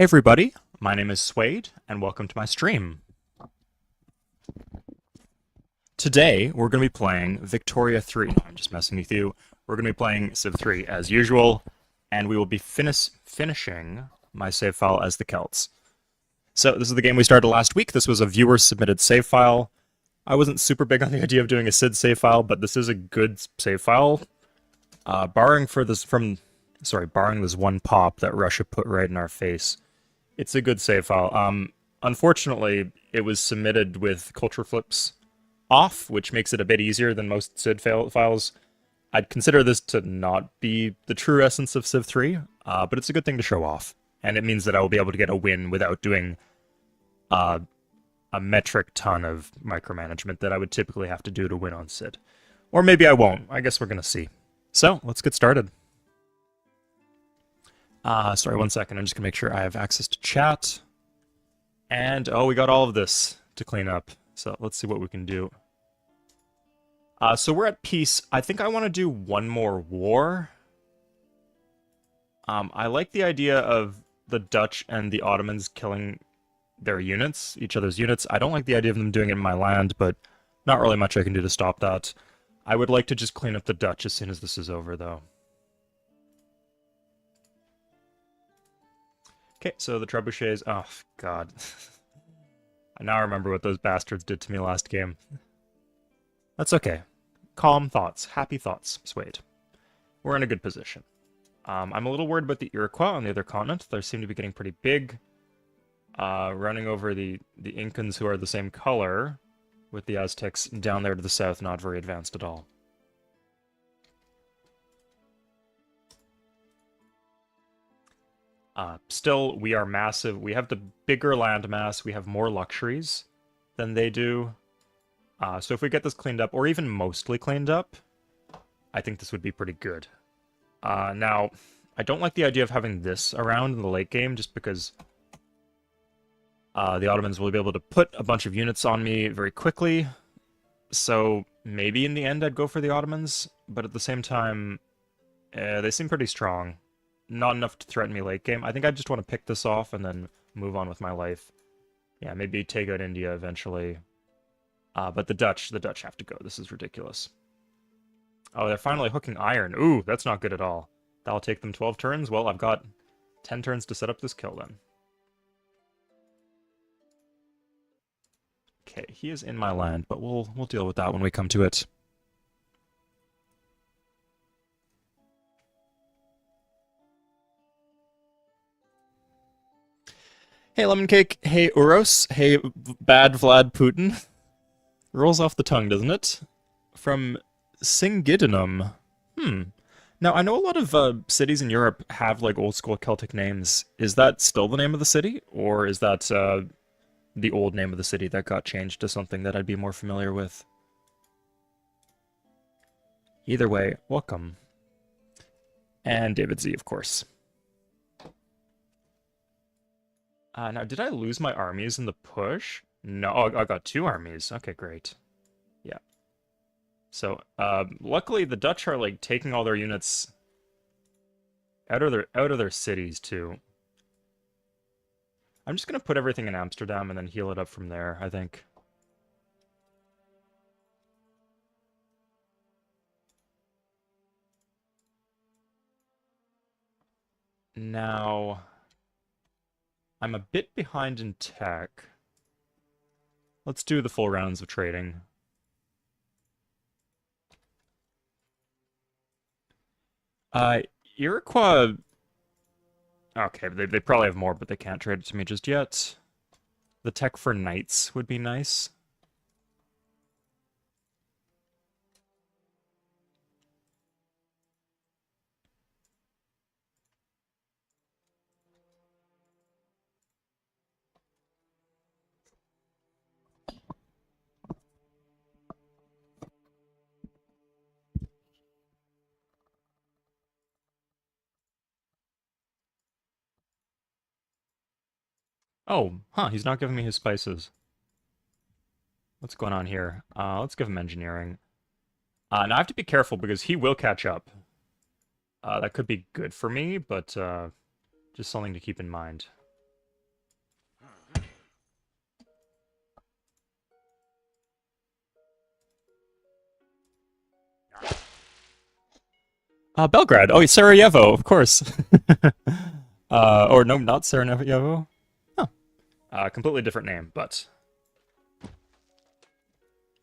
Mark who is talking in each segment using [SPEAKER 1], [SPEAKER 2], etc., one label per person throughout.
[SPEAKER 1] Hey everybody, my name is Suede, and welcome to my stream. Today, we're going to be playing Victoria 3. No, I'm just messing with you. We're going to be playing Civ 3 as usual, and we will be finishing my save file as the Celts. So, this is the game we started last week. This was a viewer-submitted save file. I wasn't super big on the idea of doing a Sid save file, but this is a good save file. Barring this one pop that Russia put right in our face. It's a good save file. Unfortunately, it was submitted with culture flips off, which makes it a bit easier than most Sid files. I'd consider this to not be the true essence of Civ 3, but it's a good thing to show off. And it means that I will be able to get a win without doing a metric ton of micromanagement that I would typically have to do to win on Sid. Or maybe I won't. I guess we're going to see. So, let's get started. Sorry, 1 second. I'm just gonna make sure I have access to chat. And, oh, we got all of this to clean up. So let's see what we can do. So we're at peace. I think I want to do one more war. I like the idea of the Dutch and the Ottomans killing their units, each other's units. I don't like the idea of them doing it in my land, but not really much I can do to stop that. I would like to just clean up the Dutch as soon as this is over, though. Okay, so the trebuchets. Oh, God. I now remember what those bastards did to me last game. That's okay. Calm thoughts. Happy thoughts, Suede. We're in a good position. I'm a little worried about the Iroquois on the other continent. They seem to be getting pretty big. Running over the Incans, who are the same color, with the Aztecs down there to the south, not very advanced at all. Still, we are massive. We have the bigger land mass. We have more luxuries than they do. So if we get this cleaned up, or even mostly cleaned up, I think this would be pretty good. Now, I don't like the idea of having this around in the late game, just because the Ottomans will be able to put a bunch of units on me very quickly. So maybe in the end I'd go for the Ottomans, but at the same time, they seem pretty strong. Not enough to threaten me late game. I think I just want to pick this off and then move on with my life. Yeah, maybe take out India eventually. But the Dutch have to go. This is ridiculous. Oh, they're finally hooking iron. Ooh, that's not good at all. That'll take them 12 turns. Well, I've got 10 turns to set up this kill then. Okay, he is in my land, but we'll deal with that when we come to it. Hey, Lemon Cake. Hey, Uros. Hey, Bad Vlad Putin. Rolls off the tongue, doesn't it? From Singidunum. Now, I know a lot of cities in Europe have, like, old-school Celtic names. Is that still the name of the city? Or is that the old name of the city that got changed to something that I'd be more familiar with? Either way, welcome. And David Z, of course. Now, did I lose my armies in the push? No, oh, I got 2 armies. Okay, great. Yeah. So, luckily the Dutch are, like, taking all their units out of their cities, too. I'm just gonna put everything in Amsterdam and then heal it up from there, I think. Now, I'm a bit behind in tech. Let's do the full rounds of trading. Iroquois... Okay, they probably have more, but they can't trade it to me just yet. The tech for knights would be nice. Oh, huh, he's not giving me his spices. What's going on here? Let's give him engineering. Now I have to be careful because he will catch up. That could be good for me, but just something to keep in mind. Belgrade. Oh, Sarajevo, of course. Or no, not Sarajevo. Huh. Completely different name, but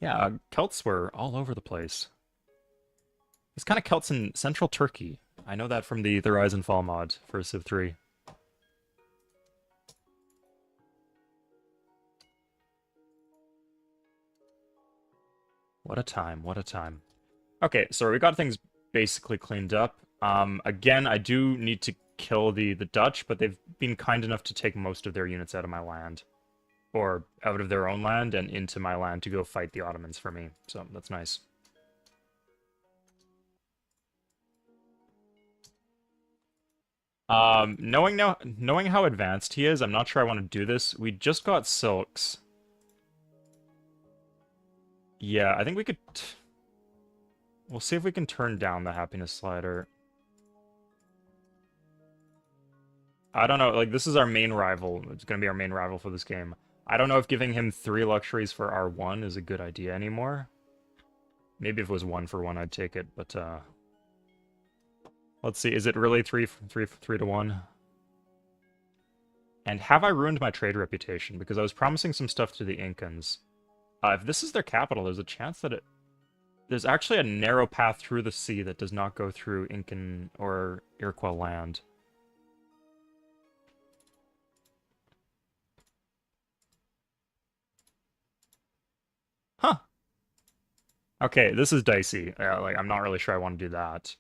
[SPEAKER 1] yeah, Celts were all over the place. It's kind of Celts in central Turkey. I know that from the Rise and Fall mod for Civ 3. What a time, what a time. Okay, so we got things basically cleaned up. Again, I do need to kill the Dutch, but they've been kind enough to take most of their units out of my land. Or out of their own land and into my land to go fight the Ottomans for me. So that's nice. Knowing how advanced he is, I'm not sure I want to do this. We just got silks. Yeah, I think we could... We'll see if we can turn down the happiness slider. I don't know, like, this is our main rival. It's going to be our main rival for this game. I don't know if giving him 3 luxuries for R1 is a good idea anymore. Maybe if it was 1 for 1, I'd take it, but, let's see, is it really 3 to 1? And have I ruined my trade reputation? Because I was promising some stuff to the Incans. If this is their capital, there's a chance that there's actually a narrow path through the sea that does not go through Incan or Iroquois land. Huh. Okay, this is dicey. Like, I'm not really sure I want to do that.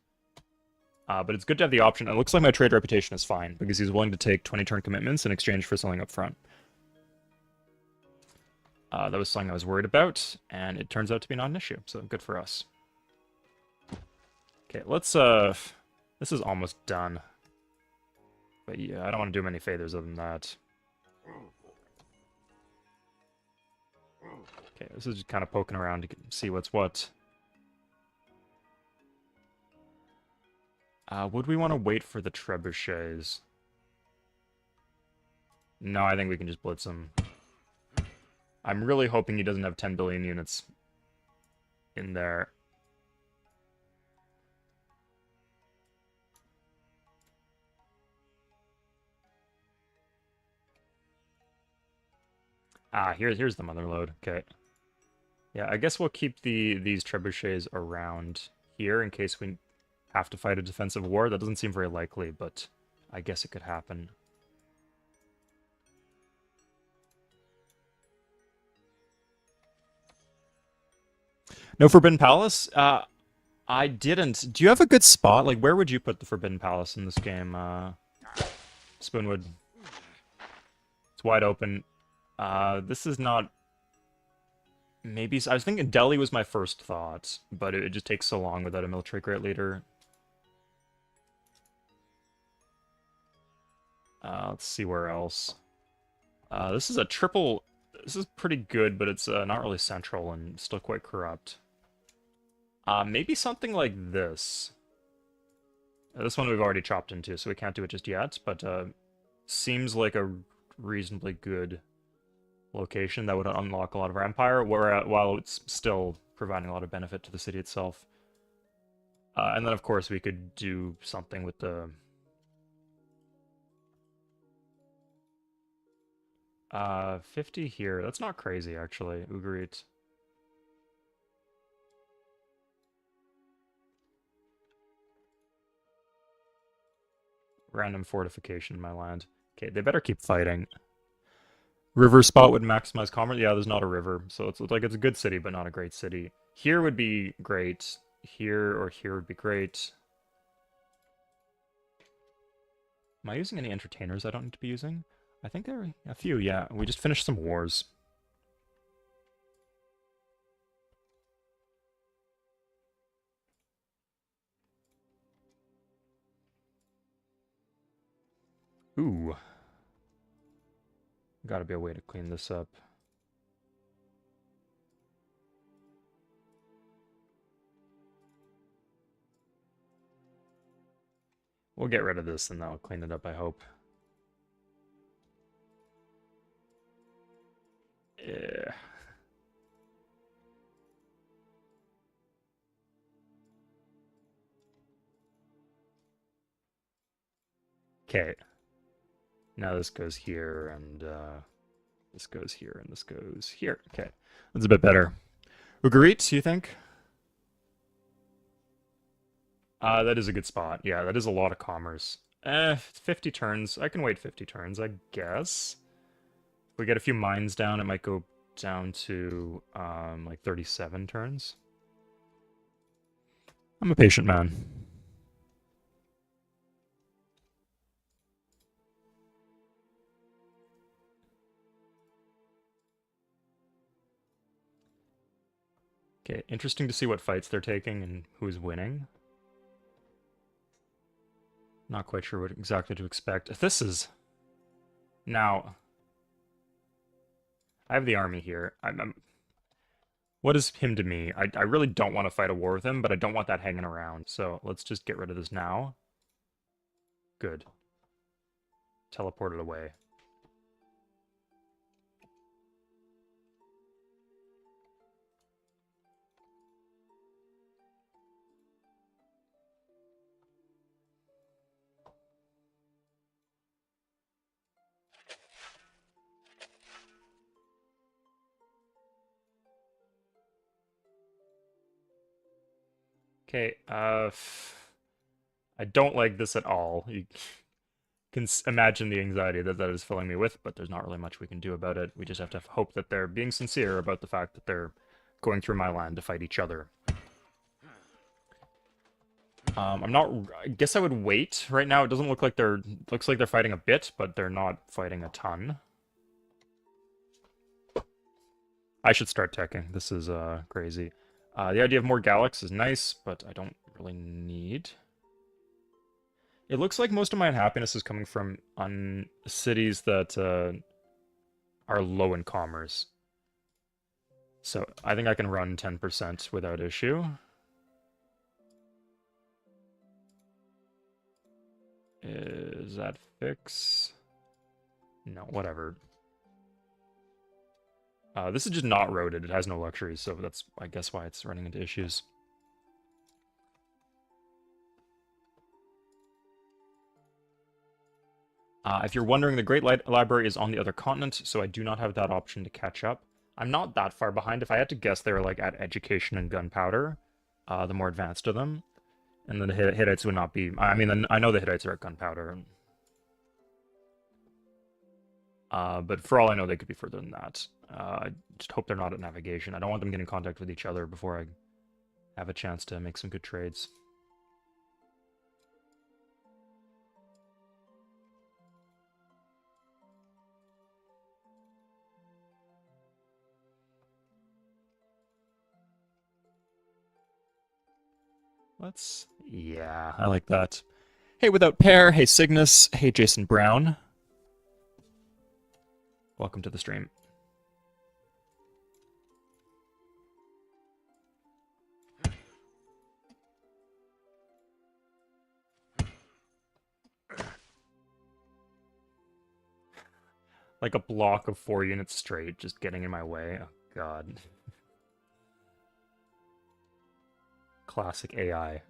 [SPEAKER 1] But it's good to have the option. It looks like my trade reputation is fine, because he's willing to take 20 turn commitments in exchange for selling up front. That was something I was worried about, and it turns out to be not an issue, so good for us. Okay, let's, this is almost done. But yeah, I don't want to do many favors other than that. Okay, this is just kind of poking around to see what's what. Would we want to wait for the trebuchets? No, I think we can just blitz him. I'm really hoping he doesn't have 10 billion units in there. Here's the motherlode. Okay. Yeah, I guess we'll keep these trebuchets around here in case we have to fight a defensive war. That doesn't seem very likely, but I guess it could happen. No Forbidden Palace? I didn't. Do you have a good spot? Like, where would you put the Forbidden Palace in this game? Spoonwood. It's wide open. This is not... Maybe... I was thinking Delhi was my first thought, but it just takes so long without a military great leader. Let's see where else. This is a triple... This is pretty good, but it's not really central and still quite corrupt. Maybe something like this. This one we've already chopped into, so we can't do it just yet, but seems like a reasonably good location that would unlock a lot of our empire, while it's still providing a lot of benefit to the city itself. And then, of course, we could do something with the... 50 here. That's not crazy, actually. Ugarit. Random fortification in my land. Okay, they better keep fighting. River spot would maximize commerce. Yeah, there's not a river, so it's like it's a good city, but not a great city. Here would be great. Here or here would be great. Am I using any entertainers I don't need to be using? I think there are a few, yeah. We just finished some wars. Ooh. Gotta be a way to clean this up. We'll get rid of this and that'll clean it up, I hope. Yeah. Okay. Now this goes here, and this goes here, and this goes here. Okay. That's a bit better. Ugarit, you think? That is a good spot. Yeah, that is a lot of commerce. 50 turns. I can wait 50 turns, I guess. If we get a few mines down, it might go down to, like 37 turns. I'm a patient man. Okay, interesting to see what fights they're taking and who's winning. Not quite sure what exactly to expect. This is... Now, I have the army here. What is him to me? I really don't want to fight a war with him, but I don't want that hanging around. So let's just get rid of this now. Good. Teleport it away. Okay, I don't like this at all. You can imagine the anxiety that that is filling me with, but there's not really much we can do about it. We just have to hope that they're being sincere about the fact that they're going through my land to fight each other. I'm not... I guess I would wait. Right now, it doesn't look like they're... Looks like they're fighting a bit, but they're not fighting a ton. I should start teching. This is, crazy. The idea of more Galax is nice, but I don't really need... It looks like most of my unhappiness is coming from cities that, are low in commerce. So, I think I can run 10% without issue. Is that fix? No, whatever. This is just not roaded. It has no luxuries, so that's, I guess, why it's running into issues. If you're wondering, the Great Library is on the other continent, so I do not have that option to catch up. I'm not that far behind. If I had to guess, they were like at education and gunpowder, the more advanced of them. And then the Hittites would not be... I mean, I know the Hittites are at gunpowder. But for all I know, they could be further than that. I just hope they're not at navigation. I don't want them getting in contact with each other before I have a chance to make some good trades. Yeah, I like that. Hey, Without Pair. Hey, Cygnus. Hey, Jason Brown. Welcome to the stream. Like a block of 4 units straight, just getting in my way. Oh, God. Classic AI.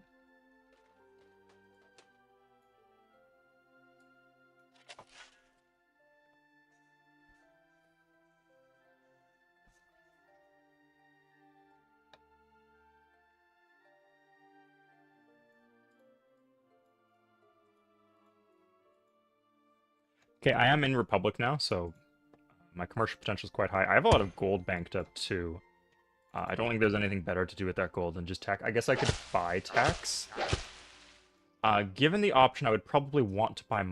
[SPEAKER 1] Okay, I am in Republic now, so my commercial potential is quite high. I have a lot of gold banked up, too. I don't think there's anything better to do with that gold than just tax. I guess I could buy tax. Given the option, I would probably want to buy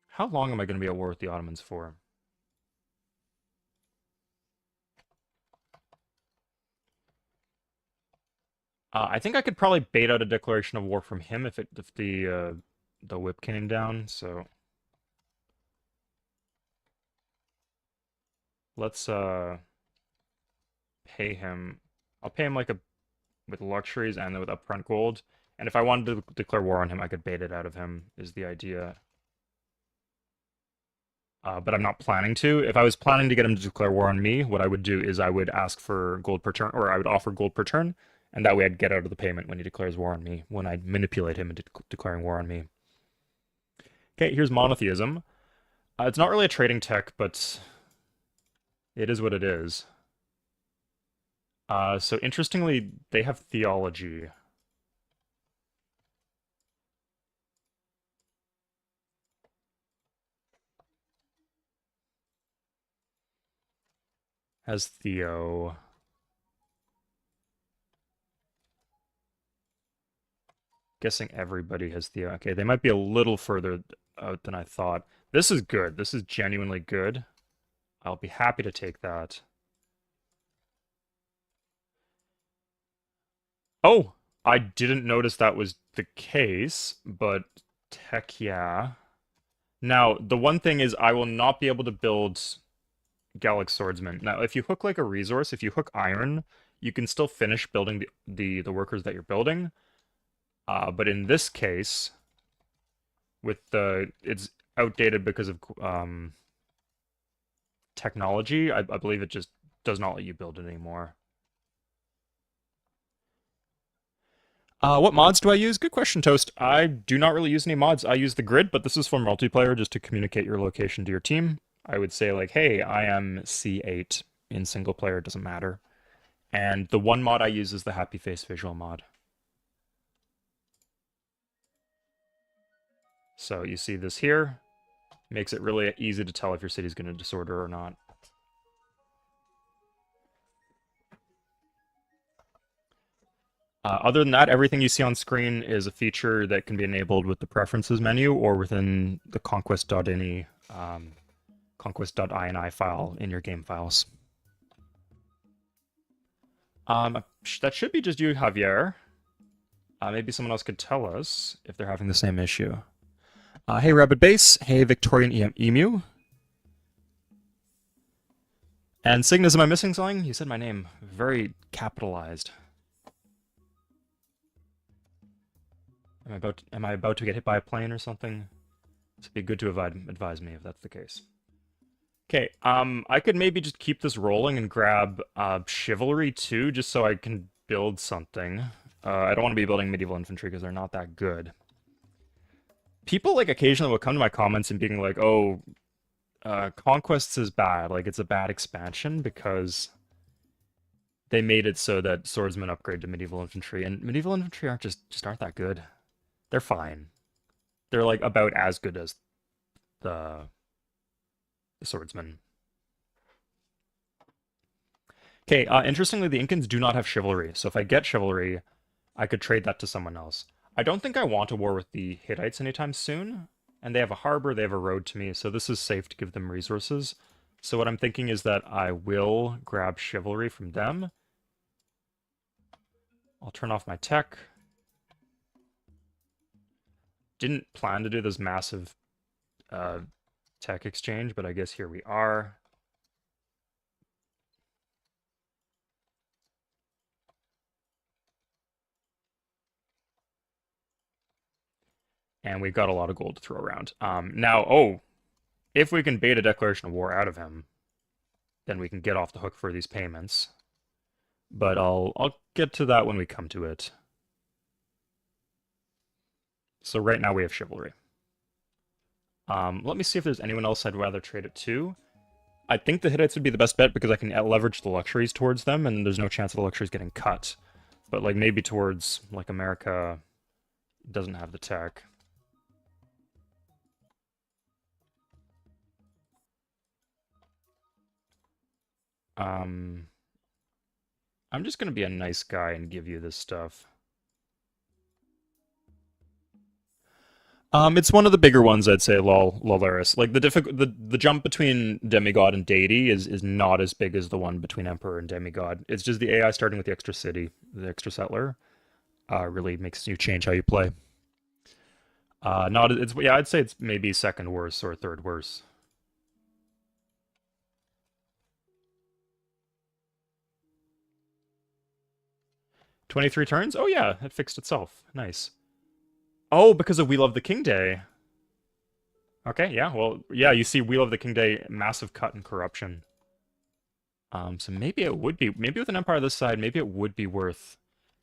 [SPEAKER 1] How long am I going to be at war with the Ottomans for? I think I could probably bait out a declaration of war from him if the whip came down, so... Let's, pay him... I'll pay him, like, with luxuries and then with upfront gold. And if I wanted to declare war on him, I could bait it out of him, is the idea. But I'm not planning to. If I was planning to get him to declare war on me, what I would do is I would ask for gold per turn, or I would offer gold per turn, And that way I'd get out of the payment when he declares war on me, when I manipulate him into declaring war on me. Okay, here's monotheism. It's not really a trading tech, but it is what it is. So interestingly, they have theology. Has Theo. Guessing everybody has Theo. Okay, they might be a little further out than I thought. This is good. This is genuinely good. I'll be happy to take that. Oh, I didn't notice that was the case, but tech, yeah. Now, the one thing is I will not be able to build Gallic Swordsman. Now, if you hook like a resource, if you hook iron, you can still finish building the workers that you're building. But in this case, with it's outdated because of technology. I believe it just does not let you build it anymore. What mods do I use? Good question, Toast. I do not really use any mods. I use the grid, but this is for multiplayer just to communicate your location to your team. I would say like, hey, I am C8 in single player, it doesn't matter. And the one mod I use is the happy face visual mod. So you see this here. Makes it really easy to tell if your city's going to disorder or not. Other than that, everything you see on screen is a feature that can be enabled with the preferences menu or within the conquest.ini, conquest.ini file in your game files. That should be just you, Javier. Maybe someone else could tell us if they're having the same issue. Hey, Rabbit Base. Hey, Victorian Emu. And Cygnus, am I missing something? You said my name very capitalized. Am I about to get hit by a plane or something? It'd be good to advise me if that's the case. Okay, I could maybe just keep this rolling and grab Chivalry too, just so I can build something. I don't want to be building medieval infantry because they're not that good. People like occasionally will come to my comments and being like, "Oh, Conquests is bad. Like it's a bad expansion because they made it so that swordsmen upgrade to medieval infantry, and medieval infantry aren't just aren't that good. They're fine. They're like about as good as the swordsman." Okay, interestingly, the Incans do not have chivalry, so if I get chivalry, I could trade that to someone else. I don't think I want a war with the Hittites anytime soon, and they have a harbor, they have a road to me, so this is safe to give them resources. So what I'm thinking is that I will grab chivalry from them. I'll turn off my tech. Didn't plan to do this massive tech exchange, but I guess here we are. And we've got a lot of gold to throw around. Now, if we can bait a declaration of war out of him, then we can get off the hook for these payments. But I'll get to that when we come to it. So right now we have chivalry. Let me see if there's anyone else I'd rather trade it to. I think the Hittites would be the best bet because I can leverage the luxuries towards them, and there's no chance of the luxuries getting cut. But like maybe towards like America doesn't have the tech. I'm just gonna be a nice guy and give you this stuff. It's one of the bigger ones, I'd say, Lolaris. Like the jump between demigod and deity is not as big as the one between emperor and demigod. It's just the AI starting with the extra city, the extra settler, really makes you change how you play. Not it's yeah, I'd say it's maybe second worst or third worst. 23 turns? Oh yeah, it fixed itself. Nice. Oh, because of We Love the King Day. Okay, yeah, well, yeah, you see We Love the King Day, massive cut in corruption. So maybe it would be, maybe with an empire this side, maybe it would be worth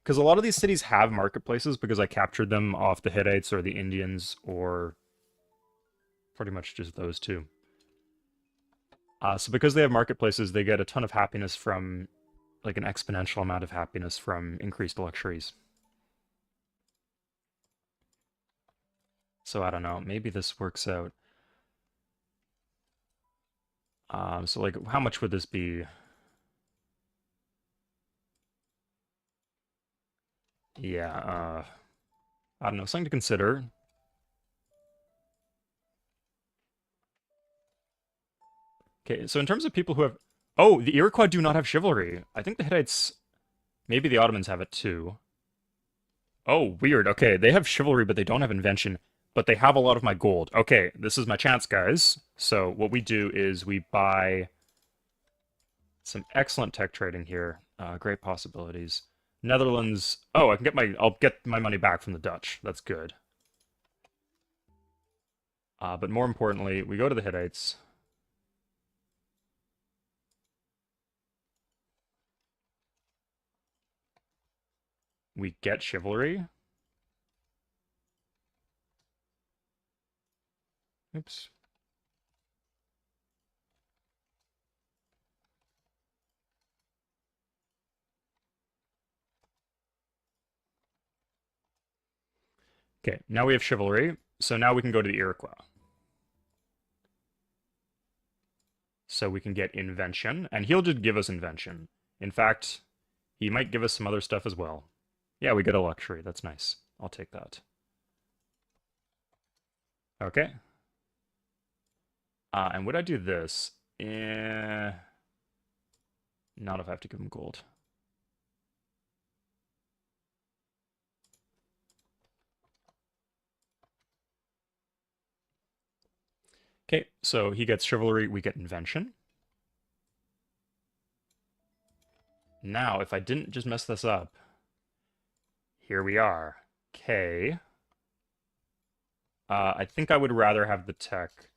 [SPEAKER 1] because a lot of these cities have marketplaces because I captured them off the Hittites or the Indians or pretty much just those two. So because they have marketplaces, they get a ton of happiness from, like an exponential amount of happiness from increased luxuries. So I don't know, maybe this works out. So like, how much would this be? Yeah, I don't know, something to consider. Okay, so in terms of people who have... Oh, the Iroquois do not have chivalry. I think the Hittites... Maybe the Ottomans have it too. Oh, weird. Okay, they have chivalry, but they don't have invention. But they have a lot of my gold. Okay, this is my chance, guys. So what we do is we buy some excellent tech trading here. Great possibilities. Netherlands... Oh, I can get my... I'll get my money back from the Dutch. That's good. But more importantly, we go to the Hittites. We get chivalry. Oops. Okay, now we have chivalry. So now we can go to the Iroquois. So we can get invention, and he'll just give us invention. In fact, he might give us some other stuff as well. Yeah, we get a luxury. That's nice. I'll take that. Okay. And would I do this? Not if I have to give him gold. Okay, so he gets chivalry, we get invention. Now, if I didn't just mess this up, here we are. Okay. I think I would rather have the tech.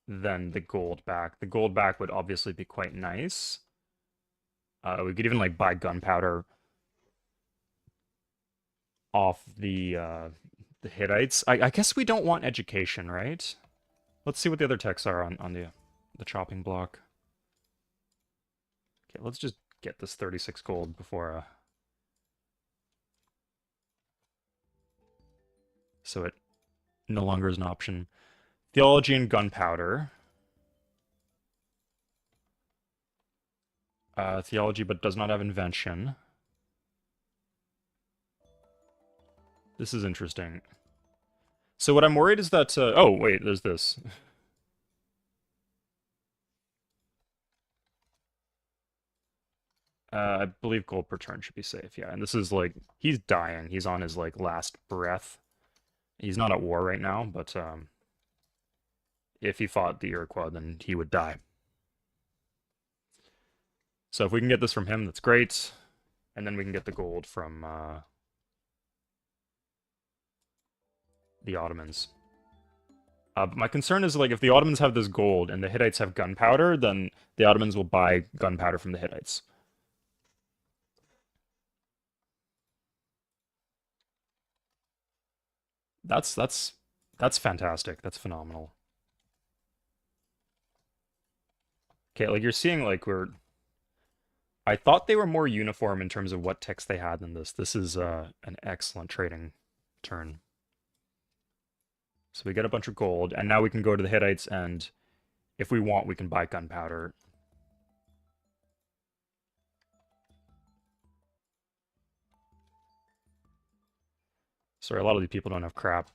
[SPEAKER 1] Than the gold back. The gold back would obviously be quite nice. We could even like buy gunpowder off the Hittites. I guess we don't want education, right? Let's see what the other techs are on the chopping block. Okay, let's just get this 36 gold before so it no longer is an option. Theology and gunpowder. Theology, but does not have invention. This is interesting. So what I'm worried is that... oh, wait, there's this. I believe gold per turn should be safe, yeah. And this is like... He's dying. He's on his, like, last breath. He's not at war right now, but if he fought the Iroquois, then he would die. So if we can get this from him, that's great. And then we can get the gold from the Ottomans. But my concern is, like, if the Ottomans have this gold and the Hittites have gunpowder, then the Ottomans will buy gunpowder from the Hittites. That's fantastic. That's phenomenal. Okay, like, you're seeing, like, we're... I thought they were more uniform in terms of what text they had than this. This is an excellent trading turn. So we get a bunch of gold, and now we can go to the Hittites, and if we want, we can buy gunpowder. Sorry, a lot of these people don't have crap.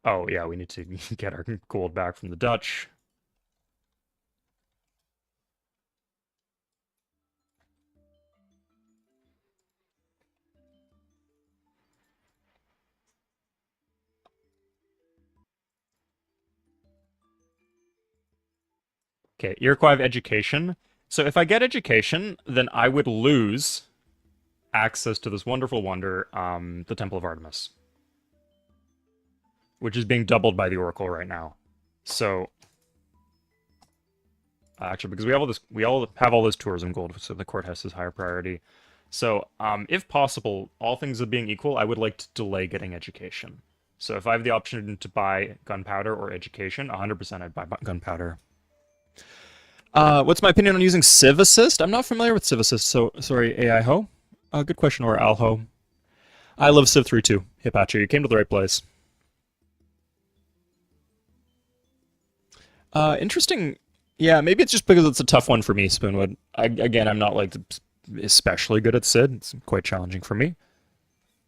[SPEAKER 1] Oh, yeah, we need to get our gold back from the Dutch. Okay, Iroquois have education. So if I get education, then I would lose access to this wonderful wonder, the Temple of Artemis, which is being doubled by the Oracle right now. So actually, because we all have all this tourism gold, so the court has this higher priority. So, if possible, all things being equal, I would like to delay getting education. So if I have the option to buy gunpowder or education, 100% I'd buy gunpowder. What's my opinion on using Civ Assist? I'm not familiar with Civ Assist, so sorry, AI Ho. Good question, or Alho. I love Civ 3 too. Hipachi, you came to the right place. Interesting. Yeah, maybe it's just because it's a tough one for me, Spoonwood. Again, I'm not like especially good at Sid. It's quite challenging for me.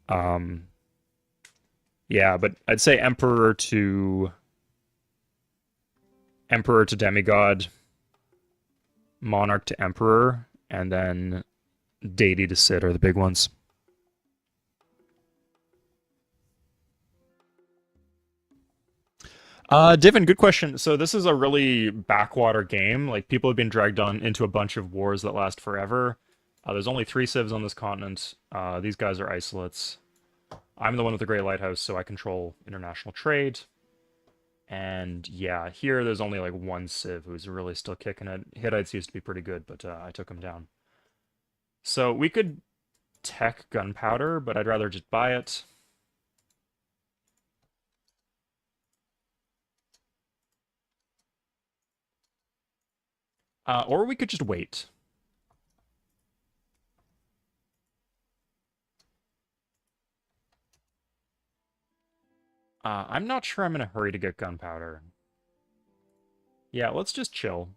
[SPEAKER 1] Um, yeah, but I'd say Emperor to Demigod, Monarch to Emperor, and then Deity to Sid are the big ones. Divin, good question. So this is a really backwater game. Like people have been dragged on into a bunch of wars that last forever. There's only three civs on this continent. These guys are isolates. I'm the one with the Great Lighthouse, so I control international trade. And yeah, here there's only like one civ who's really still kicking it. Hittites used to be pretty good, but I took him down. So we could tech gunpowder, but I'd rather just buy it. Or we could just wait. I'm not sure I'm in a hurry to get gunpowder. Yeah, let's just chill.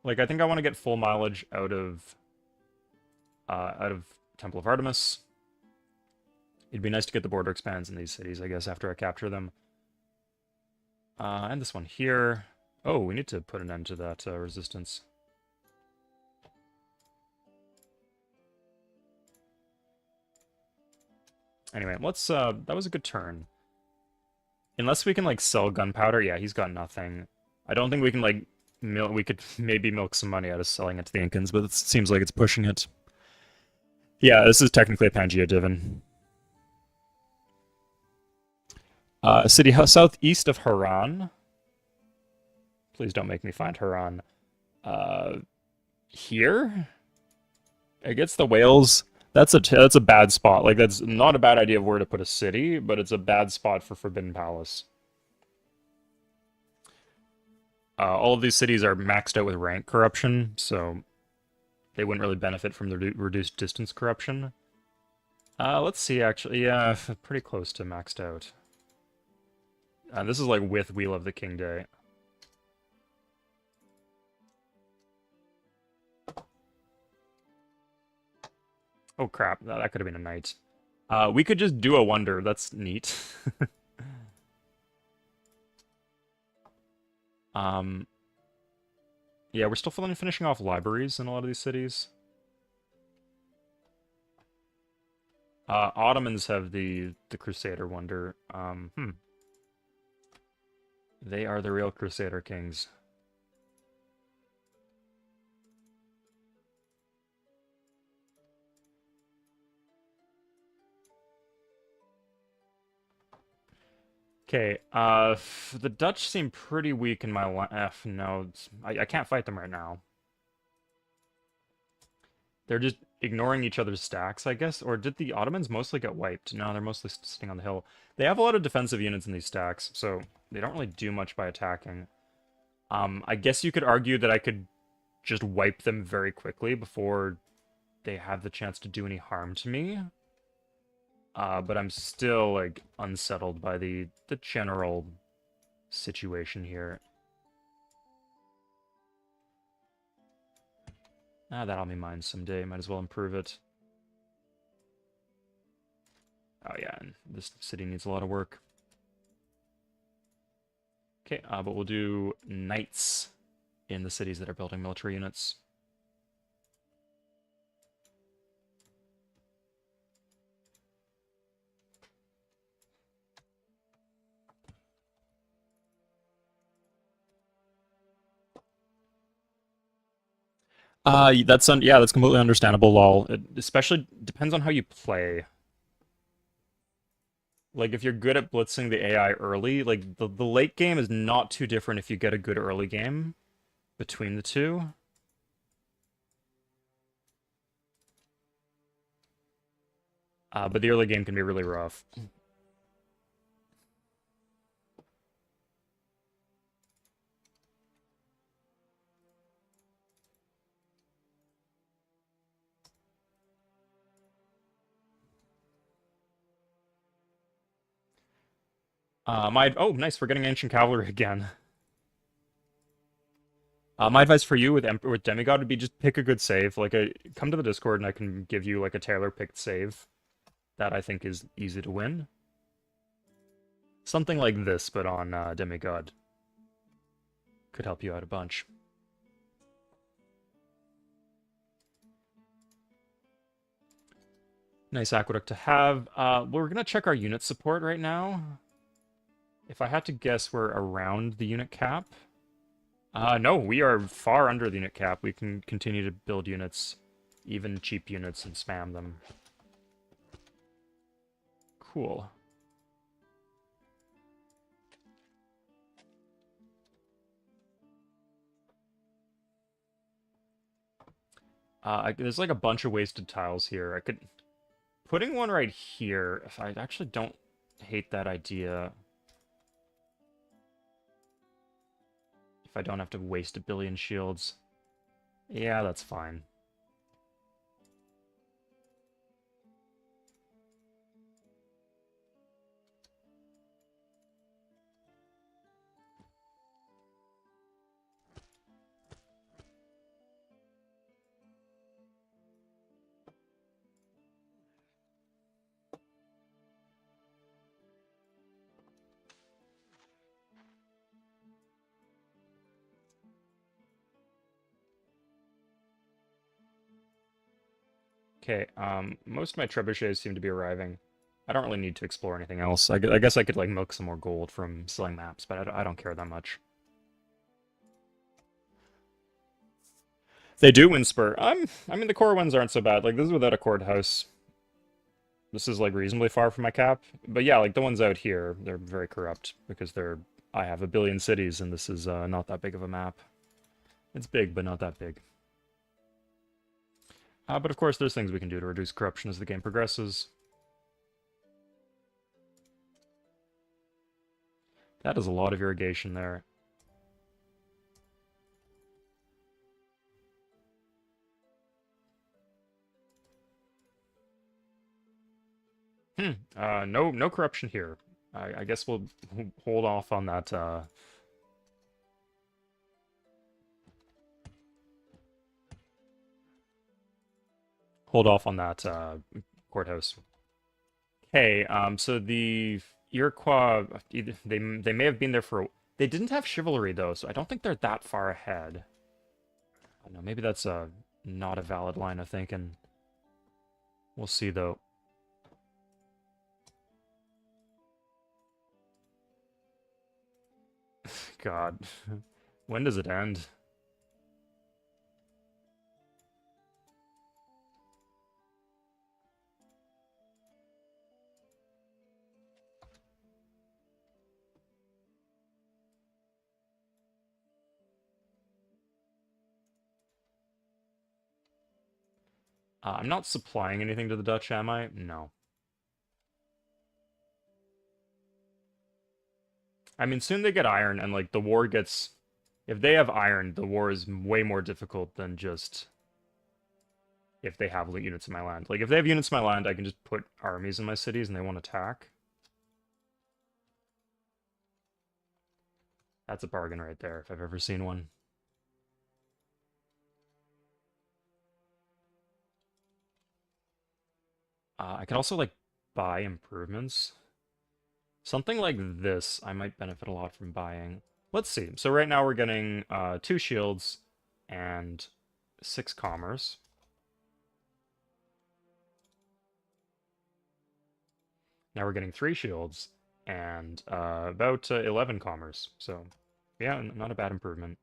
[SPEAKER 1] Like, I think I want to get full mileage out of Temple of Artemis. It'd be nice to get the border expands in these cities, I guess, after I capture them. And this one here. Oh, we need to put an end to that resistance. Anyway, let's, that was a good turn. Unless we can, like, sell gunpowder, yeah, he's got nothing. I don't think we can, like, we could maybe milk some money out of selling it to the Incans, but it seems like it's pushing it. Yeah, this is technically a Pangea Divin. A city southeast of Haran. Please don't make me find Haran. Here? Against the whales. That's a bad spot. Like, that's not a bad idea of where to put a city, but it's a bad spot for Forbidden Palace. All of these cities are maxed out with rank corruption, so they wouldn't really benefit from the reduced distance corruption. Let's see, actually. Yeah, pretty close to maxed out. This is like with Wheel of the King Day. Oh crap, that could have been a knight. We could just do a wonder, that's neat. Yeah, we're still finishing off libraries in a lot of these cities. Ottomans have the Crusader wonder. They are the real Crusader kings. Okay, the Dutch seem pretty weak in my F. No, I can't fight them right now. They're just ignoring each other's stacks, I guess. Or did the Ottomans mostly get wiped? No, they're mostly sitting on the hill. They have a lot of defensive units in these stacks, so they don't really do much by attacking. I guess you could argue that I could just wipe them very quickly before they have the chance to do any harm to me. But I'm still, like, unsettled by the general situation here. That'll be mine someday. Might as well improve it. Oh yeah, and this city needs a lot of work. Okay, but we'll do knights in the cities that are building military units. Yeah, that's completely understandable, lol. It especially depends on how you play. Like if you're good at blitzing the AI early, like the late game is not too different if you get a good early game between the two. But the early game can be really rough. Oh, nice, we're getting ancient cavalry again. My advice for you with with demigod would be just pick a good save. Come to the Discord and I can give you like a tailor-picked save that I think is easy to win. Something like this, but on demigod could help you out a bunch. Nice aqueduct to have. We're gonna check our unit support right now. If I had to guess, we're around the unit cap. No, we are far under the unit cap. We can continue to build units, even cheap units, and spam them. Cool. There's like a bunch of wasted tiles here. Putting one right here, if I actually don't hate that idea. If I don't have to waste a billion shields. Yeah, that's fine. Okay, most of my trebuchets seem to be arriving. I don't really need to explore anything else. I guess I could like milk some more gold from selling maps, but I don't care that much. They do win spur. I mean, the core ones aren't so bad. Like, this is without a courthouse. This is, like, reasonably far from my cap. But yeah, like, the ones out here, they're very corrupt because I have a billion cities, and this is not that big of a map. It's big, but not that big. But of course, there's things we can do to reduce corruption as the game progresses. That is a lot of irrigation there. No corruption here. I guess we'll hold off on that, courthouse. Okay, so the Iroquois, they may have been there for. They didn't have chivalry though, so I don't think they're that far ahead. I don't know, maybe that's not a valid line of thinking. We'll see though. God, when does it end? I'm not supplying anything to the Dutch, am I? No. I mean, soon they get iron, and like the war gets. If they have iron, the war is way more difficult than just if they have units in my land. Like, if they have units in my land, I can just put armies in my cities and they won't attack. That's a bargain right there, if I've ever seen one. I can also, like, buy improvements. Something like this, I might benefit a lot from buying. Let's see. So right now we're getting 2 shields and 6 commerce. Now we're getting 3 shields and about 11 commerce. So, yeah, not a bad improvement.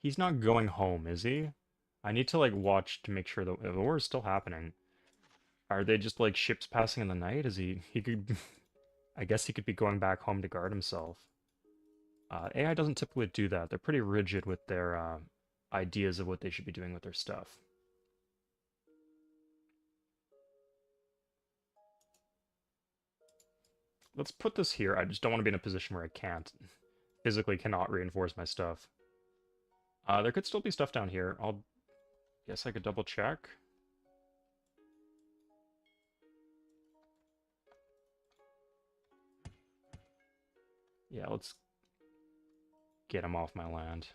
[SPEAKER 1] He's not going home, is he? I need to like watch to make sure that the war is still happening. Are they just like ships passing in the night? Is he could I guess he could be going back home to guard himself. AI doesn't typically do that. They're pretty rigid with their ideas of what they should be doing with their stuff. Let's put this here. I just don't want to be in a position where I can't. Physically cannot reinforce my stuff. There could still be stuff down here. I'll guess I could double check. Yeah, let's get him off my land.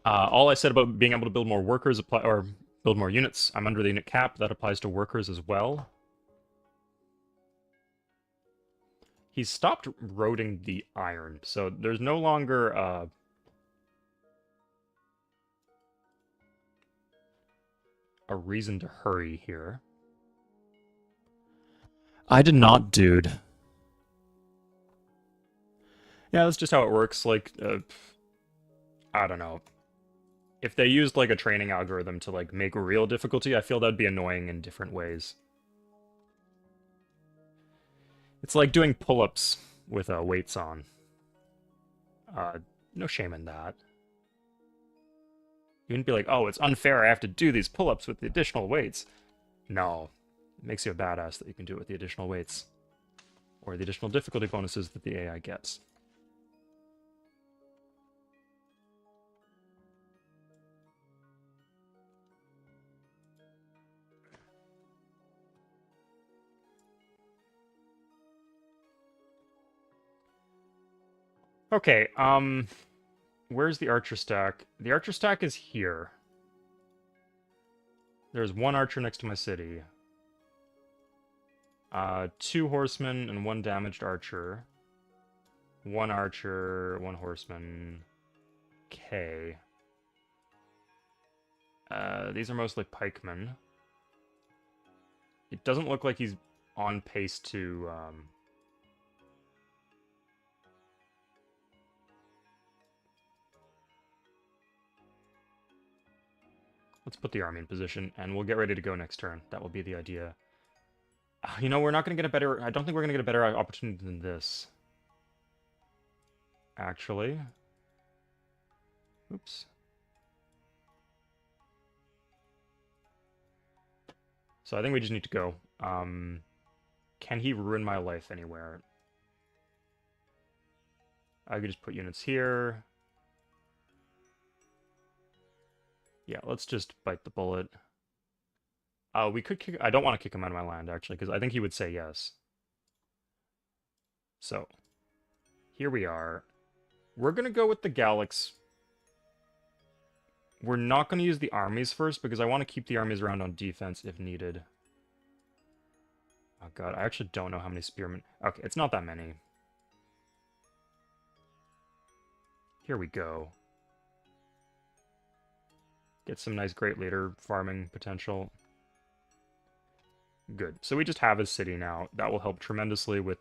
[SPEAKER 1] All I said about being able to build more workers apply, or build more units. I'm under the unit cap. That applies to workers as well. He's stopped roading the iron, so there's no longer a reason to hurry here. I did not, dude. Yeah, that's just how it works. Like, I don't know. If they used like a training algorithm to like make real difficulty, I feel that'd be annoying in different ways. It's like doing pull-ups with weights on. No shame in that. You wouldn't be like, oh, it's unfair, I have to do these pull-ups with the additional weights. No. It makes you a badass that you can do it with the additional weights. Or the additional difficulty bonuses that the AI gets. Okay, where's the archer stack? The archer stack is here. There's one archer next to my city. 2 horsemen and 1 damaged archer. 1 archer, 1 horseman. Okay. These are mostly pikemen. It doesn't look like he's on pace to, Let's put the army in position, and we'll get ready to go next turn. That will be the idea. You know, we're not going to get a better... I don't think we're going to get a better opportunity than this. Actually. Oops. So I think we just need to go. Can he ruin my life anywhere? I could just put units here. Yeah, let's just bite the bullet. We could kick... I don't want to kick him out of my land, actually, because I think he would say yes. So, here we are. We're going to go with the Galax. We're not going to use the armies first, because I want to keep the armies around on defense if needed. Oh god, I actually don't know how many spearmen... Okay, it's not that many. Here we go. Get some nice Great Leader farming potential. Good. So we just have a city now. That will help tremendously with...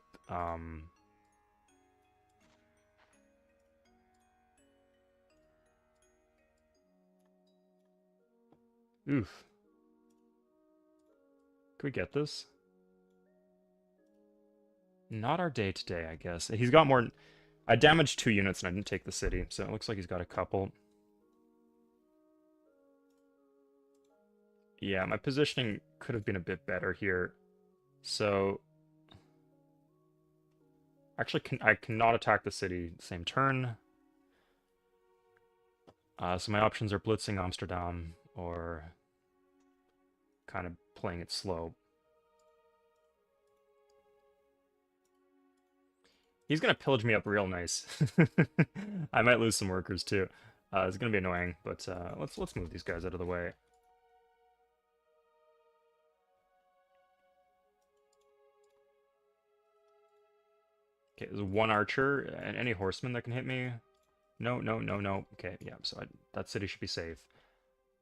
[SPEAKER 1] Oof. Can we get this? Not our day today, I guess. He's got more... I damaged 2 units and I didn't take the city, so it looks like he's got a couple. Yeah, my positioning could have been a bit better here. So... Actually, I cannot attack the city same turn. So my options are blitzing Amsterdam or kind of playing it slow. He's gonna pillage me up real nice. I might lose some workers too. It's gonna be annoying, but let's move these guys out of the way. Okay, there's 1 archer and any horseman that can hit me. No, no, no, no. Okay, yeah, so that city should be safe.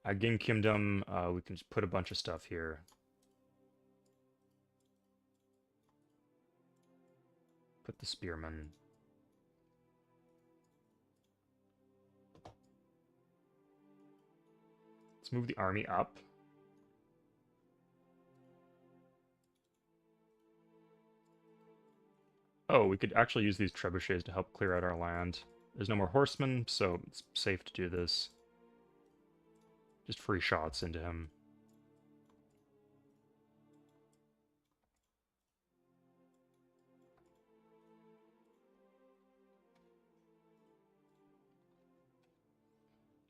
[SPEAKER 1] Agin Kingdom, we can just put a bunch of stuff here. Put the spearmen. Let's move the army up. Oh, we could actually use these trebuchets to help clear out our land. There's no more horsemen, so it's safe to do this. Just free shots into him.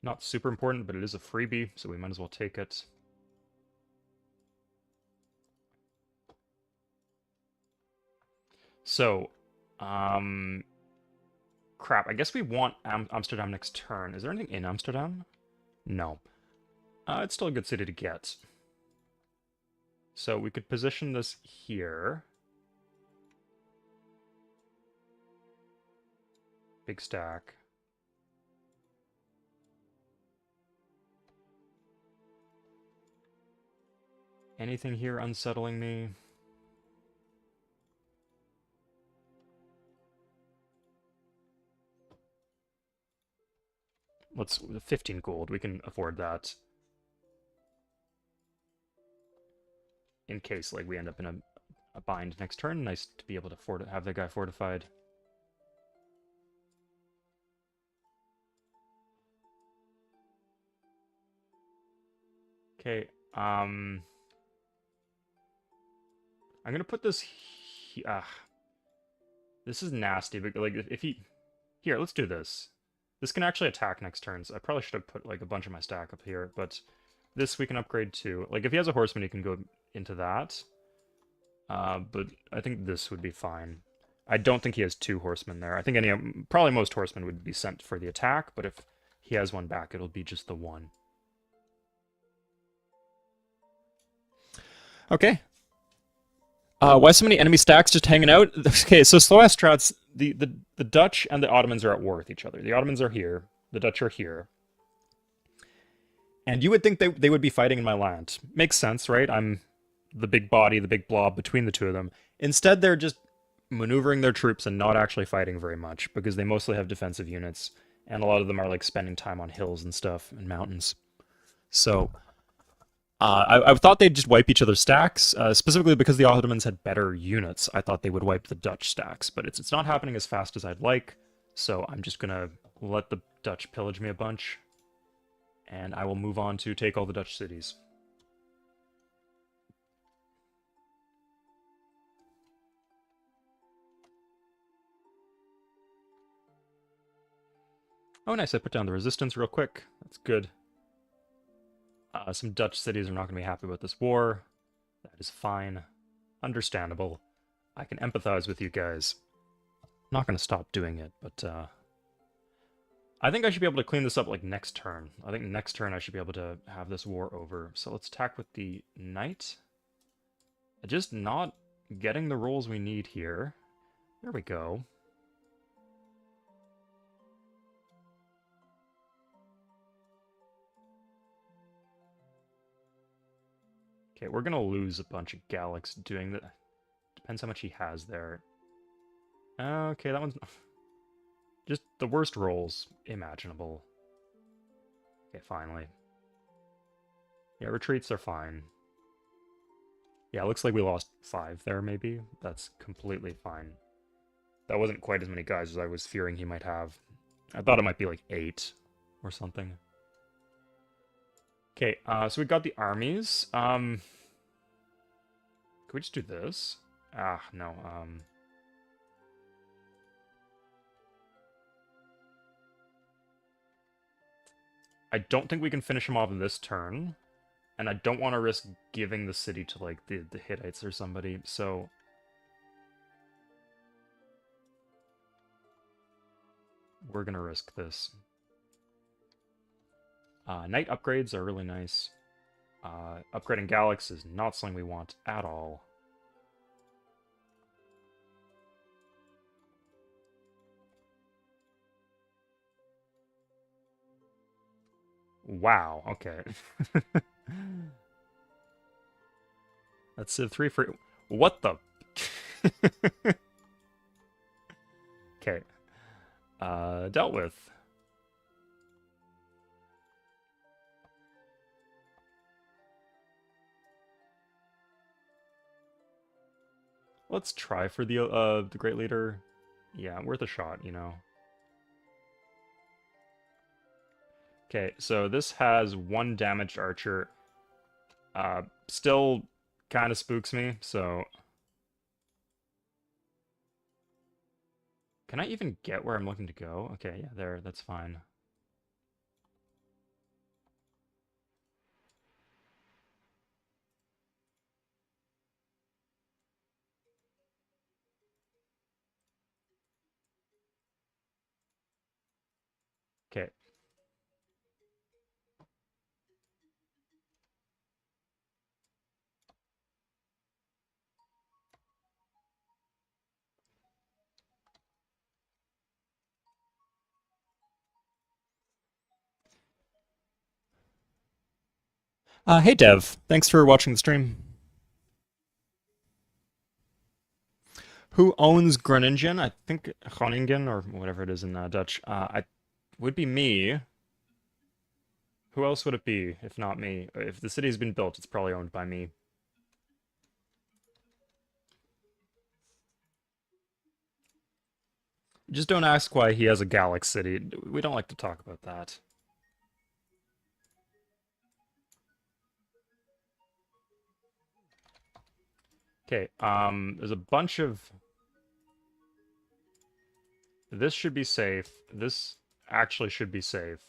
[SPEAKER 1] Not super important, but it is a freebie, so we might as well take it. So, crap, I guess we want Amsterdam next turn. Is there anything in Amsterdam? No. It's still a good city to get. So we could position this here. Big stack. Anything here unsettling me? Let's 15 gold. We can afford that. In case like we end up in a bind next turn. Nice to be able to have that guy fortified. Okay, I'm gonna put this this is nasty, but like if he here, let's do this. This can actually attack next turn, so I probably should have put like a bunch of my stack up here, but this we can upgrade to. Like if he has a horseman, he can go into that. But I think this would be fine. I don't think he has 2 horsemen there. I think probably most horsemen would be sent for the attack, but if he has one back, it'll be just the one. Okay. Why so many enemy stacks just hanging out? Okay, so Slow Strats, the Dutch and the Ottomans are at war with each other. The Ottomans are here. The Dutch are here. And you would think they would be fighting in my land. Makes sense, right? I'm the big body, the big blob between the two of them. Instead, they're just maneuvering their troops and not actually fighting very much because they mostly have defensive units. And a lot of them are like spending time on hills and stuff and mountains. So I thought they'd just wipe each other's stacks, specifically because the Ottomans had better units. I thought they would wipe the Dutch stacks, but it's not happening as fast as I'd like, so I'm just gonna let the Dutch pillage me a bunch, and I will move on to take all the Dutch cities. Oh, nice, I put down the resistance real quick. That's good. Some Dutch cities are not going to be happy with this war. That is fine. Understandable. I can empathize with you guys. I'm not going to stop doing it, but I think I should be able to clean this up like next turn. I think next turn I should be able to have this war over. So let's attack with the knight. Just not getting the rolls we need here. There we go. Okay, we're gonna lose a bunch of Gallics doing that. Depends how much he has there. Okay, that one's just the worst rolls imaginable. Okay, finally. Yeah, retreats are fine. Yeah, it looks like we lost 5 there, maybe. That's completely fine. That wasn't quite as many guys as I was fearing he might have. I thought it might be like 8 or something. Okay, so we got the armies. Could we just do this? No, I don't think we can finish him off this turn. And I don't want to risk giving the city to, like, the Hittites or somebody, so... we're gonna risk this. Knight upgrades are really nice. Upgrading Gallics is not something we want at all. Wow, okay. That's Civ 3 for... What the... Okay. Dealt with. Let's try for the Great Leader. Yeah, worth a shot, you know. Okay, so this has one damaged archer. Still kind of spooks me, so... Can I even get where I'm looking to go? Okay, yeah, there, that's fine. Okay. Hey Dev, thanks for watching the stream. Who owns Groningen? I think Groningen, or whatever it is in Dutch. I would be me. Who else would it be if not me? If the city's been built, it's probably owned by me. Just don't ask why he has a Galaxy city. We don't like to talk about that. Okay, there's a bunch of... This should be safe. This actually should be safe.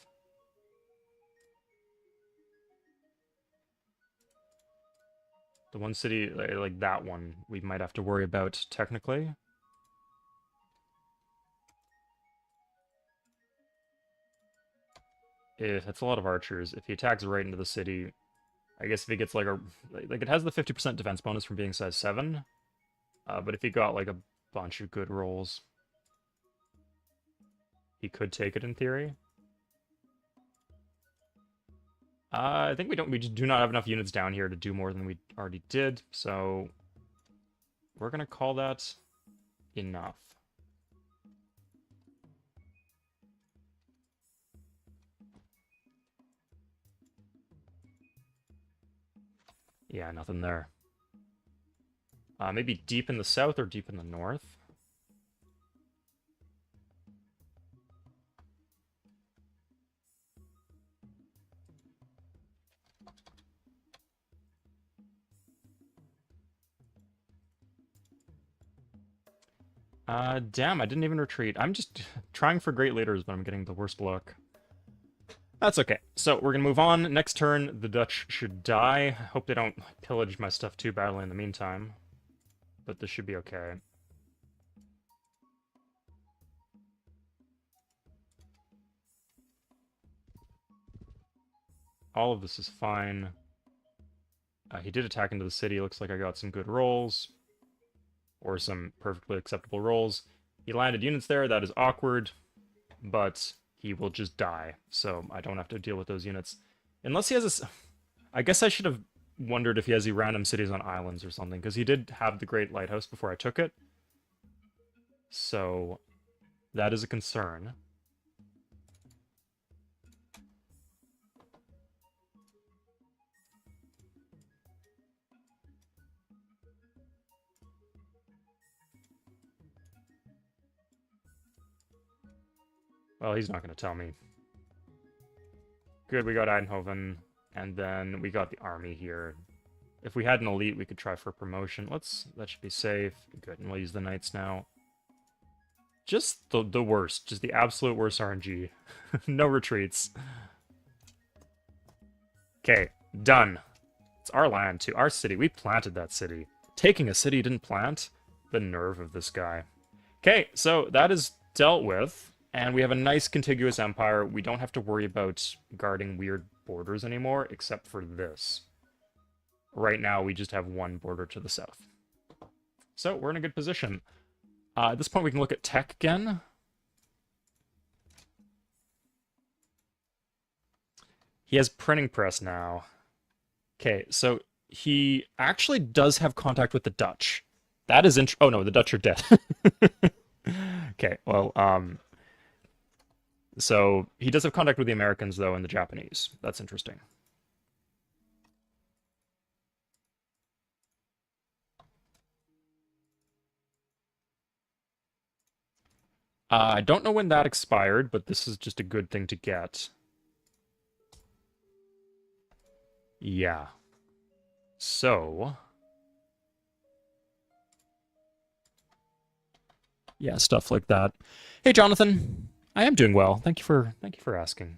[SPEAKER 1] The one city, like that one, we might have to worry about technically. That's a lot of archers. If he attacks right into the city, I guess if he gets like a... Like, it has the 50% defense bonus from being size 7. But if he got like a bunch of good rolls, he could take it in theory. I think we do not have enough units down here to do more than we already did, so we're gonna call that enough. Yeah, nothing there. Maybe deep in the south or deep in the north. Damn, I didn't even retreat. I'm just trying for great leaders, but I'm getting the worst luck. That's okay. So we're gonna move on. Next turn, the Dutch should die. Hope they don't pillage my stuff too badly in the meantime. But this should be okay. All of this is fine. He did attack into the city. Looks like I got some good rolls. Or some perfectly acceptable rolls. He landed units there. That is awkward. But he will just die. So I don't have to deal with those units. Unless he has a... I guess I should have wondered if he has any random cities on islands or something. Because he did have the Great Lighthouse before I took it. So that is a concern. Well, he's not going to tell me. Good, we got Eindhoven, and then we got the army here. If we had an elite, we could try for promotion. That should be safe. Good, and we'll use the knights now. Just the worst, just the absolute worst RNG. No retreats. Okay, done. It's our land, too. Our city. We planted that city. Taking a city didn't plant? The nerve of this guy. Okay, so that is dealt with. And we have a nice contiguous empire. We don't have to worry about guarding weird borders anymore, except for this. Right now, we just have one border to the south. So, we're in a good position. At this point, we can look at tech again. He has printing press now. Okay, so he actually does have contact with the Dutch. That is oh no, the Dutch are dead. Okay, well, so he does have contact with the Americans though and the Japanese. That's interesting. I don't know when that expired, but this is just a good thing to get. Yeah. So, yeah, stuff like that. Hey, Jonathan. I am doing well. Thank you for asking.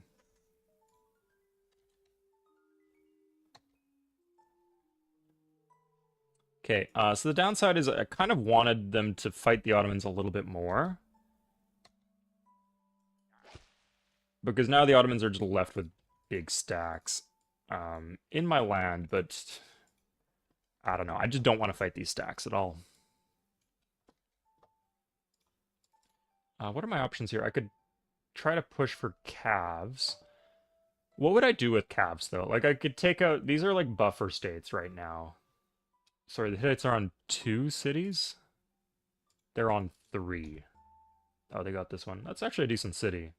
[SPEAKER 1] Okay, so the downside is I kind of wanted them to fight the Ottomans a little bit more. Because now the Ottomans are just left with big stacks in my land, but I don't know. I just don't want to fight these stacks at all. What are my options here? I could try to push for calves. What would I do with calves, though? Like, I could take out... These are, like, buffer states right now. Sorry, the Hittites are on 2 cities? They're on 3. Oh, they got this one. That's actually a decent city.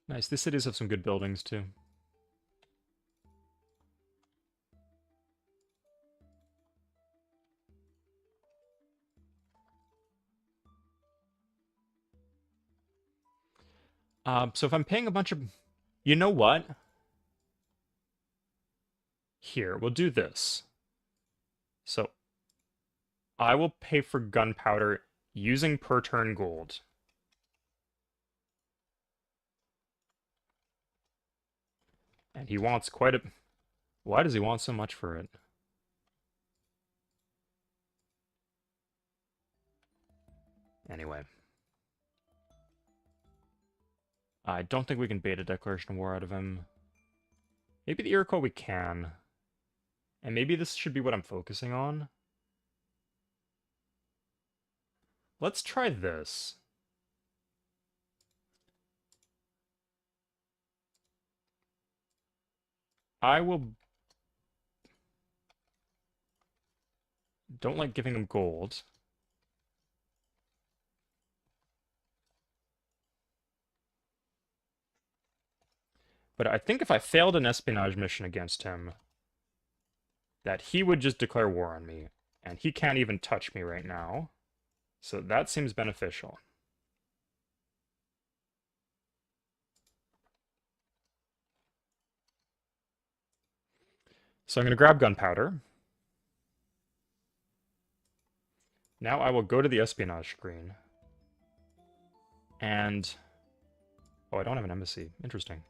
[SPEAKER 1] Nice. These cities have some good buildings, too. So if I'm paying a bunch of... You know what? Here, we'll do this. So I will pay for gunpowder using per turn gold. And he wants quite a... Why does he want so much for it? Anyway. I don't think we can bait a declaration of war out of him. Maybe the Iroquois we can. And maybe this should be what I'm focusing on. Let's try this. I will... Don't like giving him gold. But I think if I failed an espionage mission against him, that he would just declare war on me. And he can't even touch me right now. So that seems beneficial. So I'm going to grab gunpowder. Now I will go to the espionage screen. And... Oh, I don't have an embassy. Interesting.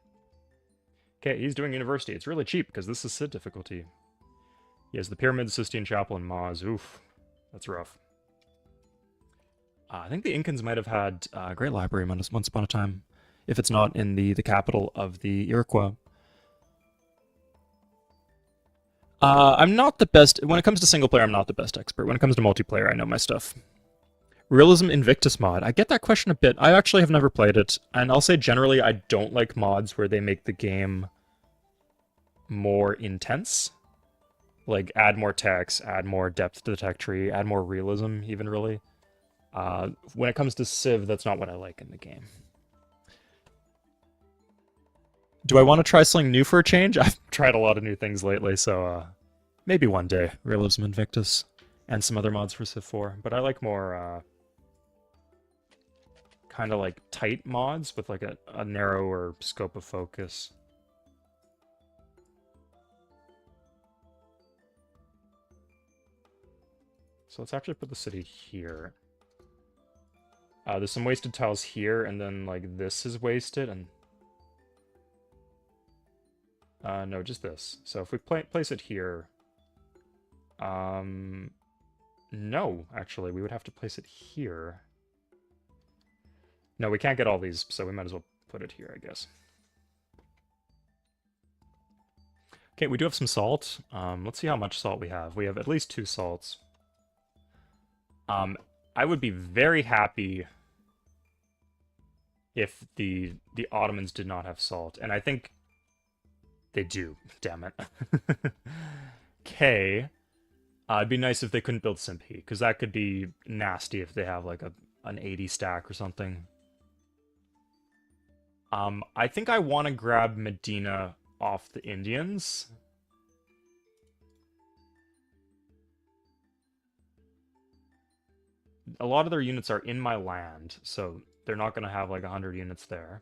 [SPEAKER 1] Okay, he's doing university. It's really cheap because this is Sid difficulty. He has the Pyramid, Sistine Chapel, and Maz. Oof. That's rough. I think the Incans might have had a great library once upon a time, if it's not in the capital of the Iroquois. I'm not the best... When it comes to single player, I'm not the best expert. When it comes to multiplayer, I know my stuff. Realism Invictus mod. I get that question a bit. I actually have never played it, and I'll say generally I don't like mods where they make the game more intense. Like, add more text, add more depth to the tech tree, add more realism, even, really. When it comes to Civ, that's not what I like in the game. Do I want to try something new for a change? I've tried a lot of new things lately, so maybe one day. Realism Invictus and some other mods for Civ 4. But I like more kind of like tight mods with like a narrower scope of focus. So let's actually put the city here. There's some wasted tiles here, and then like this is wasted, and no, just this. So if we place it here, no, actually, we would have to place it here. No, we can't get all these, so we might as well put it here, I guess. Okay, we do have some salt. Let's see how much salt we have. We have at least 2 salts. I would be very happy if the Ottomans did not have salt, and I think they do. Damn it. Okay. It'd be nice if they couldn't build Simpy, because that could be nasty if they have like an 80 stack or something. I think I want to grab Medina off the Indians. A lot of their units are in my land, so they're not going to have like 100 units there.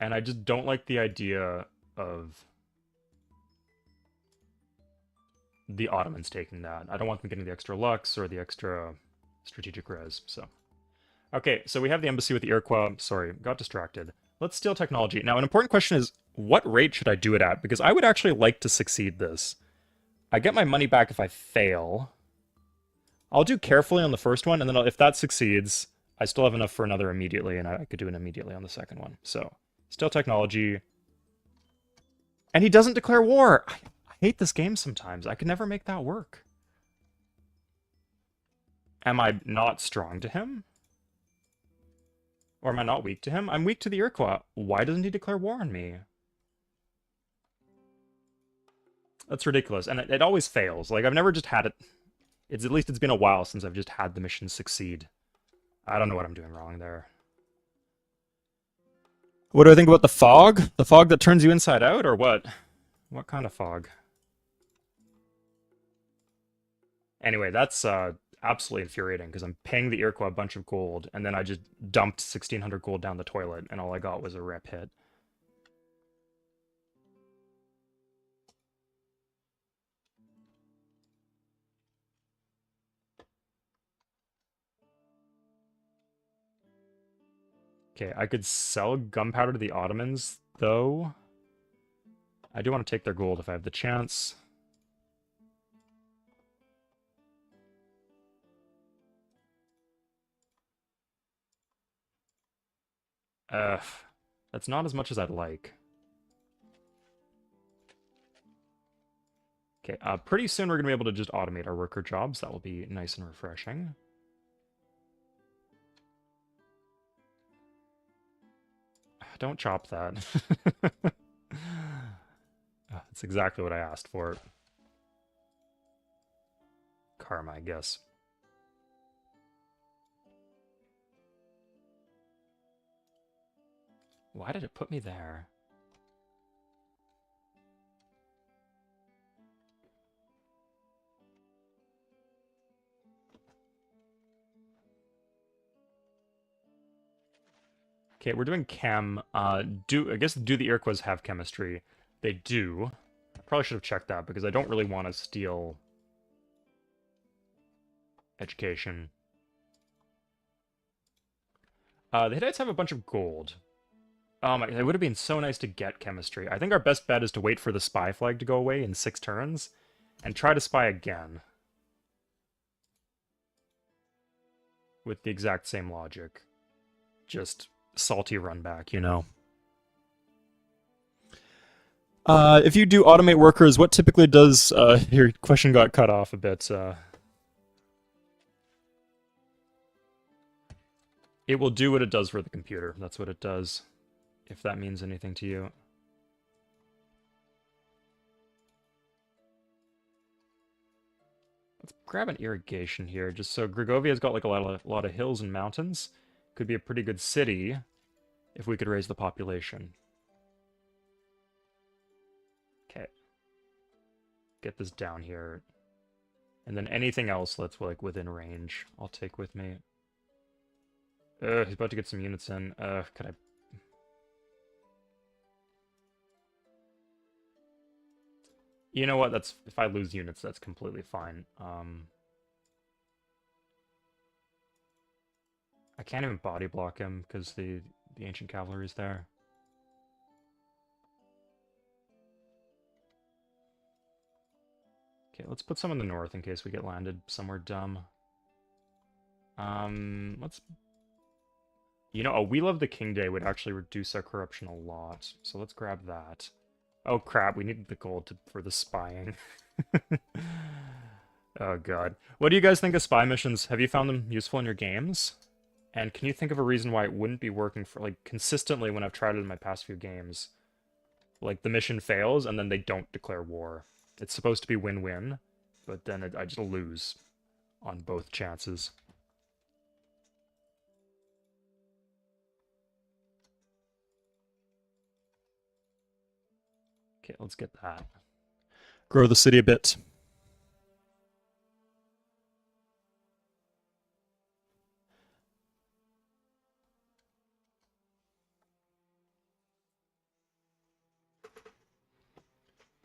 [SPEAKER 1] And I just don't like the idea of the Ottomans taking that. I don't want them getting the extra Lux or the extra strategic res, so. Okay, so we have the embassy with the Iroquois. Sorry, got distracted. Let's steal technology. Now, an important question is, what rate should I do it at? Because I would actually like to succeed this. I get my money back if I fail. I'll do carefully on the first one, and then if that succeeds, I still have enough for another immediately, and I could do it immediately on the second one. So, steal technology. And he doesn't declare war! I hate this game sometimes. I can never make that work. Am I not strong to him? Or am I not weak to him? I'm weak to the Iroquois. Why doesn't he declare war on me? That's ridiculous. And it always fails. Like, I've never just had it... At least it's been a while since I've just had the mission succeed. I don't know what I'm doing wrong there. What do I think about the fog? The fog that turns you inside out, or what? What kind of fog? Anyway, that's absolutely infuriating, because I'm paying the Iroquois a bunch of gold, and then I just dumped 1,600 gold down the toilet, and all I got was a rep hit. Okay, I could sell gunpowder to the Ottomans, though. I do want to take their gold if I have the chance. That's not as much as I'd like. Okay, pretty soon we're going to be able to just automate our worker jobs. That will be nice and refreshing. Don't chop that. That's exactly what I asked for. Karma, I guess. Why did it put me there? Okay, we're doing chem. I guess do the Iroquois have chemistry? They do. I probably should have checked that because I don't really want to steal education. The Hittites have a bunch of gold. Oh my, it would have been so nice to get chemistry. I think our best bet is to wait for the spy flag to go away in 6 turns and try to spy again. With the exact same logic. Just salty run back, you know. If you do automate workers, what typically does... your question got cut off a bit. It will do what it does for the computer. That's what it does. If that means anything to you. Let's grab an irrigation here, just so Gregovia's got like a lot of hills and mountains. Could be a pretty good city if we could raise the population. Okay. Get this down here. And then anything else that's like within range, I'll take with me. He's about to get some units in. Could I... You know what? That's if I lose units, that's completely fine. I can't even body block him because the ancient cavalry is there. Okay, let's put some in the north in case we get landed somewhere dumb. Let's... You know, a We Love the King Day would actually reduce our corruption a lot, so let's grab that. Oh crap, we need the gold for the spying. Oh god. What do you guys think of spy missions? Have you found them useful in your games? And can you think of a reason why it wouldn't be working for, like, consistently when I've tried it in my past few games? Like, the mission fails, and then they don't declare war. It's supposed to be win-win, but then I just lose on both chances. Okay, let's get that. Grow the city a bit.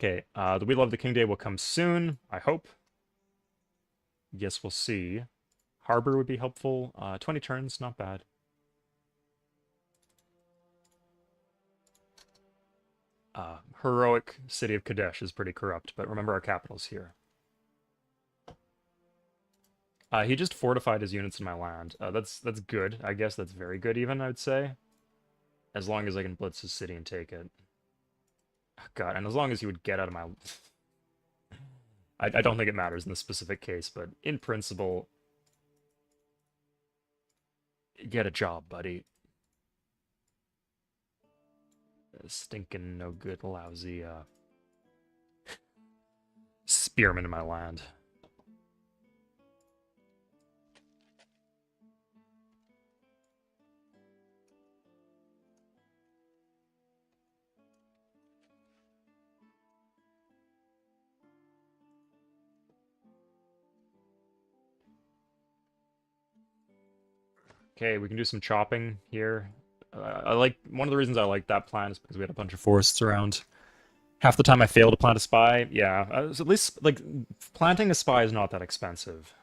[SPEAKER 1] Okay, the We Love the King Day will come soon, I hope. Yes, we'll see. Harbor would be helpful. 20 turns, not bad. Heroic city of Kadesh is pretty corrupt, but remember our capital's here. He just fortified his units in my land. That's good. I guess that's very good even, I would say. As long as I can blitz his city and take it. Oh, God, and as long as he would get out of my... I don't think it matters in this specific case, but in principle... Get a job, buddy. Stinking no good, lousy, spearman in my land. Okay, we can do some chopping here. I like one of the reasons I like that plan is because we had a bunch of forests around. Half the time I fail to plant a spy. Yeah, so at least like planting a spy is not that expensive.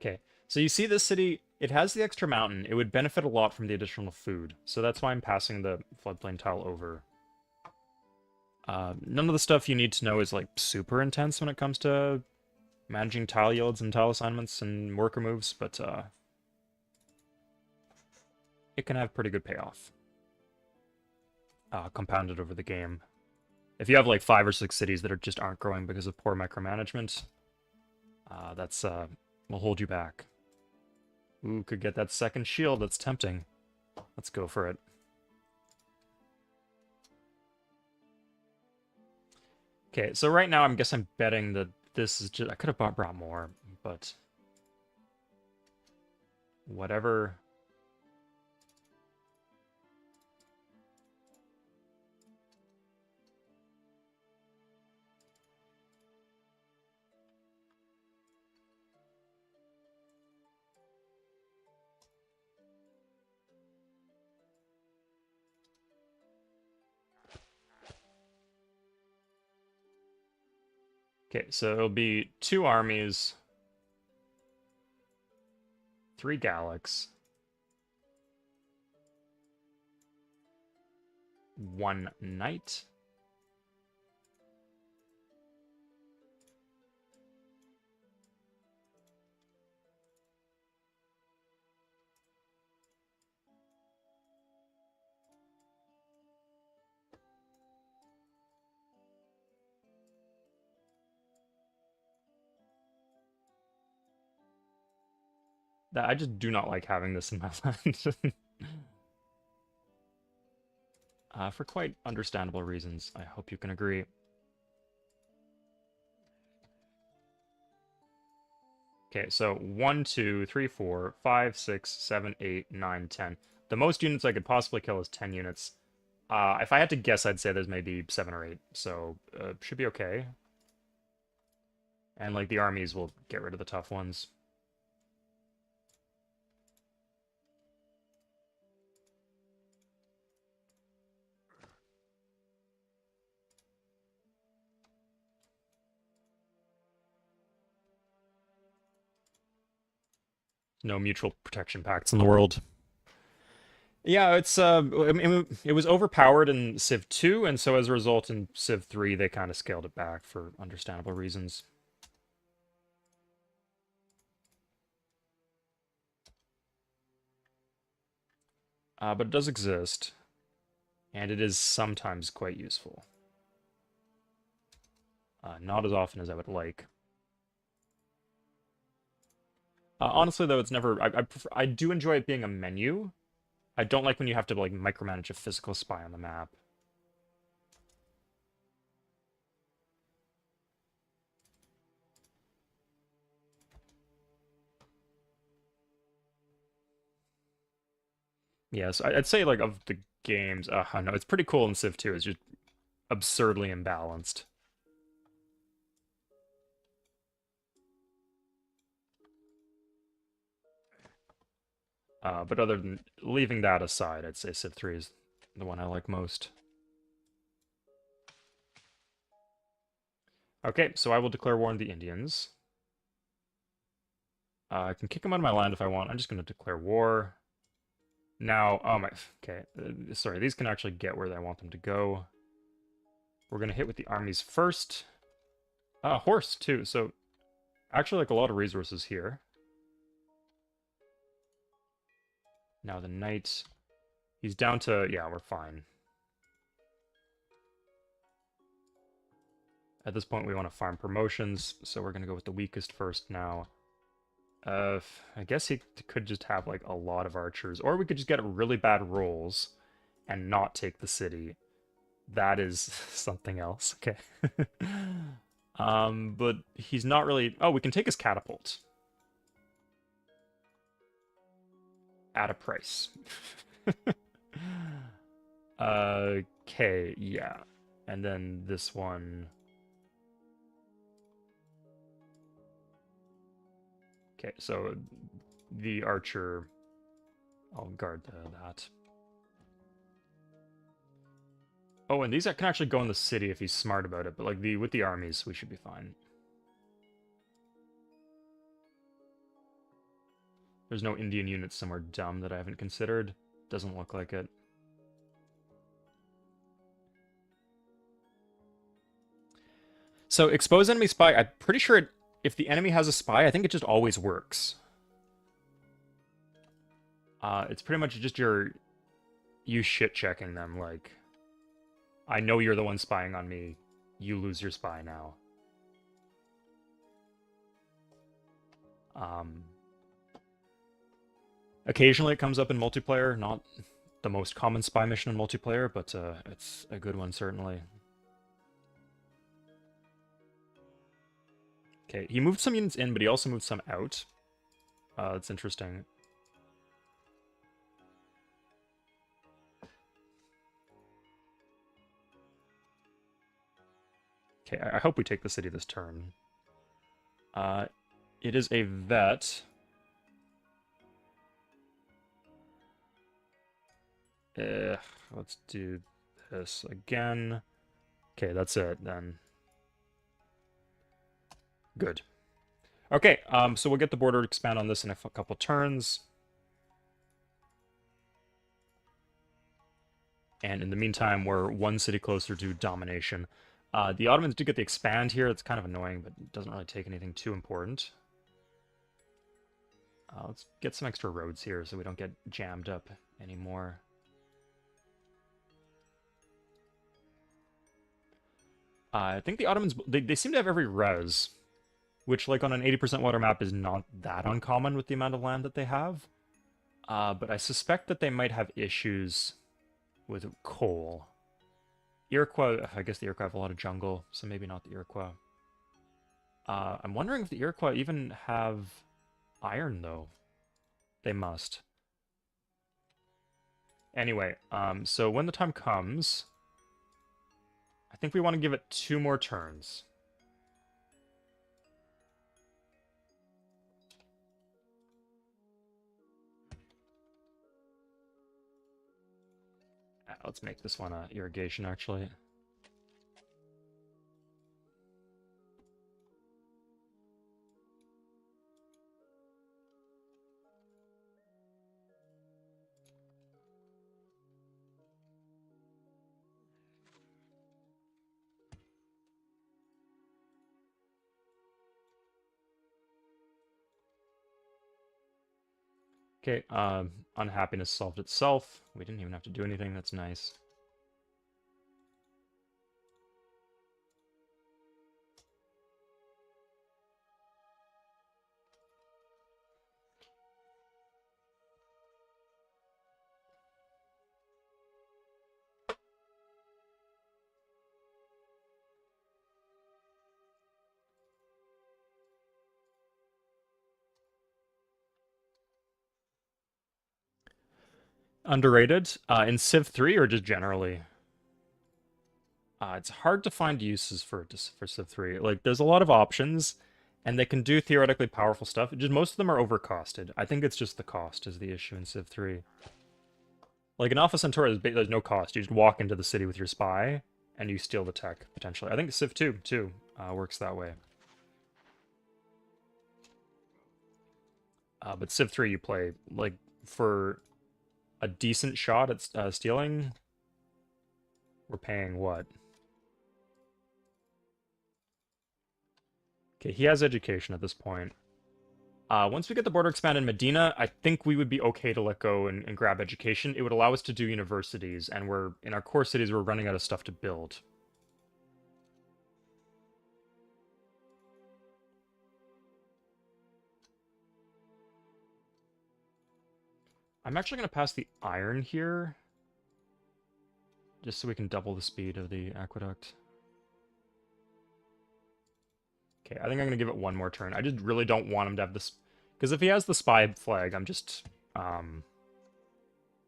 [SPEAKER 1] Okay, so you see this city, it has the extra mountain. It would benefit a lot from the additional food. So that's why I'm passing the floodplain tile over. None of the stuff you need to know is like super intense when it comes to managing tile yields and tile assignments and worker moves, but it can have pretty good payoff. Compounded over the game. If you have like 5 or 6 cities that just aren't growing because of poor micromanagement, that's will hold you back. Ooh, could get that second shield. That's tempting. Let's go for it. Okay, so right now I'm betting that this is just... I could have brought more, but... Whatever. Okay, so it'll be 2 armies, 3 Galax, 1 Knight. I just do not like having this in my land. For quite understandable reasons. I hope you can agree. Okay, so 1, 2, 3, 4, 5, 6, 7, 8, 9, 10. The most units I could possibly kill is 10 units. If I had to guess, I'd say there's maybe 7 or 8, so should be okay. And like the armies will get rid of the tough ones. No mutual protection pacts in the world. Yeah, I mean, it was overpowered in Civ 2, and so as a result in Civ 3 they kind of scaled it back for understandable reasons. But it does exist, and it is sometimes quite useful. Not as often as I would like. Honestly, though, it's never. I do enjoy it being a menu. I don't like when you have to like micromanage a physical spy on the map. Yes, I'd say like of the games, I know it's pretty cool in Civ 2. It's just absurdly imbalanced. But other than leaving that aside, I'd say Civ 3 is the one I like most. Okay, so I will declare war on the Indians. I can kick them out of my land if I want. I'm just going to declare war. Now, oh my, okay, sorry, these can actually get where I want them to go. We're going to hit with the armies first. Horse, too, so actually like a lot of resources here. Now the knight, he's down to, yeah, we're fine. At this point, we want to farm promotions, so we're going to go with the weakest first now. I guess he could just have, like, a lot of archers, or we could just get really bad rolls and not take the city. That is something else, okay. But he's not really... Oh, we can take his catapult. At a price. Okay, yeah. And then this one... Okay, so the archer, I'll guard that. Oh, and these can actually go in the city if he's smart about it, but like with the armies, we should be fine. There's no Indian units somewhere dumb that I haven't considered. Doesn't look like it. So expose enemy spy, I'm pretty sure if the enemy has a spy, I think it just always works. It's pretty much just you shit checking them, like, I know you're the one spying on me, you lose your spy now. Occasionally it comes up in multiplayer, not the most common spy mission in multiplayer, but it's a good one certainly. Okay, he moved some units in, but he also moved some out. That's interesting. Okay, I hope we take the city this turn. It is a vet. Let's do this again. Okay, that's it then. Good. Okay, so we'll get the border to expand on this in a couple turns. And in the meantime, we're one city closer to domination. The Ottomans do get the expand here. It's kind of annoying, but it doesn't really take anything too important. Let's get some extra roads here so we don't get jammed up anymore. I think the Ottomans, they seem to have every res, which, like, on an 80% water map is not that uncommon with the amount of land that they have. But I suspect that they might have issues with coal. Iroquois, I guess the Iroquois have a lot of jungle, so maybe not the Iroquois. I'm wondering if the Iroquois even have iron, though. They must. Anyway, so when the time comes, I think we want to give it 2 more turns. Let's make this one irrigation, actually. Okay, unhappiness solved itself. We didn't even have to do anything, that's nice. Underrated? In Civ 3 or just generally? It's hard to find uses for Civ 3. Like, there's a lot of options, and they can do theoretically powerful stuff. Just most of them are overcosted. I think it's just the cost is the issue in Civ 3. Like in Alpha Centauri, there's no cost. You just walk into the city with your spy, and you steal the tech, potentially. I think Civ 2, too, works that way. But Civ 3, you play, like, for a decent shot at stealing, we're paying what? Okay, he has education at this point. Once we get the border expanded in Medina, I think we would be okay to let go and grab education. It would allow us to do universities, and in our core cities, we're running out of stuff to build. I'm actually going to pass the iron here, just so we can double the speed of the aqueduct. Okay, I think I'm going to give it one more turn. I just really don't want him to have this, because if he has the spy flag, I'm just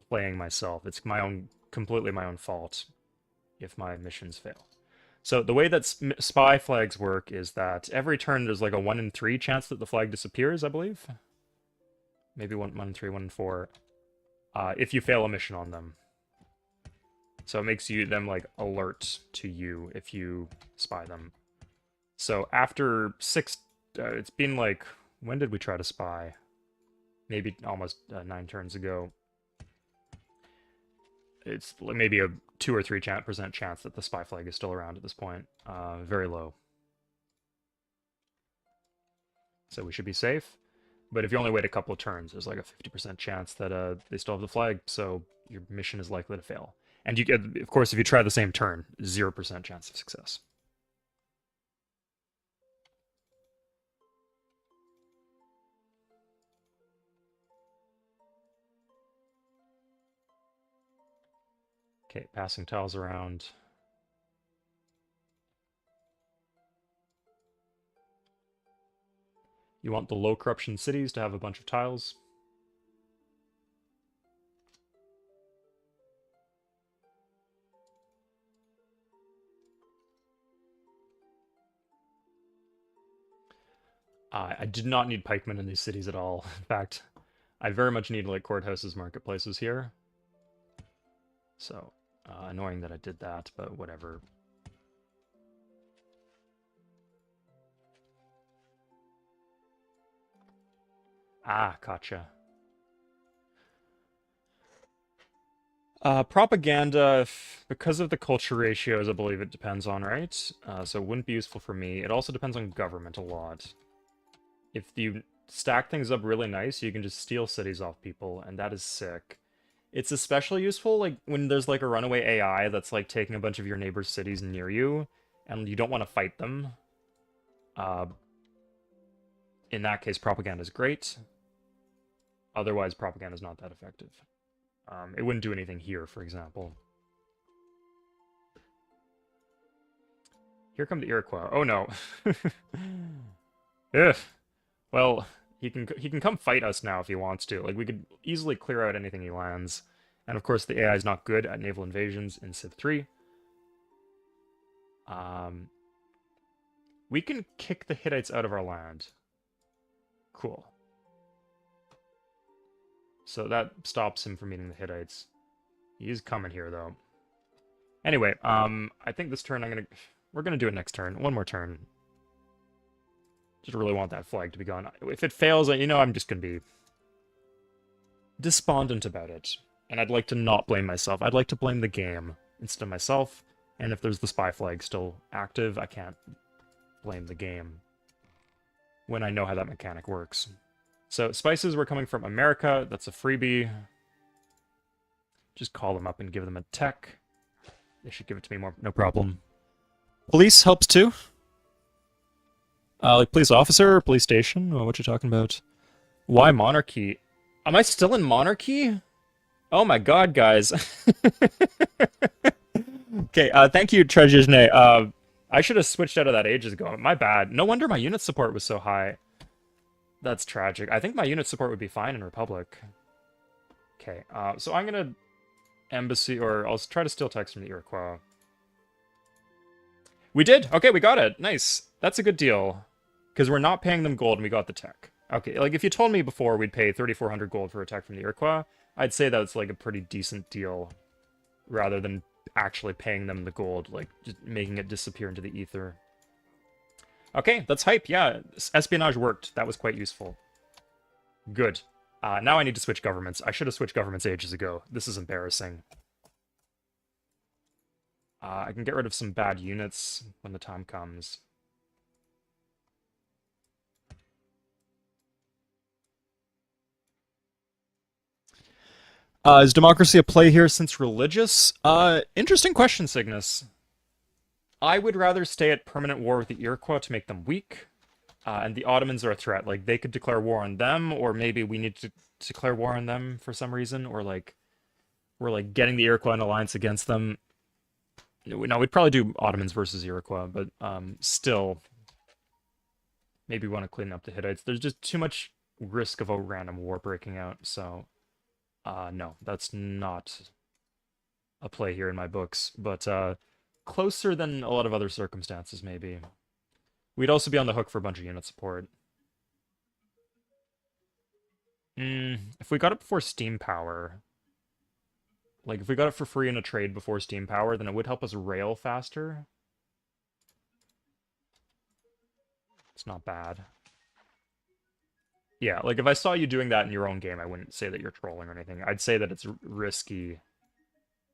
[SPEAKER 1] playing myself. It's completely my own fault if my missions fail. So the way that spy flags work is that every turn there's like a 1 in 3 chance that the flag disappears, I believe. Maybe 1 in 3, 1 in 4. If you fail a mission on them. So it makes them like alert to you if you spy them. So after 6, it's been like, when did we try to spy? Maybe almost 9 turns ago. It's maybe a 2 or 3% chance that the spy flag is still around at this point. Very low. So we should be safe. But if you only wait a couple of turns, there's like a 50% chance that they still have the flag, so your mission is likely to fail. And you get, of course, if you try the same turn, 0% chance of success. Okay, passing tiles around. You want the low corruption cities to have a bunch of tiles. I did not need pikemen in these cities at all. In fact, I very much need like courthouses, marketplaces here. So, annoying that I did that, but whatever. Ah, gotcha. Propaganda, because of the culture ratios, I believe it depends on, right? So it wouldn't be useful for me. It also depends on government a lot. If you stack things up really nice, you can just steal cities off people, and that is sick. It's especially useful like when there's like a runaway AI that's like taking a bunch of your neighbors' cities near you, and you don't want to fight them. Uh, in that case, propaganda is great. Otherwise, propaganda is not that effective. It wouldn't do anything here, for example. Here come the Iroquois. Oh no. Ugh. Well, he can come fight us now if he wants to. Like we could easily clear out anything he lands. And of course, the AI is not good at naval invasions in Civ 3. We can kick the Hittites out of our land. Cool. So that stops him from meeting the Hittites. He's coming here, though. Anyway, I think this turn we're gonna do it next turn. One more turn. Just really want that flag to be gone. If it fails, you know I'm just gonna be despondent about it. And I'd like to not blame myself. I'd like to blame the game instead of myself. And if there's the spy flag still active, I can't blame the game when I know how that mechanic works. So spices were coming from America. That's a freebie. Just call them up and give them a tech. They should give it to me more, no problem. Police helps too. Like police officer or police station? What you talking about? Why monarchy? Am I still in monarchy? Oh my god, guys. Okay, thank you, Trejizne. I should have switched out of that ages ago. My bad. No wonder my unit support was so high. That's tragic. I think my unit support would be fine in Republic. Okay, so I'm gonna embassy, or I'll try to steal text from the Iroquois. We did! Okay, we got it. Nice. That's a good deal. Because we're not paying them gold and we got the tech. Okay, like if you told me before we'd pay 3,400 gold for a tech from the Iroquois, I'd say that's like a pretty decent deal. Rather than actually paying them the gold, like just making it disappear into the ether. Okay, that's hype. Yeah, espionage worked. That was quite useful. Good. Now I need to switch governments. I should have switched governments ages ago. This is embarrassing. I can get rid of some bad units when the time comes. Is democracy a play here since religious? Interesting question, Cygnus. I would rather stay at permanent war with the Iroquois to make them weak. And the Ottomans are a threat. Like, they could declare war on them, or maybe we need to declare war on them for some reason, or like, we're like getting the Iroquois in alliance against them. No, we'd probably do Ottomans versus Iroquois, but still, maybe we want to clean up the Hittites. There's just too much risk of a random war breaking out, so no, that's not a play here in my books, but closer than a lot of other circumstances, maybe. We'd also be on the hook for a bunch of unit support. If we got it before steam power, like if we got it for free in a trade before steam power, then it would help us rail faster. It's not bad. Yeah, like if I saw you doing that in your own game, I wouldn't say that you're trolling or anything. I'd say that it's risky,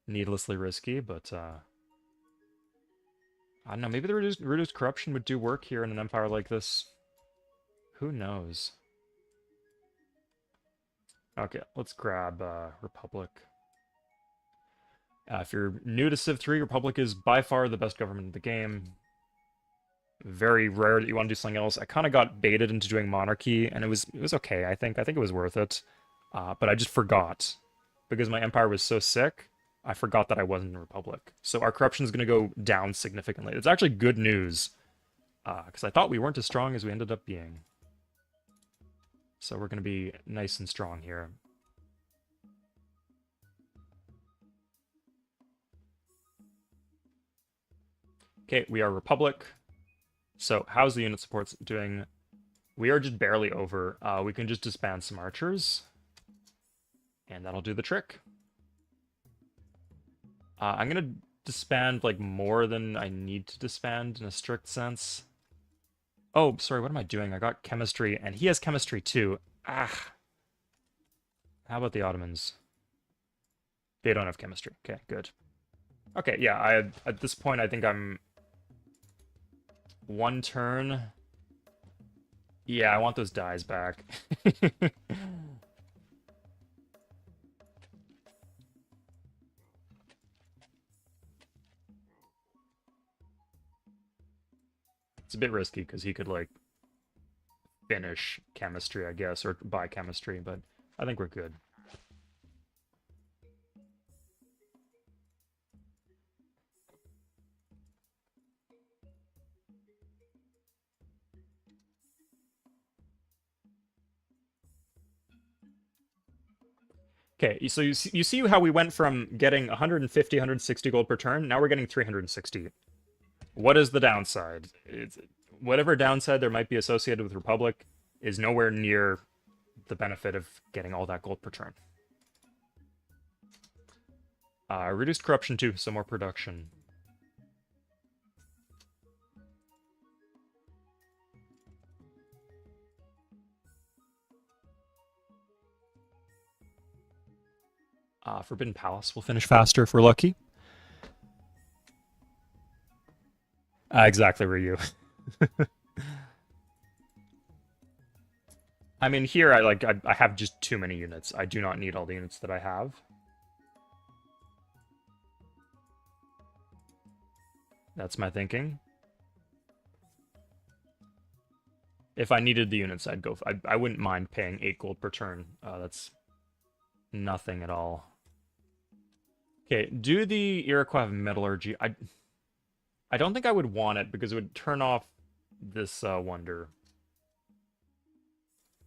[SPEAKER 1] needlessly risky, but I don't know, maybe the reduced corruption would do work here in an empire like this. Who knows? Okay, let's grab Republic. If you're new to Civ 3, Republic is by far the best government in the game. Very rare that you want to do something else. I kind of got baited into doing monarchy, and it was okay, I think. I think it was worth it. But I just forgot. Because my empire was so sick, I forgot that I wasn't in Republic. So our corruption is going to go down significantly. It's actually good news. Because I thought we weren't as strong as we ended up being. So we're going to be nice and strong here. Okay, we are Republic. So how's the unit supports doing? We are just barely over. We can just disband some archers. And that'll do the trick. I'm going to disband like more than I need to disband in a strict sense. Oh, sorry, what am I doing? I got chemistry, and he has chemistry too. Ah. How about the Ottomans? They don't have chemistry. Okay, good. Okay, yeah, at this point, I think I'm one turn. Yeah, I want those dies back. It's a bit risky because he could like finish chemistry, I guess, or buy chemistry, but I think we're good. Okay, so you see how we went from getting 150, 160 gold per turn, now we're getting 360. What is the downside? Whatever downside there might be associated with Republic is nowhere near the benefit of getting all that gold per turn. Reduced corruption too, so more production. Forbidden Palace will finish faster if we're lucky. Exactly, Ryu. I mean, here I have just too many units. I do not need all the units that I have. That's my thinking. If I needed the units, I'd go. I wouldn't mind paying 8 gold per turn. That's nothing at all. Okay, do the Iroquois have metallurgy? I don't think I would want it because it would turn off this wonder.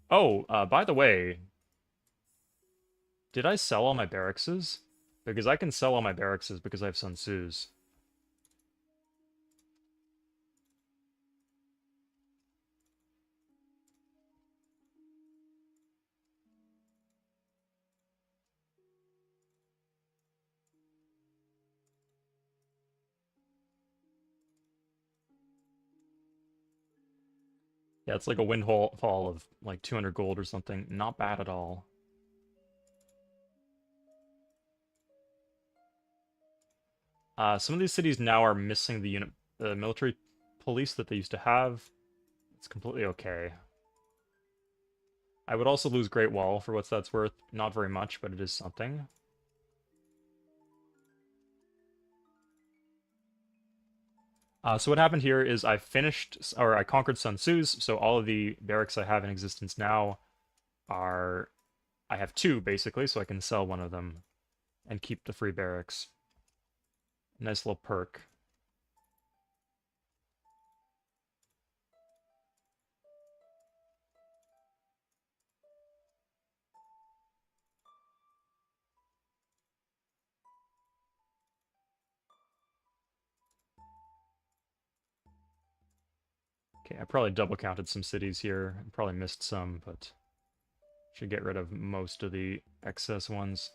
[SPEAKER 1] Oh, by the way, did I sell all my barrackses? Because I can sell all my barrackses because I have Sun Tzu's. Yeah, it's like a windfall of like 200 gold or something. Not bad at all. Some of these cities now are missing the military police that they used to have. It's completely okay. I would also lose Great Wall for what that's worth. Not very much, but it is something. So what happened here is I conquered Sun Tzu's, so all of the barracks I have in existence now are, I have 2 basically, so I can sell one of them and keep the free barracks. Nice little perk. Okay, I probably double counted some cities here. I probably missed some, but should get rid of most of the excess ones.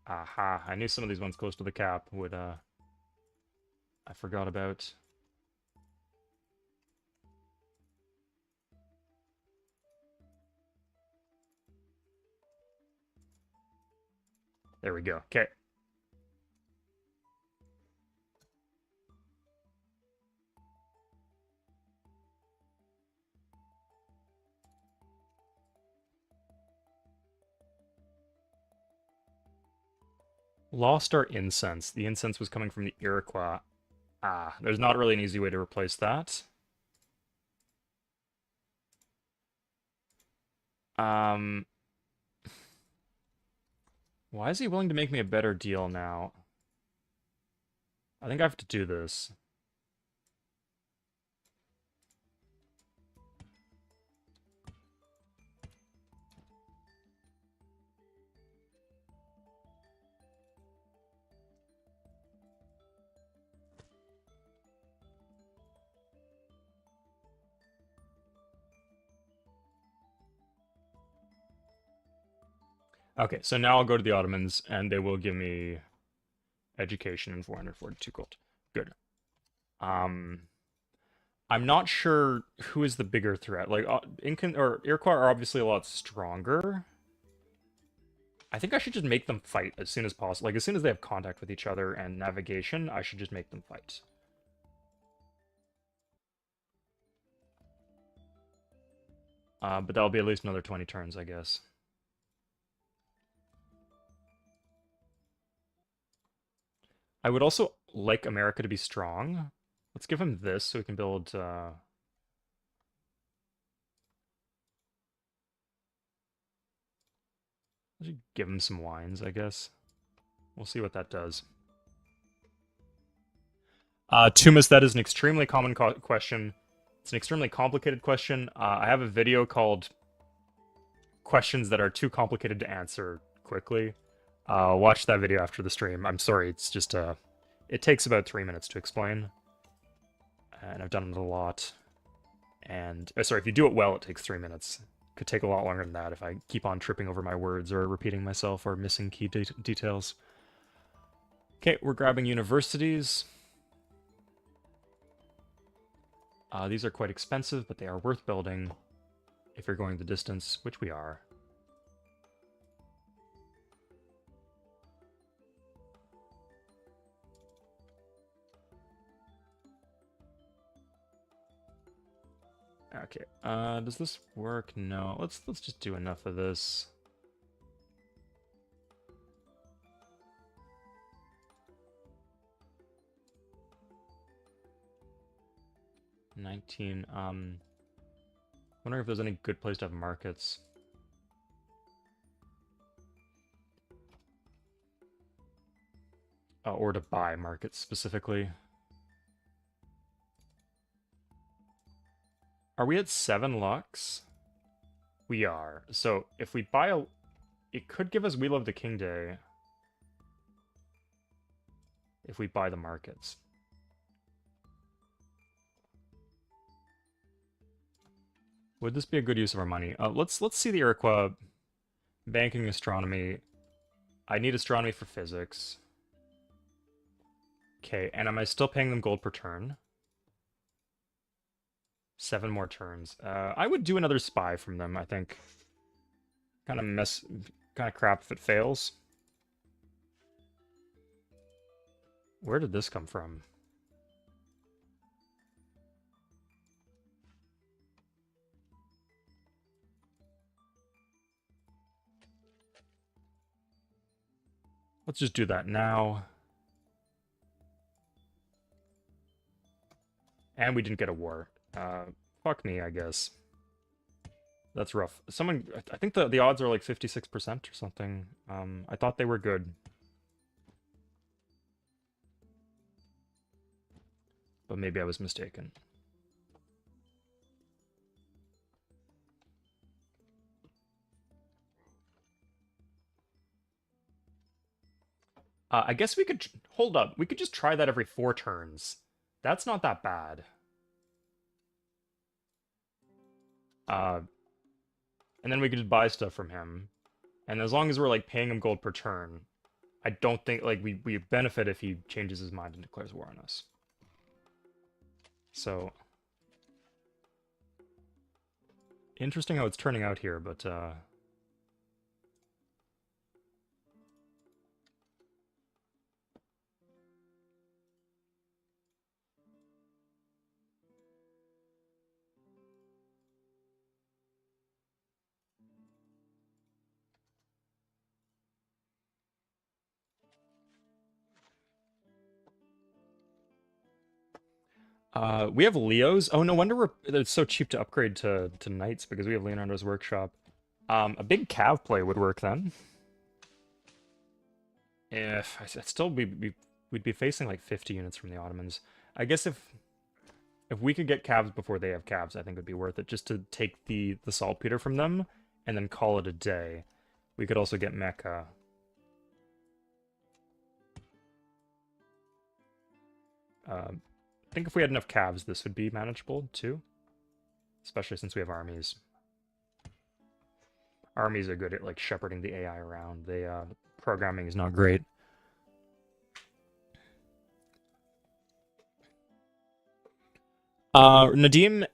[SPEAKER 1] Aha, I knew some of these ones close to the cap would, I forgot about. There we go. Okay. Lost our incense. The incense was coming from the Iroquois. Ah, there's not really an easy way to replace that. Um, why is he willing to make me a better deal now? I think I have to do this. Okay, so now I'll go to the Ottomans, and they will give me education and 442 gold. Good. I'm not sure who is the bigger threat. Like, Incan or Iroquois are obviously a lot stronger. I think I should just make them fight as soon as possible. Like, as soon as they have contact with each other and navigation, I should just make them fight. But that'll be at least another 20 turns, I guess. I would also like America to be strong. Let's give him this so we can build, I should give him some wines, I guess. We'll see what that does. Tumas, that is an extremely common question. It's an extremely complicated question. I have a video called Questions That Are Too Complicated to Answer Quickly. Watch that video after the stream. I'm sorry, it's just, it takes about 3 minutes to explain. And I've done it a lot. And, sorry, if you do it well, it takes 3 minutes. Could take a lot longer than that if I keep on tripping over my words or repeating myself or missing key details. Okay, we're grabbing universities. These are quite expensive, but they are worth building if you're going the distance, which we are. Okay. Does this work? No. Let's just do enough of this. $19. Wondering if there's any good place to have markets. Or to buy markets specifically. Are we at 7 lux? We are. So if we buy a... It could give us Wheel of the King Day. If we buy the markets. Would this be a good use of our money? Let's see the Iroquois. Banking, astronomy. I need astronomy for physics. Okay, and am I still paying them gold per turn? 7 more turns. I would do another spy from them, I think. Kind of crap if it fails. Where did this come from? Let's just do that now. And we didn't get a war. Fuck me, I guess. That's rough. I think the odds are like 56% or something. I thought they were good. But maybe I was mistaken. I guess we could... Hold up. We could just try that every 4 turns. That's not that bad. And then we could just buy stuff from him. And as long as we're, like, paying him gold per turn, I don't think, like, we benefit if he changes his mind and declares war on us. So... Interesting how it's turning out here, but, we have Leos. Oh, no wonder it's so cheap to upgrade to Knights, because we have Leonardo's Workshop. A big Cav play would work then. If I'd still we'd be facing like 50 units from the Ottomans. I guess if we could get Cavs before they have Cavs, I think it would be worth it, just to take the saltpeter from them and then call it a day. We could also get Mecca. I think if we had enough Cavs, this would be manageable too, especially since we have armies. Armies are good at like shepherding the AI around. The programming is not great. Nadim,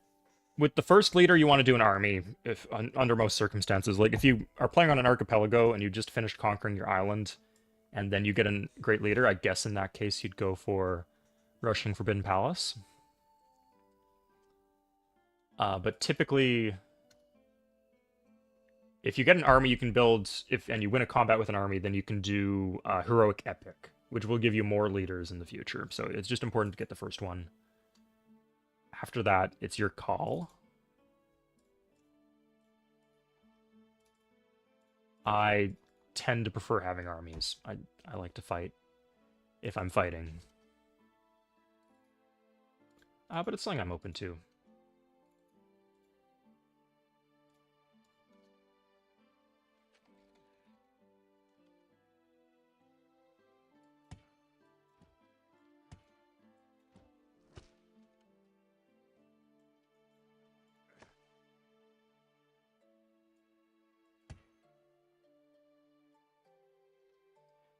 [SPEAKER 1] with the first leader, you want to do an army if under most circumstances. Like if you are playing on an archipelago and you just finished conquering your island, and then you get a great leader, I guess in that case you'd go for rushing Forbidden Palace. But typically, if you get an army, you can build, and you win a combat with an army, then you can do Heroic Epic, which will give you more leaders in the future. So it's just important to get the first one. After that, it's your call. I tend to prefer having armies. I like to fight if I'm fighting. But it's something I'm open to.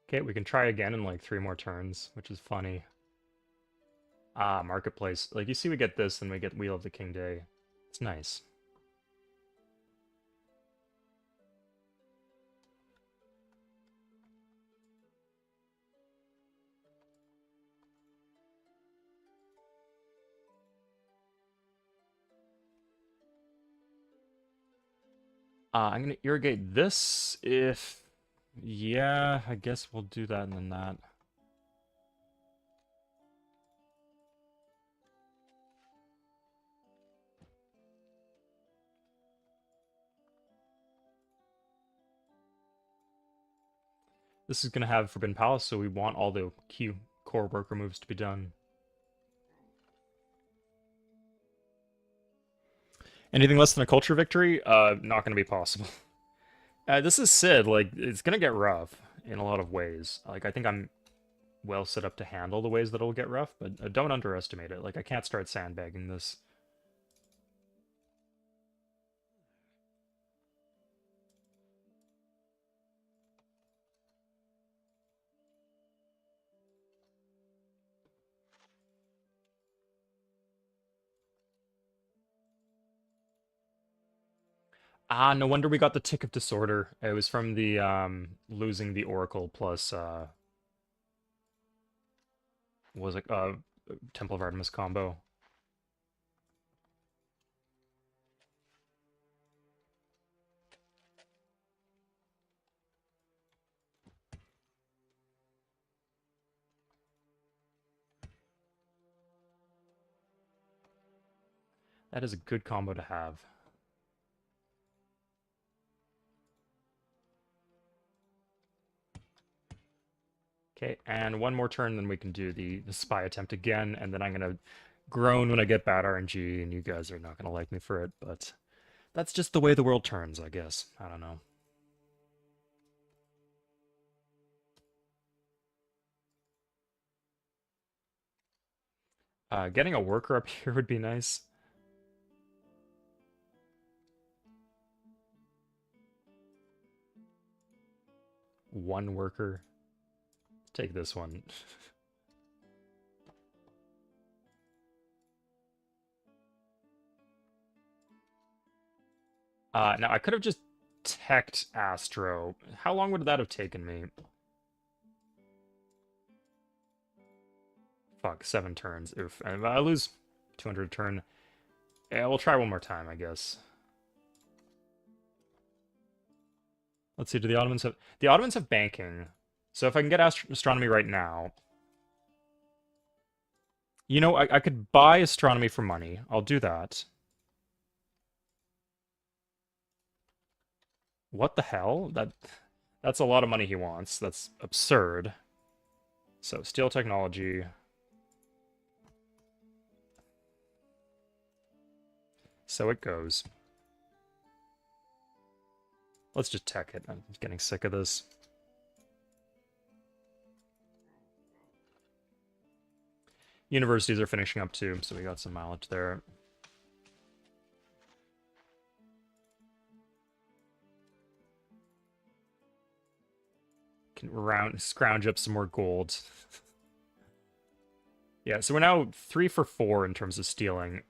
[SPEAKER 1] Okay, we can try again in like 3 more turns, which is funny. Marketplace. Like, you see we get this, and we get Wheel of the King Day. It's nice. I'm gonna irrigate this if... Yeah, I guess we'll do that and then that. This is gonna have Forbidden Palace, so we want all the key core worker moves to be done. Anything less than a culture victory? Not gonna be possible. This is Sid, like, it's gonna get rough in a lot of ways. Like, I think I'm well set up to handle the ways that it'll get rough, but don't underestimate it. Like, I can't start sandbagging this. Ah, no wonder we got the Tick of Disorder. It was from the, losing the Oracle plus, was it, Temple of Artemis combo. That is a good combo to have. Okay, and one more turn, then we can do the spy attempt again, and then I'm gonna groan when I get bad RNG, and you guys are not gonna like me for it, but that's just the way the world turns, I guess. I don't know. Getting a worker up here would be nice. One worker. Take this one. Now I could have just teched Astro. How long would that have taken me? Fuck, 7 turns. Oof. And if I lose 200 a turn, yeah, we'll try one more time, I guess. Let's see, do the Ottomans have... The Ottomans have banking. So if I can get astronomy right now... You know, I could buy astronomy for money. I'll do that. What the hell? That's a lot of money he wants. That's absurd. So, steel technology. So it goes. Let's just tech it. I'm getting sick of this. Universities are finishing up too, so we got some mileage there. Can scrounge up some more gold. Yeah, so we're now 3 for 4 in terms of stealing.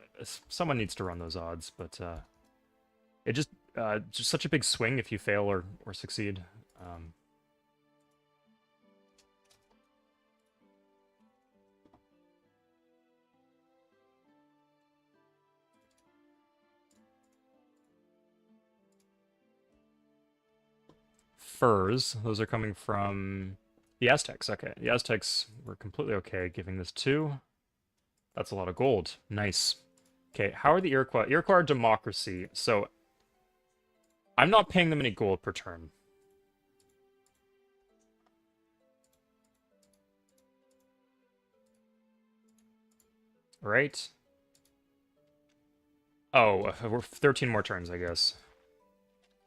[SPEAKER 1] Someone needs to run those odds, but it just such a big swing if you fail or succeed. Furs, those are coming from the Aztecs. Okay, the Aztecs were completely okay giving this 2. That's a lot of gold. Nice. Okay, how are the Iroquois? Iroquois are democracy, so I'm not paying them any gold per turn. Right? Oh, we're 13 more turns, I guess.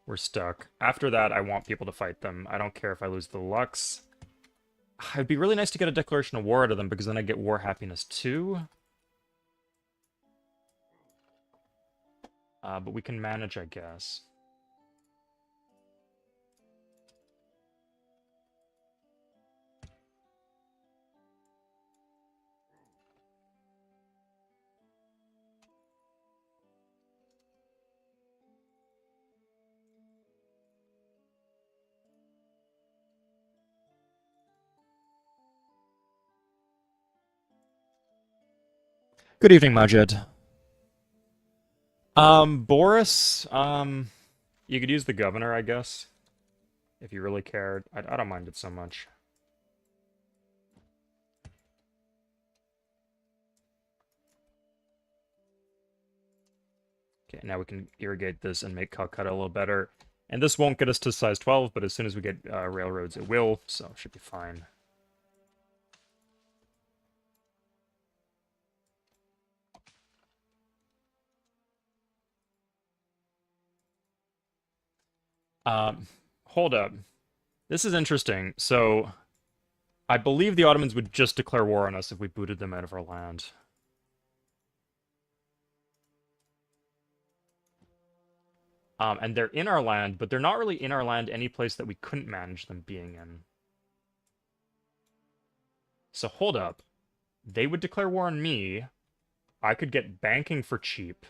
[SPEAKER 1] We're stuck. After that, I want people to fight them. I don't care if I lose the Lux. It'd be really nice to get a declaration of war out of them, because then I get war happiness too. But we can manage, I guess. Good evening, Majid. Boris, You could use the governor, I guess, if you really cared. I don't mind it so much. Okay, now we can irrigate this and make Calcutta a little better. And this won't get us to size 12, but as soon as we get railroads, it will, so it should be fine. Hold up. This is interesting. So, I believe the Ottomans would just declare war on us if we booted them out of our land. And they're in our land, but they're not really in our land any place that we couldn't manage them being in. So hold up. They would declare war on me. I could get banking for cheap.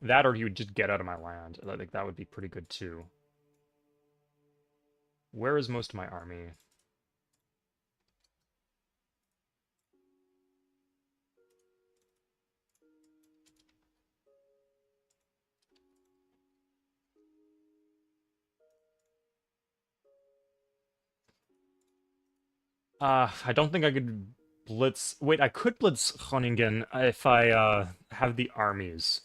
[SPEAKER 1] That or he would just get out of my land. Like that would be pretty good too. Where is most of my army? I don't think I could blitz. Wait, I could blitz Groningen if I have the armies.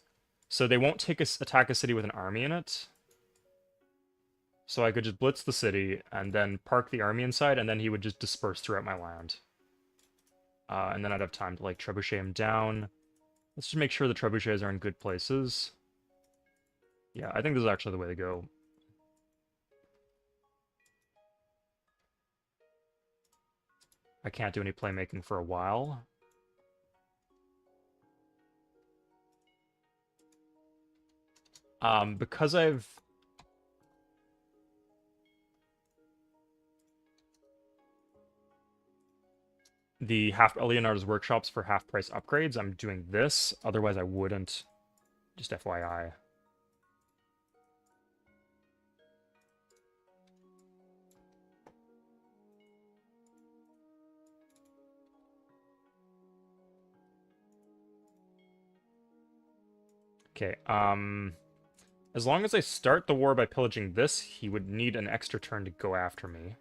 [SPEAKER 1] So they won't attack a city with an army in it. So I could just blitz the city and then park the army inside, and then he would just disperse throughout my land. And then I'd have time to like trebuchet him down. Let's just make sure the trebuchets are in good places. Yeah, I think this is actually the way to go. I can't do any playmaking for a while. Because I've... the Leonardo's workshops for half-price upgrades, I'm doing this. Otherwise, I wouldn't. Just FYI. Okay, as long as I start the war by pillaging this, he would need an extra turn to go after me.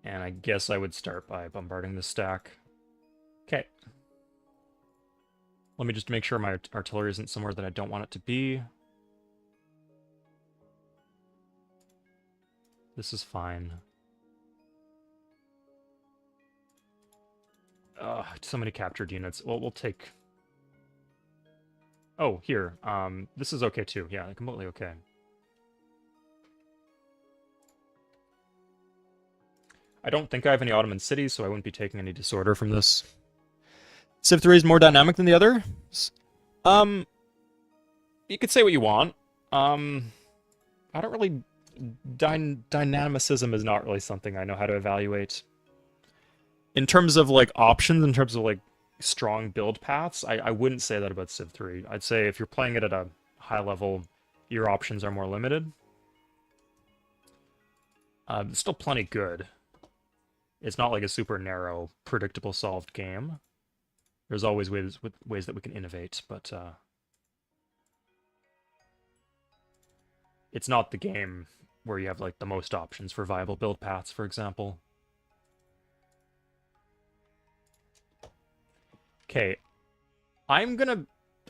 [SPEAKER 1] And I guess I would start by bombarding this stack. Okay. Let me just make sure my artillery isn't somewhere that I don't want it to be. This is fine. So many captured units. Well, we'll take... Oh, here. This is okay too. Yeah, completely okay. I don't think I have any Ottoman cities, so I wouldn't be taking any disorder from this. Civ 3 is more dynamic than the other? You could say what you want. I don't really... Dynamicism is not really something I know how to evaluate. In terms of, like, options, in terms of, like, strong build paths, I wouldn't say that about Civ 3. I'd say if you're playing it at a high level, your options are more limited. It's still plenty good. It's not like a super narrow, predictable solved game. There's always ways that we can innovate, but it's not the game where you have like the most options for viable build paths, for example. Okay, I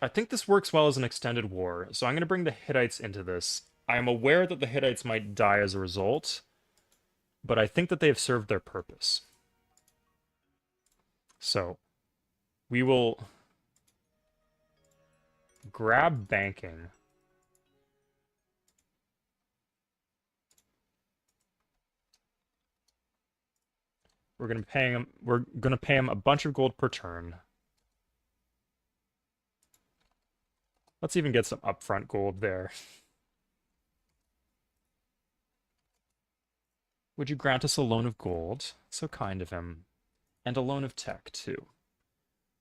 [SPEAKER 1] think this works well as an extended war, so I'm gonna bring the Hittites into this. I am aware that the Hittites might die as a result, but I think that they have served their purpose. So, we will grab banking. We're gonna pay him a bunch of gold per turn. Let's even get some upfront gold there. Would you grant us a loan of gold? So kind of him. And a loan of tech, too.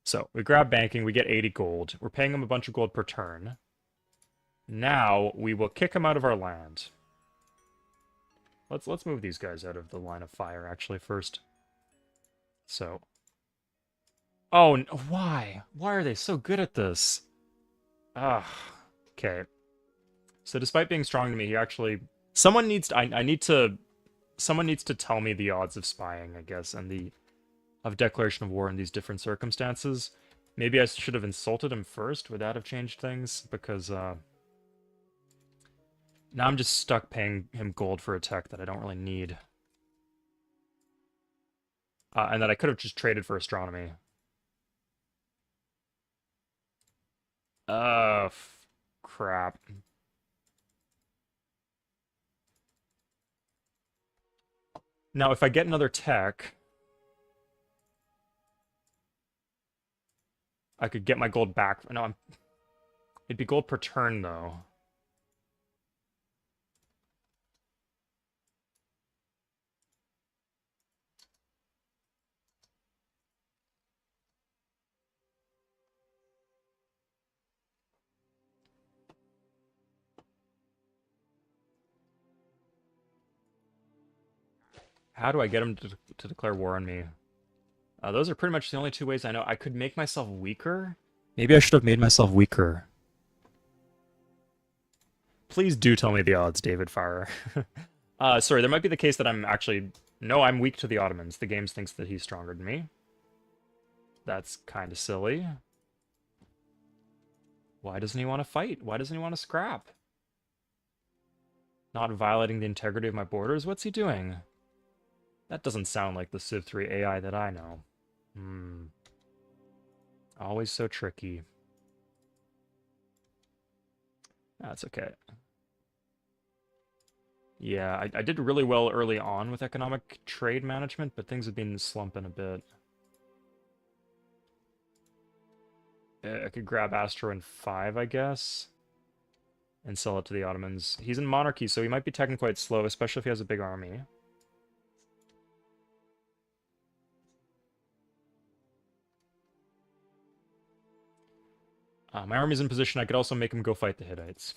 [SPEAKER 1] So, we grab banking, we get 80 gold. We're paying him a bunch of gold per turn. Now, we will kick him out of our land. Let's move these guys out of the line of fire actually first. So. Oh, why? Why are they so good at this? Ah, okay. So despite being strong to me, he actually someone needs to, I need to someone needs to tell me the odds of spying, I guess, and the of declaration of war in these different circumstances. Maybe I should have insulted him first. Would that have changed things? Because now I'm just stuck paying him gold for a tech that I don't really need. And that I could have just traded for astronomy. Crap. Now, if I get another tech, I could get my gold back. No, it'd be gold per turn, though. How do I get him to declare war on me? Those are pretty much the only two ways I know. I could make myself weaker. Maybe I should have made myself weaker. Please do tell me the odds, David Farrer. Sorry, there might be the case that I'm actually... No, I'm weak to the Ottomans. The game thinks that he's stronger than me. That's kind of silly. Why doesn't he want to fight? Why doesn't he want to scrap? Not violating the integrity of my borders? What's he doing? That doesn't sound like the Civ 3 AI that I know. Always so tricky. That's okay. Yeah, I did really well early on with economic trade management, but things have been slumping a bit. I could grab Astro in 5, I guess, and sell it to the Ottomans. He's in monarchy, so he might be technically quite slow, especially if he has a big army. My army's in position. I could also make him go fight the Hittites.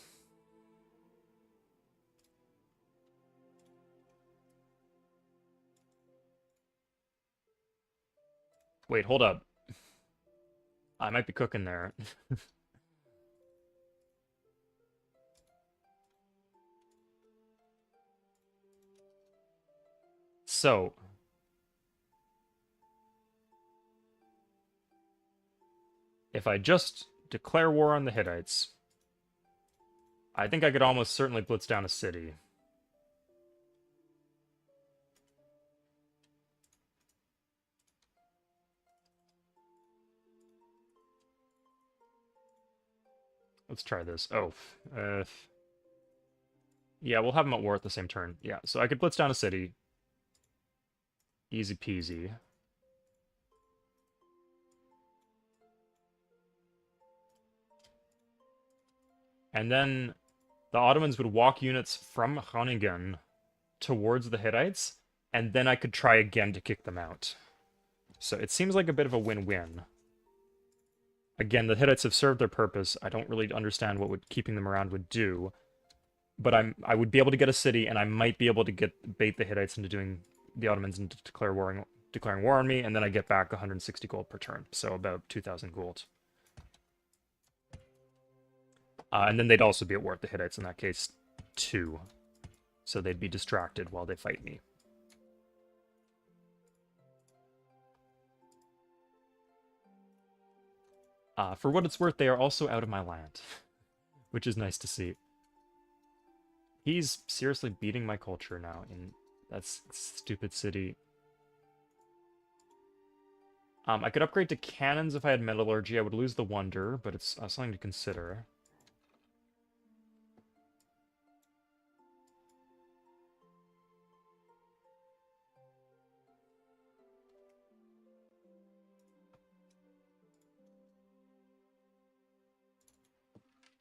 [SPEAKER 1] Wait, hold up. I might be cooking there. So, if I just declare war on the Hittites, I think I could almost certainly blitz down a city. Let's try this. Oh, yeah, we'll have them at war at the same turn. Yeah, so I could blitz down a city. Easy peasy. And then the Ottomans would walk units from Groningen towards the Hittites, and then I could try again to kick them out. So it seems like a bit of a win-win. Again, the Hittites have served their purpose. I don't really understand what keeping them around would do. But I would be able to get a city, and I might be able to bait the Hittites into doing the Ottomans into declaring war on me, and then I get back 160 gold per turn, so about 2,000 gold. And then they'd also be at war with the Hittites in that case, too. So they'd be distracted while they fight me. For what it's worth, they are also out of my land, which is nice to see. He's seriously beating my culture now in that stupid city. I could upgrade to cannons if I had metallurgy. I would lose the wonder, but it's something to consider.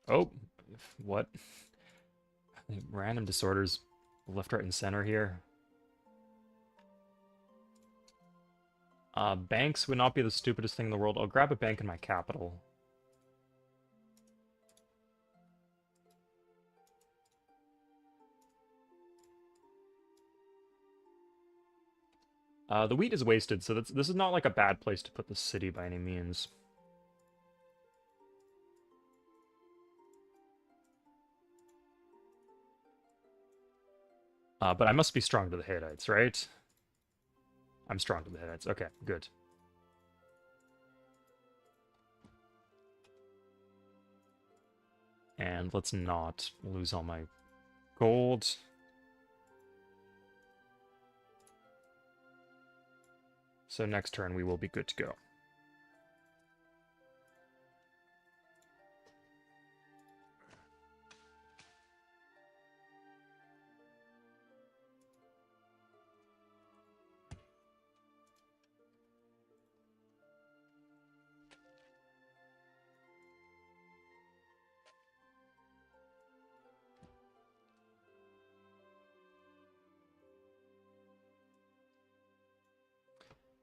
[SPEAKER 1] Oh, what? Random disorders left, right, and center here. Banks would not be the stupidest thing in the world. I'll grab a bank in my capital. The wheat is wasted, so this is not like a bad place to put the city by any means. But I must be strong to the Hittites, right? I'm strong to the Hittites. Okay, good. And let's not lose all my gold. So next turn we will be good to go.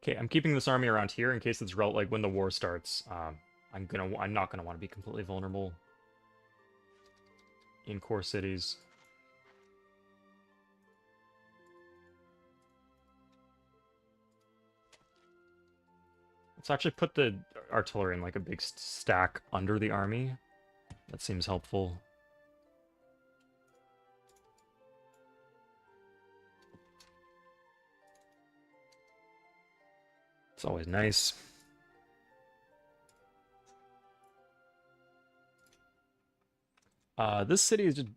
[SPEAKER 1] Okay, I'm keeping this army around here in case it's like when the war starts. I'm not gonna want to be completely vulnerable in core cities. Let's actually put the artillery in like a big stack under the army. That seems helpful. It's always nice. This city is just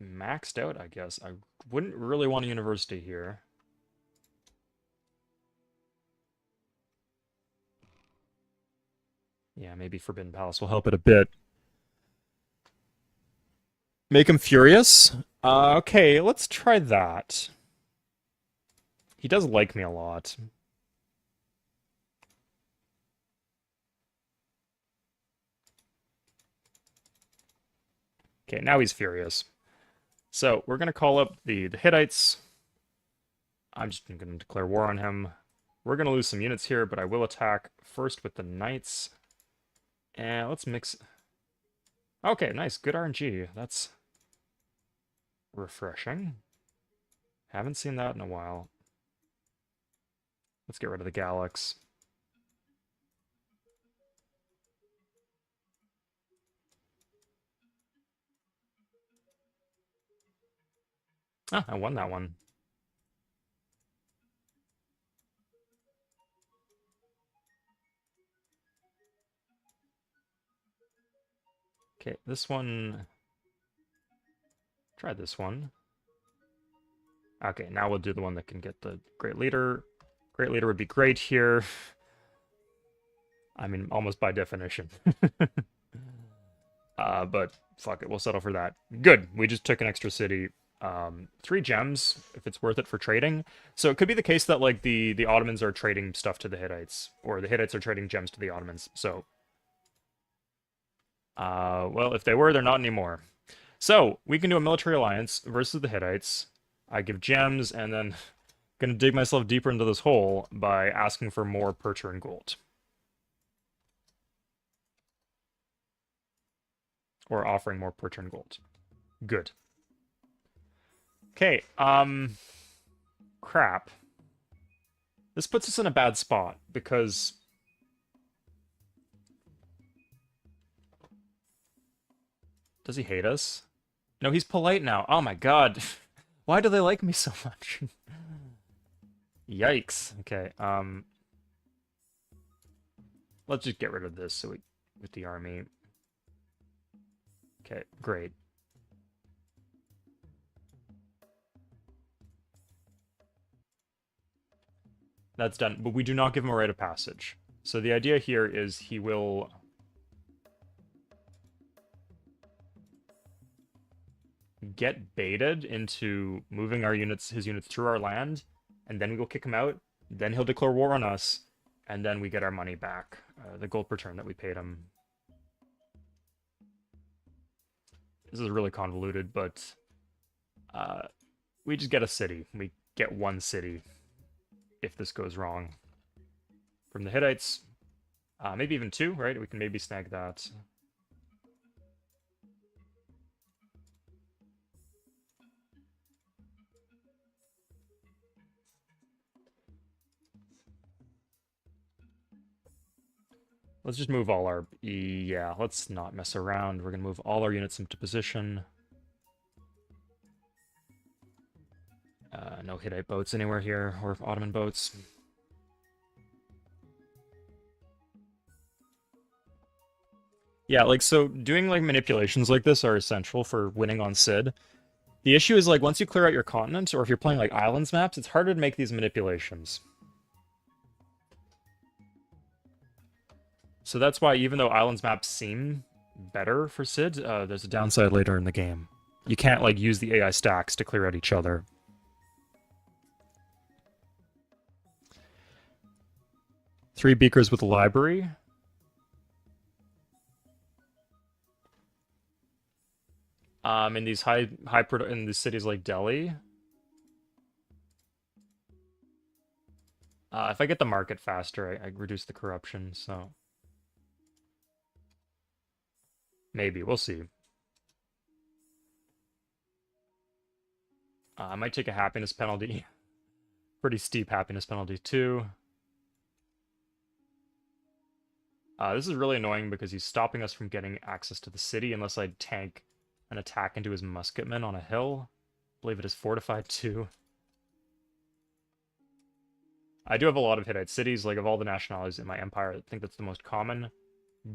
[SPEAKER 1] maxed out, I guess. I wouldn't really want a university here. Yeah, maybe Forbidden Palace will help it a bit. Make him furious? Okay, let's try that. He does like me a lot. Okay, now he's furious. So we're gonna call up the Hittites. I'm just gonna declare war on him. We're gonna lose some units here, but I will attack first with the knights. And let's mix. Okay, nice, good RNG. That's refreshing. Haven't seen that in a while. Let's get rid of the Galax. Ah, I won that one. Okay, this one... Try this one. Okay, now we'll do the one that can get the Great Leader. Great Leader would be great here. I mean, almost by definition. But fuck it, we'll settle for that. Good, we just took an extra city. 3 gems, if it's worth it for trading. So it could be the case that, like, the Ottomans are trading stuff to the Hittites, or the Hittites are trading gems to the Ottomans, so... well, if they were, they're not anymore. So, we can do a military alliance versus the Hittites. I give gems, and then gonna dig myself deeper into this hole by asking for more per turn gold. Or offering more per turn gold. Good. Okay, crap. This puts us in a bad spot, because... Does he hate us? No, he's polite now. Oh my god. Why do they like me so much? Yikes. Okay, let's just get rid of this so we with the army. Okay, great. That's done, but we do not give him a rite of passage. So the idea here is he will get baited into moving his units through our land, and then we will kick him out. Then he'll declare war on us, and then we get our money back, the gold per turn that we paid him. This is really convoluted, but we just get a city. We get one city if this goes wrong. From the Hittites, maybe even 2, right? We can maybe snag that. Let's just move all our... Yeah, let's not mess around. We're going to move all our units into position. No Hittite boats anywhere here, or Ottoman boats. Yeah, like, so doing, like, manipulations like this are essential for winning on Sid. The issue is, like, once you clear out your continent, or if you're playing, like, islands maps, it's harder to make these manipulations. So that's why, even though islands maps seem better for Sid, there's a downside later in the game. You can't, like, use the AI stacks to clear out each other. Three beakers with a library. In these in these cities like Delhi. If I get the market faster, I reduce the corruption, so... Maybe, we'll see. I might take a happiness penalty. Pretty steep happiness penalty, too. This is really annoying because he's stopping us from getting access to the city unless I tank an attack into his musketmen on a hill. I believe it is fortified, too. I do have a lot of Hittite cities, like of all the nationalities in my empire, I think that's the most common.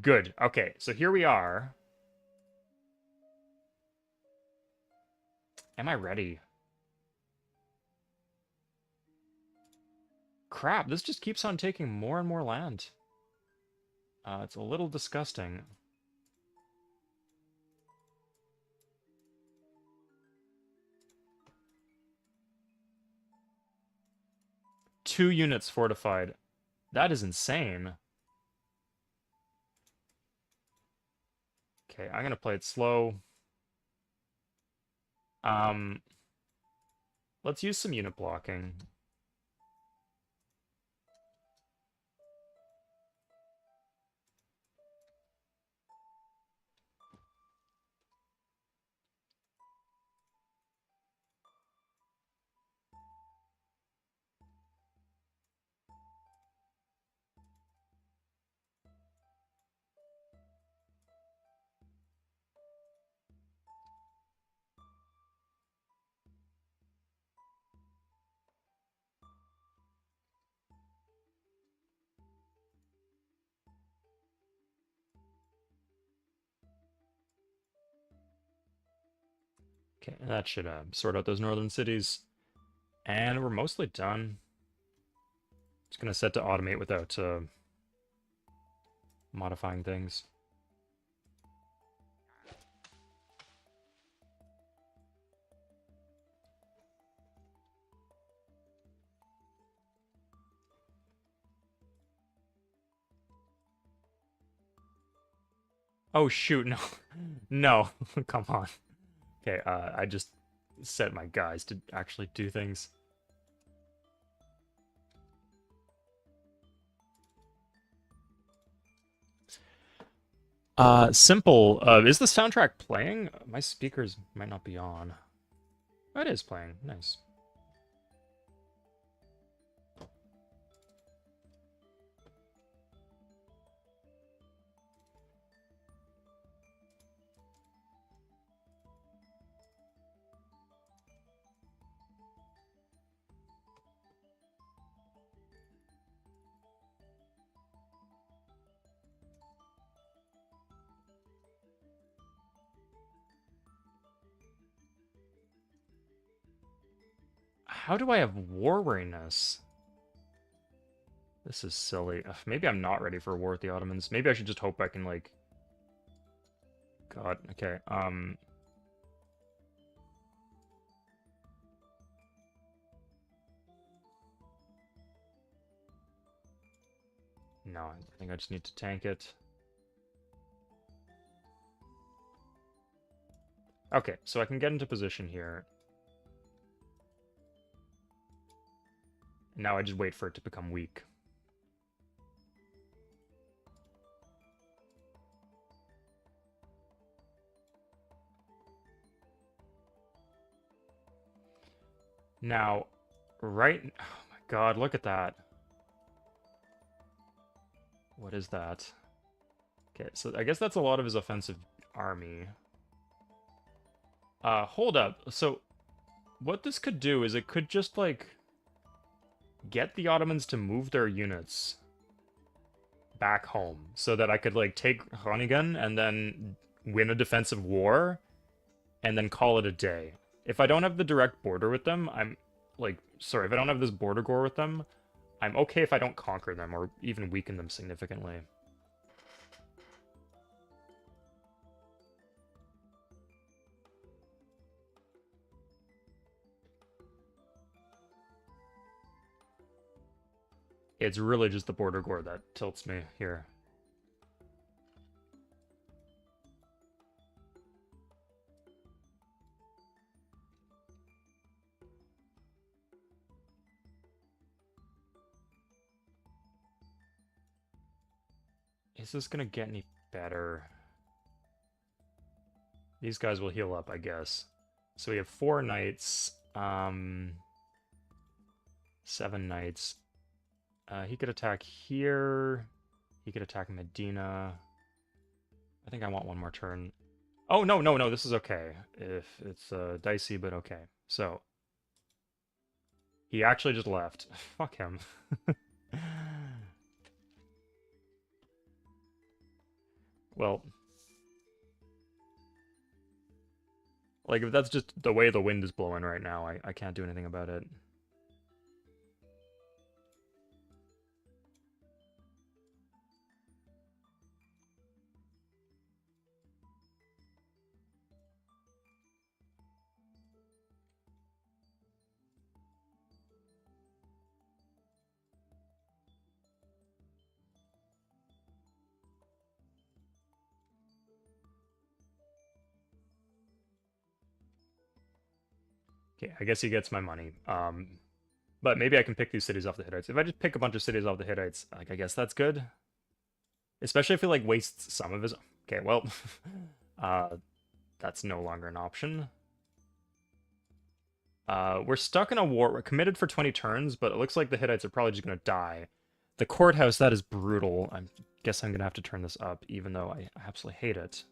[SPEAKER 1] Good. Okay, so here we are. Am I ready? Crap, this just keeps on taking more and more land. It's a little disgusting. Two units fortified. That is insane. Okay, I'm gonna play it slow. Um, let's use some unit blocking. Okay, that should sort out those northern cities. And we're mostly done. Just gonna set to automate without modifying things. Oh shoot, no. No, come on. Okay, I just set my guys to actually do things. Simple. Is the soundtrack playing? My speakers might not be on. Oh, it is playing. Nice. How do I have war weariness? This is silly. Ugh, maybe I'm not ready for war with the Ottomans. Maybe I should just hope I can, like... God, okay, No, I think I just need to tank it. Okay, so I can get into position here. Now I just wait for it to become weak. Now, right... Oh my god, look at that. What is that? Okay, so I guess that's a lot of his offensive army. Hold up. So, what this could do is it could just, like, get the Ottomans to move their units back home so that I could, like, take Groningen and then win a defensive war and then call it a day. If I don't have the direct border with them, if I don't have this border war with them, I'm okay if I don't conquer them or even weaken them significantly. It's really just the border gore that tilts me here. Is this gonna get any better? These guys will heal up, I guess. So we have 4 knights, 7 knights. He could attack here. He could attack Medina. I think I want one more turn. Oh, no, no, no, this is okay. If it's dicey, but okay. So, he actually just left. Fuck him. Well, like, if that's just the way the wind is blowing right now, I can't do anything about it. Okay, I guess he gets my money. But maybe I can pick these cities off the Hittites. If I just pick a bunch of cities off the Hittites, like, I guess that's good. Especially if he, like, wastes some of his... Okay, well, that's no longer an option. We're stuck in a war. We're committed for 20 turns, but it looks like the Hittites are probably just going to die. The courthouse, that is brutal. I guess I'm going to have to turn this up, even though I absolutely hate it.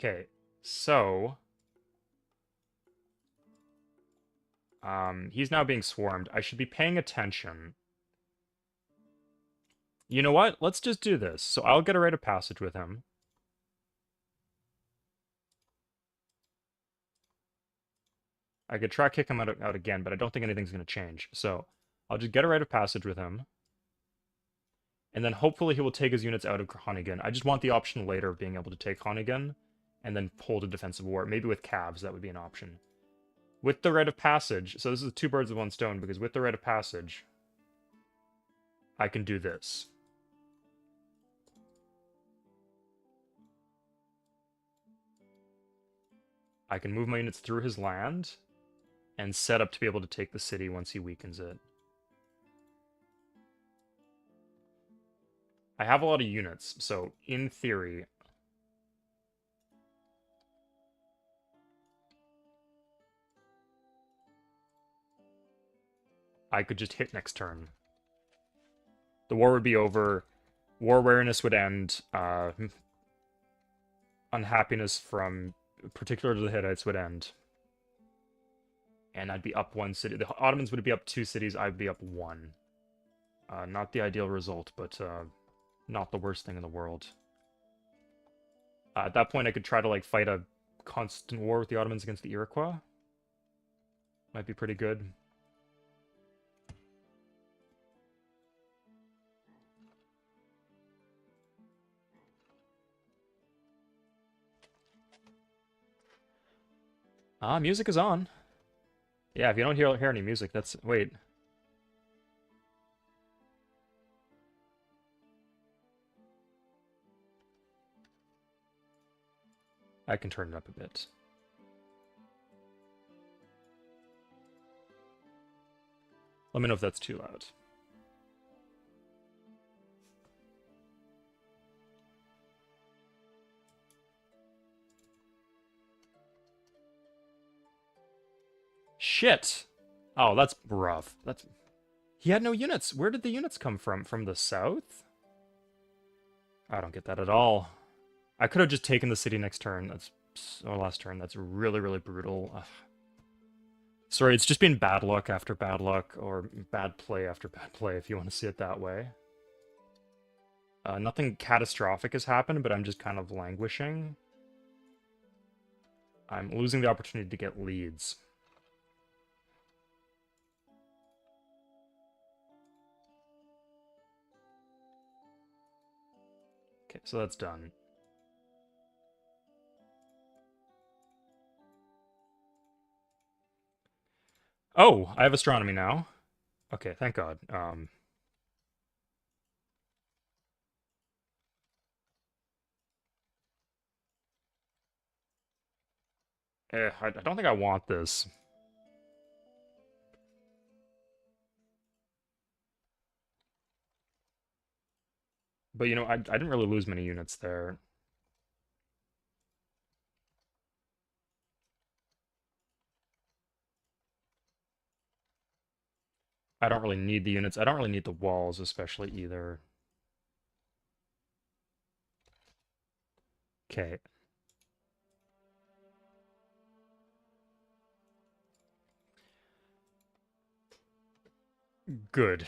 [SPEAKER 1] Okay, so... he's now being swarmed. I should be paying attention. You know what? Let's just do this. So I'll get a rite of passage with him. I could try kick him out again, but I don't think anything's going to change. So I'll just get a rite of passage with him. And then hopefully he will take his units out of Groningen. I just want the option later of being able to take Groningen and then hold a defensive war. Maybe with calves, that would be an option. With the rite of passage, so this is 2 birds with 1 stone, because with the rite of passage, I can do this. I can move my units through his land and set up to be able to take the city once he weakens it. I have a lot of units, so in theory... I could just hit next turn. The war would be over. War awareness would end. Unhappiness from particularly the Hittites would end. And I'd be up 1 city. The Ottomans would be up 2 cities. I'd be up 1. Not the ideal result, but not the worst thing in the world. At that point, I could try to like fight a constant war with the Ottomans against the Iroquois. Might be pretty good. Music is on. Yeah, if you don't hear any music, that's... Wait. I can turn it up a bit. Let me know if that's too loud. shit! Oh, that's rough. That's... He had no units. Where did the units come from? From the south? I don't get that at all. I could have just taken the city next turn. That's... Or last turn. That's really, really brutal. Ugh. Sorry, it's just been bad luck after bad luck, or bad play after bad play, if you want to see it that way. Nothing catastrophic has happened, but I'm just kind of languishing. I'm losing the opportunity to get leads. Okay, so that's done. Oh, I have astronomy now. Okay, thank God. I don't think I want this. But, you know, I didn't really lose many units there. I don't really need the units. I don't really need the walls, especially, either. Okay. Good.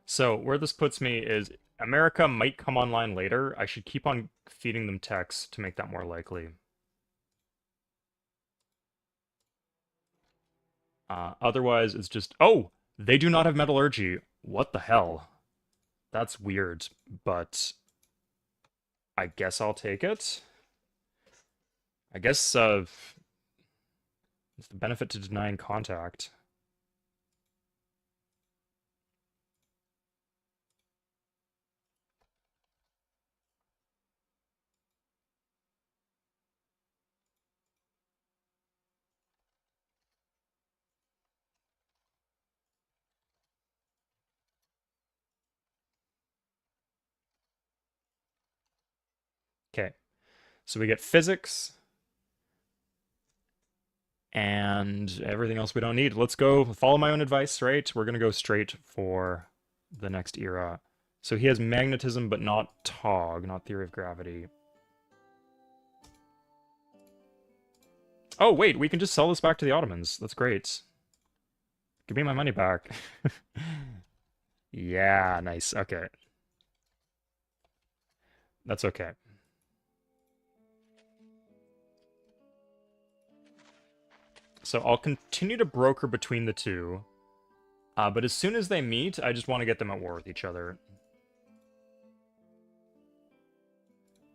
[SPEAKER 1] So, where this puts me is America might come online later. I should keep on feeding them techs to make that more likely. Otherwise, it's just, oh, they do not have metallurgy. What the hell? That's weird, but I guess I'll take it. I guess it's the benefit to denying contact. Okay, so we get physics and everything else we don't need. Let's go follow my own advice, right? We're gonna go straight for the next era. So he has magnetism, but not TOG, not theory of gravity. Oh, wait, we can just sell this back to the Ottomans. That's great. Give me my money back. Yeah, nice. Okay. That's okay. So I'll continue to broker between the two. But as soon as they meet, I just want to get them at war with each other.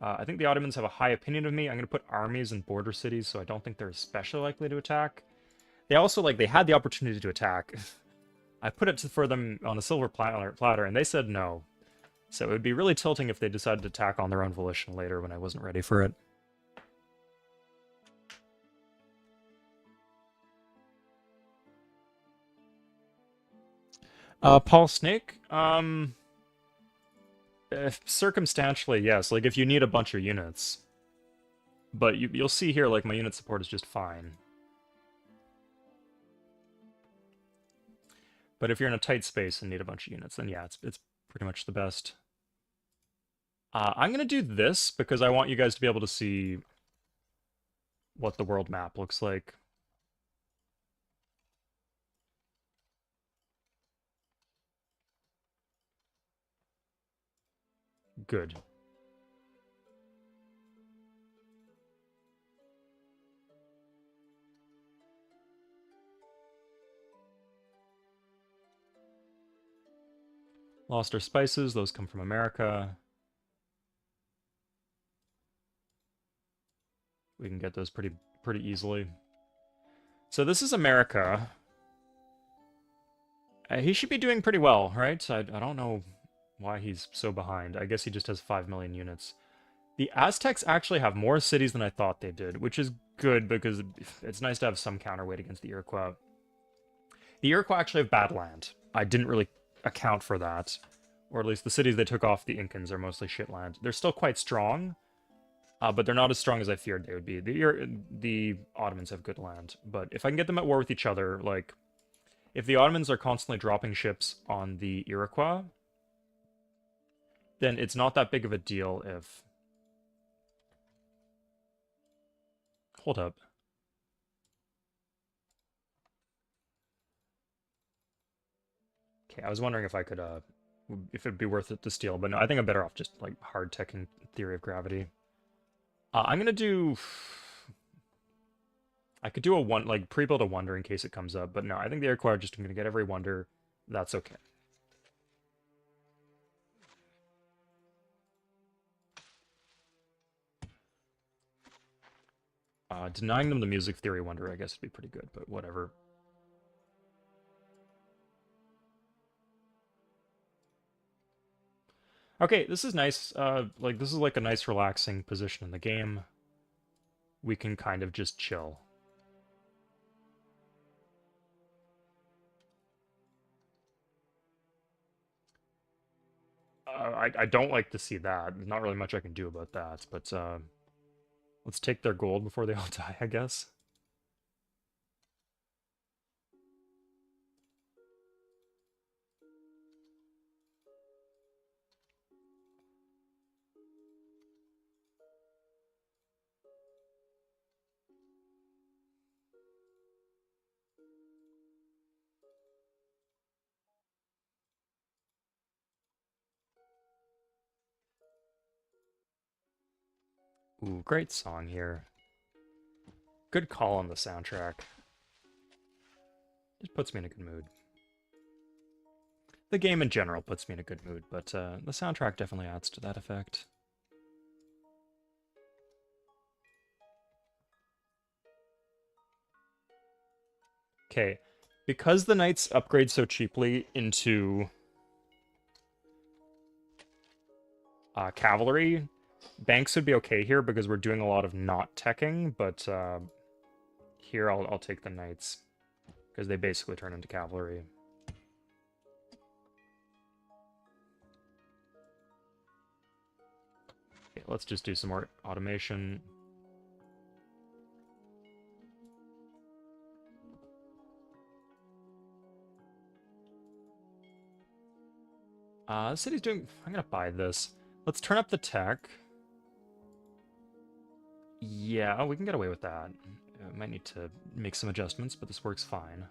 [SPEAKER 1] I think the Ottomans have a high opinion of me. I'm going to put armies in border cities, so I don't think they're especially likely to attack. They also, like, they had the opportunity to attack. I put it for them on a silver platter, and they said no. So it would be really tilting if they decided to attack on their own volition later when I wasn't ready for it. Paul Snake? Circumstantially, yes. Like, if you need a bunch of units. But you'll see here, like, my unit support is just fine. But if you're in a tight space and need a bunch of units, then yeah, it's pretty much the best. I'm going to do this because I want you guys to be able to see what the world map looks like. Good. Lost our spices. Those come from America. We can get those pretty easily. So this is America. He should be doing pretty well, right? I don't know why he's so behind. I guess he just has 5 million units. The Aztecs actually have more cities than I thought they did, which is good because it's nice to have some counterweight against the Iroquois. The Iroquois actually have bad land. I didn't really account for that. Or at least the cities they took off the Incans are mostly shit land. They're still quite strong, but they're not as strong as I feared they would be. The Ottomans have good land, but if I can get them at war with each other, like, if the Ottomans are constantly dropping ships on the Iroquois, then it's not that big of a deal if... Hold up. Okay, I was wondering if I could, if it'd be worth it to steal, but no, I think I'm better off just, like, hard-teching Theory of Gravity. I'm gonna do... I could do a one, like, pre-build a wonder in case it comes up, but no, I think the Iroquois are just gonna get every wonder. That's okay. Denying them the music theory wonder, I guess, would be pretty good, but whatever. Okay, this is nice. Like, this is like a nice relaxing position in the game. We can kind of just chill. I don't like to see that. There's not really much I can do about that, but let's take their gold before they all die, I guess. Ooh, great song here. Good call on the soundtrack. Just puts me in a good mood. The game in general puts me in a good mood, but the soundtrack definitely adds to that effect. Okay, because the knights upgrade so cheaply into cavalry, banks would be okay here because we're doing a lot of not teching, but here I'll take the knights because they basically turn into cavalry. Okay, let's just do some more automation. The city's doing... I'm gonna buy this. Let's turn up the tech. Yeah, we can get away with that. Might need to make some adjustments, but this works fine.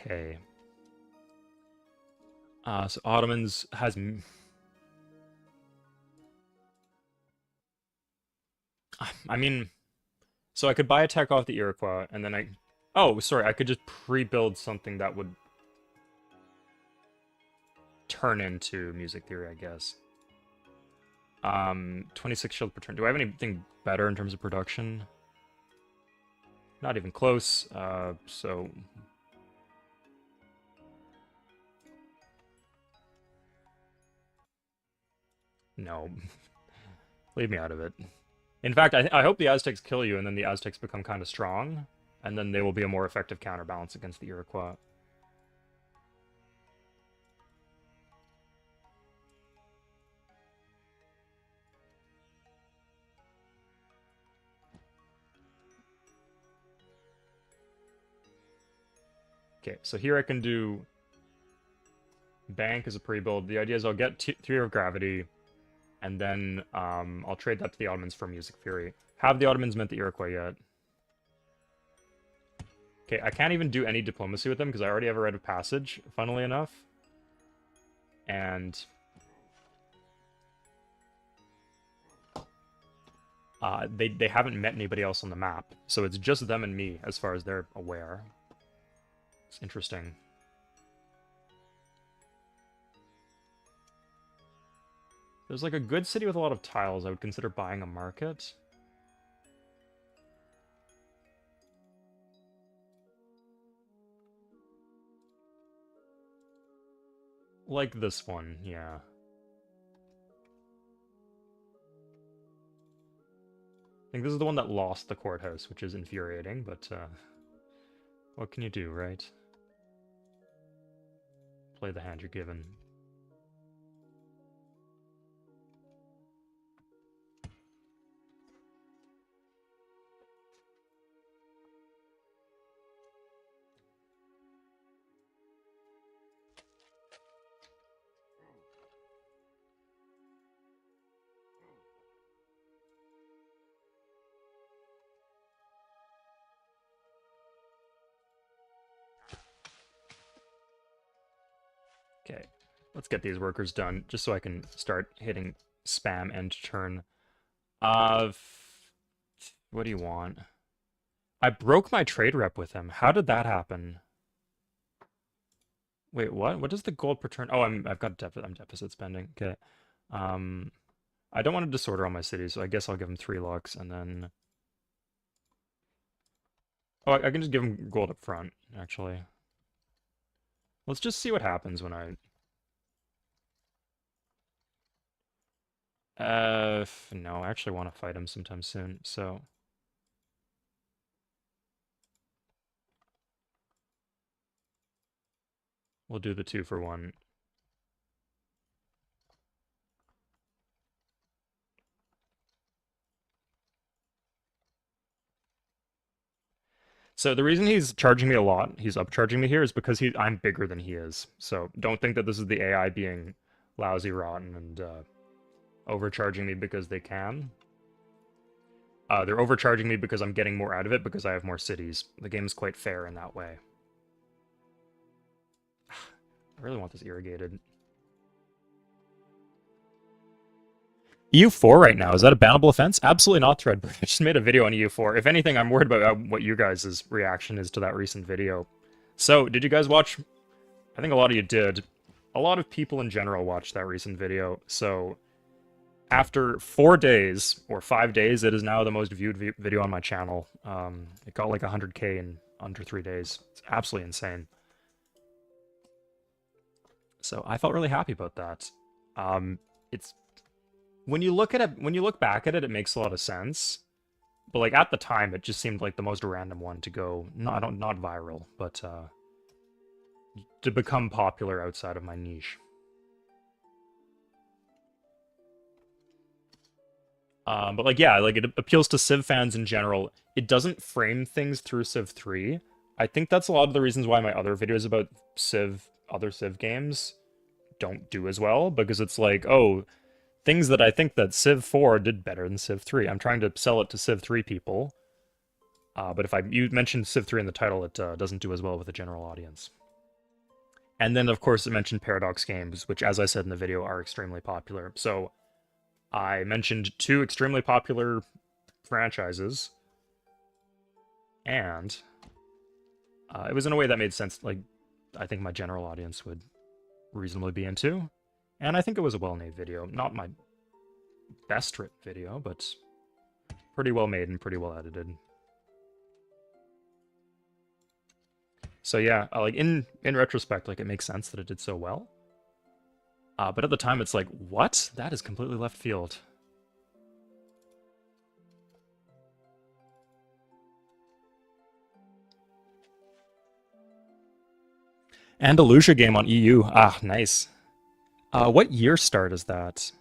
[SPEAKER 1] Okay. So Ottomans has... I mean... So I could buy a tech off the Iroquois, and then I... Oh, sorry, I could just pre-build something that would turn into music theory, I guess. 26 shield per turn. Do I have anything better in terms of production? Not even close, so... No. Leave me out of it. In fact, I hope the Aztecs kill you, and then the Aztecs become kind of strong, and then they will be a more effective counterbalance against the Iroquois. Okay, so here I can do Bank as a pre-build. The idea is I'll get Theory of Gravity, and then I'll trade that to the Ottomans for Music Fury. Have the Ottomans met the Iroquois yet? Okay, I can't even do any diplomacy with them because I already have a rite of passage, funnily enough. And they haven't met anybody else on the map, so it's just them and me as far as they're aware. It's interesting. There's like a good city with a lot of tiles. I would consider buying a market. Like this one, yeah. I think this is the one that lost the courthouse, which is infuriating, but what can you do, right? Play the hand you're given. Okay, let's get these workers done, just so I can start hitting spam end turn. What do you want? I broke my trade rep with him. How did that happen? Wait, what? What does the gold per turn? Oh, I've got I'm deficit spending. Okay. I don't want to disorder all my cities, so I guess I'll give him 3 lux, and then... Oh, I can just give him gold up front, actually. Let's just see what happens when I... no, I actually want to fight him sometime soon, so... We'll do the 2 for 1. So the reason he's charging me a lot, he's upcharging me here, is because I'm bigger than he is. So don't think that this is the AI being lousy, rotten, and overcharging me because they can. They're overcharging me because I'm getting more out of it because I have more cities. The game is quite fair in that way. I really want this irrigated. EU4 right now, is that a bannable offense? Absolutely not, Threadbird. I just made a video on EU4. If anything, I'm worried about what you guys' reaction is to that recent video. So, did you guys watch? I think a lot of you did. A lot of people in general watched that recent video. So, after 4 days, or 5 days, it is now the most viewed video on my channel. It got like 100K in under 3 days. It's absolutely insane. So, I felt really happy about that. It's... When you look at it, when you look back at it, it makes a lot of sense. But like at the time, it just seemed like the most random one to go, not viral, but to become popular outside of my niche. But like, yeah, like it appeals to Civ fans in general. It doesn't frame things through Civ 3. I think that's a lot of the reasons why my other videos about other Civ games don't do as well, because it's like, oh, things that I think that Civ 4 did better than Civ 3. I'm trying to sell it to Civ 3 people. But if you mentioned Civ 3 in the title, it doesn't do as well with the general audience. And then, of course, it mentioned Paradox games, which, as I said in the video, are extremely popular. So I mentioned 2 extremely popular franchises. And it was in a way that made sense, like, I think my general audience would reasonably be into. And I think it was a well-made video. Not my best written video, but pretty well made and pretty well edited. So yeah, like in retrospect, like it makes sense that it did so well. But at the time, it's like, what? That is completely left field. Andalusia game on EU. Ah, nice. What year start is that?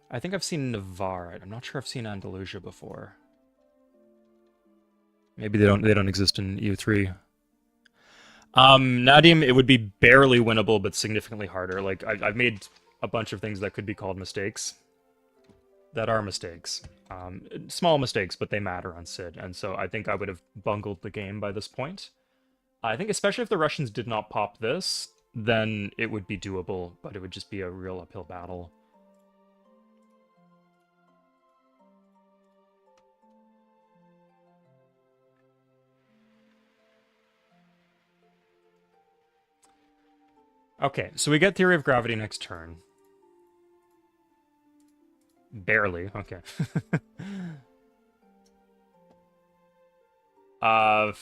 [SPEAKER 1] I think I've seen Navarre. I'm not sure I've seen Andalusia before. Maybe they don't exist in EU3. Nadim, it would be barely winnable, but significantly harder. Like I've made a bunch of things that could be called mistakes. that are mistakes. Small mistakes, but they matter on Sid, and so I think I would have bungled the game by this point. I think especially if the Russians did not pop this, then it would be doable, but it would just be a real uphill battle. Okay, so we get Theory of Gravity next turn. Barely, okay. uh,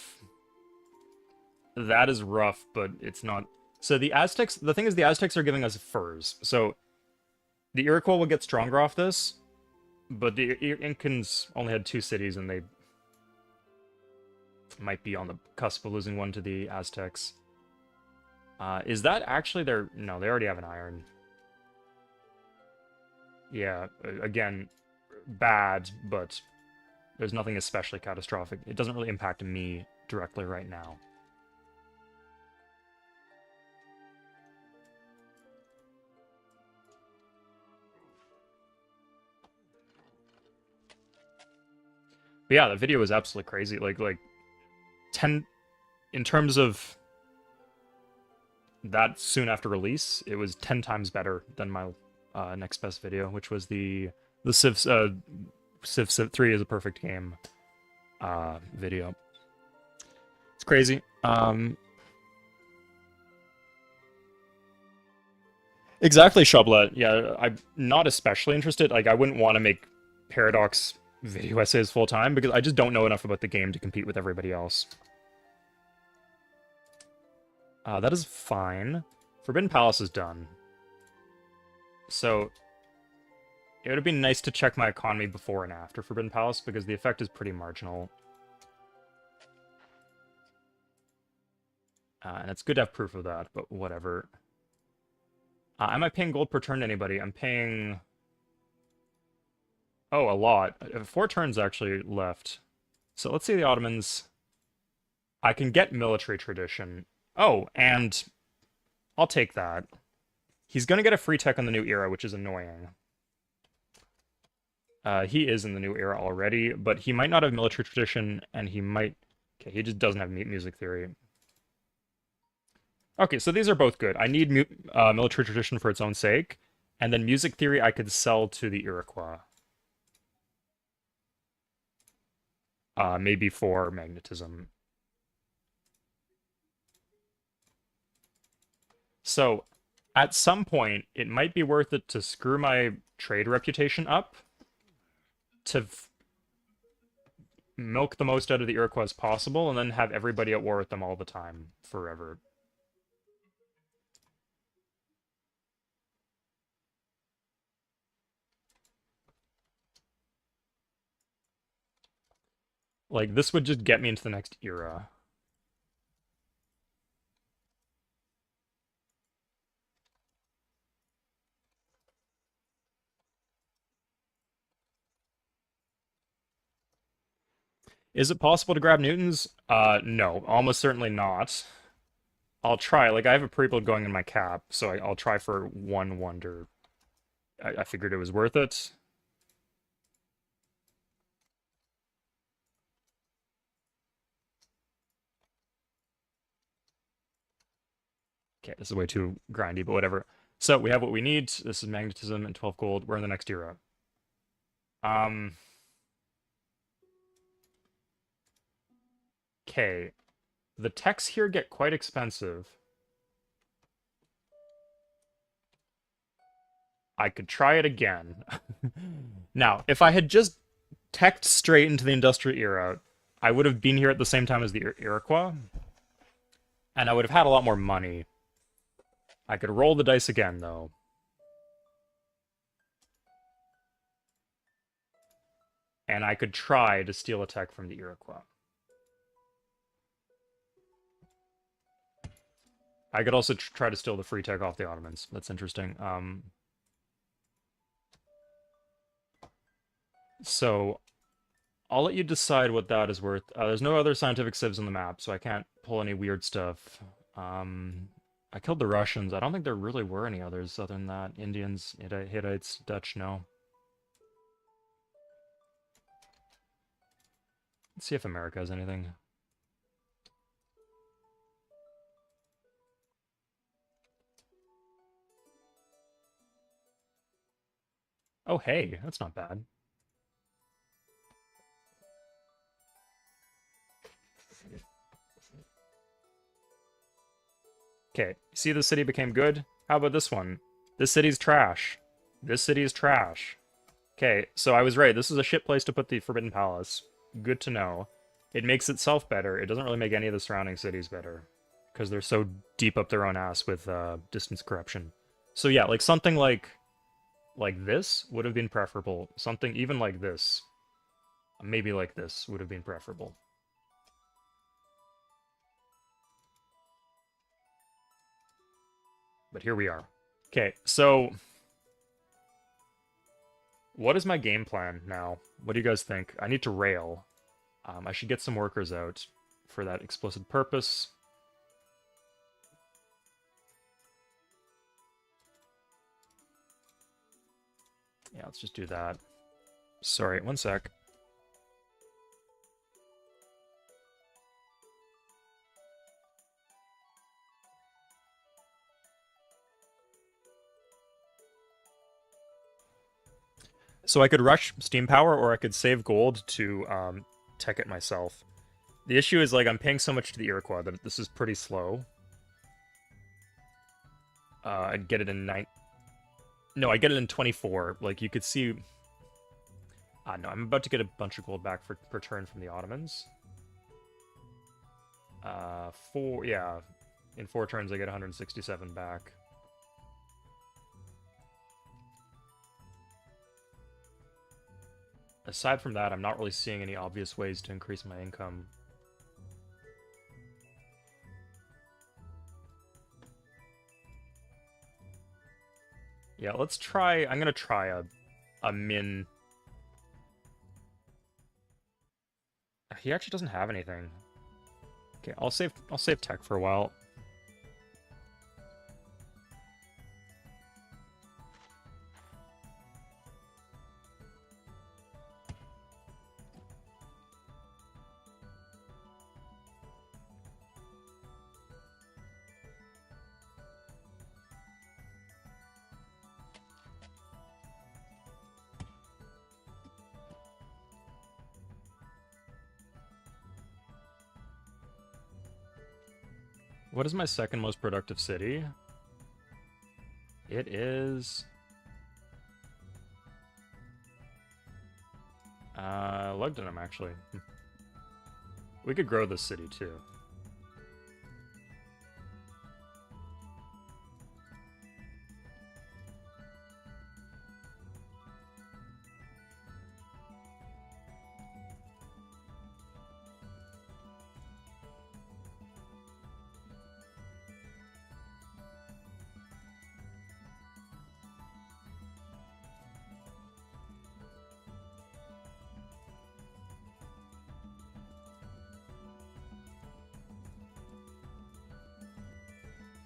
[SPEAKER 1] that is rough, but it's not. So the Aztecs, the thing is the Aztecs are giving us furs. So the Iroquois will get stronger off this, but the Incans only had 2 cities and they might be on the cusp of losing one to the Aztecs. Is that actually their... No, they already have an iron. Yeah, again, bad, but there's nothing especially catastrophic. It doesn't really impact me directly right now. But yeah, the video was absolutely crazy. Like 10... In terms of that soon after release, it was 10 times better than my next best video, which was the Civ 3 is a perfect game video. It's crazy. Exactly, Shublet. Yeah, I'm not especially interested. Like, I wouldn't want to make Paradox video essays full time because I just don't know enough about the game to compete with everybody else. That is fine. Forbidden Palace is done. So, it would have been nice to check my economy before and after Forbidden Palace, because the effect is pretty marginal. And it's good to have proof of that, but whatever. Am I paying gold per turn to anybody? I'm paying... Oh, a lot. 4 turns actually left. So let's see the Ottomans. I can get military tradition. Oh, and I'll take that. He's going to get a free tech on the new era, which is annoying. He is in the new era already, but he might not have military tradition, and he might... Okay, he just doesn't have music theory. Okay, so these are both good. I need military tradition for its own sake, and then music theory I could sell to the Iroquois. Maybe for magnetism. So, at some point, it might be worth it to screw my trade reputation up to milk the most out of the Iroquois as possible, and then have everybody at war with them all the time, forever. Like, this would just get me into the next era. Is it possible to grab Newtons? No, almost certainly not. I'll try. Like, I have a pre-build going in my cap, so I'll try for 1 wonder. I figured it was worth it. Okay, this is way too grindy, but whatever. So we have what we need. This is magnetism and 12 gold. We're in the next era. Okay. The techs here get quite expensive. I could try it again. Now, if I had just teched straight into the industrial era, I would have been here at the same time as the Iroquois, and I would have had a lot more money. I could roll the dice again, though. And I could try to steal a tech from the Iroquois. I could also try to steal the free tech off the Ottomans. That's interesting. So, I'll let you decide what that is worth. There's no other scientific civs on the map, so I can't pull any weird stuff. I killed the Russians. I don't think there really were any others other than that. Indians, Hittites, Dutch, no. Let's see if America has anything. Oh, hey, that's not bad. Okay, see the city became good? How about this one? This city's trash. This city is trash. Okay, so I was right. This is a shit place to put the Forbidden Palace. Good to know. It makes itself better. It doesn't really make any of the surrounding cities better. Because they're so deep up their own ass with distance corruption. So yeah, like something like this would have been preferable. Something even like this. Maybe like this would have been preferable. But here we are. Okay, so what is my game plan now? What do you guys think? I need to rail. I should get some workers out for that explicit purpose. Yeah, let's just do that. Sorry, one sec. So I could rush steam power, or I could save gold to tech it myself. The issue is, like, I'm paying so much to the Iroquois that this is pretty slow. I'd get it in 9... No, I get it in 24. Like, you could see... no, I'm about to get a bunch of gold back for return from the Ottomans. Yeah. In 4 turns, I get 167 back. Aside from that, I'm not really seeing any obvious ways to increase my income. Yeah, let's try... I'm gonna try a min... He actually doesn't have anything. Okay, I'll save tech for a while. What is my second most productive city? It is... Lugdunum, actually. We could grow this city, too.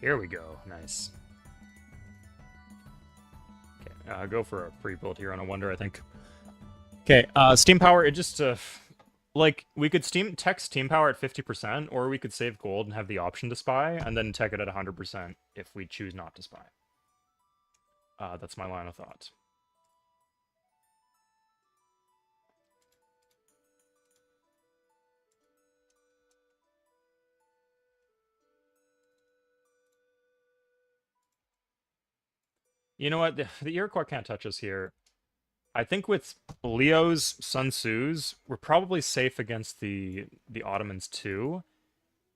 [SPEAKER 1] Here we go. Nice. Okay, go for a pre-build here on a wonder, I think. Okay, steam power, it just, like, we could tech steam power at 50%, or we could save gold and have the option to spy, and then tech it at 100% if we choose not to spy. That's my line of thought. You know what? The Iroquois can't touch us here. I think with Leo's Sun Tzu's, we're probably safe against the Ottomans too.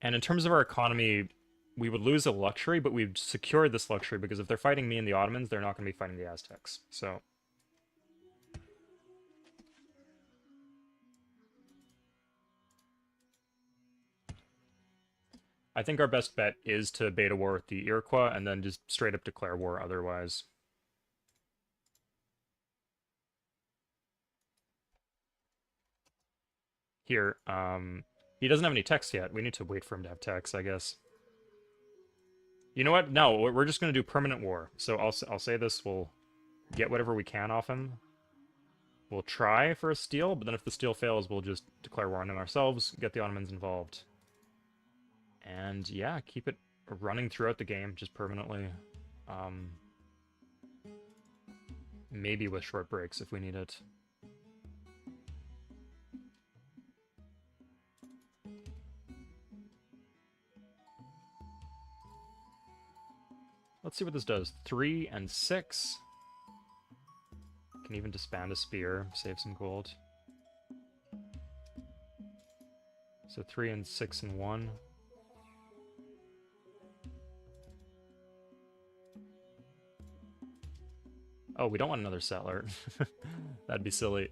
[SPEAKER 1] And in terms of our economy, we would lose a luxury, but we've secured this luxury because if they're fighting me and the Ottomans, they're not going to be fighting the Aztecs. So I think our best bet is to beta war with the Iroquois and then just straight up declare war otherwise. Here, he doesn't have any text yet. We need to wait for him to have text, I guess. You know what? No, we're just going to do permanent war. So I'll say this, we'll get whatever we can off him. We'll try for a steal, but then if the steal fails, we'll just declare war on them ourselves, get the Ottomans involved. And yeah, keep it running throughout the game, just permanently. Maybe with short breaks if we need it. Let's see what this does. 3 and 6. Can even disband a spear, save some gold. So 3 and 6 and 1. Oh, we don't want another settler. That'd be silly.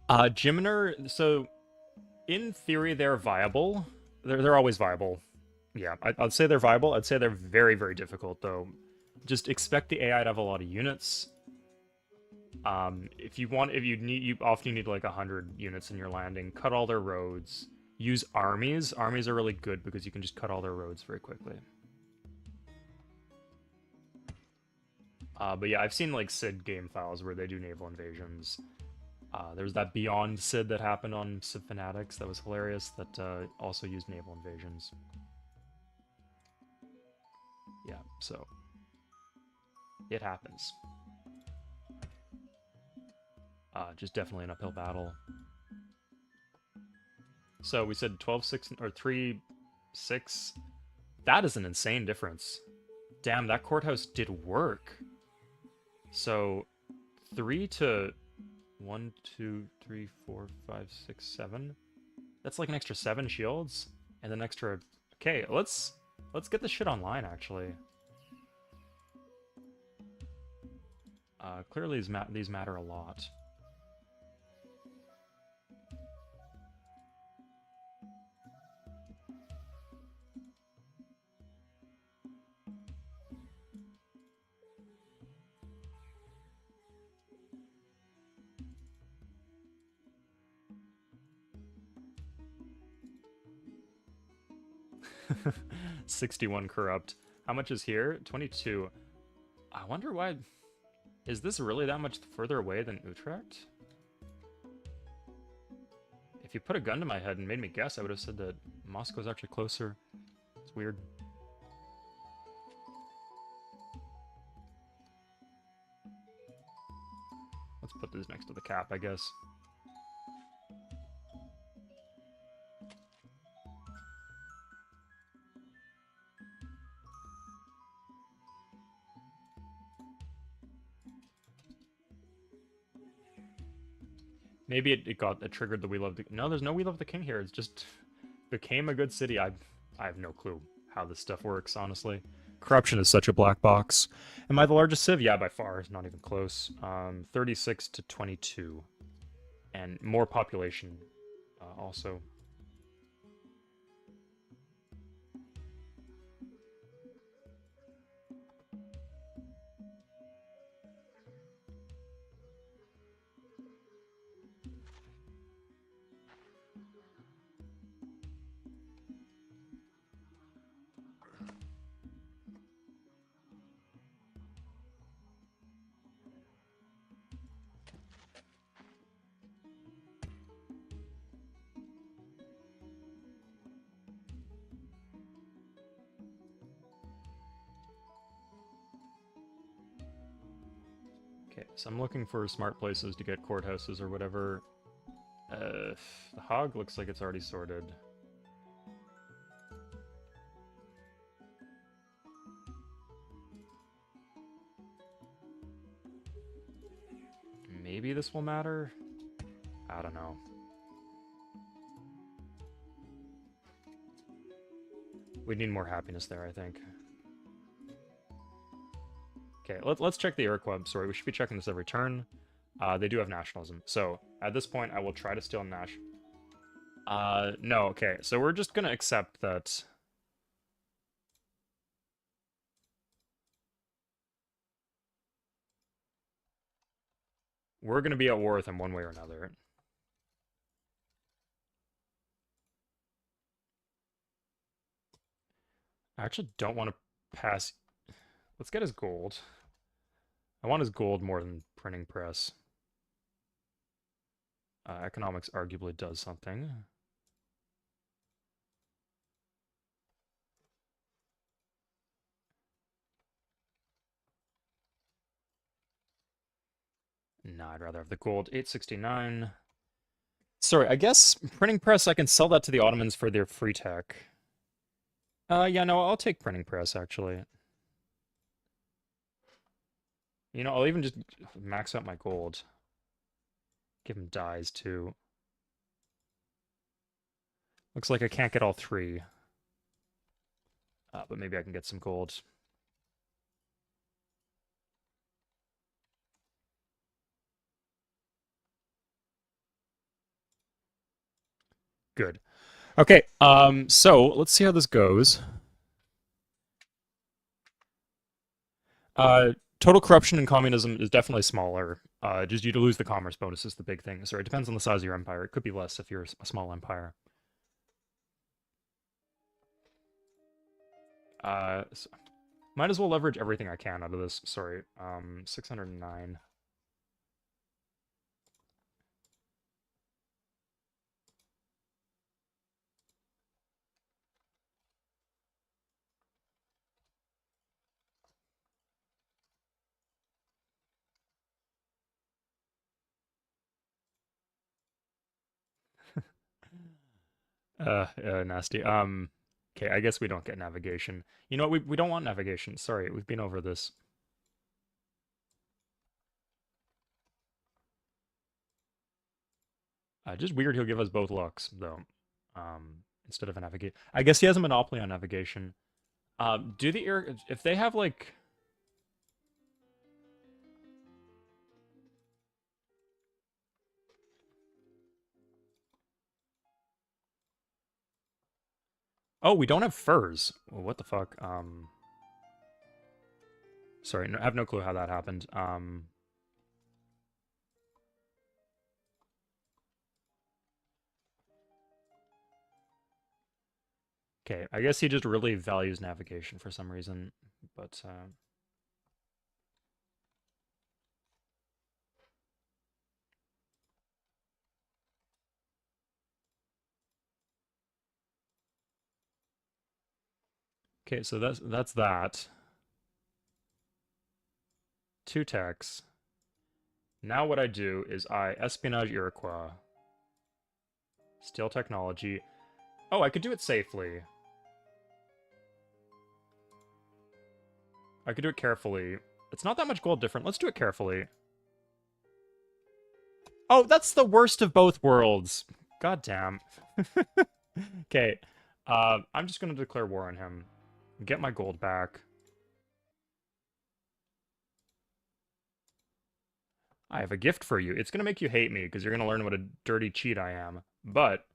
[SPEAKER 1] Jiminer, so in theory they're viable. They're always viable. Yeah, I'd say they're viable. I'd say they're very, very difficult though. Just expect the AI to have a lot of units. If you need, you often need like 100 units in your landing. Cut all their roads. Use armies. Armies are really good because you can just cut all their roads very quickly. But yeah, I've seen like Sid game files where they do naval invasions. There was that Beyond Sid that happened on Sid Fanatics that was hilarious, that also used naval invasions. Yeah, so it happens. Just definitely an uphill battle. So we said 12-6 or 3-6. That is an insane difference. Damn, that courthouse did work. So 3 to 1, 2, 3, 4, 5, 6, 7. That's like an extra 7 shields and an extra. Okay, let's get this shit online actually. Clearly these matter a lot. $61 corrupt. How much is here? 22. I wonder why. Is this really that much further away than Utrecht? If you put a gun to my head and made me guess, I would have said that Moscow's actually closer. It's weird. Let's put this next to the cap, I guess. Maybe it triggered the We Love the... No, there's no We Love the King here. It's just became a good city. I have no clue how this stuff works, honestly. Corruption is such a black box. Am I the largest civ? Yeah, by far. Not even close. 36 to 22. And more population also. Okay, so I'm looking for smart places to get courthouses or whatever. The Hog looks like it's already sorted. Maybe this will matter? I don't know. We need more happiness there, I think. Okay, let's check the Iroquois. Sorry, we should be checking this every turn. They do have nationalism. So, at this point, I will try to steal no, okay. So we're just gonna accept that... We're going to be at war with him one way or another. I actually don't want to pass. Let's get his gold. I want his gold more than printing press. Economics arguably does something. No, I'd rather have the gold. 869. Sorry, I guess printing press, I can sell that to the Ottomans for their free tech. Yeah, no, I'll take printing press, actually. You know, I'll even just max out my gold. Give him dyes, too. Looks like I can't get all three. But maybe I can get some gold. Good. Okay, so let's see how this goes. Total corruption and communism is definitely smaller. Just you to lose the commerce bonus is the big thing. Sorry, it depends on the size of your empire. It could be less if you're a small empire. So might as well leverage everything I can out of this. Sorry, 609. Nasty. Okay, I guess we don't get navigation. You know what? We don't want navigation. Sorry, we've been over this. Just weird he'll give us both looks, though. Instead of a navigate. I guess he has a monopoly on navigation. Do the if they have like oh, we don't have furs. Well, what the fuck? Sorry, no, I have no clue how that happened. Okay, I guess he just really values navigation for some reason, but okay, so that's that. Two techs. Now what I do is I espionage Iroquois. Steal technology. Oh, I could do it safely. I could do it carefully. It's not that much gold different. Let's do it carefully. Oh, that's the worst of both worlds. God damn. Okay. I'm just gonna declare war on him. Get my gold back. I have a gift for you. It's gonna make you hate me, because you're gonna learn what a dirty cheat I am. But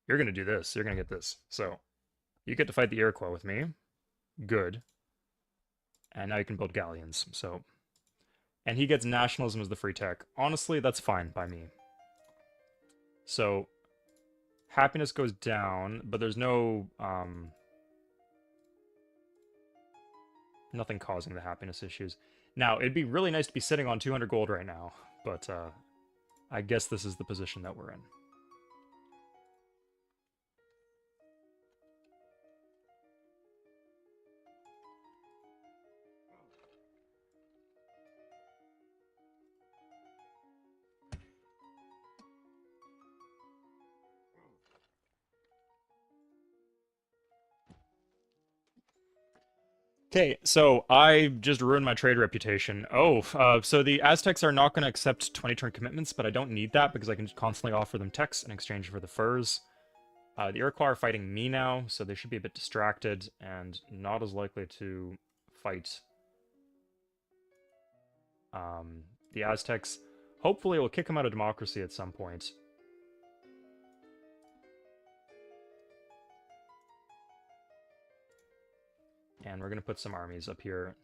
[SPEAKER 1] you're gonna do this. You're gonna get this. So, you get to fight the Iroquois with me. Good. And now you can build galleons. So, and he gets nationalism as the free tech. Honestly, that's fine by me. So, happiness goes down, but there's no, nothing causing the happiness issues. Now, it'd be really nice to be sitting on 200 gold right now, but, I guess this is the position that we're in. Okay, so I just ruined my trade reputation. Oh, so the Aztecs are not going to accept 20-turn commitments, but I don't need that because I can constantly offer them techs in exchange for the furs. The Iroquois are fighting me now, so they should be a bit distracted and not as likely to fight the Aztecs. Hopefully, we'll kick them out of democracy at some point. And we're going to put some armies up here.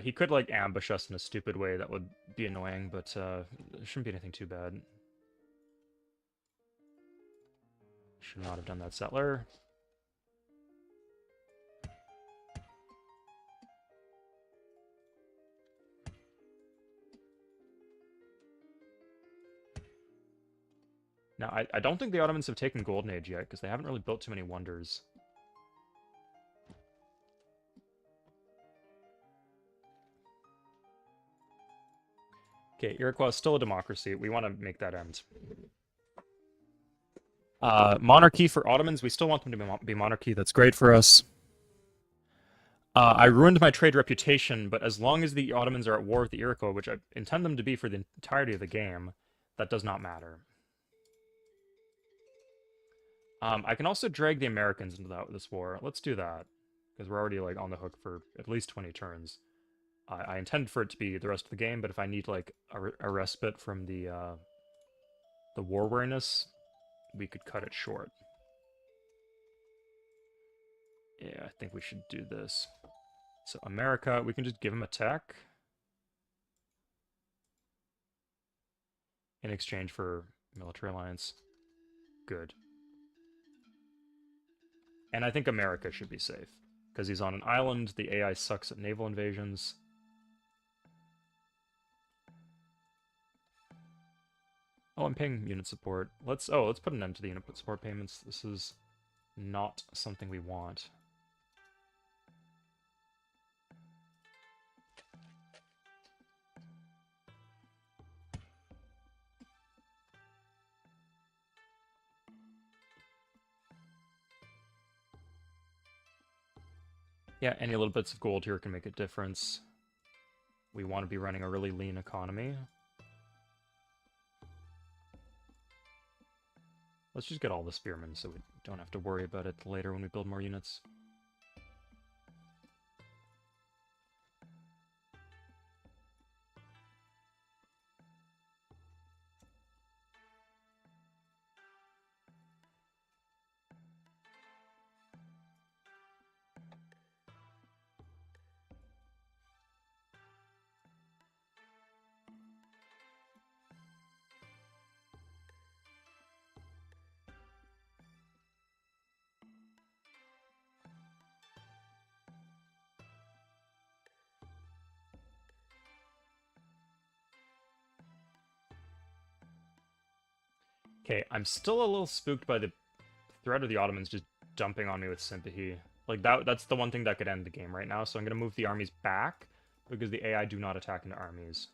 [SPEAKER 1] He could, like, ambush us in a stupid way that would be annoying, but it shouldn't be anything too bad. Should not have done that, settler. Now, I don't think the Ottomans have taken Golden Age yet, because they haven't really built too many wonders. Okay, Iroquois is still a democracy. We want to make that end. Monarchy for Ottomans. We still want them to be monarchy. That's great for us. I ruined my trade reputation, but as long as the Ottomans are at war with the Iroquois, which I intend them to be for the entirety of the game, that does not matter. I can also drag the Americans into this war. Let's do that, because we're already, like, on the hook for at least 20 turns. I intend for it to be the rest of the game, but if I need, like, a respite from the war weariness, we could cut it short. Yeah, I think we should do this. So America, we can just give him a tech in exchange for military alliance. Good. And I think America should be safe, because he's on an island, the AI sucks at naval invasions. Oh, I'm paying unit support. Let's put an end to the unit support payments. This is not something we want. Yeah, any little bits of gold here can make a difference. We want to be running a really lean economy. Let's just get all the spearmen so we don't have to worry about it later when we build more units. Okay, I'm still a little spooked by the threat of the Ottomans just dumping on me with sympathy. Like, that's the one thing that could end the game right now, so I'm going to move the armies back, because the AI do not attack into armies.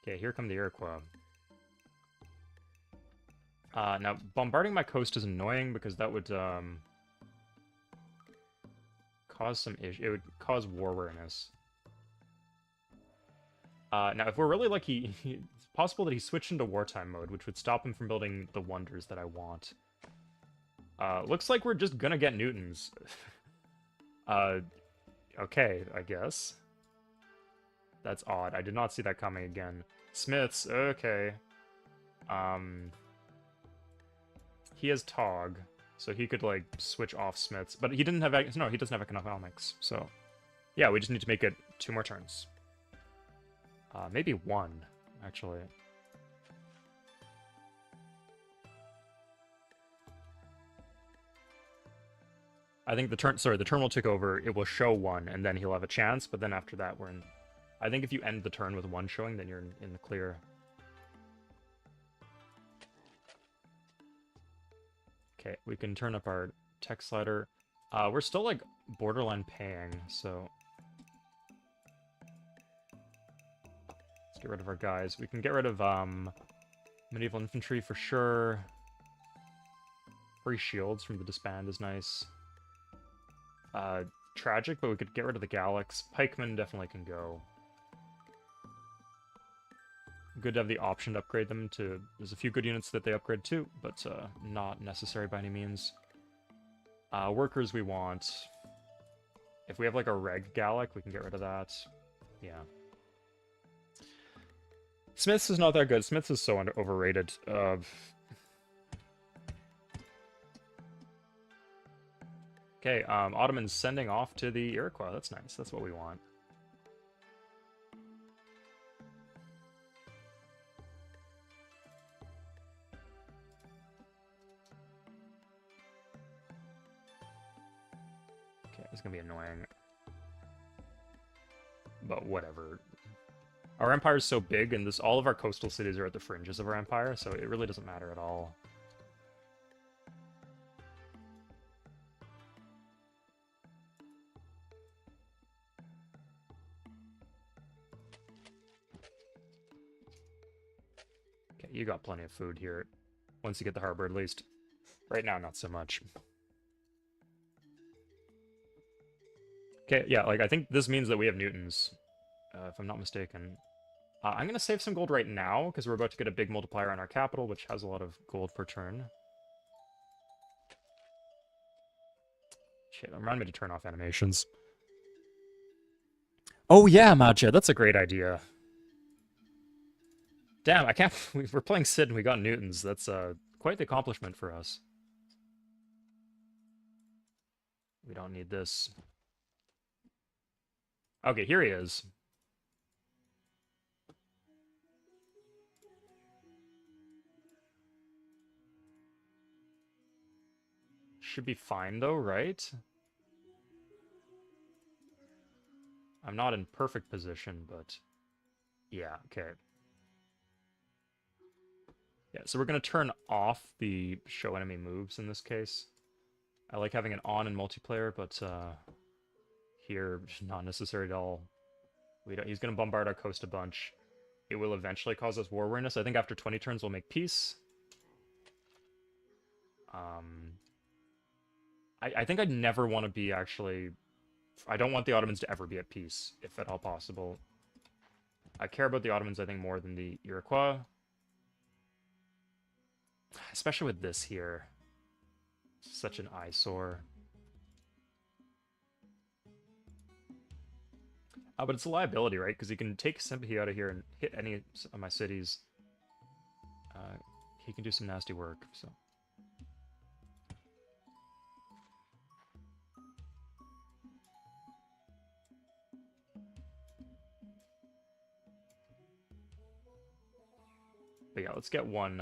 [SPEAKER 1] Okay, here come the Iroquois. Now, bombarding my coast is annoying, because that would, cause some issue. It would cause war weariness. Now, if we're really lucky, it's possible that he switched into wartime mode, which would stop him from building the wonders that I want. Looks like we're just gonna get Newtons. Okay, I guess. That's odd. I did not see that coming again. Smiths, okay. He has Tog, so he could, like, switch off Smiths. But he didn't have... No, he doesn't have economics, so... Yeah, we just need to make it 2 more turns. Maybe 1, actually. I think the turn will tick over, it will show 1, and then he'll have a chance, but then after that we're in... I think if you end the turn with 1 showing, then you're in the clear. Okay, we can turn up our tech slider. We're still, like, borderline paying, so... Let's get rid of our guys. We can get rid of, medieval infantry for sure. Free shields from the disband is nice. Tragic, but we could get rid of the Gallics. Pikemen definitely can go. Good to have the option to upgrade them to... There's a few good units that they upgrade to, but not necessary by any means. Workers we want. If we have, like, a Reg Gallic, we can get rid of that. Yeah. Smiths is not that good. Smiths is so overrated. Okay, Ottoman's sending off to the Iroquois. That's nice. That's what we want. Okay, it's gonna be annoying. But whatever. Our empire is so big, and all of our coastal cities are at the fringes of our empire, so it really doesn't matter at all. Okay, you got plenty of food here. Once you get the harbor, at least. Right now, not so much. Okay, yeah, like, I think this means that we have Newtons, if I'm not mistaken. I'm going to save some gold right now, because we're about to get a big multiplier on our capital, which has a lot of gold per turn. Shit, remind me to turn off animations. Oh yeah, Maja, that's a great idea. Damn, I can't... We're playing Sid and we got Newtons. That's quite the accomplishment for us. We don't need this. Okay, here he is. Should be fine though, right? I'm not in perfect position, but... Yeah, okay. Yeah, so we're going to turn off the show enemy moves in this case. I like having it on in multiplayer, but here, not necessary at all. He's going to bombard our coast a bunch. It will eventually cause us war weariness. I think after 20 turns we'll make peace. I think I'd never want to be actually... I don't want the Ottomans to ever be at peace, if at all possible. I care about the Ottomans, I think, more than the Iroquois. Especially with this here. Such an eyesore. But it's a liability, right? Because he can take sympathy out of here and hit any of my cities. He can do some nasty work, so... But yeah, let's get one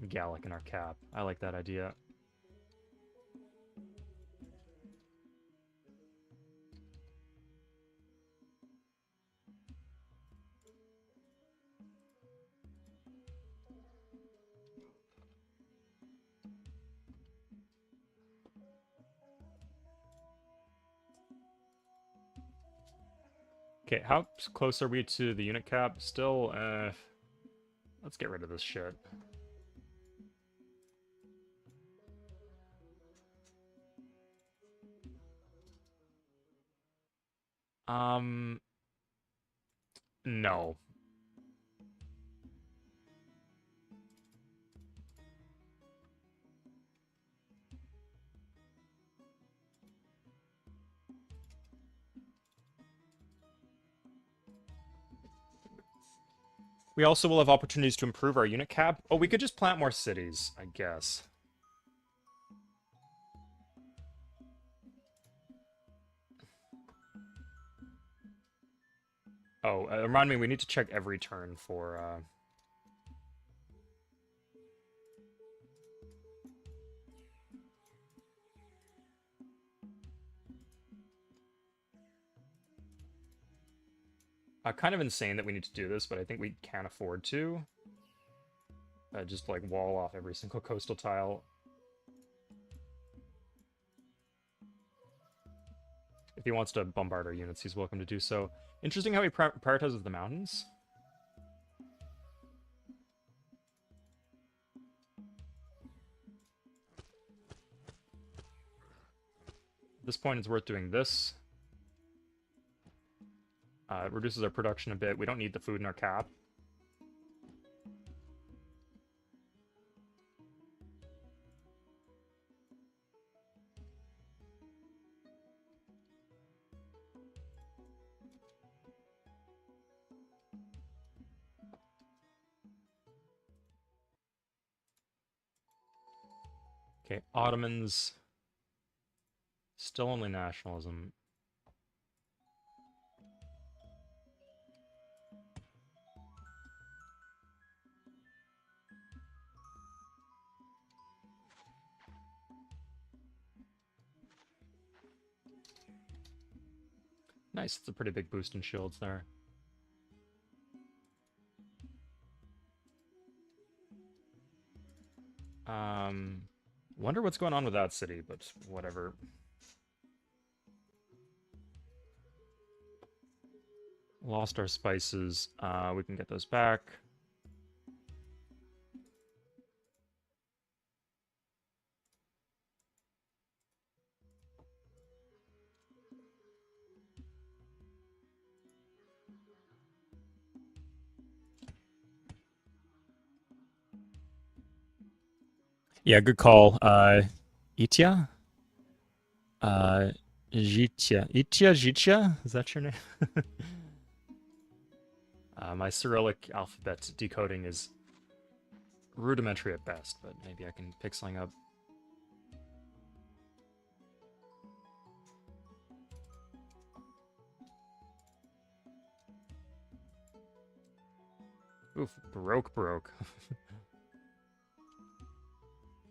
[SPEAKER 1] Gallic in our cap. I like that idea. Okay, how close are we to the unit cap? Still, let's get rid of this shit. No. We also will have opportunities to improve our unit cap. Oh, we could just plant more cities, I guess. Oh, remind me, we need to check every turn for, kind of insane that we need to do this, but I think we can afford to. Just, like, wall off every single coastal tile. If he wants to bombard our units, he's welcome to do so. Interesting how he prioritizes the mountains. At this point, it's worth doing this. It reduces our production a bit. We don't need the food in our cap. Okay, Ottomans. Still only nationalism. Nice, it's a pretty big boost in shields there. Wonder what's going on with that city, but whatever. Lost our spices. We can get those back. Yeah, good call. Itya? Jitya. Itya, Jitya? Is that your name? My Cyrillic alphabet decoding is rudimentary at best, but maybe I can pick something up. Oof, Baroque.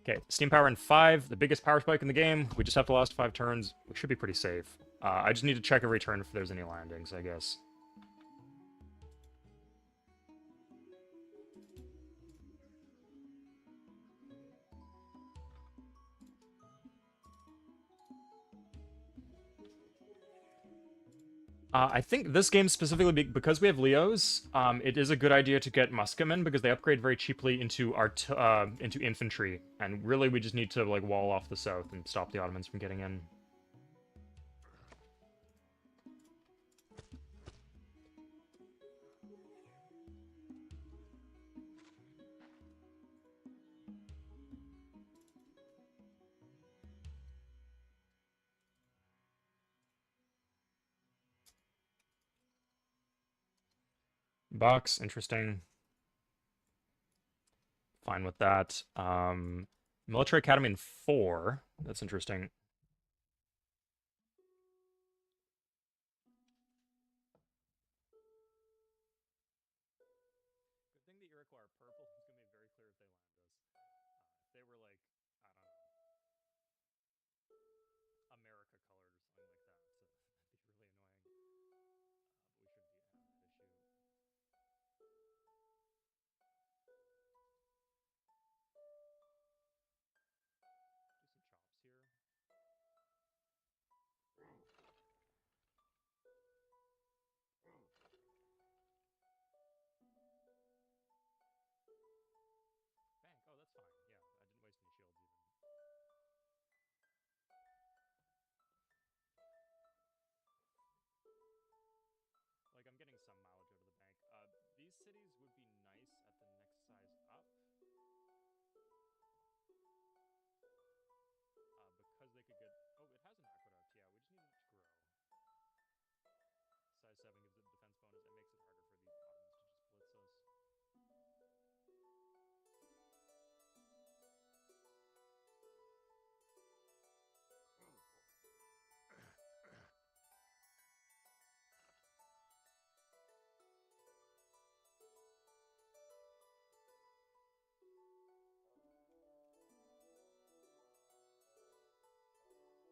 [SPEAKER 1] Okay, steam power in 5, the biggest power spike in the game. We just have to last 5 turns. We should be pretty safe. I just need to check every turn if there's any landings, I guess. I think this game specifically, because we have Leos, it is a good idea to get musketmen because they upgrade very cheaply into into infantry, and really we just need to like wall off the south and stop the Ottomans from getting in. Box, interesting. Fine with that. Military Academy in 4. That's interesting. Good thing the Iroquois are purple. It's gonna be very clear if they land us. If they were like, I don't know, America colored or something like that, so that'd be really annoying. But we shouldn't be having that issue. Do some chops here. Bank. Oh, that's fine. Yeah, I didn't waste any shields even. Like, I'm getting some mileage out of the bank. These cities would be nice at the next size up. Because they could get... Oh, it has an aqueduct. Yeah, we just need it to grow. Size 7 gives it a defense bonus. It makes it harder for the Ottomans to just blitz us.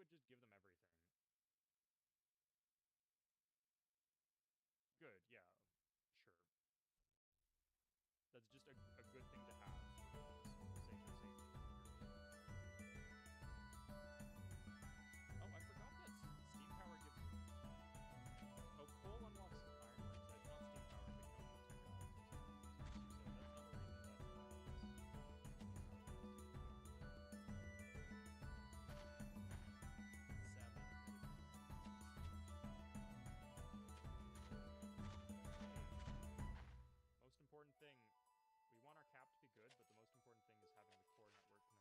[SPEAKER 1] would just give them everything. Good, yeah, sure. That's just a good thing to have for sake of safety. Oh, I forgot that steam power gives. Oh, coal unlocks ironworks. That's not steam power, but you don't need technology. So that's another reason that. Most important thing, we want our cap to be good, but the most important thing is having the core network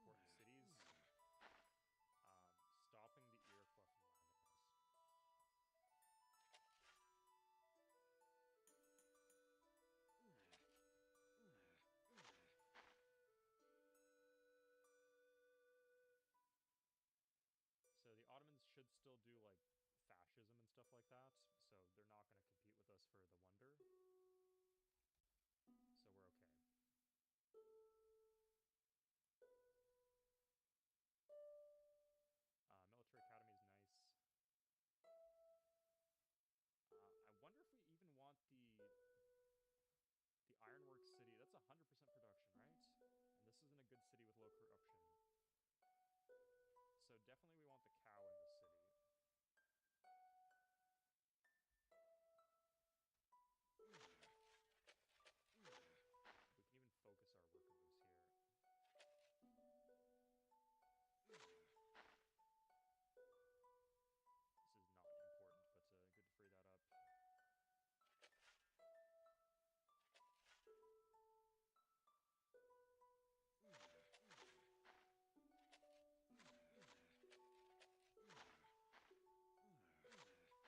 [SPEAKER 1] connecting all our important cities, stopping the Iroquois from landing us. So the Ottomans should still do like fascism and stuff like that, so they're not going to compete with us for the wonder. So we're okay. Military Academy is nice. I wonder if we even want the ironworks city. That's 100% production, right? And this isn't a good city with low corruption. So definitely we want the cow in this city. We can even focus our work moves here. This is not important, but good to free that up.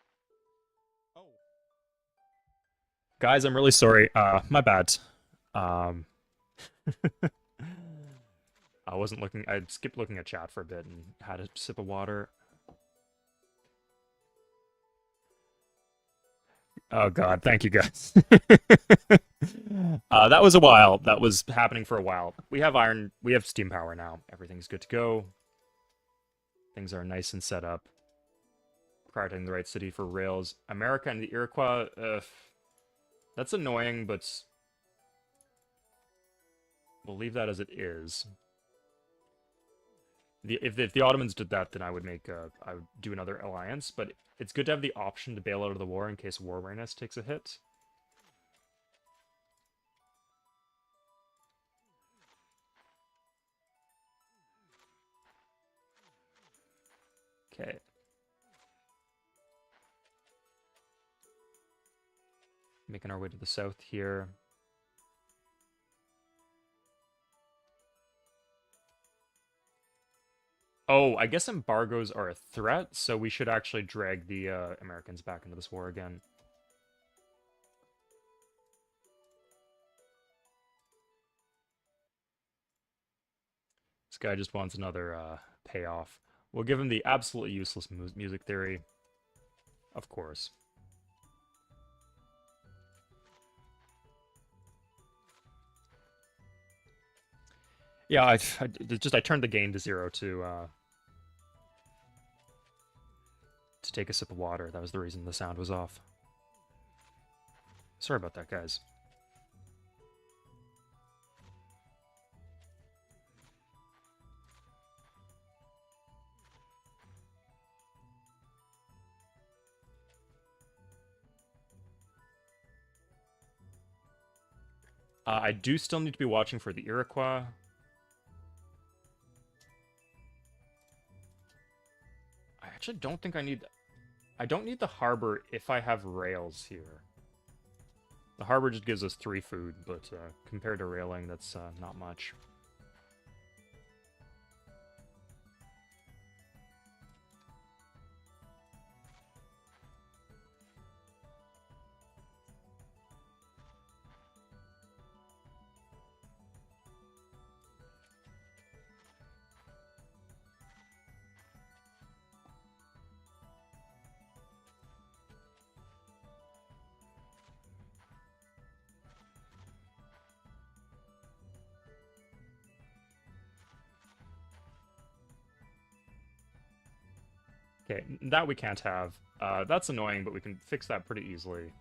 [SPEAKER 1] Oh. Guys, I'm really sorry. My bad. Um, I wasn't looking. I skipped looking at chat for a bit and had a sip of water. Oh God, thank you guys. That was a while. That was happening for a while. We have iron. We have steam power now. Everything's good to go. Things are nice and set up. Prioritizing the right city for rails. America and the Iroquois. That's annoying, but we'll leave that as it is. If the Ottomans did that, then I would do another alliance. But it's good to have the option to bail out of the war in case war readiness takes a hit. Okay. Making our way to the south here. Oh, I guess embargoes are a threat, so we should actually drag the Americans back into this war again. This guy just wants another payoff. We'll give him the absolutely useless music theory. Of course. Yeah, I turned the gain to 0 to take a sip of water. That was the reason the sound was off. Sorry about that, guys. I do still need to be watching for the Iroquois. I actually don't think I need... I don't need the harbor if I have rails here. The harbor just gives us 3 food, but compared to railing, that's not much. Okay, that we can't have. That's annoying, but we can fix that pretty easily.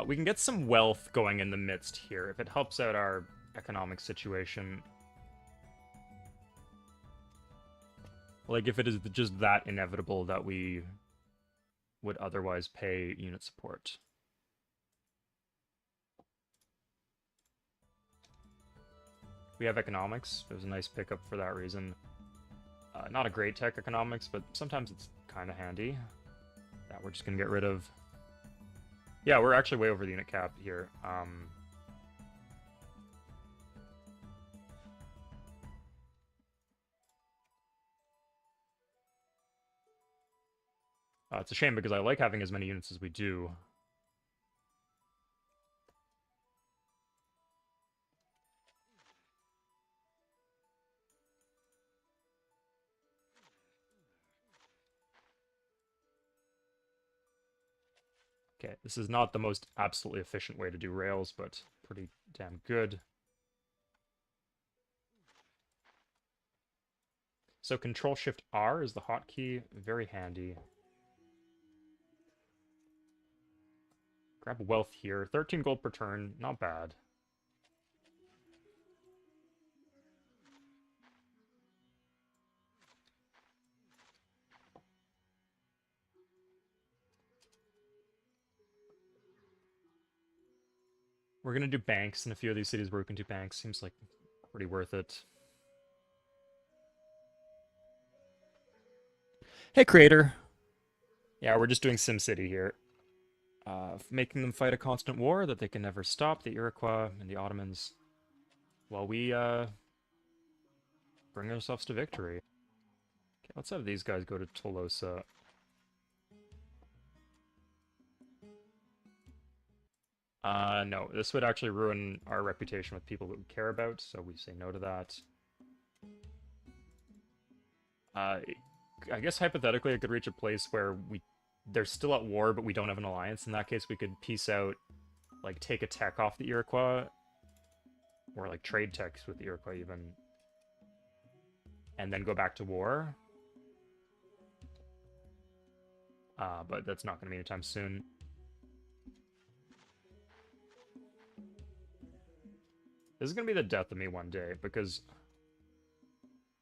[SPEAKER 1] We can get some wealth going in the midst here, if it helps out our economic situation. Like, if it is just that inevitable that we would otherwise pay unit support. We have economics. It was a nice pickup for that reason. Not a great tech economics, but sometimes it's kind of handy. That we're just going to get rid of. Yeah, we're actually way over the unit cap here. It's a shame because I like having as many units as we do. Okay, this is not the most absolutely efficient way to do rails, but pretty damn good. So Control-Shift-R is the hotkey, very handy. Grab wealth here, 13 gold per turn, not bad. We're gonna do banks in a few of these cities where we can do banks. Seems like pretty worth it. Hey, creator. Yeah, we're just doing SimCity here. Making them fight a constant war that they can never stop, the Iroquois and the Ottomans, while we bring ourselves to victory. Okay, let's have these guys go to Tolosa. No, this would actually ruin our reputation with people that we care about, so we say no to that. I guess hypothetically I could reach a place where they're still at war, but we don't have an alliance. In that case, we could peace out, like, take a tech off the Iroquois, or, like, trade techs with the Iroquois even, and then go back to war. But that's not going to be anytime soon. This is going to be the death of me one day, because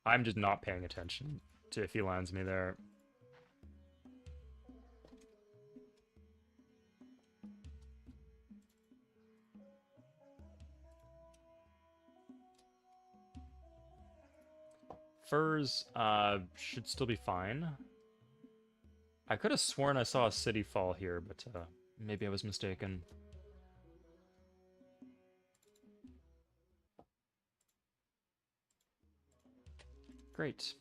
[SPEAKER 1] I'm just not paying attention to if he lands me there. Furs should still be fine. I could have sworn I saw a city fall here, but maybe I was mistaken. Great.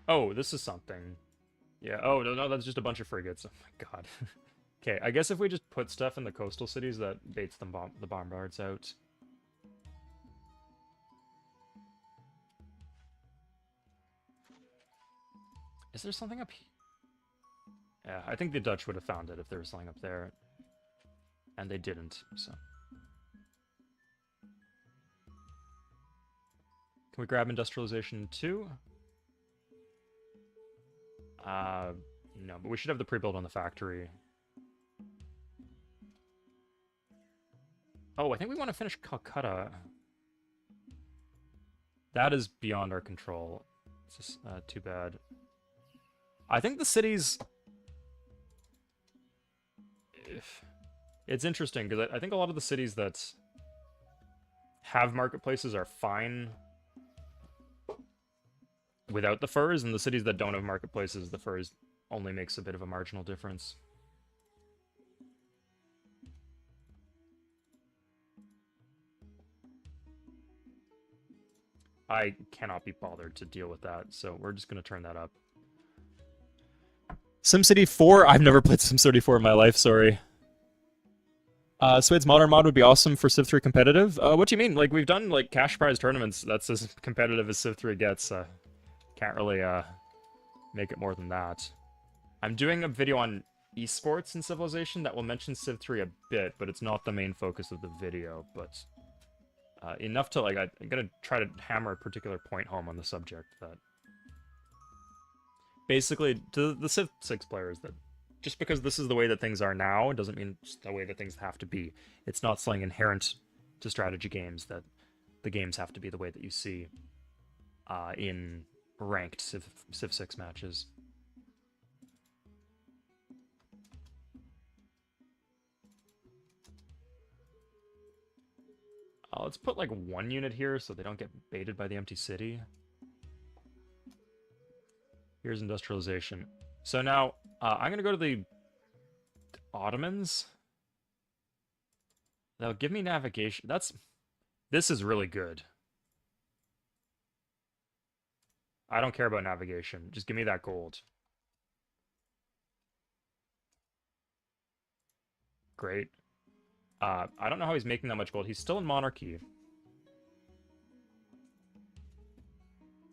[SPEAKER 1] Oh, this is something. Yeah, oh, no, that's just a bunch of frigates. Oh my god. Okay, I guess if we just put stuff in the coastal cities, that baits the bombards out. Is there something up here? Yeah, I think the Dutch would have found it if there was something up there. And they didn't, so. Can we grab Industrialization 2? No, but we should have the pre-build on the factory. Oh, I think we want to finish Calcutta. That is beyond our control. It's just too bad. I think the cities... It's interesting, because I think a lot of the cities that have marketplaces are fine without the furs, and the cities that don't have marketplaces, the furs only makes a bit of a marginal difference. I cannot be bothered to deal with that, so we're just going to turn that up. SimCity 4? I've never played SimCity 4 in my life, sorry. Swid's modern mod would be awesome for Civ 3 competitive. What do you mean? Like, we've done, like, cash prize tournaments. That's as competitive as Civ 3 gets. Can't really, make it more than that. I'm doing a video on esports in Civilization that will mention Civ 3 a bit, but it's not the main focus of the video. But enough to, like, I'm gonna try to hammer a particular point home on the subject that basically, to the Civ 6 players, that just because this is the way that things are now doesn't mean it's the way that things have to be. It's not something inherent to strategy games that the games have to be the way that you see in ranked Civ 6 matches. Let's put like 1 unit here so they don't get baited by the empty city. Here's Industrialization. So now, I'm going to go to the Ottomans. They'll give me navigation. This is really good. I don't care about navigation. Just give me that gold. Great. I don't know how he's making that much gold. He's still in monarchy.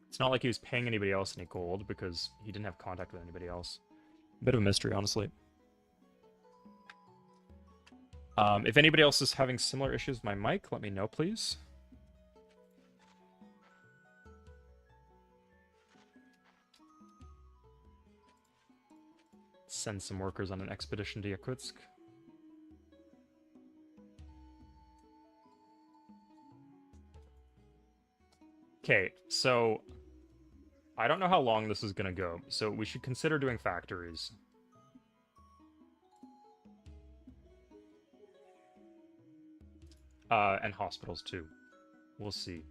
[SPEAKER 1] It's not like he was paying anybody else any gold because he didn't have contact with anybody else. Bit of a mystery, honestly. If anybody else is having similar issues with my mic, let me know, please. Send some workers on an expedition to Yakutsk. Okay, so I don't know how long this is gonna go, so we should consider doing factories. And hospitals too. We'll see.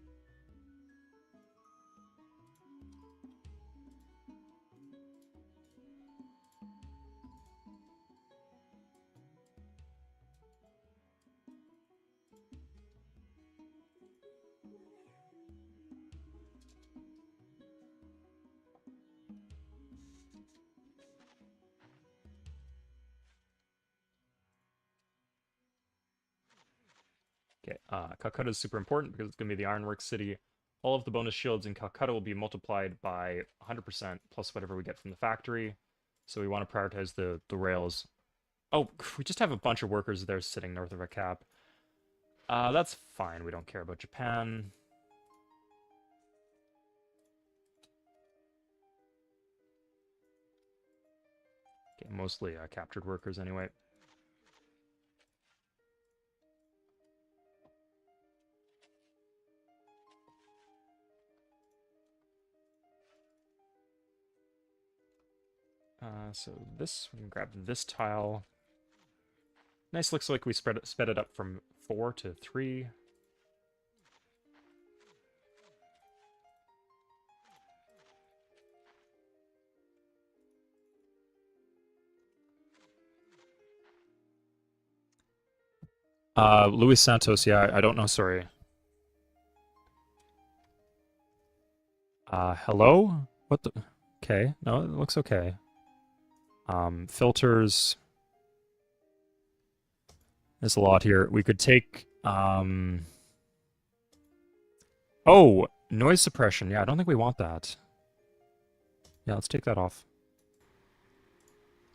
[SPEAKER 1] Okay, Calcutta is super important because it's going to be the ironworks city. All of the bonus shields in Calcutta will be multiplied by 100% plus whatever we get from the factory. So we want to prioritize the rails. Oh, we just have a bunch of workers there sitting north of our cap. That's fine. We don't care about Japan. Okay, mostly captured workers anyway. So this, we can grab this tile. Nice, looks like we sped it up from 4 to 3. Luis Santos, yeah, I don't know, sorry. Hello? What the? Okay, no, it looks okay. Filters. There's a lot here. We could take, oh, noise suppression. Yeah, I don't think we want that. Yeah, let's take that off.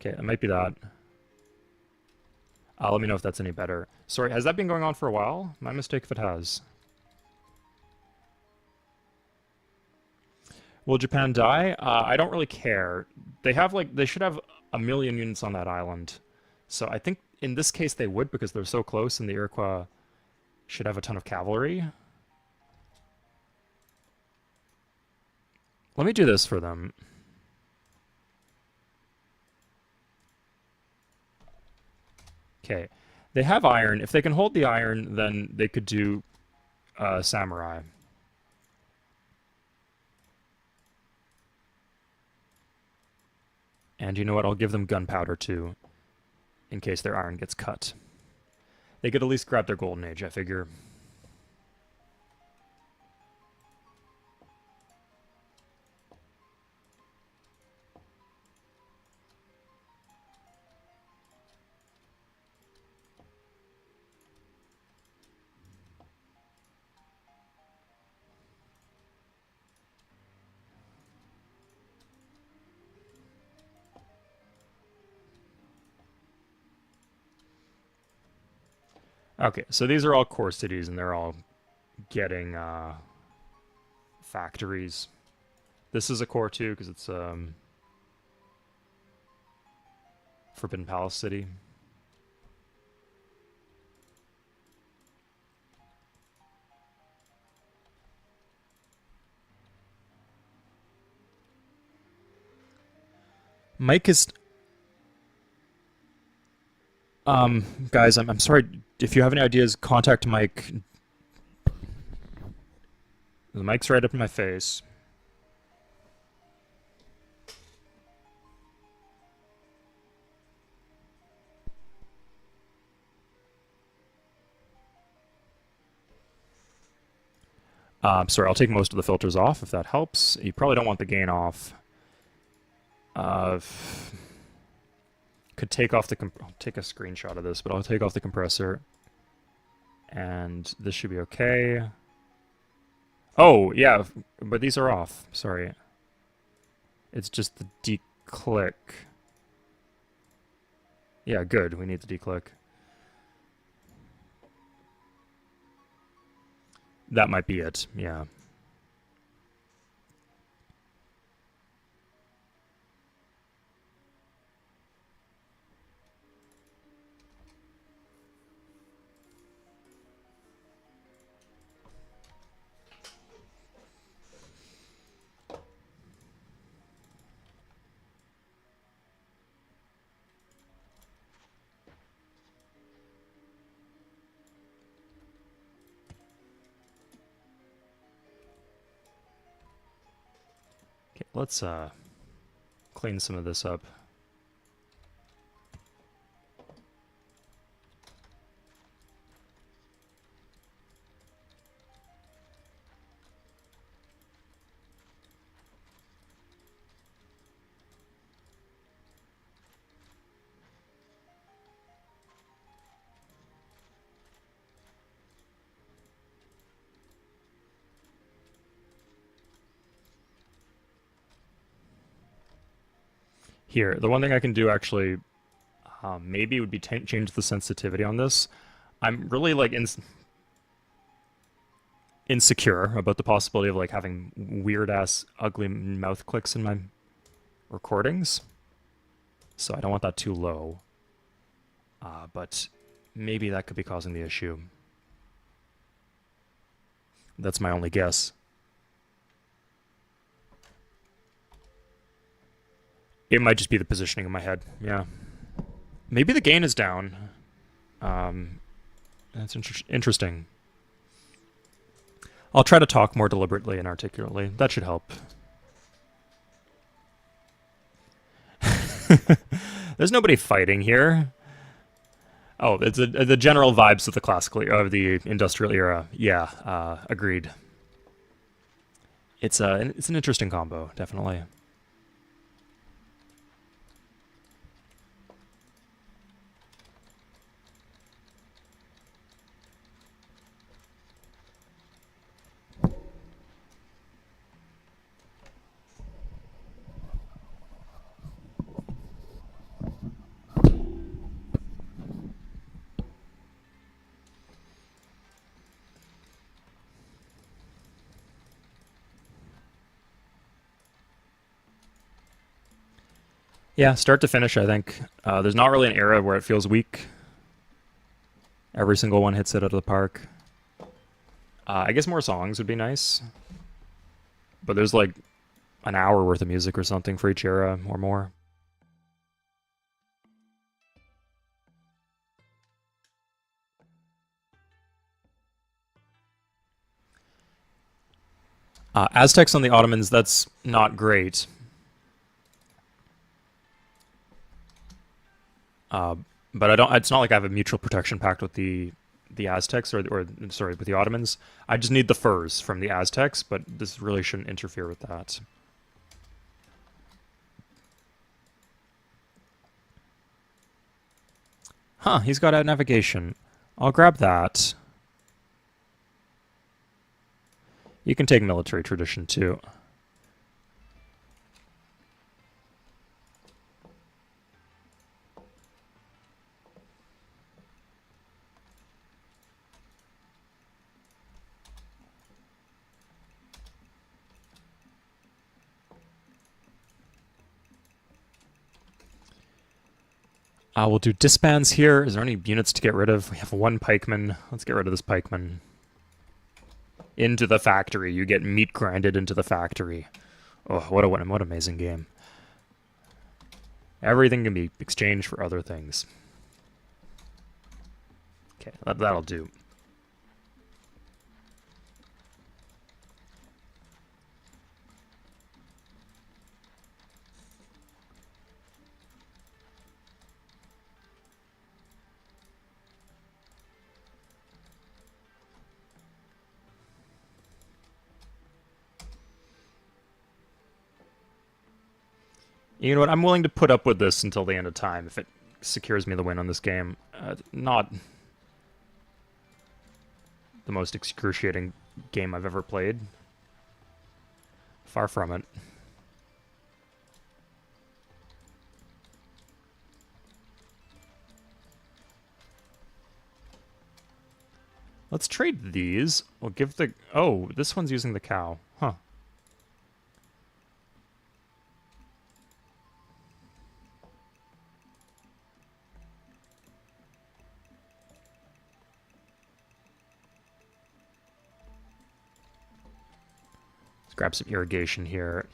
[SPEAKER 1] Okay, it might be that. Let me know if that's any better. Sorry, has that been going on for a while? My mistake if it has. Will Japan die? I don't really care. They have, like, they should have 1,000,000 units on that island. So I think in this case they would because they're so close and the Iroquois should have a ton of cavalry. Let me do this for them. Okay. They have iron. If they can hold the iron, then they could do samurai. And you know what? I'll give them gunpowder too, in case their iron gets cut. They could at least grab their golden age, I figure. Okay, so these are all core cities, and they're all getting factories. This is a core too, because it's Forbidden Palace City. Mike is guys, I'm sorry if you have any ideas, contact Mike. The mic's right up in my face. Sorry, I'll take most of the filters off if that helps. You probably don't want the gain off. Uh, could take off the I'll take a screenshot of this, but I'll take off the compressor, and this should be okay. Oh yeah, but these are off. Sorry, it's just the declick. Yeah, good. We need the declick. That might be it. Yeah. Okay, let's clean some of this up. Here, the one thing I can do actually maybe would be change the sensitivity on this. I'm really like insecure about the possibility of like having weird ass ugly mouth clicks in my recordings, so I don't want that too low. But maybe that could be causing the issue. That's my only guess. It might just be the positioning of my head. Yeah. Maybe the gain is down. That's interesting. I'll try to talk more deliberately and articulately. That should help. There's nobody fighting here. Oh, it's the general vibes of the classical of the industrial era. Yeah, agreed. It's an interesting combo, definitely. Yeah, start to finish, I think. There's not really an era where it feels weak. Every single one hits it out of the park. I guess more songs would be nice, but there's like an hour worth of music or something for each era or more. Aztecs on the Ottomans, that's not great. Uh, but I don't. It's not like I have a mutual protection pact with the Aztecs or sorry, with the Ottomans. I just need the furs from the Aztecs, but this really shouldn't interfere with that. Huh? He's got out navigation. I'll grab that. You can take military tradition too. We'll do disbands here. Is there any units to get rid of? We have one pikeman. Let's get rid of this pikeman. Into the factory. You get meat grinded into the factory. Oh, what an amazing game. Everything can be exchanged for other things. Okay, that'll do. You know what? I'm willing to put up with this until the end of time if it secures me the win on this game. Not the most excruciating game I've ever played. Far from it. Let's trade these. We'll give the... Oh, this one's using the cow. Huh. Let's grab some irrigation here.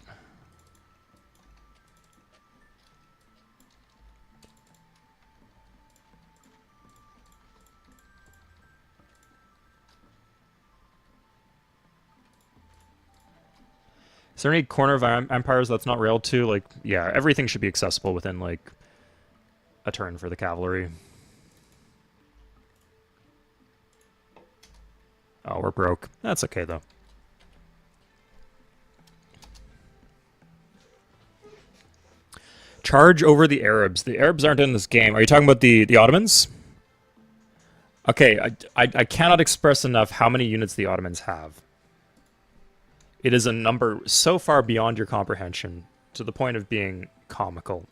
[SPEAKER 1] Is there any corner of empires that's not railed to? Like, yeah, everything should be accessible within, like, a turn for the cavalry. Oh, we're broke. That's okay, though. Charge over the Arabs. The Arabs aren't in this game. Are you talking about the Ottomans? Okay, I cannot express enough how many units the Ottomans have. It is a number so far beyond your comprehension, to the point of being comical.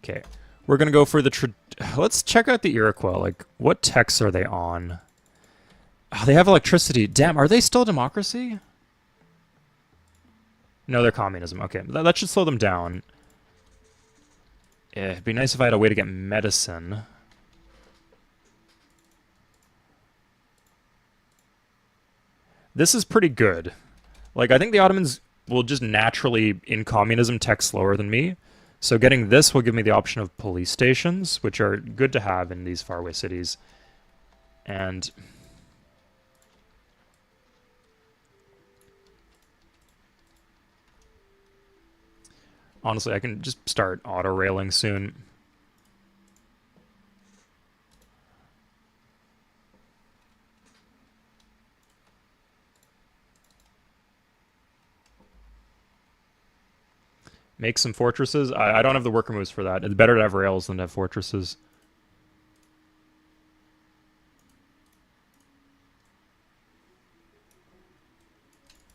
[SPEAKER 1] Okay, we're gonna go for the... Let's check out the Iroquois. Like, what texts are they on? Oh, they have electricity. Damn, are they still democracy? No, they're communism. Okay, that should slow them down. It'd be nice if I had a way to get medicine. This is pretty good. Like, I think the Ottomans will just naturally, in communism, tech slower than me. So getting this will give me the option of police stations, which are good to have in these faraway cities. And... honestly, I can just start auto-railing soon. Make some fortresses. I don't have the worker moves for that. It's better to have rails than to have fortresses.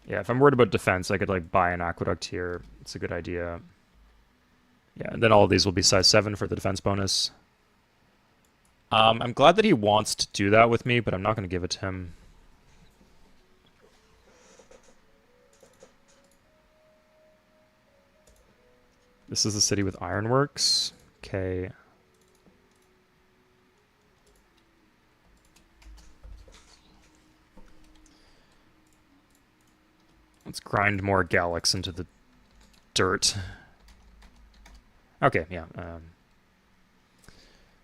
[SPEAKER 1] Yeah, if I'm worried about defense, I could like buy an aqueduct here. It's a good idea. Yeah, and then all of these will be size 7 for the defense bonus. I'm glad that he wants to do that with me, but I'm not going to give it to him. This is the city with ironworks. Okay. Let's grind more Gallics into the dirt. Okay, yeah.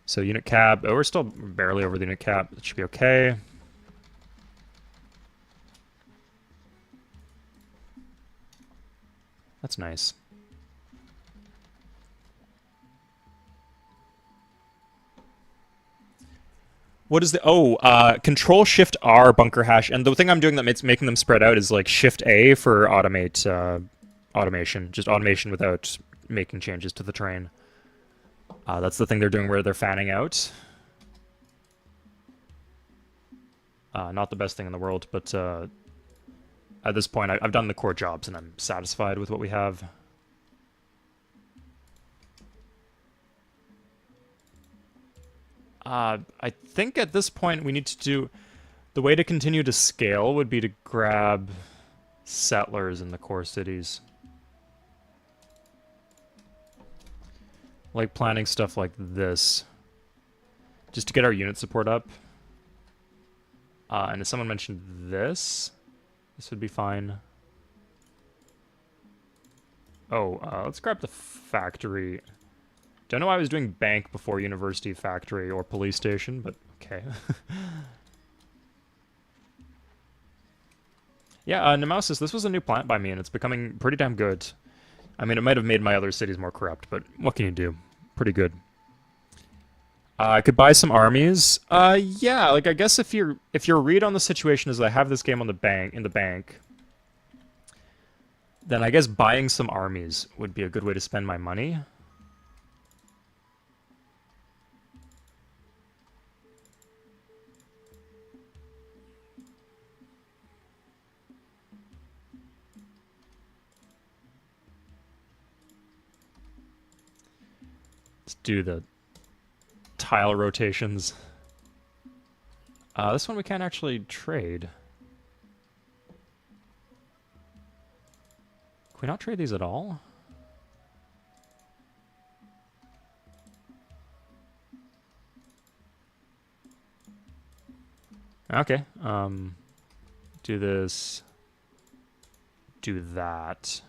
[SPEAKER 1] So unit cap. Oh, we're still barely over the unit cap. That should be okay. That's nice. What is the... Oh, Control Shift R bunker hash. And the thing I'm doing that makes making them spread out is like Shift A for automate automation. Just automation without making changes to the terrain. That's the thing they're doing where they're fanning out. Not the best thing in the world, but at this point I've done the core jobs and I'm satisfied with what we have. I think at this point we need to do... The way to continue to scale would be to grab settlers in the core cities. Like planning stuff like this. Just to get our unit support up. And as someone mentioned this would be fine. Oh, let's grab the factory. Don't know why I was doing bank before university, factory, or police station, but okay. Yeah, Nemesis, this was a new plant by me, and it's becoming pretty damn good. I mean, it might have made my other cities more corrupt, but what can you do? Pretty good. I could buy some armies. Yeah, like I guess if your read on the situation is I have this game on the bank, then I guess buying some armies would be a good way to spend my money. Let's do the tile rotations. This one we can't actually trade. Can we not trade these at all? Okay. Do this. Do that.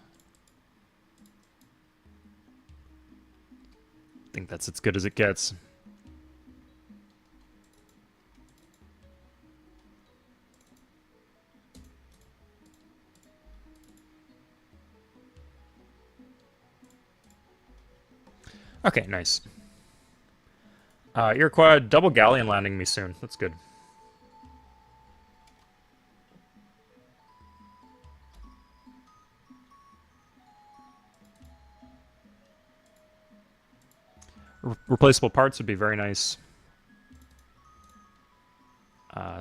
[SPEAKER 1] I think that's as good as it gets. Okay, nice. Iroquois double galleon landing me soon. That's good. Replaceable parts would be very nice.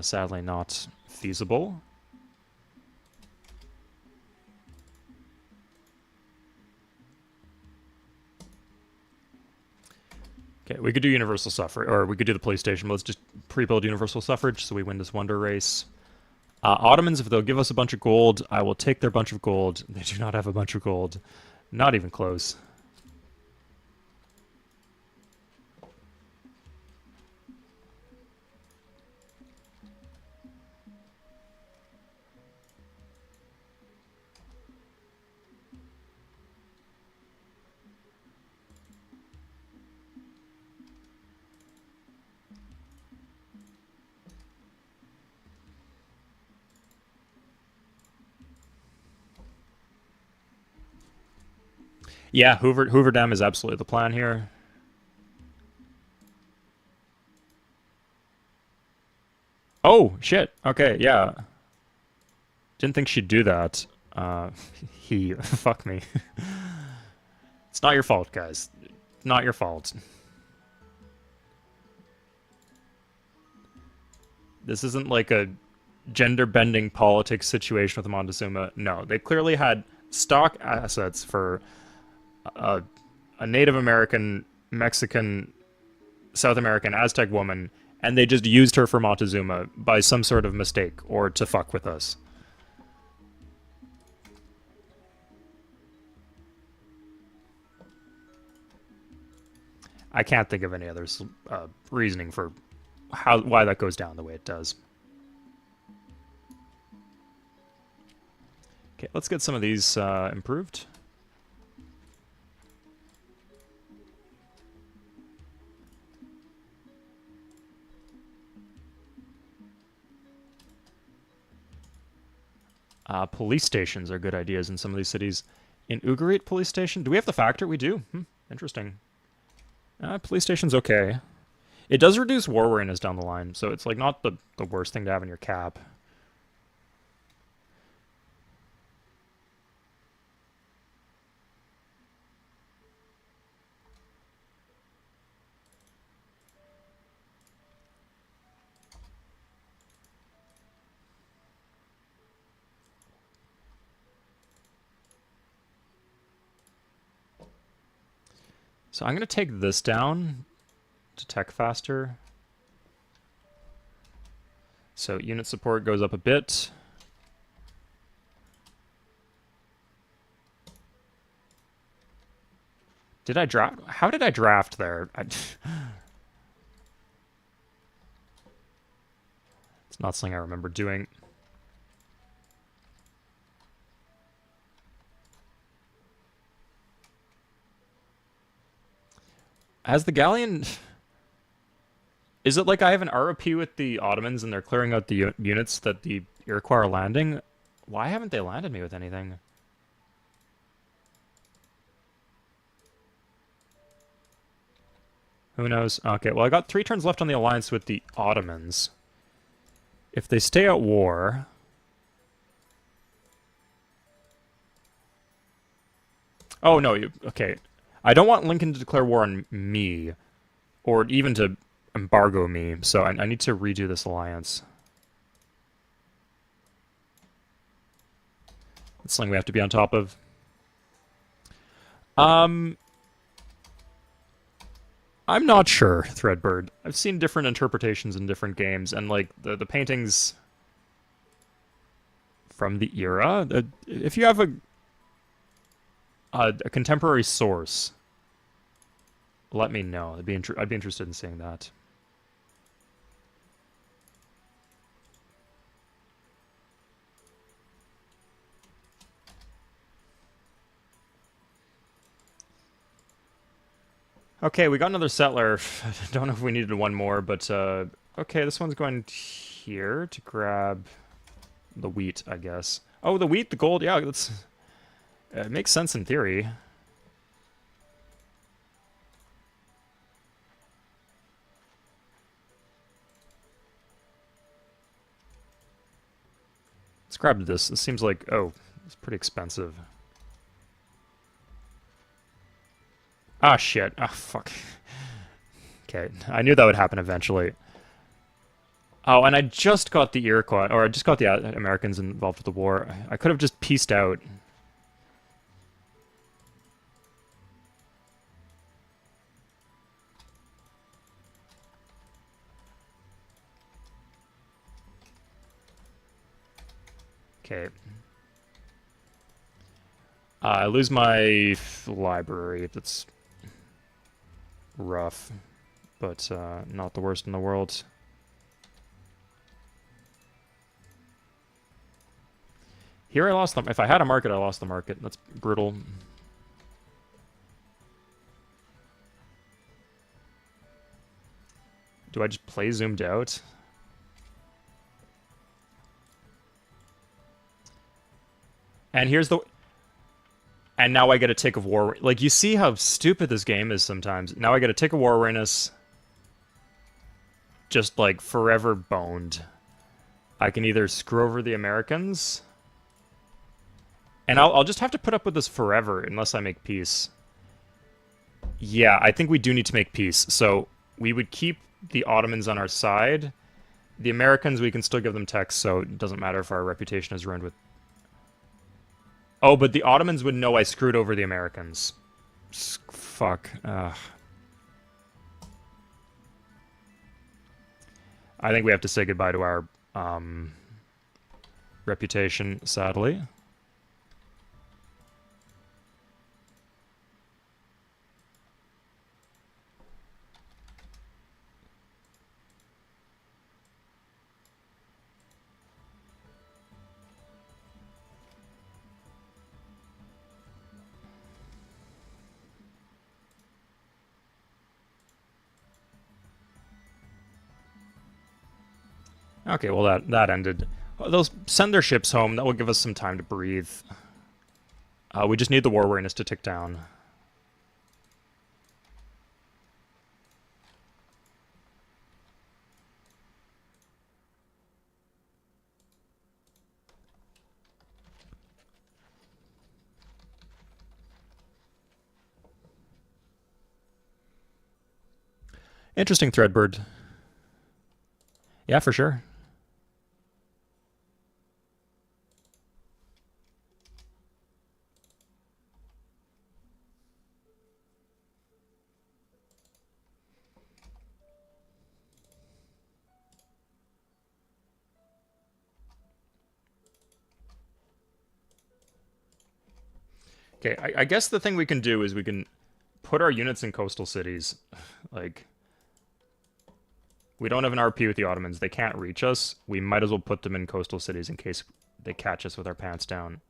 [SPEAKER 1] Sadly not feasible. Okay, we could do universal suffrage, or we could do the police station, but let's just pre-build universal suffrage so we win this wonder race. Ottomans, if they'll give us a bunch of gold, I will take their bunch of gold. They do not have a bunch of gold. Not even close. Yeah, Hoover Dam is absolutely the plan here. Oh, shit. Okay, yeah. Didn't think she'd do that. Fuck me. It's not your fault, guys. Not your fault. This isn't like a gender-bending politics situation with Montezuma. No, they clearly had stock assets for a Native American, Mexican, South American, Aztec woman, and they just used her for Montezuma by some sort of mistake or to fuck with us. I can't think of any other reasoning for why that goes down the way it does. Okay, let's get some of these improved. Police stations are good ideas in some of these cities. In Ugarit police station, do we have the factor? We do. Interesting. Police station's okay. It does reduce war weariness down the line, so it's like not the worst thing to have in your cap. So I'm going to take this down to tech faster. So unit support goes up a bit. Did I draft? How did I draft there? It's not something I remember doing. Has the galleon... Is it like I have an ROP with the Ottomans and they're clearing out the units that the Iroquois are landing? Why haven't they landed me with anything? Who knows? Okay, well I got 3 turns left on the alliance with the Ottomans. If they stay at war... Oh, no, okay. I don't want Lincoln to declare war on me, or even to embargo me, so I need to redo this alliance. It's something we have to be on top of. I'm not sure, Threadbird. I've seen different interpretations in different games, and like the paintings from the era. If you have a contemporary source, let me know. I'd be interested in seeing that. Okay, we got another settler. I don't know if we needed one more, but okay, this one's going here to grab the wheat, I guess. Oh, the wheat, the gold, yeah, that's it makes sense in theory. Let's grab this. This seems like, oh, it's pretty expensive. Ah, shit. Ah, fuck. Okay, I knew that would happen eventually. Oh, and I just got the Iroquois, or I just got the Americans involved with the war. I could have just pieced out. Okay. I lose my library. That's rough, but not the worst in the world. Here I lost them. If I had a market, I lost the market. That's brutal. Do I just play zoomed out? And here's the... And now I get a tick of war. Like, you see how stupid this game is sometimes. Now I get a tick of war awareness. Just, like, forever boned. I can either screw over the Americans... And I'll just have to put up with this forever unless I make peace. Yeah, I think we do need to make peace. So we would keep the Ottomans on our side. The Americans, we can still give them text, so it doesn't matter if our reputation is ruined with... Oh, but the Ottomans would know I screwed over the Americans. Fuck. Ugh. I think we have to say goodbye to our reputation, sadly. Okay, well that ended. They'll send their ships home. That will give us some time to breathe. We just need the war awareness to tick down. Interesting, Threadbird. Yeah, for sure. Okay, I guess the thing we can do is we can put our units in coastal cities. Like, we don't have an RP with the Ottomans. They can't reach us. We might as well put them in coastal cities in case they catch us with our pants down.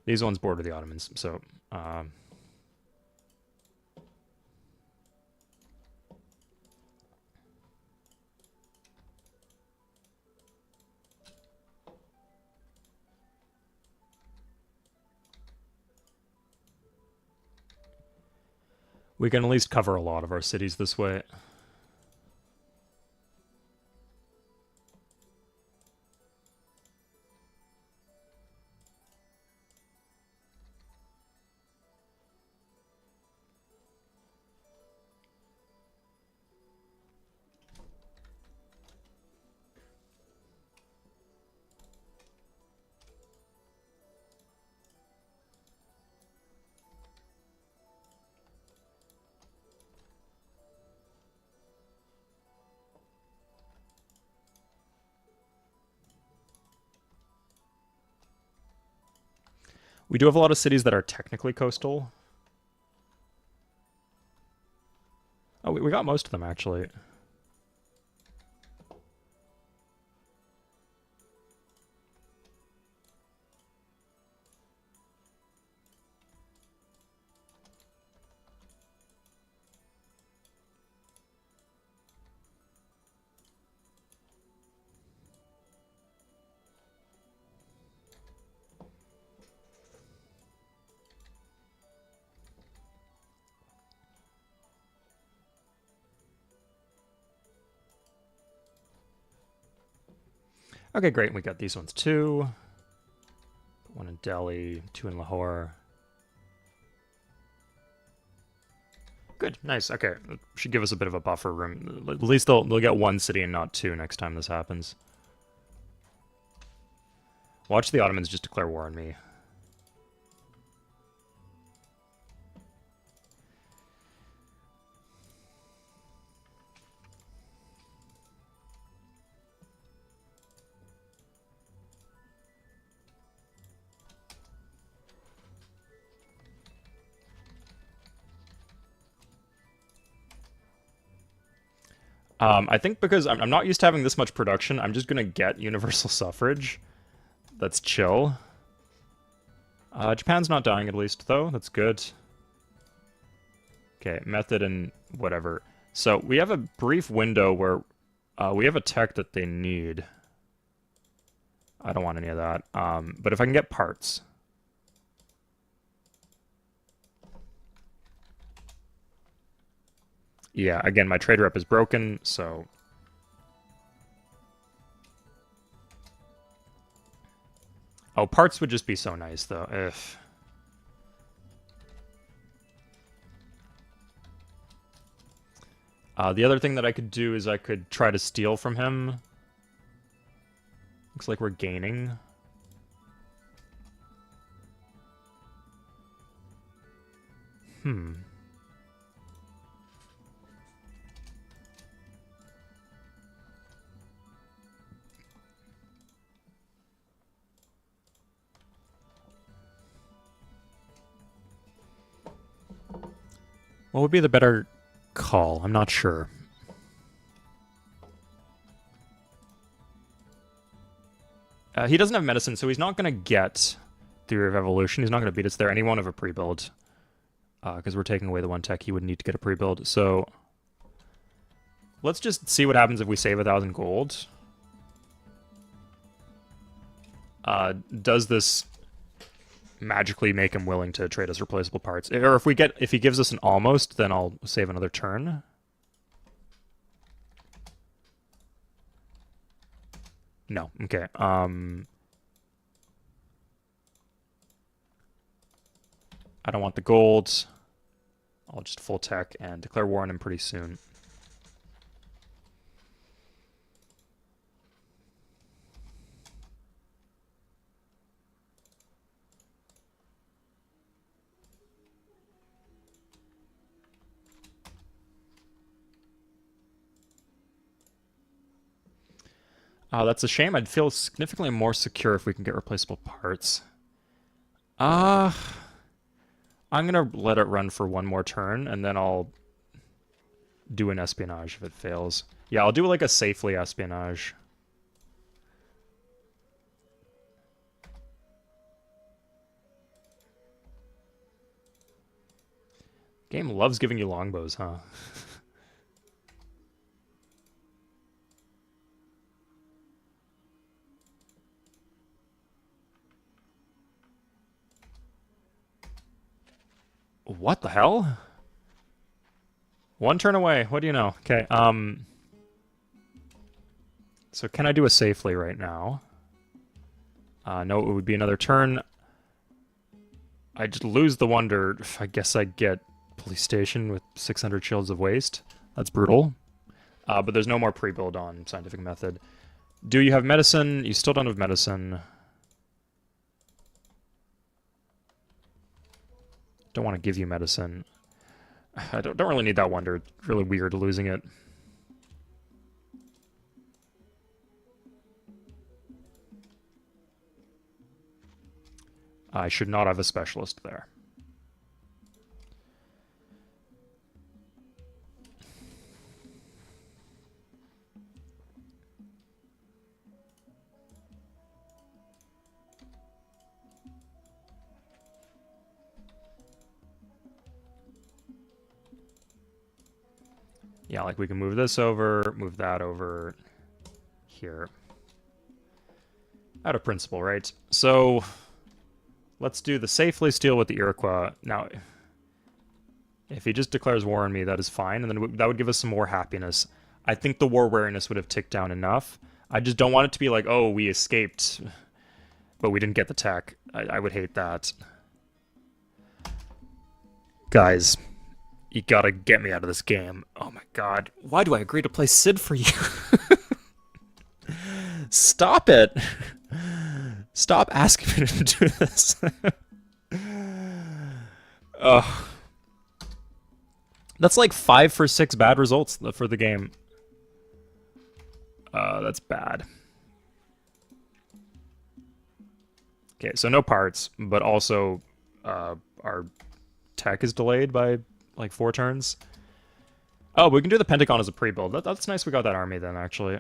[SPEAKER 1] These ones border the Ottomans, so... we can at least cover a lot of our cities this way. We do have a lot of cities that are technically coastal. Oh, we got most of them, actually. Okay, great. We got these ones too. One in Delhi, two in Lahore. Good, nice. Okay, should give us a bit of a buffer room. At least they'll get one city and not two next time this happens. Watch the Ottomans just declare war on me. I think because I'm not used to having this much production, I'm just gonna get universal suffrage. That's chill. Japan's not dying at least, though. That's good. Okay, method and whatever. So we have a brief window where we have a tech that they need. I don't want any of that. But if I can get parts. Yeah, again, my trade rep is broken, so... Oh, parts would just be so nice, though. If the other thing that I could do is I could try to steal from him. Looks like we're gaining. What would be the better call? I'm not sure. He doesn't have medicine, so he's not going to get Theory of Evolution. He's not going to beat us there, and he won't have a pre-build. Because we're taking away the one tech he would need to get a pre-build. So let's just see what happens if we save 1,000 gold. Does this magically make him willing to trade us replaceable parts? Or if he gives us an almost, then I'll save another turn. No. Okay. I don't want the gold. I'll just full tech and declare war on him pretty soon. Oh, that's a shame. I'd feel significantly more secure if we can get replaceable parts. Uh, I'm gonna let it run for one more turn, and then I'll do an espionage if it fails. Yeah, I'll do like a safely espionage. Game loves giving you longbows, huh? What the hell? One turn away. What do you know? Okay, so can I do a safely right now? No, it would be another turn. I just lose the wonder. I guess I get police station with 600 shields of waste. That's brutal. But there's no more pre-build on scientific method. Do you have medicine? You still don't have medicine. Don't want to give you medicine. I don't really need that wonder. It's really weird losing it. I should not have a specialist there. Yeah, like we can move this over, move that over here. Out of principle, right? So let's do the safely steal with the Iroquois. Now, if he just declares war on me, that is fine, and then that would give us some more happiness. I think the war wariness would have ticked down enough. I just don't want it to be like, oh, we escaped, but we didn't get the tech. I would hate that. Guys, you gotta get me out of this game. Oh my god. Why do I agree to play Sid for you? Stop it! Stop asking me to do this. Ugh. That's like 5 for 6 bad results for the game. That's bad. Okay, so no parts, but also our tech is delayed by like 4 turns. Oh, we can do the Pentagon as a pre-build. That's nice we got that army then, actually.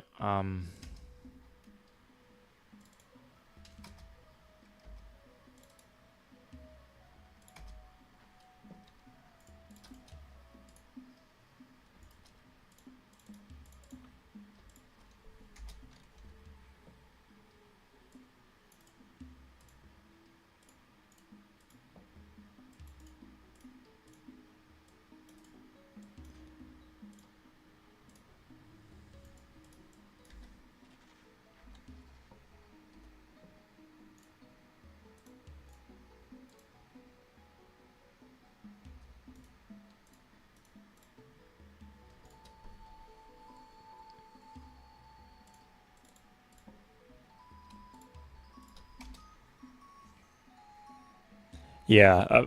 [SPEAKER 1] Yeah,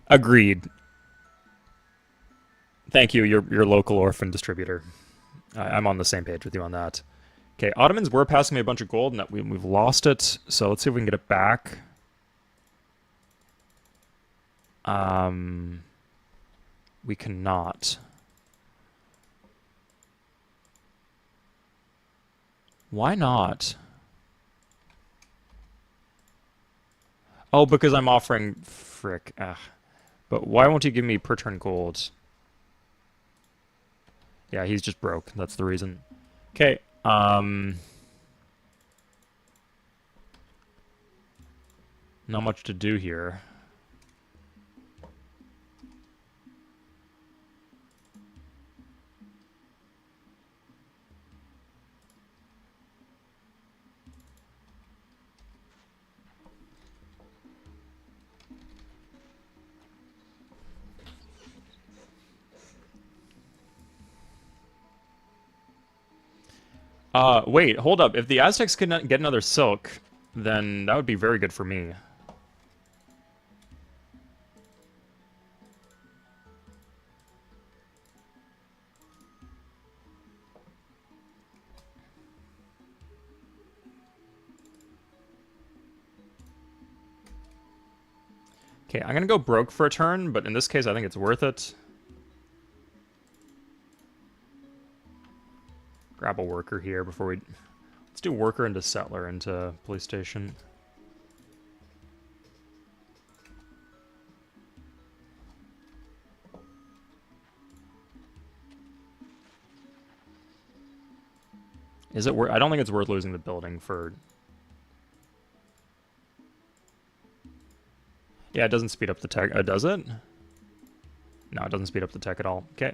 [SPEAKER 1] agreed. Thank you, your local orphan distributor. I'm on the same page with you on that. Okay, Ottomans were passing me a bunch of gold, and we've lost it. So let's see if we can get it back. We cannot. Why not? Oh, because I'm offering frick. But why won't he give me per turn gold? Yeah, he's just broke. That's the reason. Okay. Not much to do here. Wait, hold up. If the Aztecs could get another silk, then that would be very good for me. Okay, I'm gonna go broke for a turn, but in this case, I think it's worth it. Grab a worker here before we... Let's do worker into settler into police station. Is it worth... I don't think it's worth losing the building for... Yeah, it doesn't speed up the tech. Does it? No, it doesn't speed up the tech at all. Okay.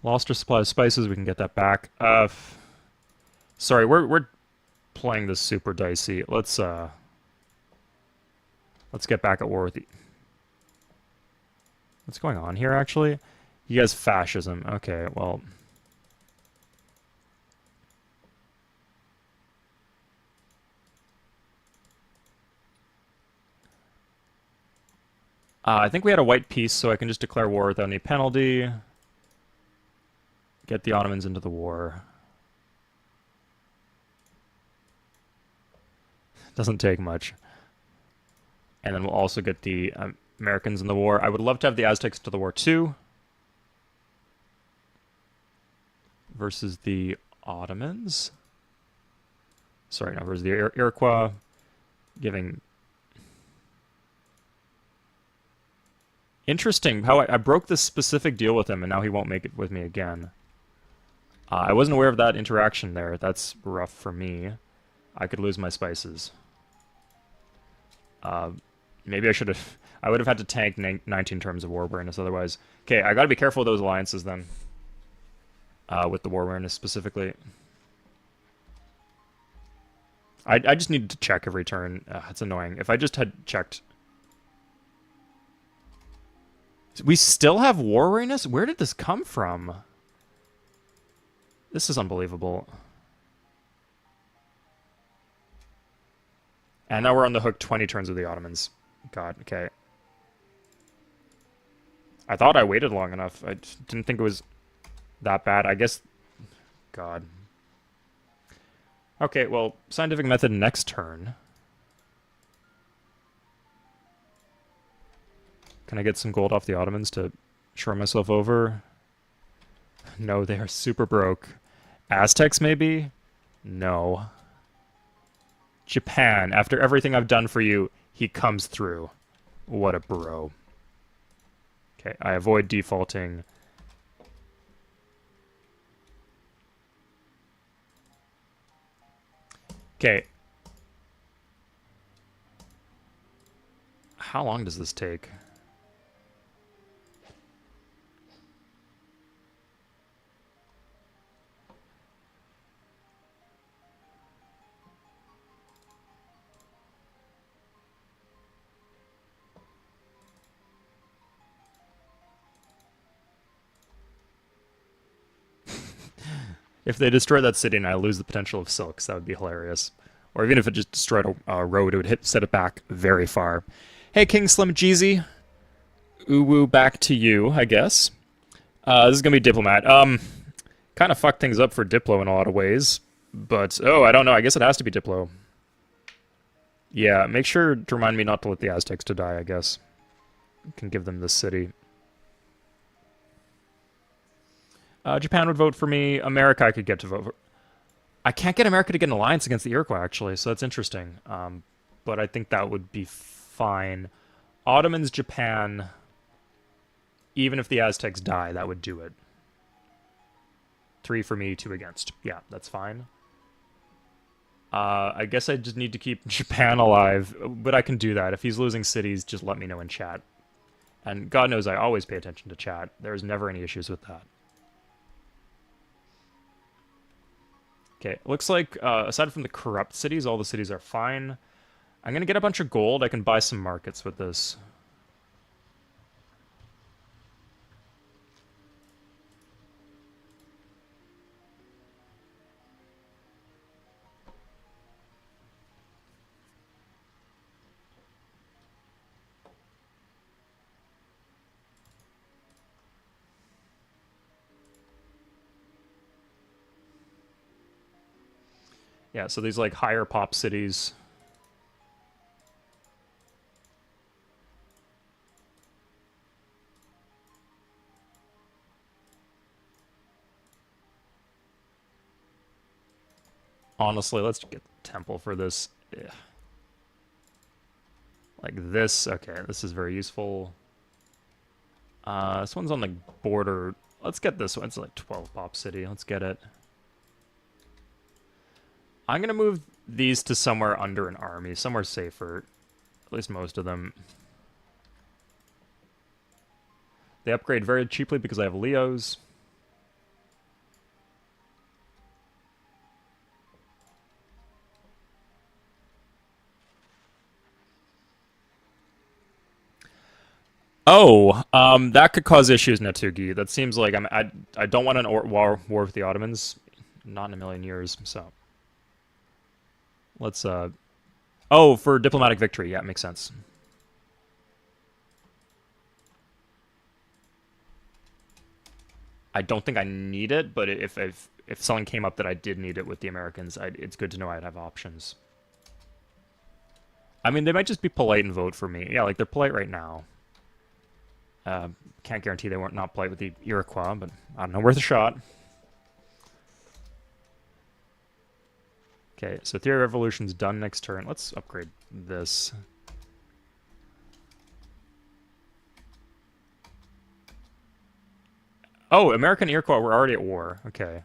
[SPEAKER 1] Lost our supply of spices. We can get that back. Sorry, we're playing this super dicey. Let's get back at war with the... What's going on here, actually? You guys fascism. Okay, well... I think we had a white peace, so I can just declare war without any penalty. Get the Ottomans into the war. Doesn't take much. And then we'll also get the Americans in the war. I would love to have the Aztecs to the war too. Versus the Ottomans. Sorry, no, versus the Iroquois. Giving... Interesting how I broke this specific deal with him and now he won't make it with me again. I wasn't aware of that interaction there. That's rough for me. I could lose my spices. Maybe I should have... I would have had to tank 19 terms of war awareness otherwise. Okay, I gotta be careful with those alliances then. With the war awareness specifically. I just needed to check every turn. It's annoying. If I just had checked... We still have war awareness? Where did this come from? This is unbelievable. And now we're on the hook 20 turns with the Ottomans. God, okay. I thought I waited long enough. I didn't think it was that bad. I guess... God. Okay, well, scientific method next turn. Can I get some gold off the Ottomans to shore myself over? No, they are super broke. Aztecs, maybe? No. Japan, after everything I've done for you, he comes through. What a bro. Okay, I avoid defaulting. Okay. How long does this take? If they destroy that city and I lose the potential of silks, that would be hilarious. Or even if it just destroyed a road, it would set it back very far. Hey, King Slim Jeezy. Uwu, back to you, I guess. This is going to be Diplomat. Kind of fucked things up for Diplo in a lot of ways. But, oh, I don't know. I guess it has to be Diplo. Yeah, make sure to remind me not to let the Aztecs to die, I guess. Can give them this city. Japan would vote for me. America I could get to vote for. I can't get America to get an alliance against the Iroquois, actually, so that's interesting. But I think that would be fine. Ottomans, Japan... Even if the Aztecs die, that would do it. 3 for me, 2 against. Yeah, that's fine. I guess I just need to keep Japan alive, but I can do that. If he's losing cities, just let me know in chat. And God knows I always pay attention to chat. There's never any issues with that. Okay, looks like, aside from the corrupt cities, all the cities are fine. I'm gonna get a bunch of gold. I can buy some markets with this. Yeah, so these like higher pop cities. Honestly, let's get Temple for this. Yeah. Like this. Okay, this is very useful. This one's on the border. Let's get this one. It's like 12 pop city. Let's get it. I'm gonna move these to somewhere under an army, somewhere safer. At least most of them. They upgrade very cheaply because I have Leos. Oh, that could cause issues, Natugi. That seems like I don't want an war with the Ottomans, not in a million years. So let's oh, for diplomatic victory, yeah, makes sense. I don't think I need it, but if something came up that I did need it with the Americans, it's good to know I'd have options. I mean, they might just be polite and vote for me. Yeah, like they're polite right now. Can't guarantee they weren't not polite with the Iroquois, but I don't know, worth a shot. Okay, so Theory of Evolution's done next turn. Let's upgrade this. Oh, American Iroquois were already at war. Okay.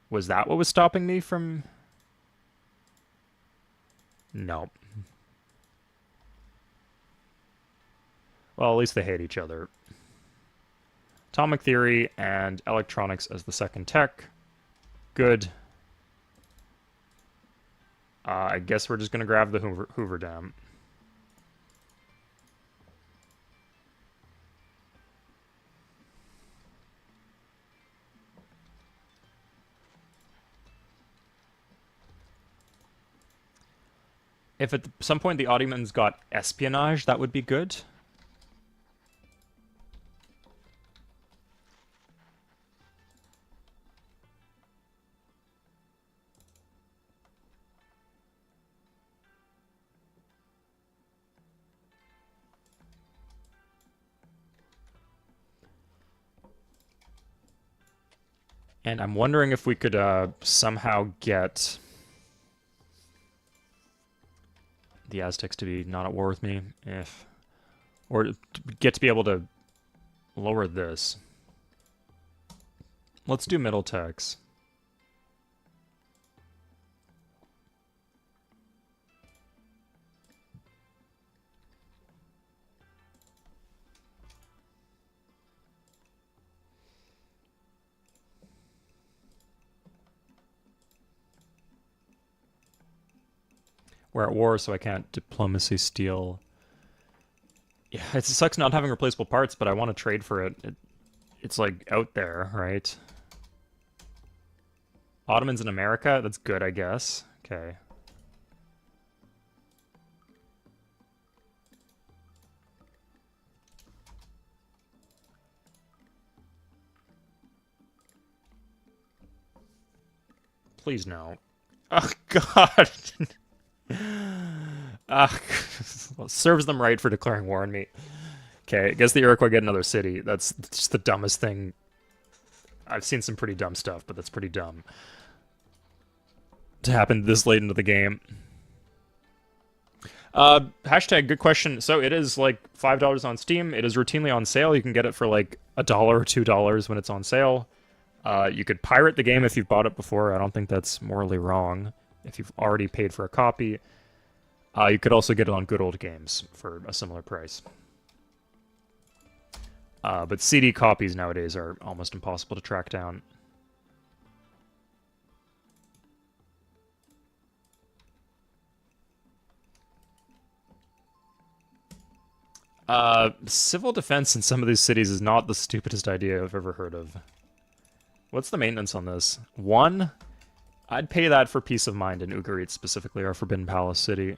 [SPEAKER 1] Was that what was stopping me from... Nope. Well, at least they hate each other. Atomic theory and electronics as the second tech. Good. I guess we're just going to grab the Hoover Dam. If at some point the Ottomans got espionage, that would be good. And I'm wondering if we could somehow get the Aztecs to be not at war with me, or get to be able to lower this. Let's do middle techs. We're at war, so I can't diplomacy steal. Yeah, it sucks not having replaceable parts, but I want to trade for it. It's like out there, right? Ottomans in America? That's good, I guess. Okay. Please no. Oh, God. Well, serves them right for declaring war on me. Okay, I guess the Iroquois get another city. That's just the dumbest thing. I've seen some pretty dumb stuff, but that's pretty dumb to happen this late into the game. Hashtag good question. So it is like $5 on Steam. It is routinely on sale. You can get it for like $1 or $2 when it's on sale. You could pirate the game if you've bought it before. I don't think that's morally wrong if you've already paid for a copy. You could also get it on Good Old Games for a similar price. But CD copies nowadays are almost impossible to track down. Civil defense in some of these cities is not the stupidest idea I've ever heard of. What's the maintenance on this? 1? I'd pay that for peace of mind in Ugarit specifically, or Forbidden Palace City.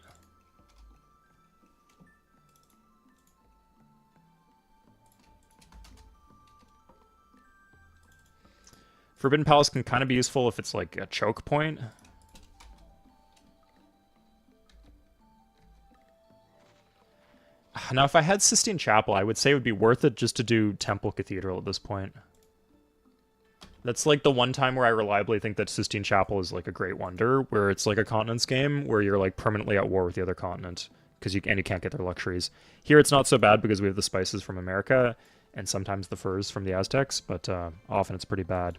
[SPEAKER 1] Forbidden Palace can kind of be useful if it's like a choke point. Now, if I had Sistine Chapel, I would say it would be worth it just to do Temple Cathedral at this point. That's like the one time where I reliably think that Sistine Chapel is like a great wonder, where it's like a continents game where you're like permanently at war with the other continent because you can't get their luxuries. Here it's not so bad because we have the spices from America and sometimes the furs from the Aztecs, but often it's pretty bad.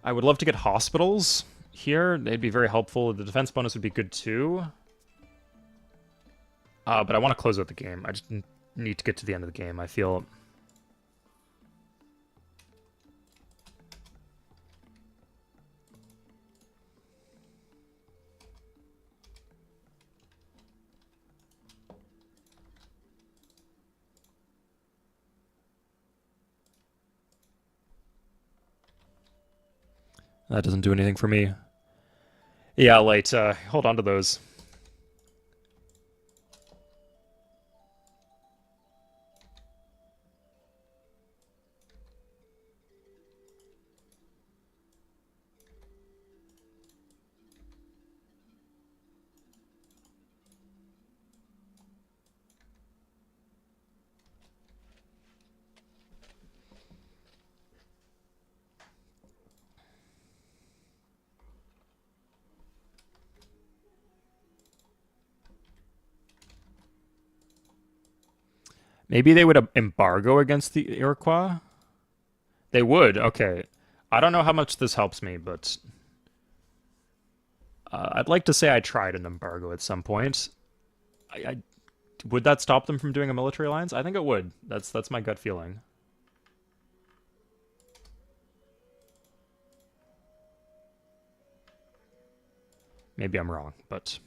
[SPEAKER 1] I would love to get hospitals here. They'd be very helpful. The defense bonus would be good too. But I want to close out the game. I just need to get to the end of the game, I feel. That doesn't do anything for me. Yeah, Light, hold on to those. Maybe they would embargo against the Iroquois? They would, okay. I don't know how much this helps me, but... I'd like to say I tried an embargo at some point. Would that stop them from doing a military alliance? I think it would. That's my gut feeling. Maybe I'm wrong, but...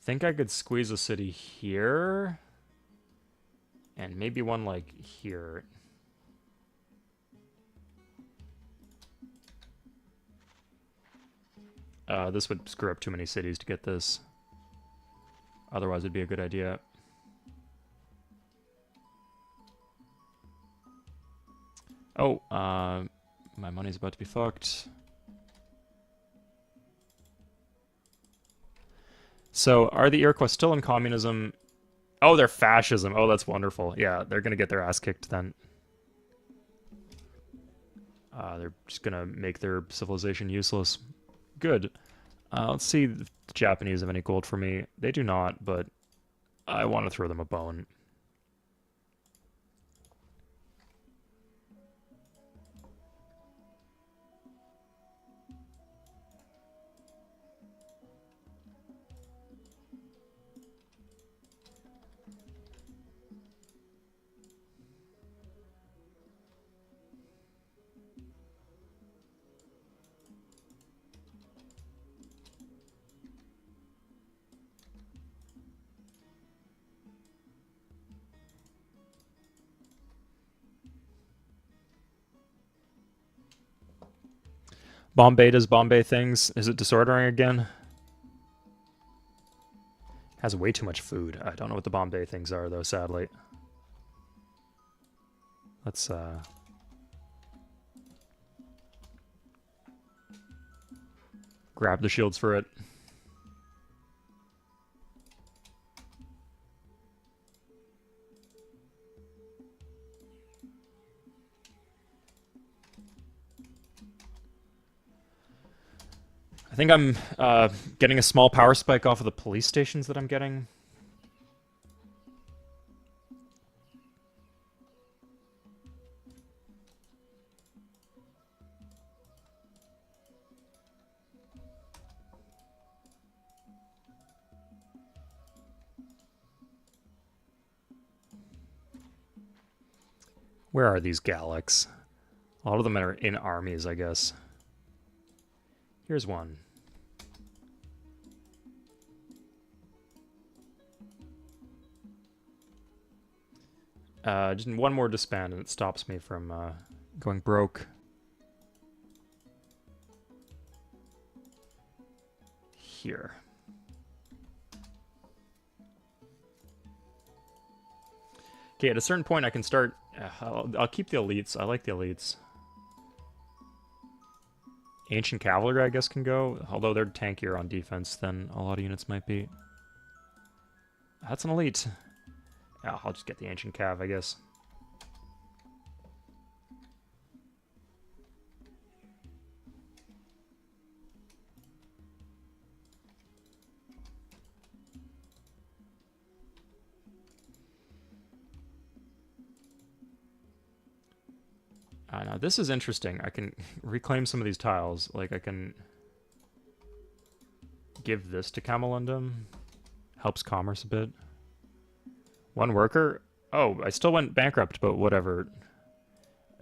[SPEAKER 1] think I could squeeze a city here. And maybe one, like, here. This would screw up too many cities to get this. Otherwise, it'd be a good idea. Oh, my money's about to be fucked. So, are the Iroquois still in communism? Oh, they're fascism. Oh, that's wonderful. Yeah, they're gonna get their ass kicked then. They're just gonna make their civilization useless. Good. Let's see if the Japanese have any gold for me. They do not, but I want to throw them a bone. Bombay does Bombay things. Is it disordering again? Has way too much food. I don't know what the Bombay things are, though, sadly. Let's, grab the shields for it. I think I'm getting a small power spike off of the police stations that I'm getting. Where are these Galax? A lot of them are in armies, I guess. Here's one. Just one more disband and it stops me from going broke. Here. Okay, at a certain point I can start... I'll keep the elites. I like the elites. Ancient Cavalry, I guess, can go, although they're tankier on defense than a lot of units might be. That's an elite. Yeah, I'll just get the Ancient Cav, I guess. Now this is interesting. I can reclaim some of these tiles. Like, I can give this to Camelundum. Helps commerce a bit. One worker? Oh, I still went bankrupt, but whatever.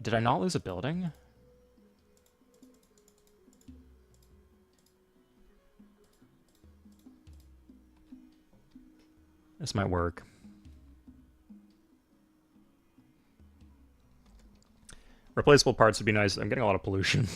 [SPEAKER 1] Did I not lose a building? This might work. Replaceable parts would be nice. I'm getting a lot of pollution.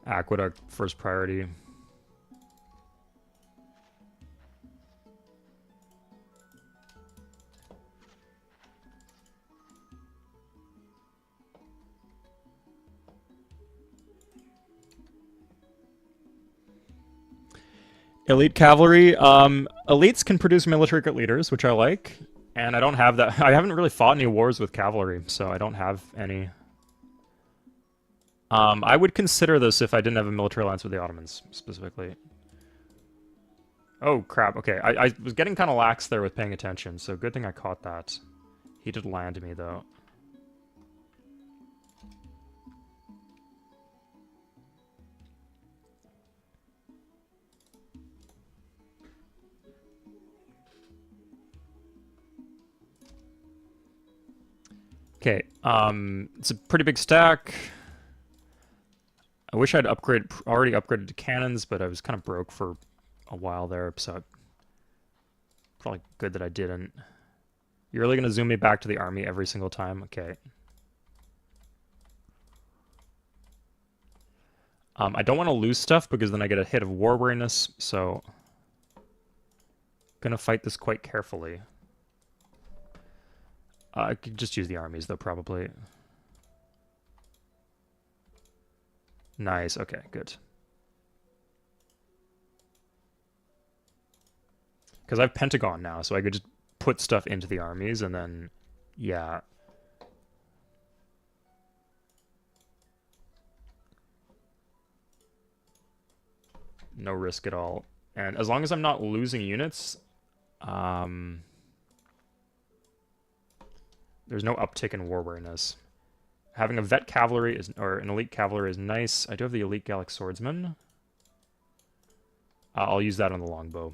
[SPEAKER 1] Aqueduct, first priority. Elite cavalry. Elites can produce military leaders, which I like. And I don't have that. I haven't really fought any wars with cavalry, so I don't have any. I would consider this if I didn't have a military alliance with the Ottomans, specifically. Oh, crap. Okay, I was getting kind of lax there with paying attention, so good thing I caught that. He did land me, though. Okay, it's a pretty big stack. I wish I'd already upgraded to cannons, but I was kind of broke for a while there, so probably good that I didn't. You're really gonna zoom me back to the army every single time? Okay. I don't want to lose stuff because then I get a hit of war weariness, so gonna fight this quite carefully. I could just use the armies, though, probably. Nice, okay, good. Because I have Pentagon now, so I could just put stuff into the armies, and then, yeah. No risk at all. And as long as I'm not losing units, there's no uptick in war weariness. Having a vet cavalry is, or an elite cavalry is nice. I do have the elite Gallic swordsman. I'll use that on the longbow.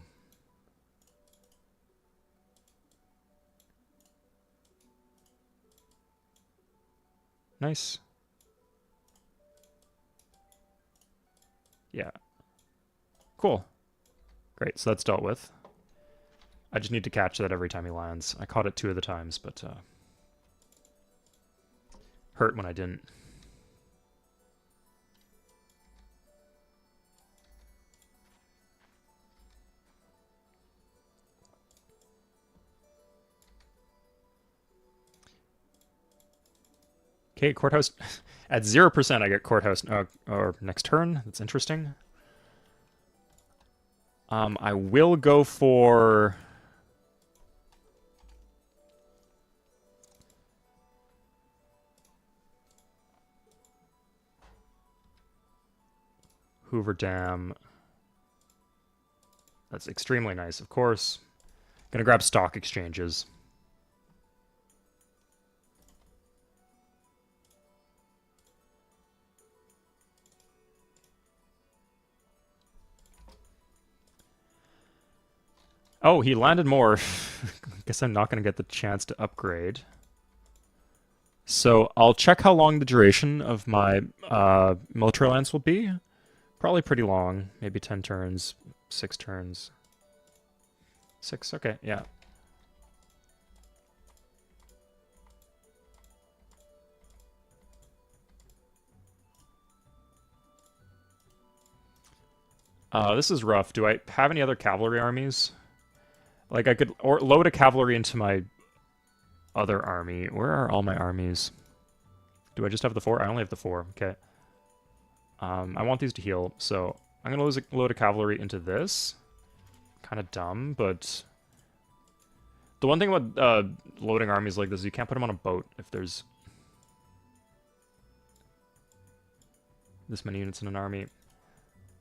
[SPEAKER 1] Nice. Yeah. Cool. Great, so that's dealt with. I just need to catch that every time he lands. I caught it 2 of the times, but hurt when I didn't. Okay, courthouse. At 0%, I get courthouse or next turn. That's interesting. I will go for... Hoover Dam. That's extremely nice, of course. Gonna grab stock exchanges. Oh, he landed more. Guess I'm not gonna get the chance to upgrade. So I'll check how long the duration of my military alliance will be. Probably pretty long, maybe 10 turns, 6 turns. 6, okay, yeah. This is rough. Do I have any other cavalry armies? Like I could or load a cavalry into my other army. Where are all my armies? Do I just have the 4? I only have the 4. Okay. I want these to heal, so I'm gonna load a cavalry into this. Kind of dumb, but the one thing about loading armies like this is you can't put them on a boat if there's this many units in an army.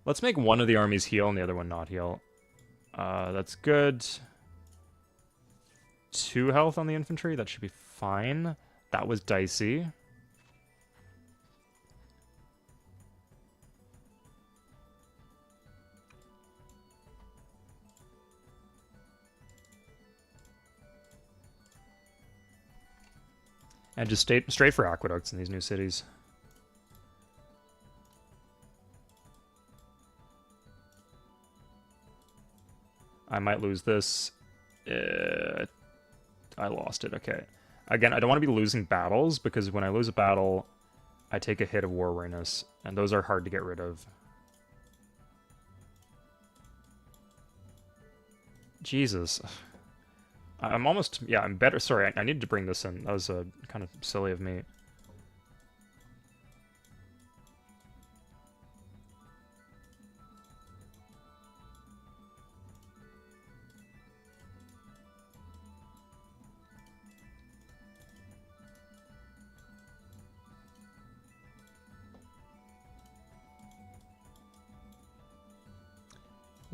[SPEAKER 1] Let's make one of the armies heal and the other one not heal. That's good. 2 health on the infantry, that should be fine. That was dicey. And just straight for aqueducts in these new cities. I might lose this. I lost it, okay. Again, I don't want to be losing battles, because when I lose a battle, I take a hit of war weariness, and those are hard to get rid of. Jesus. I'm almost... Yeah, I'm better... Sorry, I needed to bring this in. That was kind of silly of me.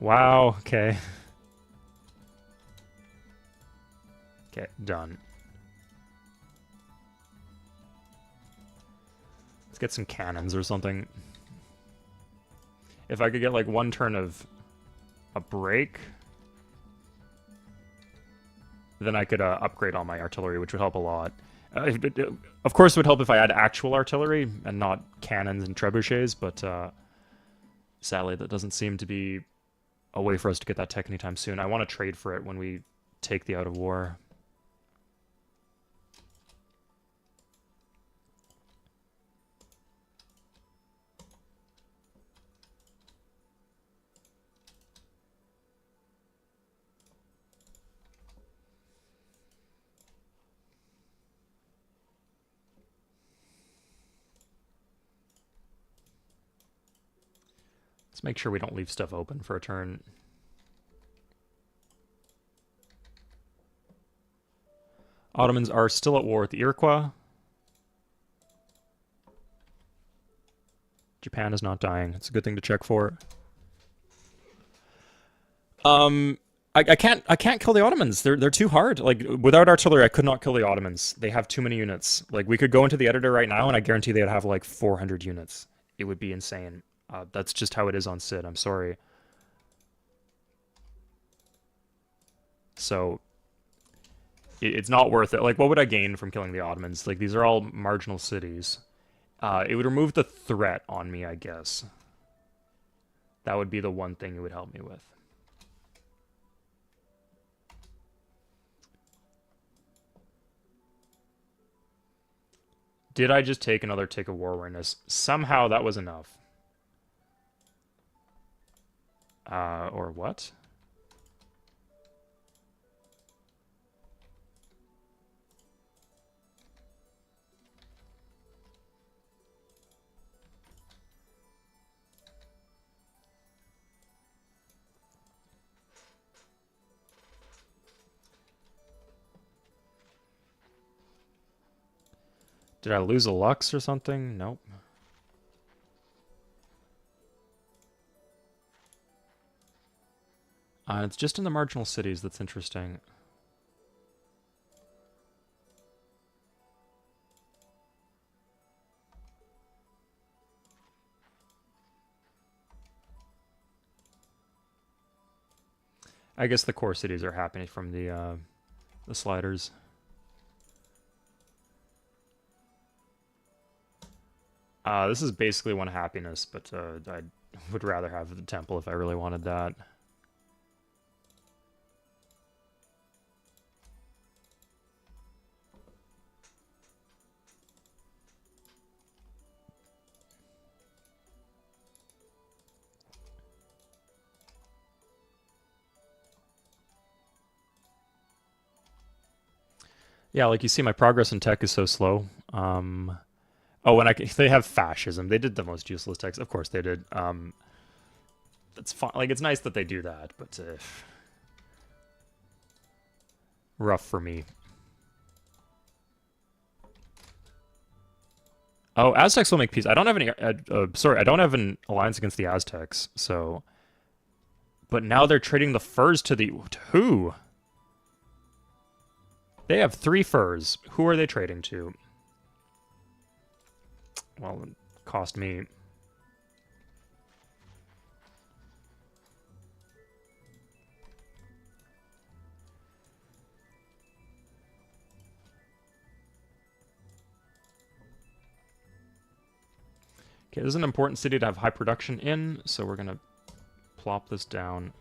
[SPEAKER 1] Wow, okay. Okay, done. Let's get some cannons or something. If I could get, like, one turn of a break, then I could upgrade all my artillery, which would help a lot. Of course, it would help if I had actual artillery and not cannons and trebuchets, but sadly, that doesn't seem to be a way for us to get that tech anytime soon. I want to trade for it when we take the out of war. Let's make sure we don't leave stuff open for a turn. Ottomans are still at war with the Iroquois. Japan is not dying. It's a good thing to check for. I can't kill the Ottomans. They're too hard. Like without artillery, I could not kill the Ottomans. They have too many units. Like we could go into the editor right now, and I guarantee they'd have like 400 units. It would be insane. That's just how it is on Sid. I'm sorry. So it's not worth it. Like, what would I gain from killing the Ottomans? Like, these are all marginal cities. It would remove the threat on me, I guess. That would be the one thing it would help me with. Did I just take another tick of war awareness? Somehow that was enough. Or what? Did I lose a Lux or something? Nope. It's just in the marginal cities that's interesting. I guess the core cities are happy from the sliders. This is basically one happiness, but I would rather have the temple if I really wanted that. Yeah, like you see, my progress in tech is so slow. Oh, and they have fascism. They did the most useless text. Of course they did. It's fine. Like, it's nice that they do that, but rough for me. Oh, Aztecs will make peace. I don't have any. Sorry, I don't have an alliance against the Aztecs. So, but now they're trading the furs to who? They have 3 furs. Who are they trading to? Well, it cost me. Okay, this is an important city to have high production in, so we're gonna plop this down.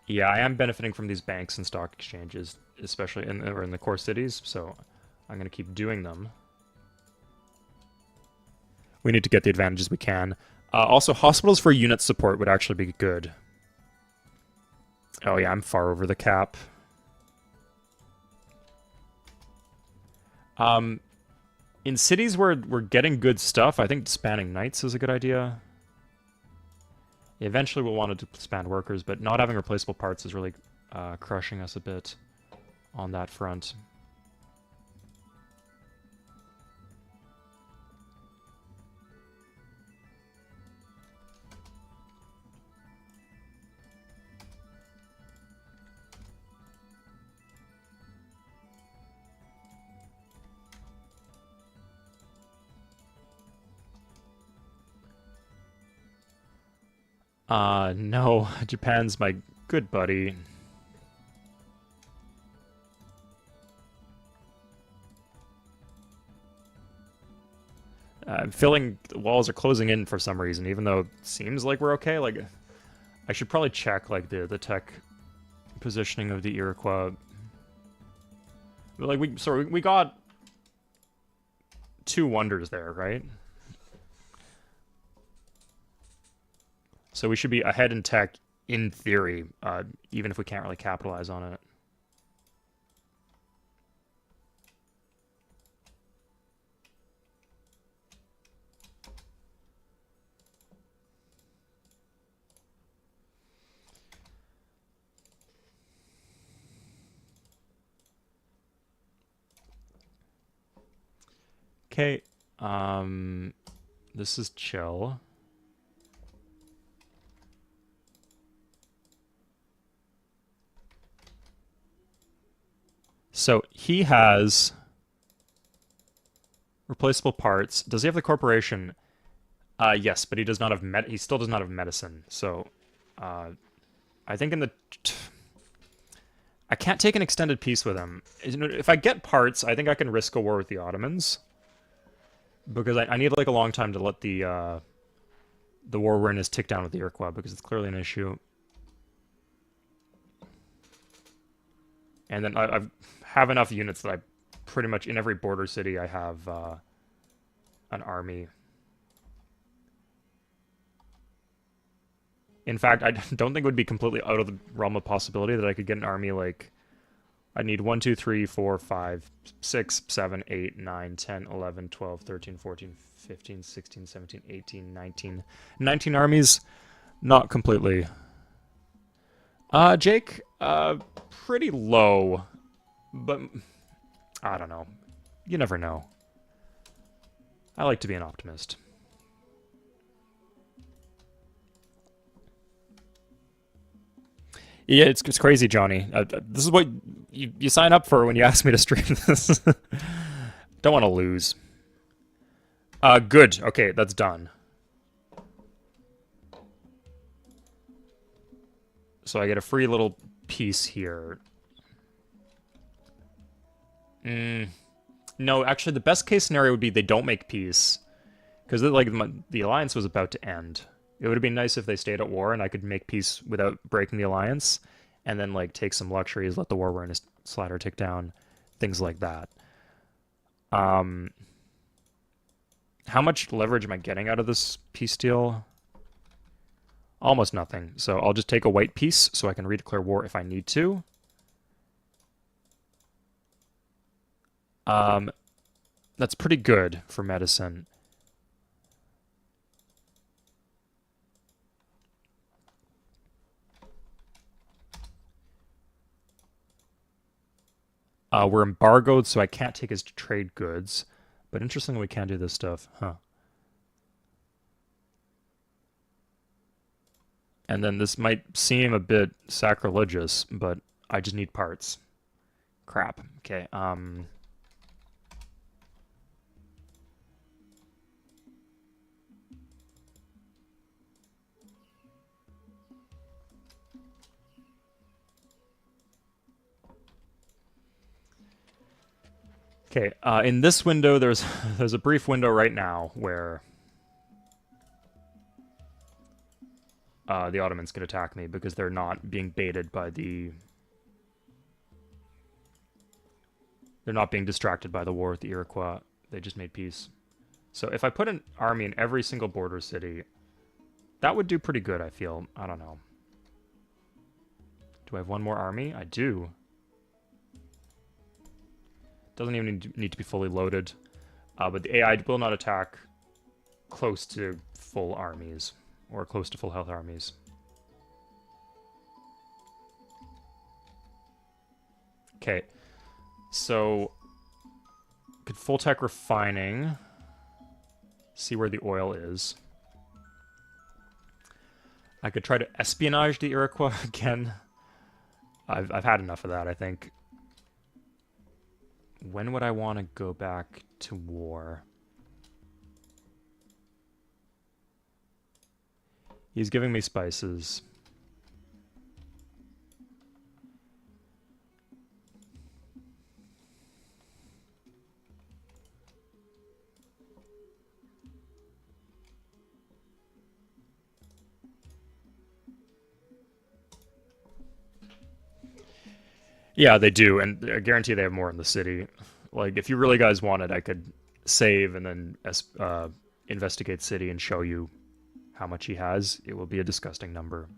[SPEAKER 1] Yeah, I am benefiting from these banks and stock exchanges, especially in the core cities, so I'm going to keep doing them. We need to get the advantages we can. Also, hospitals for unit support would actually be good. Oh yeah, I'm far over the cap. In cities where we're getting good stuff, I think spanning knights is a good idea. Eventually we'll want to expand workers, but not having replaceable parts is really crushing us a bit on that front. No, Japan's my good buddy. I'm feeling the walls are closing in for some reason, even though it seems like we're okay. Like, I should probably check, like, the tech positioning of the Iroquois. Like, we got 2 wonders there, right? So we should be ahead in tech, in theory, even if we can't really capitalize on it. Okay, this is chill. So he has replaceable parts. Does he have the corporation? Yes, but he does not have he still does not have medicine. So, I think in the I can't take an extended peace with him. If I get parts, I think I can risk a war with the Ottomans. Because I need like a long time to let the war we're in is tick down with the Iroquois, because it's clearly an issue. And then I have enough units that I pretty much, in every border city, I have an army. In fact, I don't think it would be completely out of the realm of possibility that I could get an army like... I need 1, 2, 3, 4, 5, 6, 7, 8, 9, 10, 11, 12, 13, 14, 15, 16, 17, 18, 19. 19 armies? Not completely. Jake, pretty low. But, I don't know. You never know. I like to be an optimist. Yeah, it's crazy, Johnny. This is what you sign up for when you ask me to stream this. Don't want to lose. Good. Okay, that's done. So I get a free little piece here. Mm, no, actually, the best case scenario would be they don't make peace, because like the alliance was about to end. It would have been nice if they stayed at war and I could make peace without breaking the alliance, and then like take some luxuries, let the war weariness slider tick down, things like that. Um, how much leverage am I getting out of this peace deal? Almost nothing. So I'll just take a white piece so I can redeclare war if I need to. Um, that's pretty good for medicine. We're embargoed, so I can't take his trade goods. But interestingly, we can do this stuff. Huh. And then this might seem a bit sacrilegious, but I just need parts. Crap. Okay. Okay. In this window, there's a brief window right now where the Ottomans could attack me because they're not being baited by the. They're not being distracted by the war with the Iroquois. They just made peace. So if I put an army in every single border city, that would do pretty good, I feel. I don't know. Do I have one more army? I do. Doesn't even need to be fully loaded. But the AI will not attack close to full armies or close to full health armies. Okay, so could full tech refining, see where the oil is. I could try to espionage the Iroquois again. I've had enough of that, I think. When would I want to go back to war? He's giving me spices. Yeah, they do, and I guarantee they have more in the city. Like, if you really guys wanted, I could save and then investigate city and show you how much he has. It will be a disgusting number.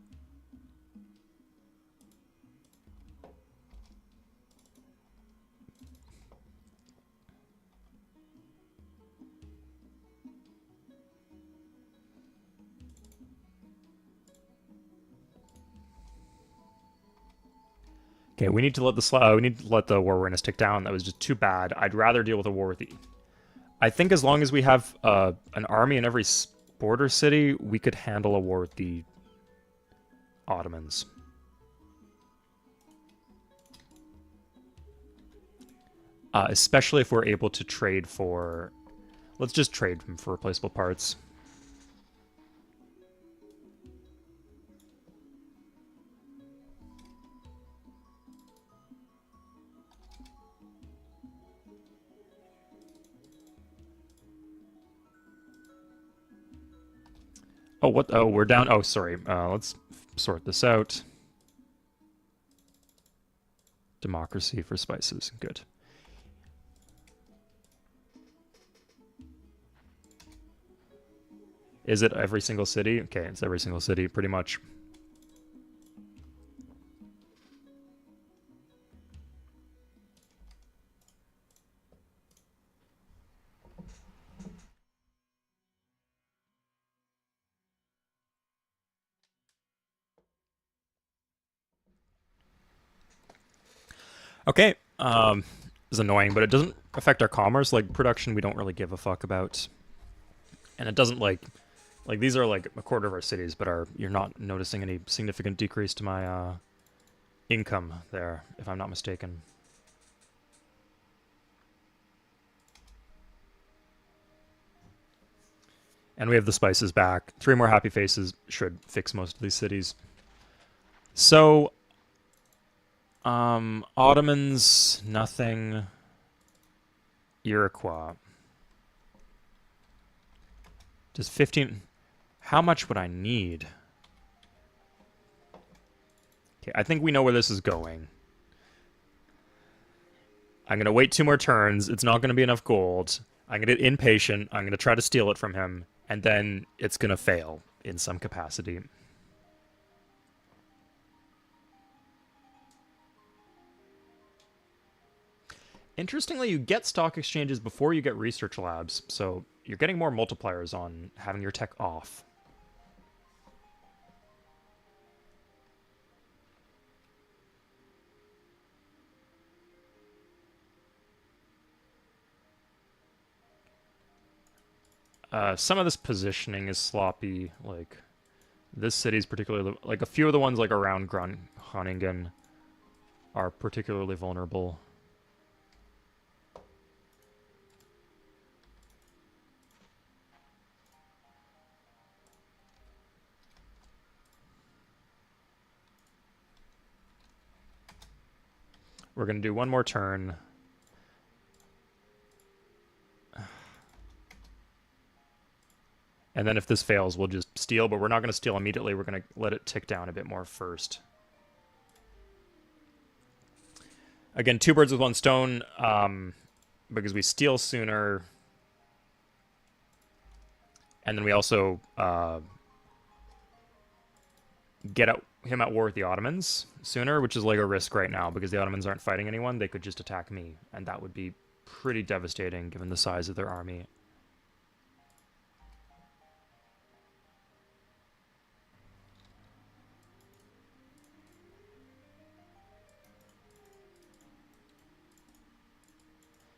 [SPEAKER 1] Okay, we need to let the war awareness tick down. That was just too bad. I'd rather deal with a war with the. I think as long as we have an army in every border city, we could handle a war with the Ottomans. Especially if we're able to trade for. Let's just trade them for replaceable parts. Oh, what? Oh, we're down. Oh, sorry. Let's sort this out. Democracy for spices. Good. Is it every single city? Okay, it's every single city, pretty much. Okay, it's annoying, but it doesn't affect our commerce. Like, production, we don't really give a fuck about. And it doesn't, like these are, like, a quarter of our cities, but you're not noticing any significant decrease to my, income there, if I'm not mistaken. And we have the spices back. 3 more happy faces should fix most of these cities. So, Ottomans, nothing. Iroquois. Does 15... How much would I need? Okay, I think we know where this is going. I'm going to wait 2 more turns. It's not going to be enough gold. I'm going to get impatient. I'm going to try to steal it from him. And then it's going to fail in some capacity. Interestingly, you get stock exchanges before you get research labs. So you're getting more multipliers on having your tech off. Some of this positioning is sloppy. Like, this city's particularly... Like, a few of the ones, like, around Groningen are particularly vulnerable. We're going to do one more turn. And then if this fails, we'll just steal, but we're not going to steal immediately. We're going to let it tick down a bit more first. Again, 2 birds with 1 stone, because we steal sooner. And then we also get him at war with the Ottomans sooner, which is like a risk right now, because the Ottomans aren't fighting anyone. They could just attack me, and that would be pretty devastating given the size of their army.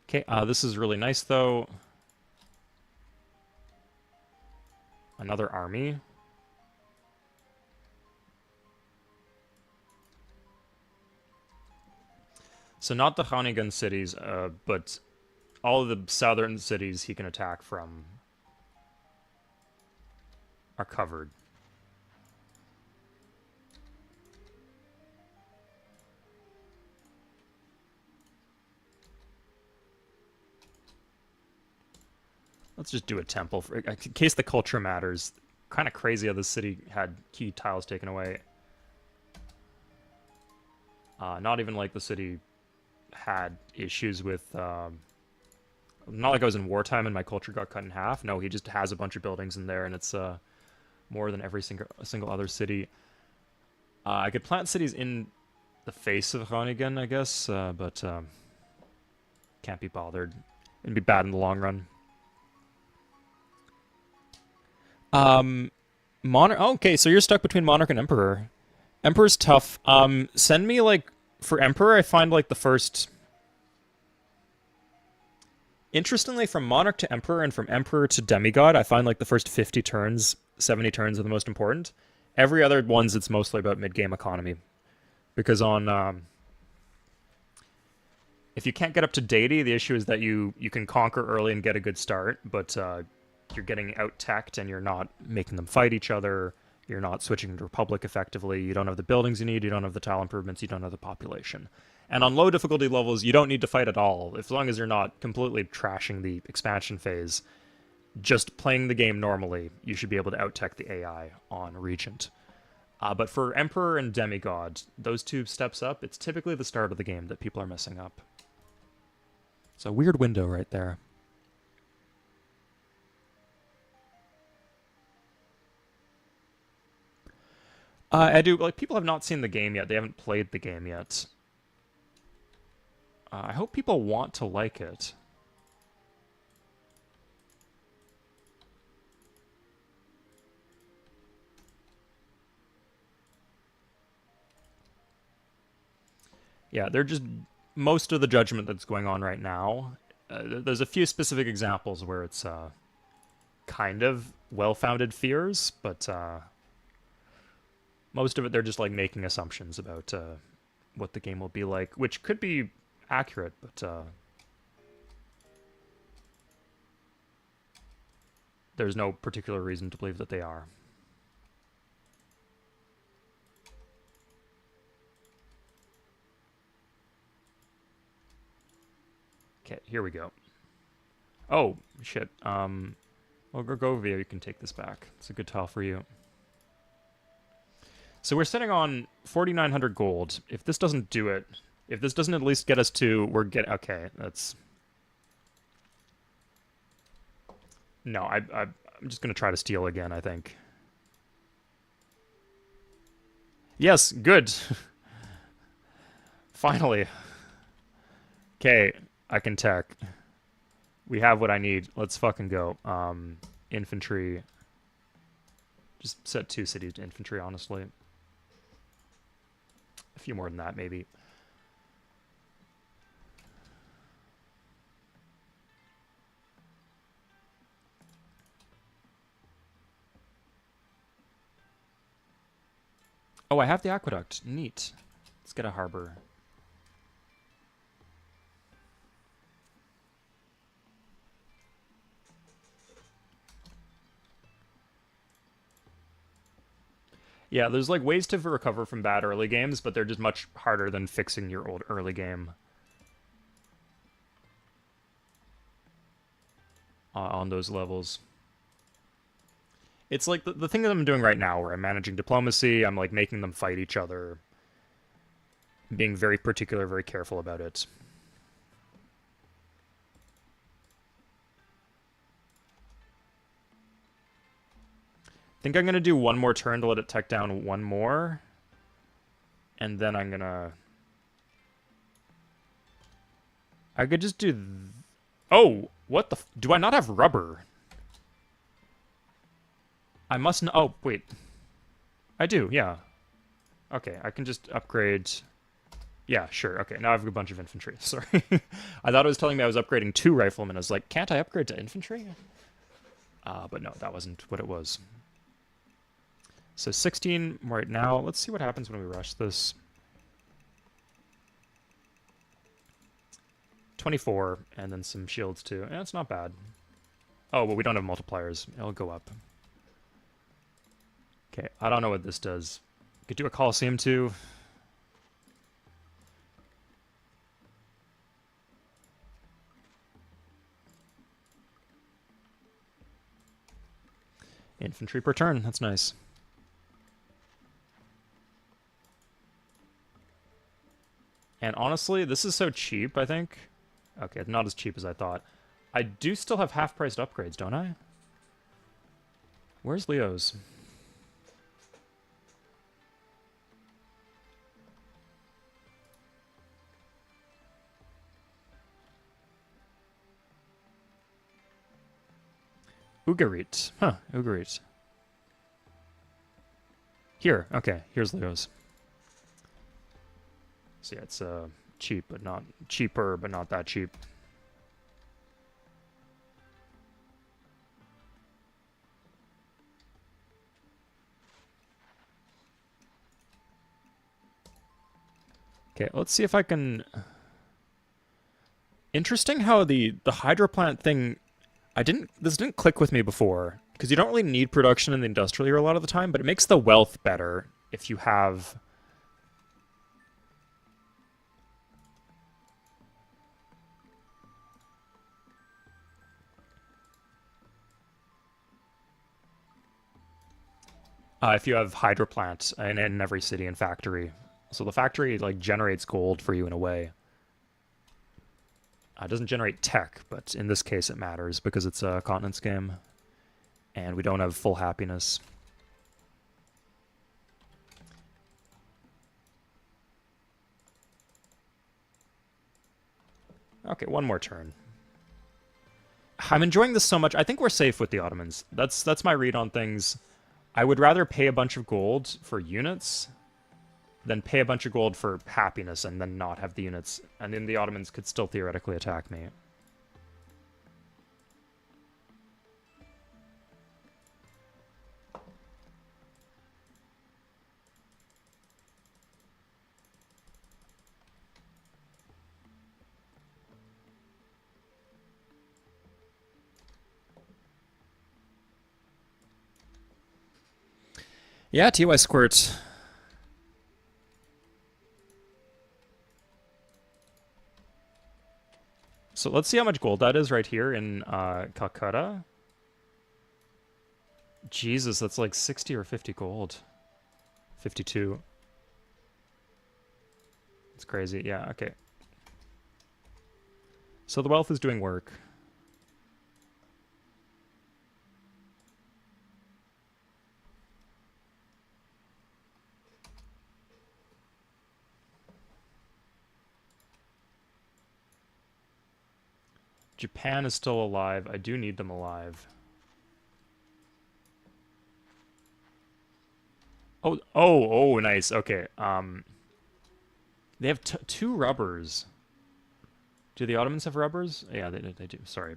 [SPEAKER 1] Okay, this is really nice, though. Another army. So not the Groningen cities, but all of the southern cities he can attack from are covered. Let's just do a temple for, in case the culture matters. Kind of crazy how this city had key tiles taken away. Not even like the city had issues with... not like I was in wartime and my culture got cut in half. No, he just has a bunch of buildings in there, and it's more than every single other city. I could plant cities in the face of Groningen, I guess, but can't be bothered. It'd be bad in the long run. Monarch. Oh, okay, so you're stuck between Monarch and Emperor. Emperor's tough. Send me, like, for Emperor, I find, like, the first... Interestingly, from Monarch to Emperor and from Emperor to Demigod, I find, like, the first 50 turns, 70 turns are the most important. Every other ones, it's mostly about mid-game economy. Because on... if you can't get up to deity, the issue is that you can conquer early and get a good start, but you're getting out-teched and you're not making them fight each other. You're not switching to Republic effectively. You don't have the buildings you need. You don't have the tile improvements. You don't have the population. And on low difficulty levels, you don't need to fight at all. As long as you're not completely trashing the expansion phase, just playing the game normally, you should be able to out-tech the AI on Regent. But for Emperor and Demigod, those 2 steps up, it's typically the start of the game that people are messing up. It's a weird window right there. I do, like, people have not seen the game yet. They haven't played the game yet. I hope people want to like it. Yeah, they're just... Most of the judgment that's going on right now, there's a few specific examples where it's kind of well-founded fears, but most of it, they're just, like, making assumptions about what the game will be like, which could be accurate, but there's no particular reason to believe that they are. Okay, here we go. Oh, shit. Well, Gergovia, you can take this back. It's a good tile for you. So we're sitting on 4,900 gold. If this doesn't do it, if this doesn't at least get us to, okay, that's... No, I'm just going to try to steal again, I think. Yes, good. Finally. Okay, I can tech. We have what I need. Let's fucking go. Infantry. Just set 2 cities to infantry, honestly. A few more than that, maybe. Oh, I have the aqueduct. Neat. Let's get a harbor. Yeah, there's like ways to recover from bad early games, but they're just much harder than fixing your old early game on those levels. It's like the thing that I'm doing right now, where I'm managing diplomacy, I'm like making them fight each other, being very particular, very careful about it. I think I'm going to do one more turn to let it tech down one more. And then I'm going to... I could just do... Oh, what the... Do I not have rubber? I must... Oh, wait. I do, yeah. Okay, I can just upgrade... Yeah, sure. Okay, now I have a bunch of infantry. Sorry. I thought it was telling me I was upgrading 2 riflemen. I was like, can't I upgrade to infantry? But no, that wasn't what it was. So 16 right now. Let's see what happens when we rush this. 24, and then some shields too. Yeah, it's not bad. Oh, well, we don't have multipliers. It'll go up. Okay, I don't know what this does. Could do a Coliseum too. Infantry per turn. That's nice. And honestly, this is so cheap, I think. Okay, not as cheap as I thought. I do still have half-priced upgrades, don't I? Where's Leo's? Ugarit. Huh, Ugarit. Here, okay, here's Leo's. So yeah, it's cheap, but not cheaper, but not that cheap. Okay, let's see if I can... Interesting how the hydro plant thing... This didn't click with me before, because you don't really need production in the industrial a lot of the time, but it makes the wealth better if you have... if you have hydro plants in every city and factory. So the factory like generates gold for you in a way. It doesn't generate tech, but in this case it matters because it's a continents game. And we don't have full happiness. Okay, one more turn. I'm enjoying this so much. I think we're safe with the Ottomans. That's my read on things. I would rather pay a bunch of gold for units than pay a bunch of gold for happiness and then not have the units. And then the Ottomans could still theoretically attack me. Yeah, TY Squirt. So let's see how much gold that is right here in Calcutta. Jesus, that's like 60 or 50 gold. 52. It's crazy. Yeah, okay. So the wealth is doing work. Japan is still alive. I do need them alive. Oh, nice. Okay. They have two rubbers. Do the Ottomans have rubbers? Yeah, they do. Sorry,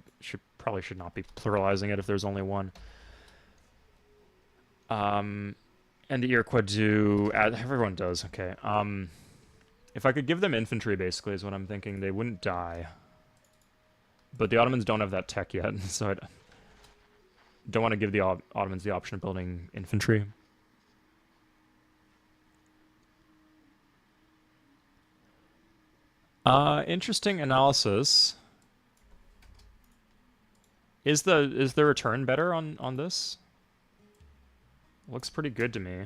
[SPEAKER 1] probably should not be pluralizing it if there's only one. And the Iroquois do. Everyone does. Okay. If I could give them infantry, basically, is what I'm thinking. They wouldn't die. But the Ottomans don't have that tech yet, so I don't want to give the Ottomans the option of building infantry. Interesting analysis. Is the return better on this? Looks pretty good to me.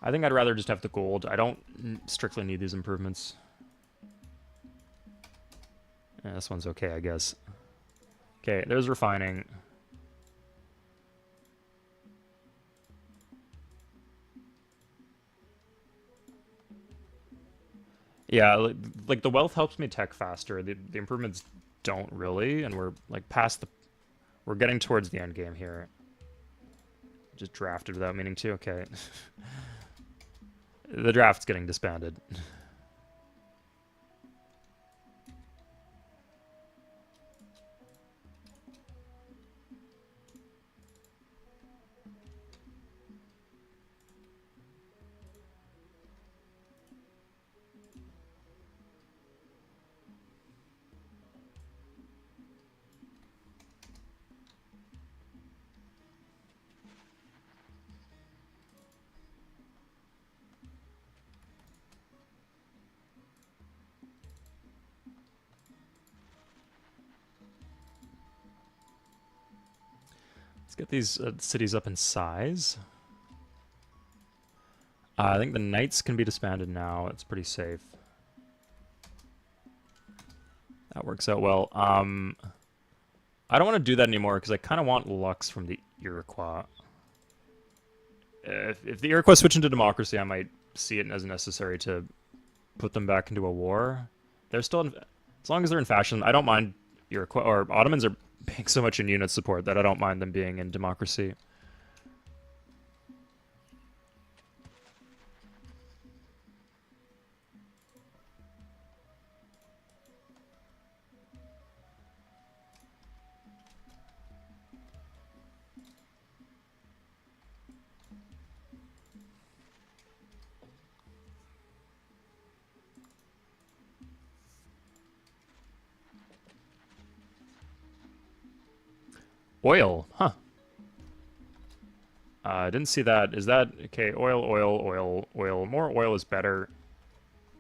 [SPEAKER 1] I think I'd rather just have the gold. I don't strictly need these improvements. Yeah, this one's okay, I guess. Okay, there's refining. Yeah, like the wealth helps me tech faster. The improvements don't really, and we're like past the... We're getting towards the end game here. Just drafted without meaning to. Okay. The draft's getting disbanded. Let's get these cities up in size. I think the knights can be disbanded now. It's pretty safe. That works out well. I don't want to do that anymore because I kind of want Lux from the Iroquois. If the Iroquois switch into democracy, I might see it as necessary to put them back into a war. They're still, as long as they're in fashion, I don't mind Iroquois, or Ottomans are paying so much in unit support that I don't mind them being in democracy. Oil, huh. I didn't see that. Is that... Okay, oil, oil, oil, oil. More oil is better.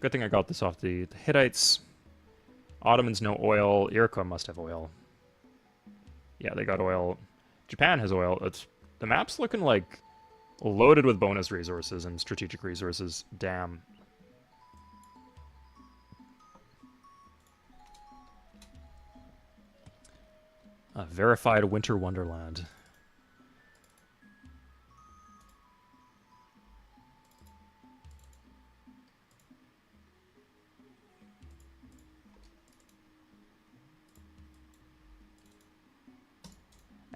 [SPEAKER 1] Good thing I got this off the Hittites. Ottomans, no oil. Iroquois must have oil. Yeah, they got oil. Japan has oil. The map's looking like loaded with bonus resources and strategic resources. Damn. A verified winter wonderland.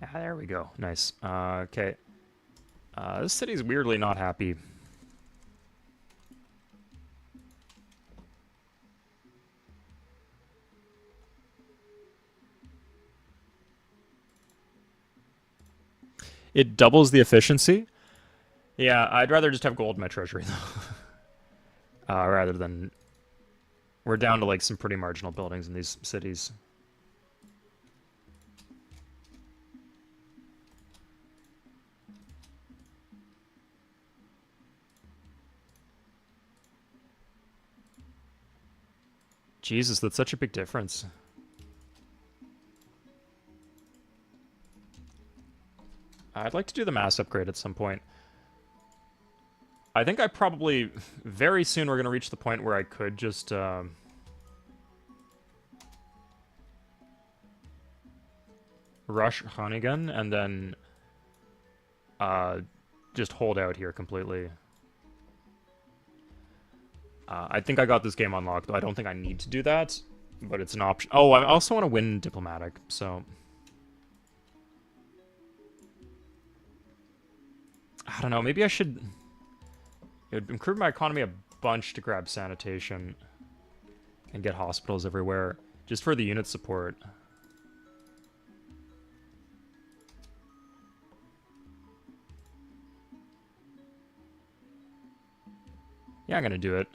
[SPEAKER 1] Ah, there we go. Nice. Okay. This city's weirdly not happy. It doubles the efficiency? Yeah, I'd rather just have gold in my treasury, though. Rather than... We're down to like some pretty marginal buildings in these cities. Jesus, that's such a big difference. I'd like to do the mass upgrade at some point. I think I probably... Very soon we're going to reach the point where I could just... rush Groningen and then... just hold out here completely. I think I got this game unlocked, though I don't think I need to do that. But it's an option. Oh, I also want to win Diplomatic, so... I don't know, maybe I should... It would improve my economy a bunch to grab sanitation and get hospitals everywhere, just for the unit support. Yeah, I'm gonna do it.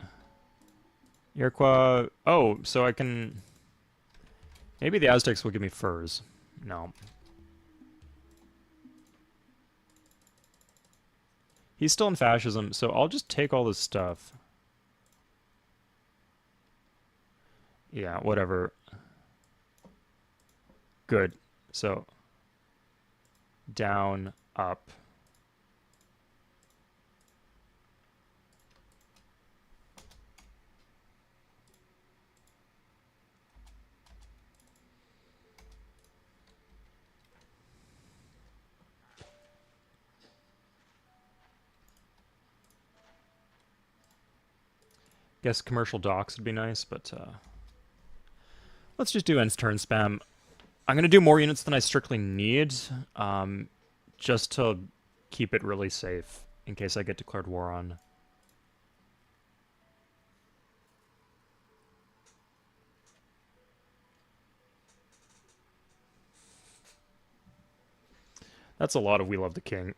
[SPEAKER 1] Iroquois... Oh, so I can... Maybe the Aztecs will give me furs. No. He's still in fascism, so I'll just take all this stuff. Yeah, whatever. Good. So, down, up. Guess commercial docks would be nice, but let's just do end turn spam. I'm going to do more units than I strictly need, just to keep it really safe in case I get declared war on. That's a lot of We Love the King.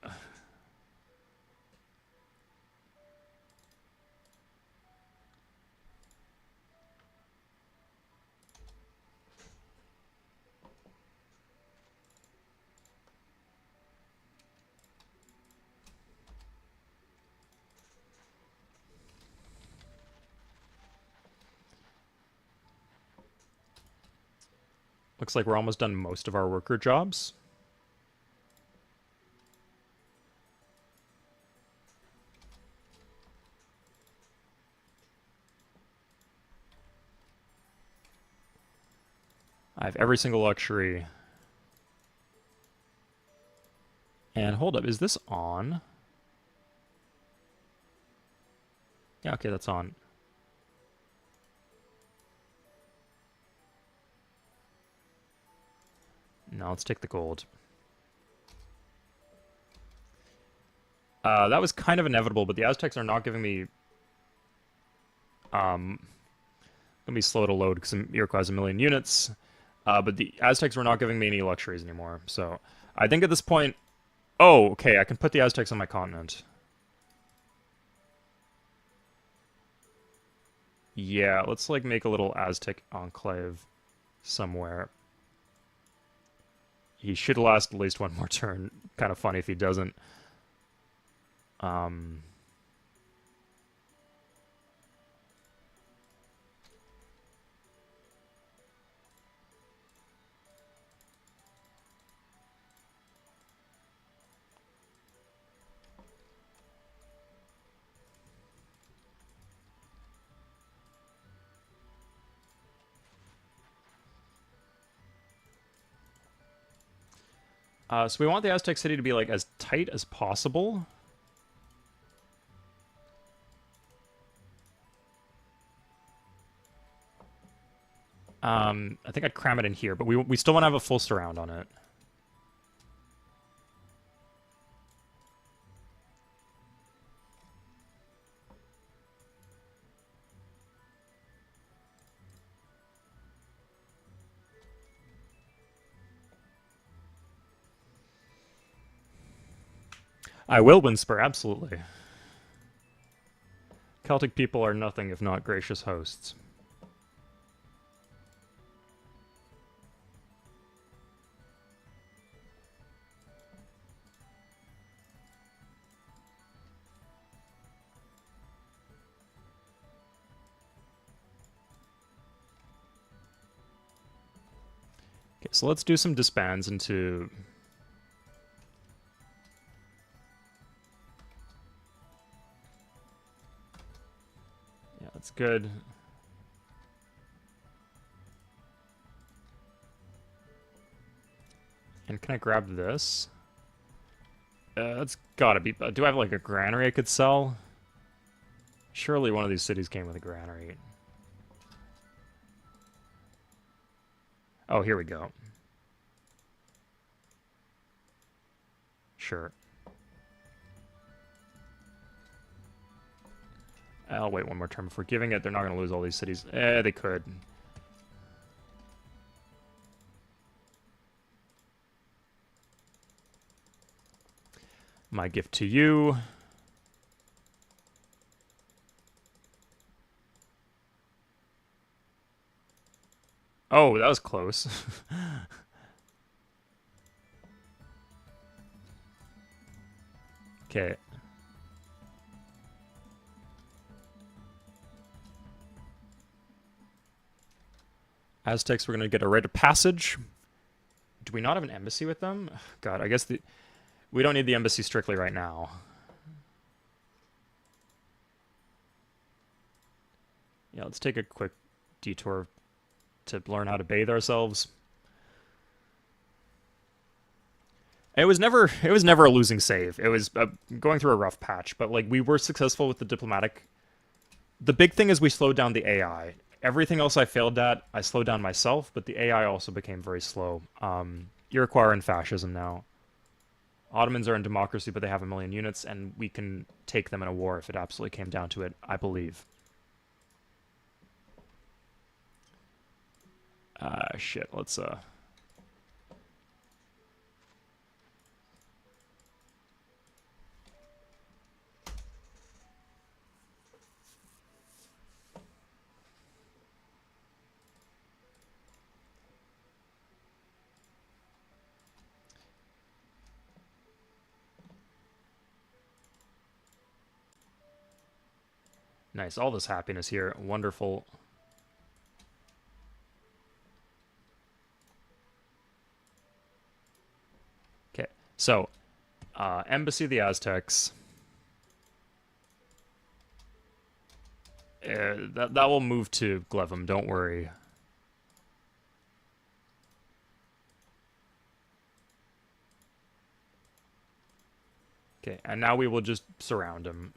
[SPEAKER 1] Looks like we're almost done most of our worker jobs. I have every single luxury. And hold up, is this on? Yeah, okay, that's on. No, let's take the gold. That was kind of inevitable, but the Aztecs are not giving me... gonna be slow to load because Iroquois has 1,000,000 units. But the Aztecs were not giving me any luxuries anymore. So I think at this point... Oh, okay, I can put the Aztecs on my continent. Yeah, let's like make a little Aztec enclave somewhere. He should last at least one more turn. Kind of funny if he doesn't. So we want the Aztec city to be like as tight as possible. I think I'd cram it in here, but we still want to have a full surround on it. I will win Spur, absolutely. Celtic people are nothing if not gracious hosts. Okay, so let's do some disbands into... Yeah, that's good. And can I grab this? That's gotta be... Do I have, like, a granary I could sell? Surely one of these cities came with a granary. Oh, here we go. Sure. I'll wait one more turn before giving it. They're not going to lose all these cities. They could. My gift to you. Oh, that was close. Okay. Aztecs, we're going to get a rite of passage. Do we not have an embassy with them? God, I guess we don't need the embassy strictly right now. Yeah, let's take a quick detour to learn how to bathe ourselves. It was never a losing save. It was going through a rough patch, but like we were successful with the diplomatic. The big thing is we slowed down the AI. Everything else I failed at, I slowed down myself, but the AI also became very slow. Iroquois are in fascism now. Ottomans are in democracy, but they have 1 million units, and we can take them in a war if it absolutely came down to it, I believe. Shit, let's, Nice, all this happiness here. Wonderful. Okay, so, Embassy of the Aztecs. That will move to Glevum, don't worry. Okay, and now we will just surround him.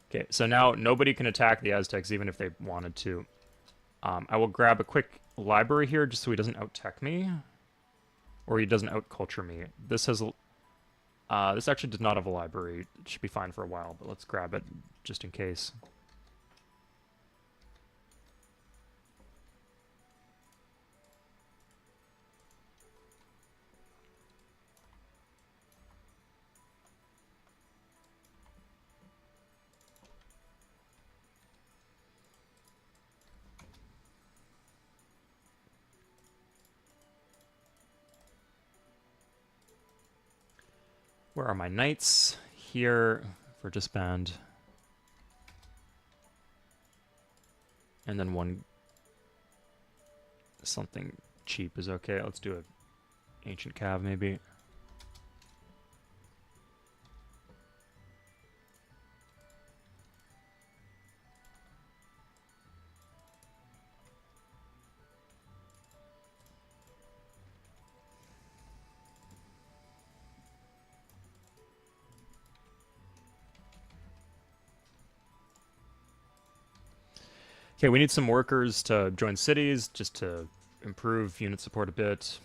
[SPEAKER 1] Okay, so now nobody can attack the Aztecs even if they wanted to. I will grab a quick library here just so he doesn't out-tech me. Or he doesn't out-culture me. This has... this actually does not have a library. It should be fine for a while, but let's grab it just in case. Where are my knights? Here for disband. And then one... Something cheap is okay. Let's do a ancient cav maybe. Okay, we need some workers to join cities, just to improve unit support a bit.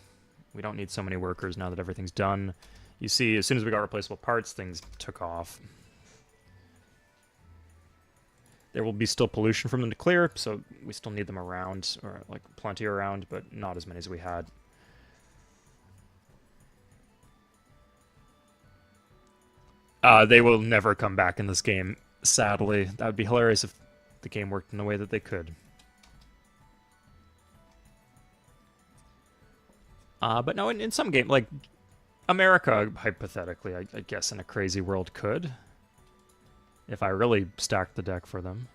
[SPEAKER 1] We don't need so many workers now that everything's done. You see, as soon as we got replaceable parts, things took off. There will be still pollution from them to clear, so we still need them around, or like plenty around, but not as many as we had. They will never come back in this game, sadly. That would be hilarious if the game worked in the way that they could. But no, in some game, like America, hypothetically, I guess in a crazy world could. If I really stacked the deck for them.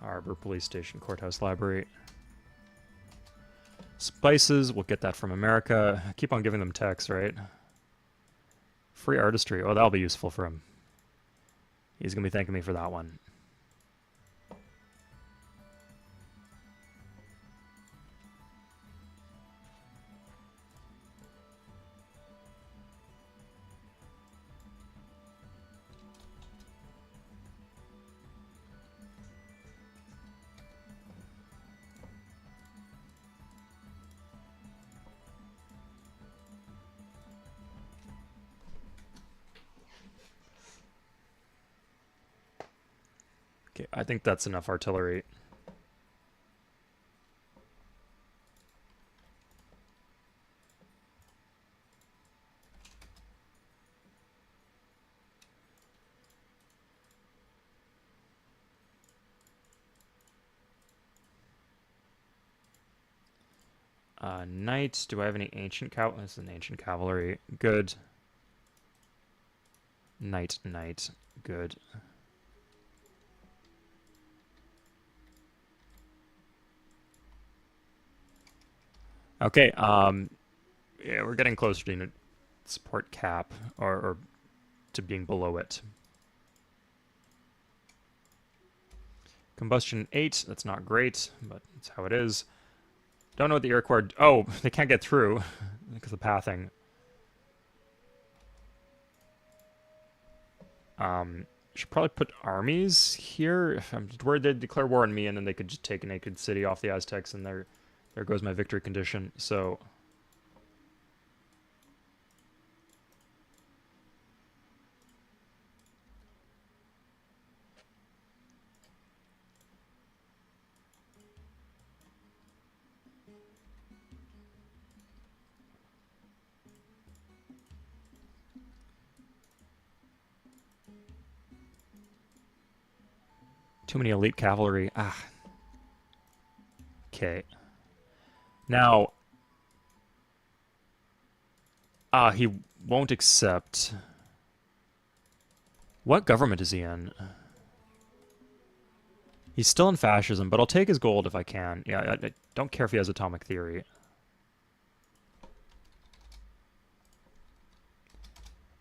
[SPEAKER 1] Harbor, police station, courthouse, library. Spices, we'll get that from America. Keep on giving them techs, right? Free artistry. Oh, that'll be useful for him. He's going to be thanking me for that one. Okay, I think that's enough artillery. Knight. Do I have any ancient cavalry? This is an ancient cavalry. Good. Knight, knight. Good. Okay, yeah, we're getting closer to unit support cap, or to being below it. Combustion 8, that's not great, but that's how it is. Don't know what the Iroquois... Oh, they can't get through because of pathing. Should probably put armies here. I'm worried they'd declare war on me, and then they could just take a naked city off the Aztecs, and there goes my victory condition. So... Too many elite cavalry. Ah. Okay. Now... he won't accept... What government is he in? He's still in fascism, but I'll take his gold if I can. Yeah, I don't care if he has atomic theory.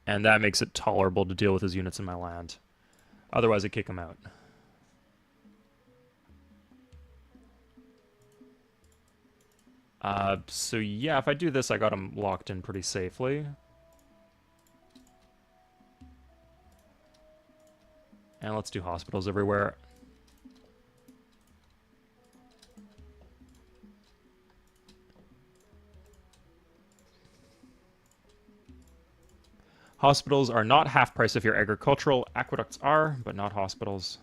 [SPEAKER 1] And that makes it tolerable to deal with his units in my land. Otherwise, I'd kick him out. So yeah, if I do this, I got him locked in pretty safely. And let's do hospitals everywhere. Hospitals are not half price if you're agricultural. Aqueducts are, but not hospitals.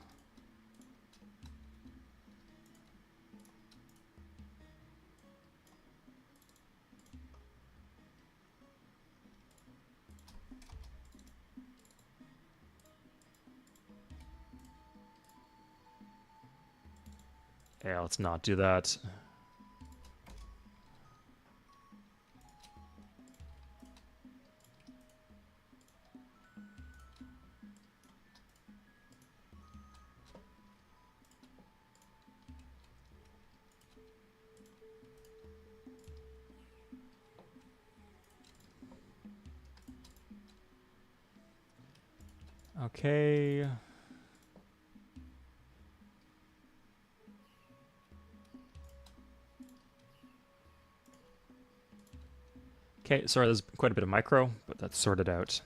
[SPEAKER 1] Yeah, let's not do that. Okay. Okay, sorry, there's quite a bit of micro, but that's sorted out.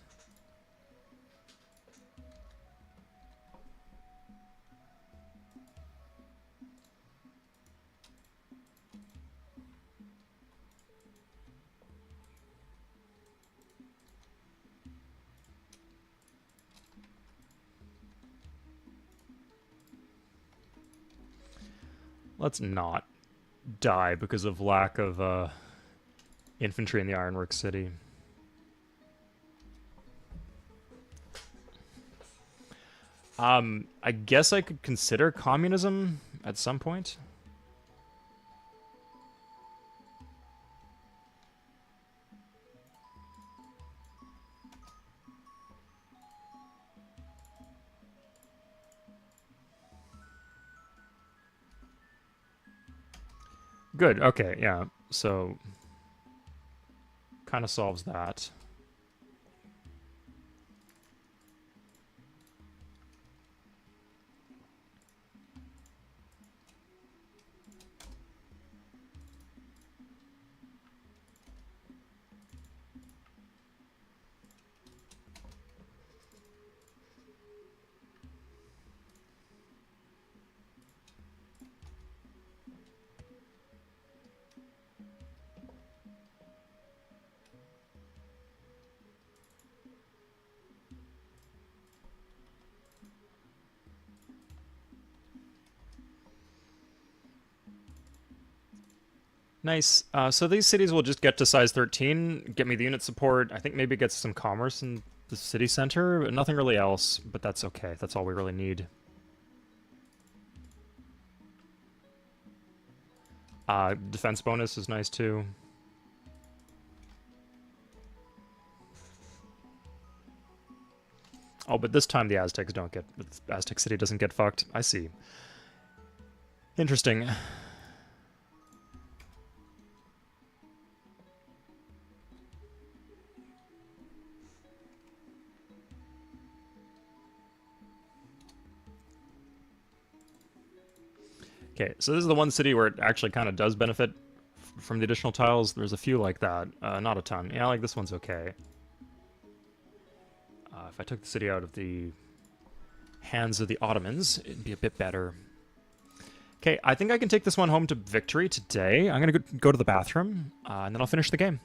[SPEAKER 1] Let's not die because of lack of infantry in the Ironworks City. I guess I could consider communism at some point. Good, okay, yeah. So, kind of solves that. Nice. So these cities will just get to size 13, get me the unit support. I think maybe get some commerce in the city center, but nothing really else. But that's okay. That's all we really need. Defense bonus is nice too. Oh, but this time the Aztecs don't get... The Aztec city doesn't get fucked. I see. Interesting. Okay, so this is the one city where it actually kind of does benefit from the additional tiles. There's a few like that. Not a ton. Yeah, like this one's okay. If I took the city out of the hands of the Ottomans, it'd be a bit better. Okay, I think I can take this one home to victory today. I'm going to go to the bathroom, and then I'll finish the game.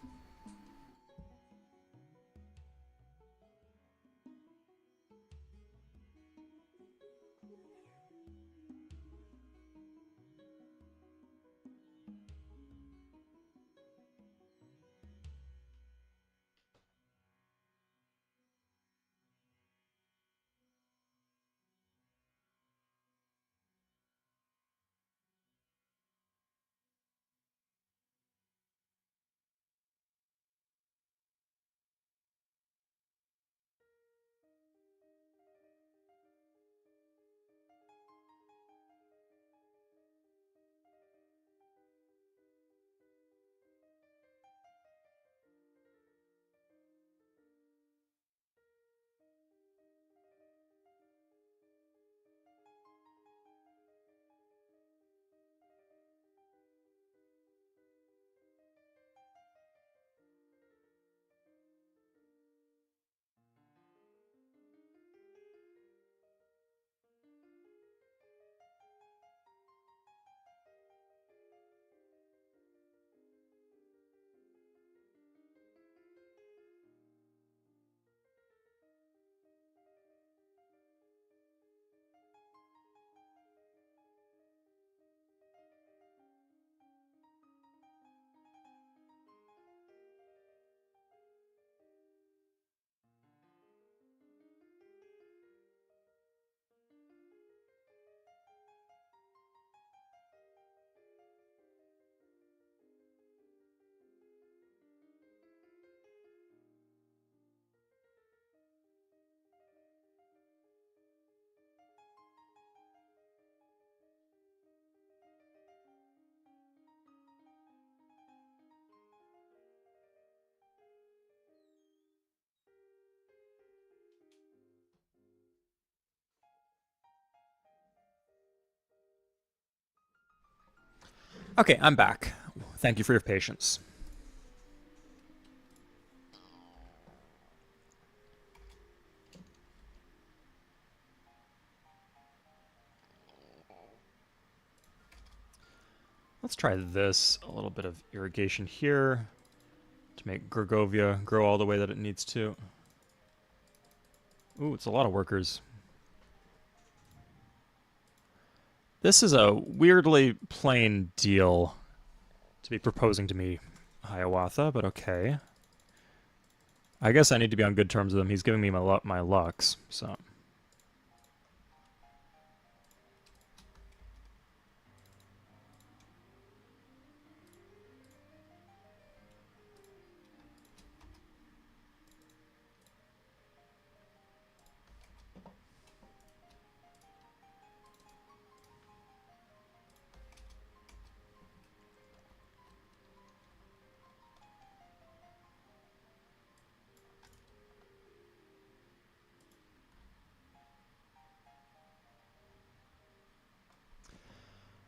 [SPEAKER 1] Okay, I'm back. Thank you for your patience. Let's try this. A little bit of irrigation here to make Gergovia grow all the way that it needs to. Ooh, it's a lot of workers. This is a weirdly plain deal to be proposing to me, Hiawatha, but okay. I guess I need to be on good terms with him. He's giving me my lux, so...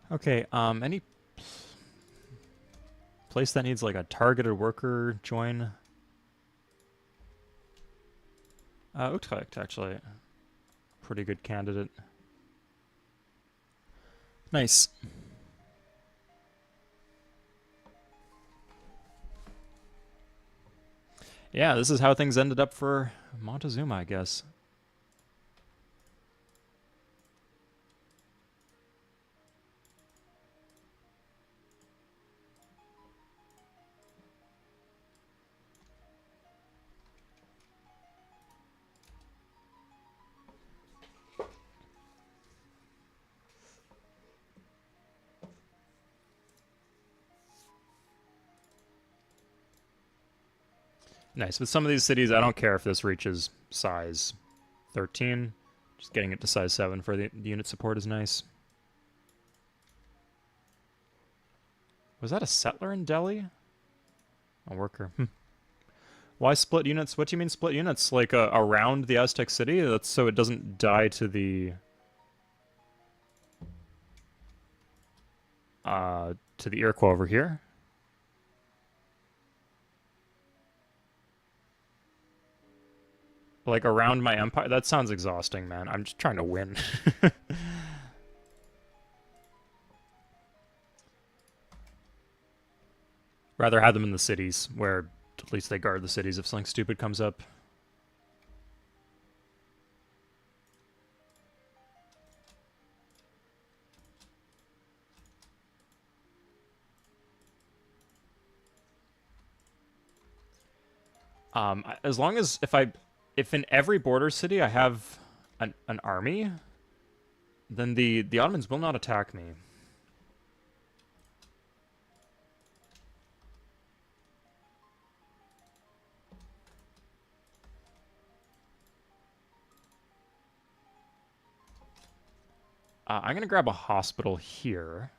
[SPEAKER 1] Okay, any place that needs like a targeted worker join? Utrecht, actually. Pretty good candidate. Nice. Yeah, this is how things ended up for Montezuma, I guess. Nice. With some of these cities, I don't care if this reaches size 13. Just getting it to size 7 for the unit support is nice. Was that a settler in Delhi? A worker. Why split units? What do you mean split units? Like around the Aztec city? That's so it doesn't die to the... Iroquois over here? Like around my empire? That sounds exhausting, man. I'm just trying to win. Rather have them in the cities, where at least they guard the cities if something stupid comes up. As long as if in every border city I have an army, then the Ottomans will not attack me. I'm gonna grab a hospital here.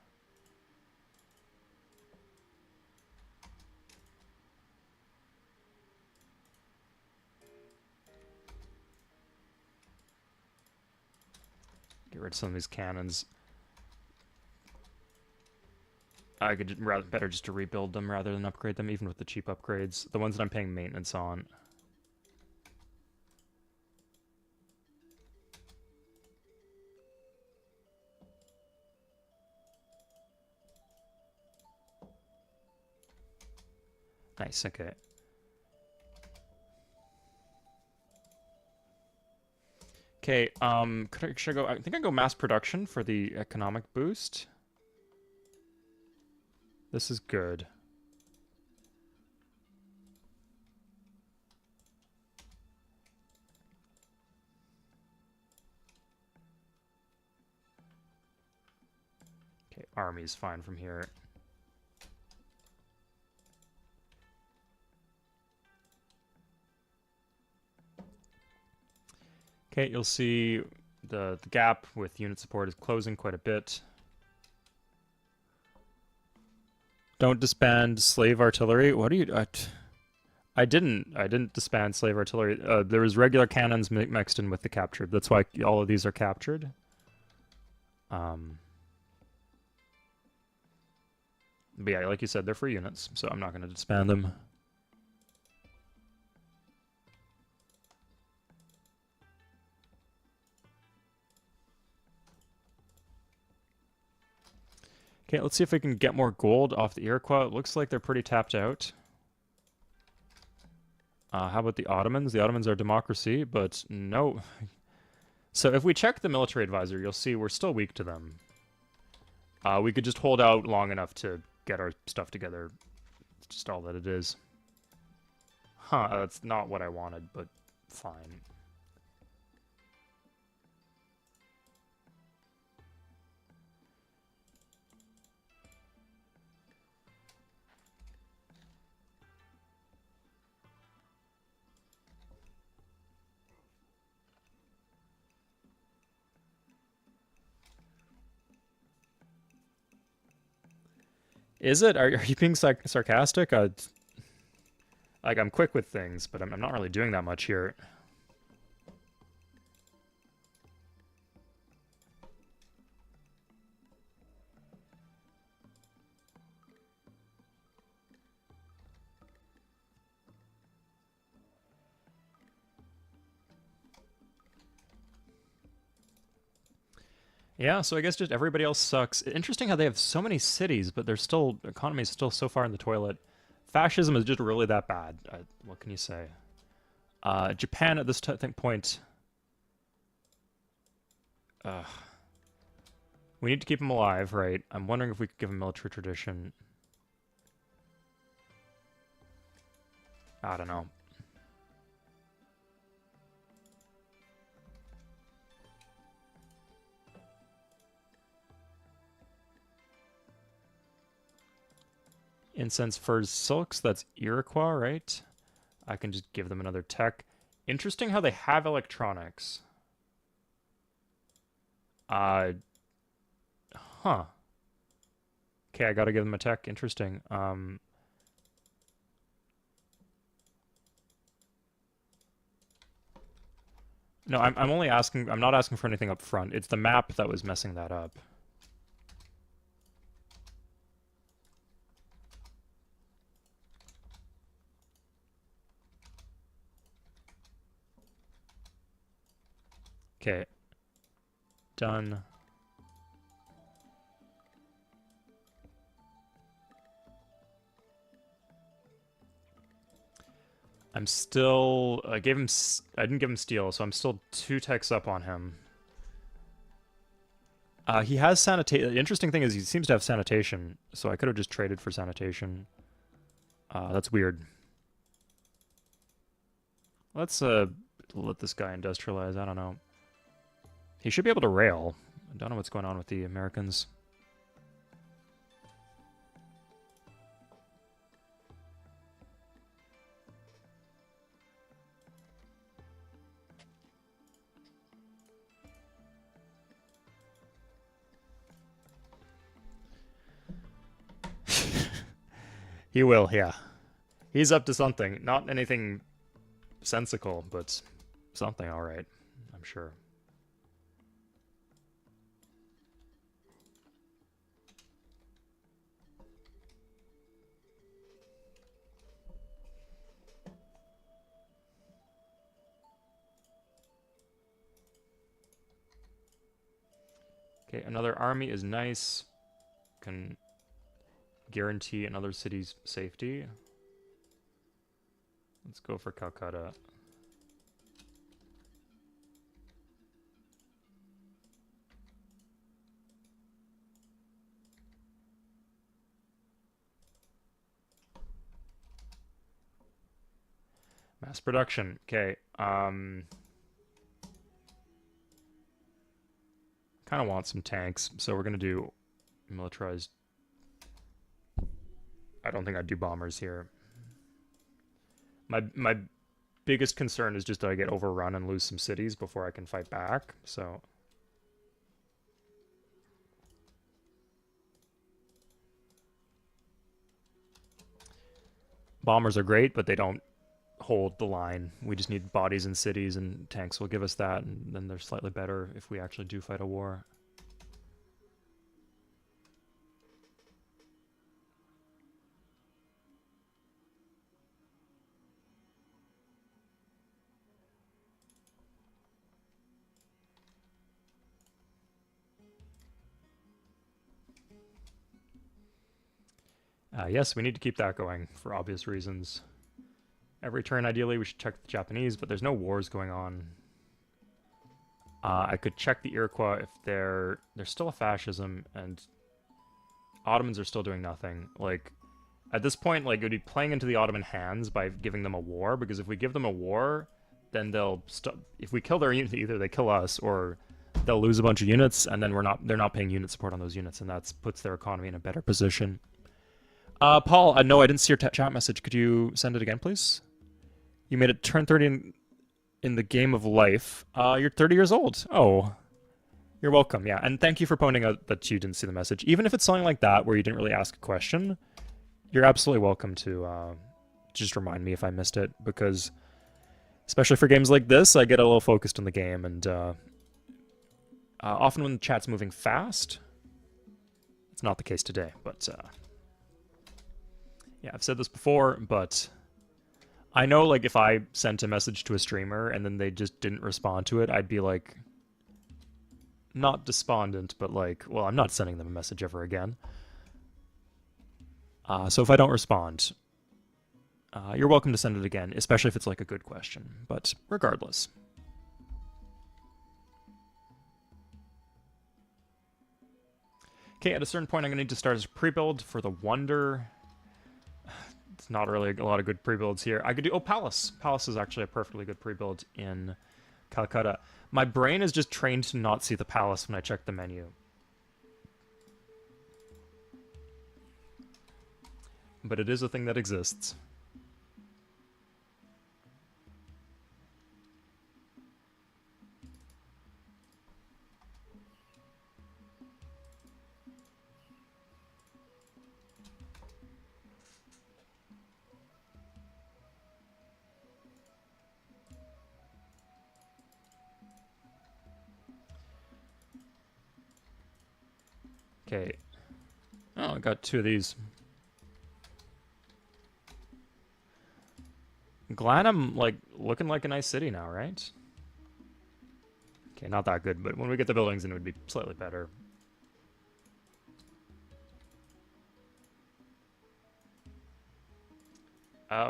[SPEAKER 1] Get rid of some of these cannons. I could better just to rebuild them rather than upgrade them, even with the cheap upgrades. The ones that I'm paying maintenance on. Nice, okay. Okay, should I go? I think I go mass production for the economic boost. This is good. Okay, army's fine from here. Okay, you'll see the gap with unit support is closing quite a bit. Don't disband slave artillery. What are you... I didn't disband slave artillery. There was regular cannons mixed in with the captured. That's why all of these are captured. But yeah, like you said, they're free units, so I'm not going to disband them. Okay, let's see if we can get more gold off the Iroquois. It looks like they're pretty tapped out. How about the Ottomans? The Ottomans are democracy, but no. So if we check the military advisor, you'll see we're still weak to them. We could just hold out long enough to get our stuff together. It's just all that it is. Huh, that's not what I wanted, but fine. Is it? Are you being sarcastic? Like, I'm quick with things, but I'm not really doing that much here. Yeah, so I guess just everybody else sucks. Interesting how they have so many cities, but their still economy is still so far in the toilet. Fascism is just really that bad. What can you say? Japan at this point. Uh, we need to keep them alive, right? I'm wondering if we could give them military tradition. I don't know. Incense, furs, silks. That's Iroquois, right? I can just give them another tech. Interesting how they have electronics. Uh, huh. Okay, I gotta give them a tech. Interesting. No, I'm only asking. I'm not asking for anything up front. It's the map that was messing that up. Okay. Done. I'm still. I gave him. I didn't give him steel, so I'm still 2 techs up on him. He has sanitation. The interesting thing is he seems to have sanitation, so I could have just traded for sanitation. That's weird. Let's let this guy industrialize. I don't know. He should be able to rail. I don't know what's going on with the Americans. He will, yeah. He's up to something. Not anything sensical, but something alright, I'm sure. Okay, another army is nice. Can guarantee another city's safety. Let's go for Calcutta. Mass production. Okay. Kind of want some tanks, so we're gonna do militarized. I don't think I'd do bombers here. My biggest concern is just that I get overrun and lose some cities before I can fight back. So bombers are great, but they don't hold the line. We just need bodies in cities, and tanks will give us that, and then they're slightly better if we actually do fight a war. Yes, we need to keep that going for obvious reasons. Every turn, ideally, we should check the Japanese, but there's no wars going on. I could check the Iroquois if they're still a fascism, and Ottomans are still doing nothing. Like, at this point, like, it would be playing into the Ottoman hands by giving them a war, because if we give them a war, then they'll if we kill their unit, either they kill us or they'll lose a bunch of units, and then they're not paying unit support on those units, and that puts their economy in a better position. Paul, no, I didn't see your chat message. Could you send it again, please? You made it turn 30 in the game of life. You're 30 years old. Oh, you're welcome. Yeah, and thank you for pointing out that you didn't see the message. Even if it's something like that where you didn't really ask a question, you're absolutely welcome to just remind me if I missed it, because especially for games like this, I get a little focused on the game, and often when the chat's moving fast, it's not the case today, but yeah, I've said this before, but I know, like, if I sent a message to a streamer and then they just didn't respond to it, I'd be like, not despondent, but like, well, I'm not sending them a message ever again. So if I don't respond, you're welcome to send it again, especially if it's like a good question, but regardless. Okay, at a certain point I'm going to need to start as a pre-build for the Wonder. It's not really a lot of good pre-builds here. I could do... Oh, Palace. Palace is actually a perfectly good pre-build in Calcutta. My brain is just trained to not see the Palace when I check the menu. But it is a thing that exists. Okay. Oh, I got 2 of these. Glad I'm, like, looking like a nice city now, right? Okay, not that good, but when we get the buildings in, it would be slightly better.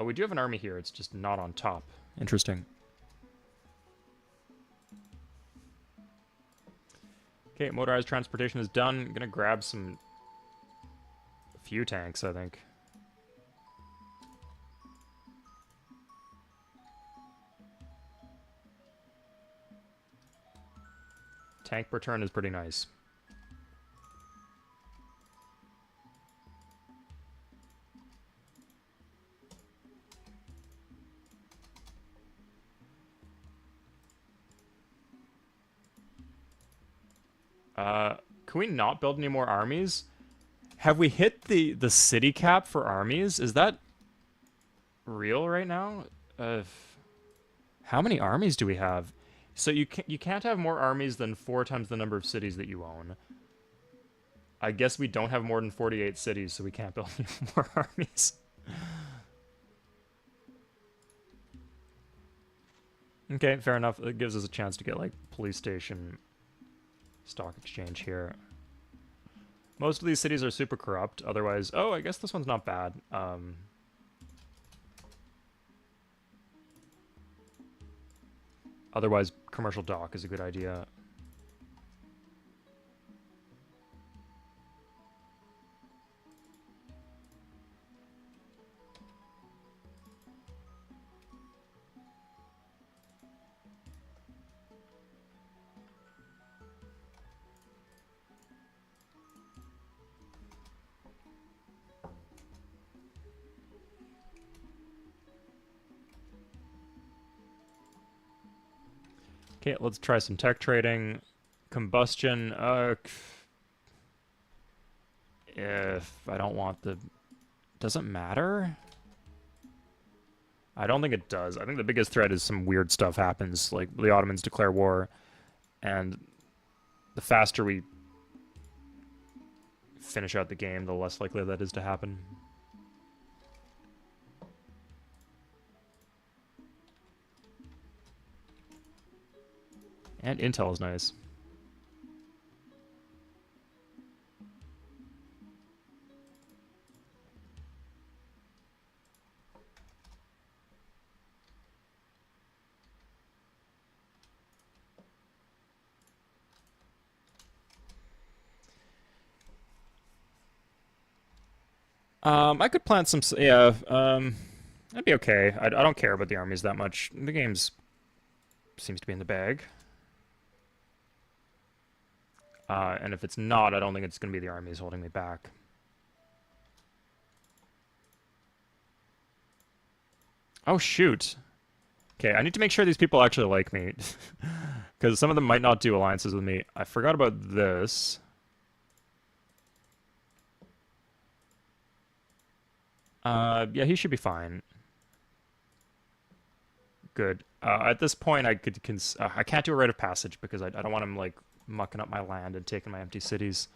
[SPEAKER 1] We do have an army here, it's just not on top. Interesting. Okay, motorized transportation is done. I'm gonna grab a few tanks, I think. Tank per turn is pretty nice. Can we not build any more armies? Have we hit the city cap for armies? Is that real right now? How many armies do we have? So you can't have more armies than 4 times the number of cities that you own. I guess we don't have more than 48 cities, so we can't build any more armies. Okay, fair enough. It gives us a chance to get, like, police station, stock exchange here. Most of these cities are super corrupt. Otherwise, oh, I guess this one's not bad. Otherwise, commercial dock is a good idea. Okay, let's try some tech trading. Combustion, if I don't want the... Doesn't matter? I don't think it does. I think the biggest threat is some weird stuff happens, like the Ottomans declare war, and the faster we finish out the game, the less likely that is to happen. And intel is nice. I could plant some. Yeah, that'd be okay. I don't care about the armies that much. The game's seems to be in the bag. And if it's not, I don't think it's going to be the armies holding me back. Oh, shoot. Okay, I need to make sure these people actually like me. Because some of them might not do alliances with me. I forgot about this. Yeah, he should be fine. Good. At this point, I can't do a rite of passage because I don't want him, like, mucking up my land and taking my empty cities.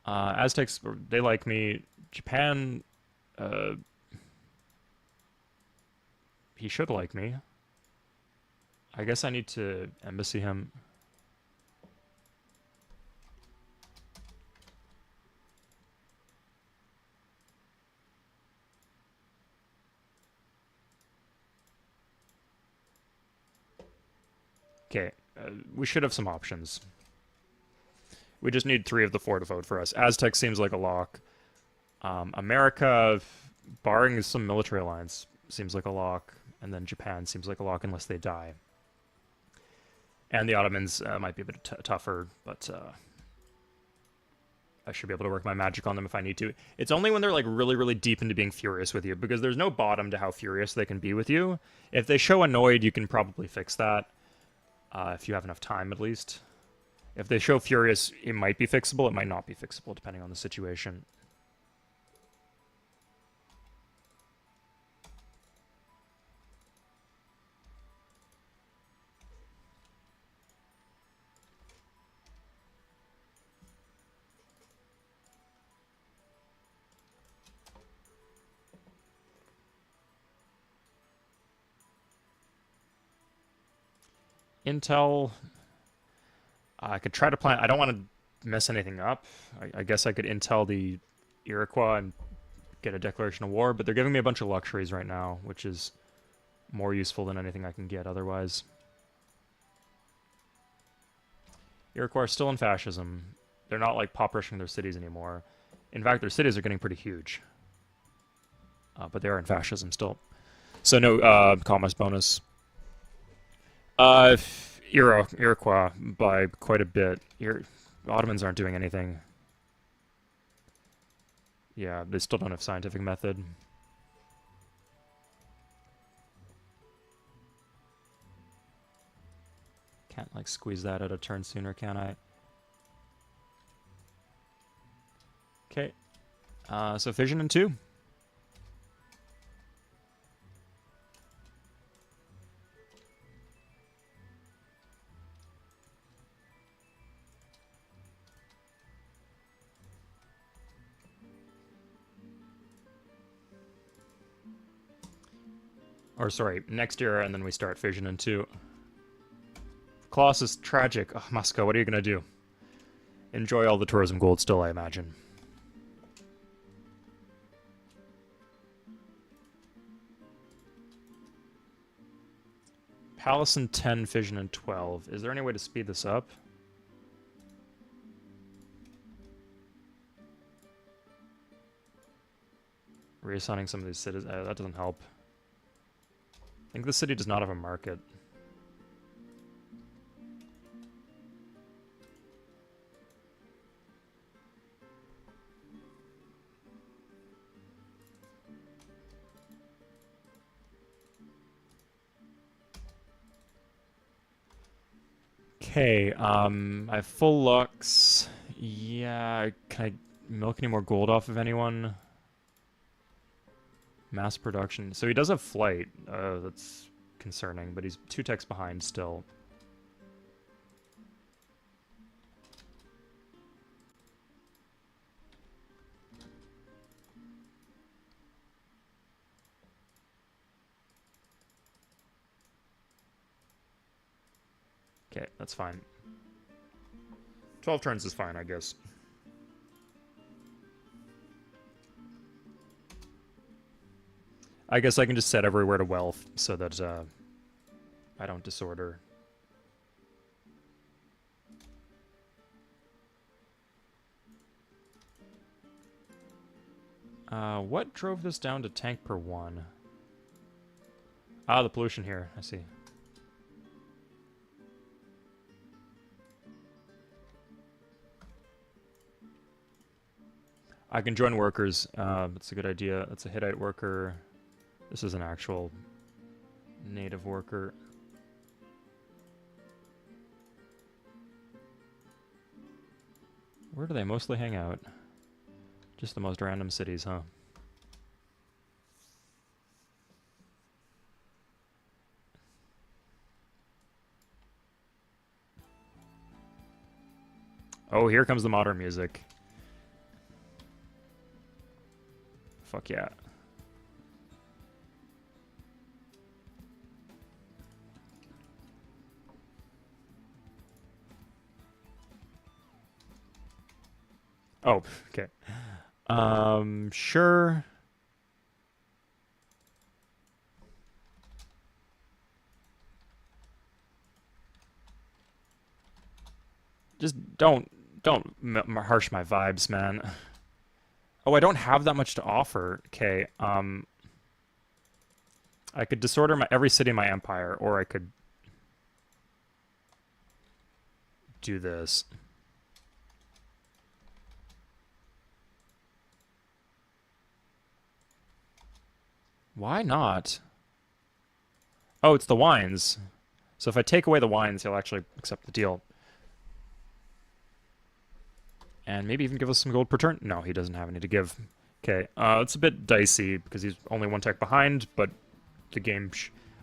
[SPEAKER 1] Aztecs, they like me. Japan, uh, he should like me. I guess I need to embassy him. Okay, we should have some options. We just need 3 of the 4 to vote for us. Aztec seems like a lock. America, barring some military alliance, seems like a lock. And then Japan seems like a lock unless they die. And the Ottomans might be a bit tougher, but I should be able to work my magic on them if I need to. It's only when they're like really, really deep into being furious with you, because there's no bottom to how furious they can be with you. If they show annoyed, you can probably fix that. If you have enough time, at least. If they show furious, it might be fixable. It might not be fixable, depending on the situation. Intel, I could try to plan. I don't want to mess anything up. I guess I could intel the Iroquois and get a declaration of war, but they're giving me a bunch of luxuries right now, which is more useful than anything I can get otherwise. Iroquois are still in fascism. They're not like pop-rushing their cities anymore. In fact, their cities are getting pretty huge. But they are in fascism still. So no commerce bonus. Iroquois by quite a bit. Ottomans aren't doing anything. Yeah, they still don't have scientific method. Can't like squeeze that out a turn sooner, can I? Okay. So fission in 2. Or sorry, next year, and then we start fission in 2. Colossus is tragic. Oh, Moscow, what are you gonna do? Enjoy all the tourism gold still, I imagine. Palace in 10, fission in 12. Is there any way to speed this up? Reassigning some of these cities, that doesn't help. I think the city does not have a market. Okay, I have full lux. Yeah, can I milk any more gold off of anyone? Mass production. So he does have flight. That's concerning, but he's 2 techs behind still. Okay, that's fine. 12 turns is fine, I guess. I guess I can just set everywhere to wealth so that I don't disorder. What drove this down to tank per one? Ah, the pollution here. I see. I can join workers. That's a good idea. That's a Hittite worker. This is an actual native worker. Where do they mostly hang out? Just the most random cities, huh? Oh, here comes the modern music. Fuck yeah. Oh, okay. Sure. Just don't harsh my vibes, man. Oh, I don't have that much to offer. Okay. I could disorder every city in my empire, or I could do this. Why not? Oh, it's the wines. So if I take away the wines, he'll actually accept the deal. And maybe even give us some gold per turn. No, he doesn't have any to give. Okay, it's a bit dicey because he's only one tech behind, but the game...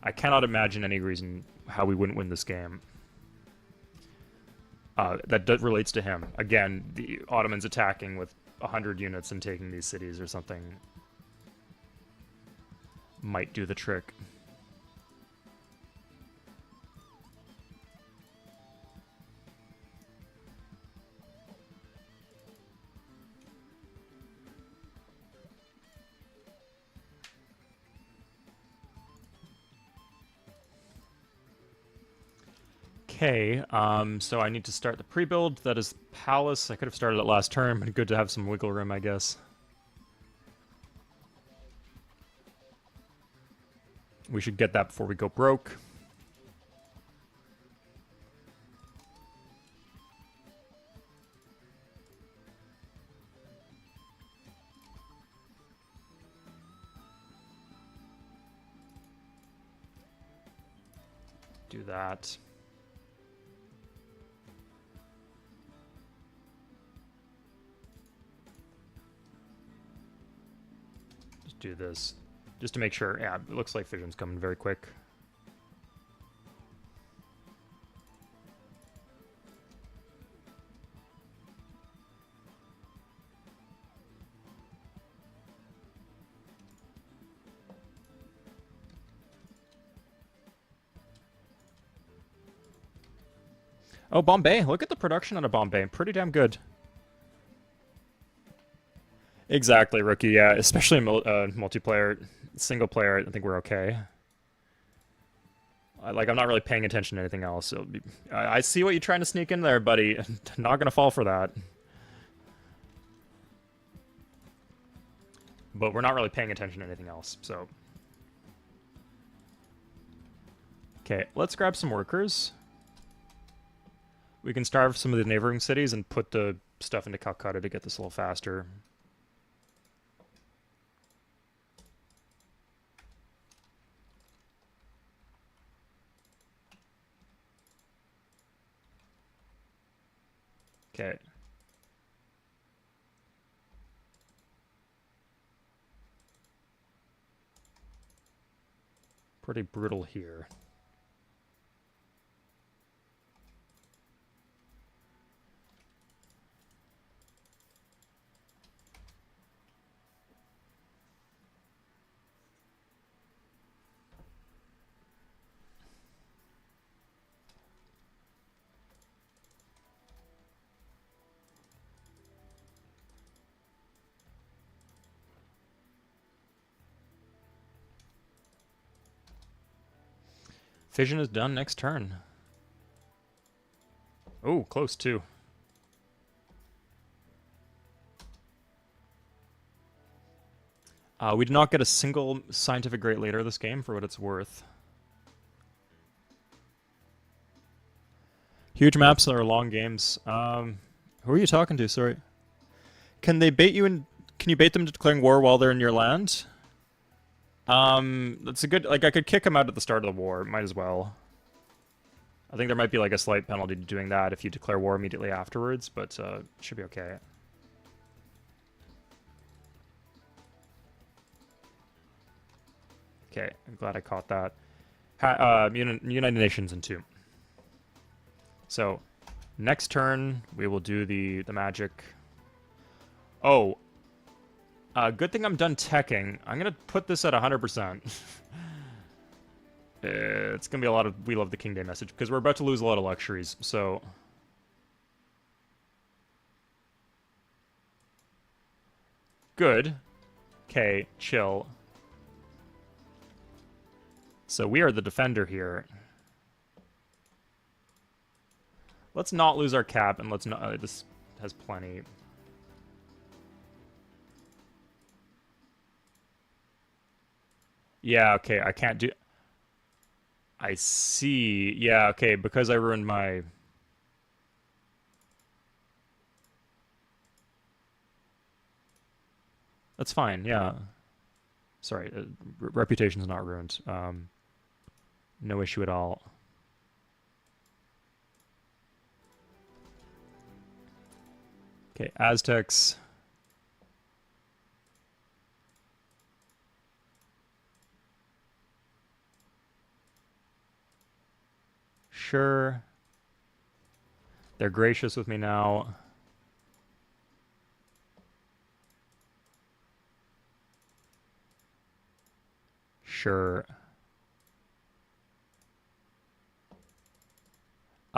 [SPEAKER 1] I cannot imagine any reason how we wouldn't win this game. That relates to him. Again, the Ottomans attacking with 100 units and taking these cities or something might do the trick. Okay, so I need to start the pre-build. That is Palace. I could have started it last turn, but good to have some wiggle room, I guess. We should get that before we go broke. Do that. Just do this. Just to make sure. Yeah, it looks like fission's coming very quick. Oh, Bombay. Look at the production out of Bombay. Pretty damn good. Exactly, rookie. Yeah, especially multiplayer. Single player, I think we're okay. I'm not really paying attention to anything else. I see what you're trying to sneak in there, buddy. Not gonna fall for that. But we're not really paying attention to anything else, so... Okay, let's grab some workers. We can starve some of the neighboring cities and put the stuff into Calcutta to get this a little faster. Okay. Pretty brutal here. Fission is done next turn. Oh, close too. We did not get a single scientific great leader this game, for what it's worth. Huge maps that are long games. Who are you talking to? Sorry. Can they bait you in? Can you bait them to declaring war while they're in your land? That's a good. Like, I could kick them out at the start of the war. Might as well. I think there might be like a slight penalty to doing that if you declare war immediately afterwards, but it should be okay. Okay, I'm glad I caught that. United Nations in 2. So, next turn, we will do the magic. Oh, good thing I'm done teching. I'm going to put this at 100%. It's going to be a lot of We Love the King Day message, because we're about to lose a lot of luxuries, so... Good. Okay, chill. So we are the defender here. Let's not lose our cap, and let's not... this has plenty. Yeah, okay, I can't do... I see. Yeah, okay, because I ruined my... That's fine, yeah. Sorry, reputation's not ruined. No issue at all. Okay, Aztecs. Sure. They're gracious with me now. Sure.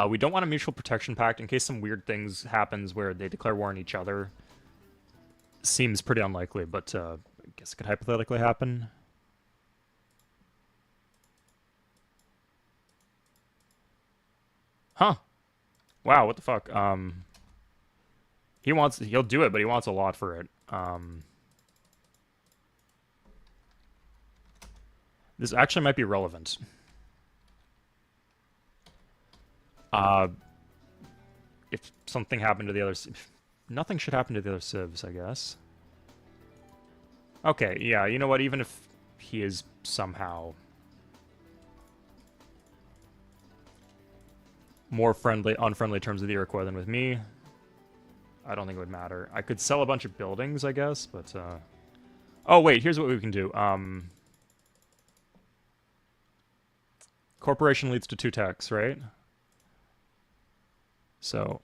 [SPEAKER 1] We don't want a mutual protection pact in case some weird things happens where they declare war on each other. Seems pretty unlikely, but I guess it could hypothetically happen. Huh. Wow, what the fuck? He'll do it, but he wants a lot for it. This actually might be relevant. If something happened to the other... Nothing should happen to the other civs, I guess. Okay, yeah, you know what? Even if he is somehow more unfriendly terms with the Iroquois than with me, I don't think it would matter. I could sell a bunch of buildings, I guess, but... Oh, wait, here's what we can do. Corporation leads to 2 tax, right? So...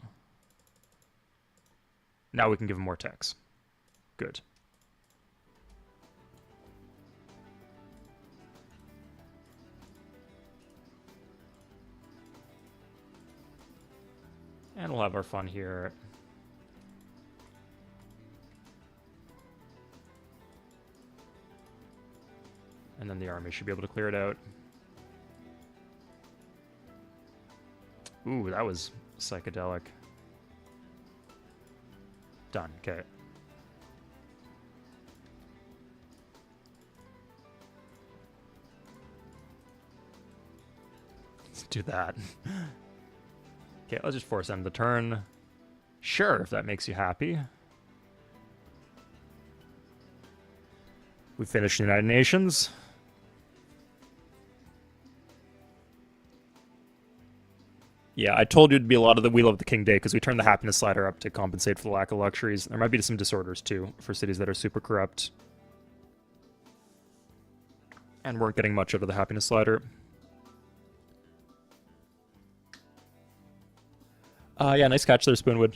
[SPEAKER 1] Now we can give him more tax. Good. And we'll have our fun here. And then the army should be able to clear it out. Ooh, that was psychedelic. Done, okay. Let's do that. Okay, let's just force end the turn. Sure, if that makes you happy. We finished the United Nations. Yeah, I told you it'd be a lot of the We Love the King Day because we turned the happiness slider up to compensate for the lack of luxuries. There might be some disorders too for cities that are super corrupt and weren't getting much out of the happiness slider. Yeah, nice catch there, Spoonwood.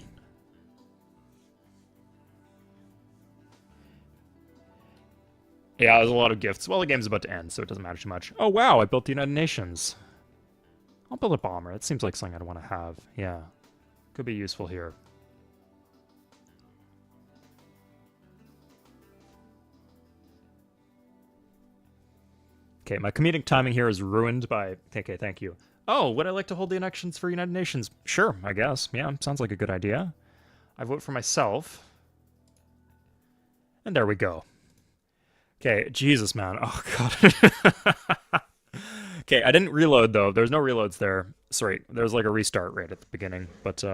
[SPEAKER 1] Yeah, there's a lot of gifts. Well, the game's about to end, so it doesn't matter too much. Oh, wow, I built the United Nations. I'll build a bomber. That seems like something I'd want to have. Yeah. Could be useful here. Okay, my comedic timing here is ruined by... Okay, thank you. Oh, would I like to hold the elections for United Nations? Sure, I guess. Yeah, sounds like a good idea. I vote for myself. And there we go. Okay, Jesus, man. Oh, God. Okay, I didn't reload, though. There's no reloads there. Sorry, there's like a restart right at the beginning. But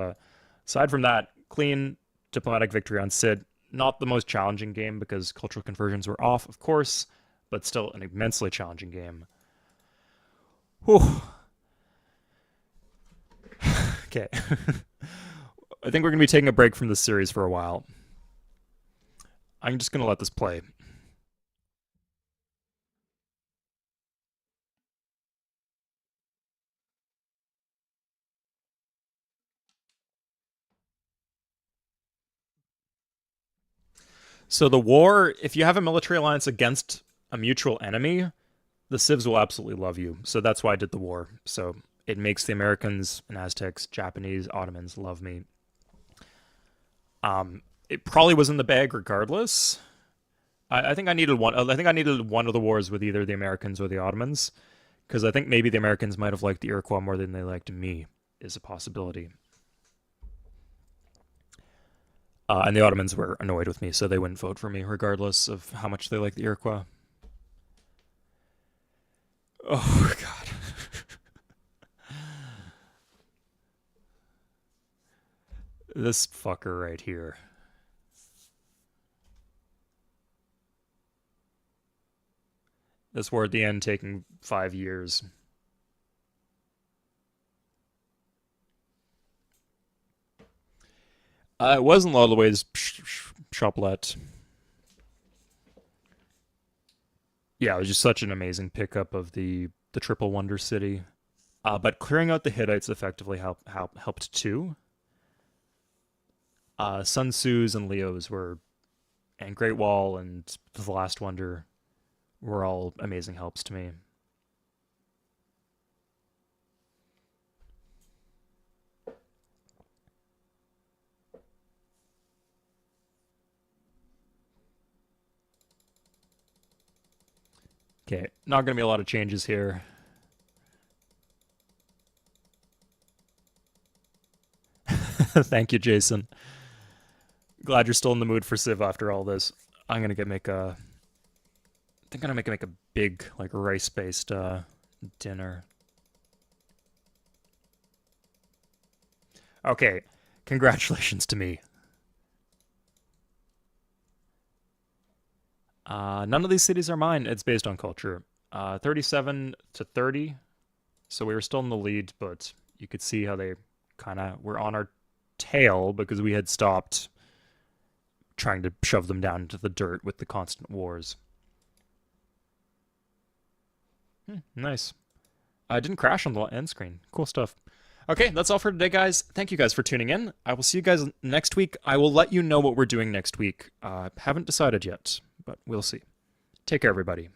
[SPEAKER 1] aside from that, clean diplomatic victory on Sid. Not the most challenging game because cultural conversions were off, of course, but still an immensely challenging game. Whew. Okay. I think we're going to be taking a break from this series for a while. I'm just going to let this play. So the war, if you have a military alliance against a mutual enemy, the Civs will absolutely love you. So that's why I did the war. So it makes the Americans and Aztecs, Japanese, Ottomans love me. It probably was in the bag regardless. I think I needed one. I think I needed one of the wars with either the Americans or the Ottomans, because I think maybe the Americans might have liked the Iroquois more than they liked me. Is a possibility. And the Ottomans were annoyed with me, so they wouldn't vote for me, regardless of how much they liked the Iroquois. Oh God. This fucker right here. This war at the end taking 5 years. It wasn't a lot of the ways Choplet. Yeah, it was just such an amazing pickup of the Triple Wonder City. But clearing out the Hittites effectively helped too. Sun Tzu's and Leo's were, and Great Wall and the Last Wonder were all amazing helps to me. Okay, not gonna be a lot of changes here. Thank you, Jason. Glad you're still in the mood for Civ after all this. I'm gonna get make a. I think I'm gonna make a big like rice-based dinner. Okay, congratulations to me. None of these cities are mine. It's based on culture. 37 to 30. So we were still in the lead, but you could see how they kind of were on our tail because we had stopped trying to shove them down into the dirt with the constant wars. Nice. I didn't crash on the end screen. Cool stuff. Okay, that's all for today, guys. Thank you guys for tuning in. I will see you guys next week. I will let you know what we're doing next week. Haven't decided yet, but we'll see. Take care, everybody.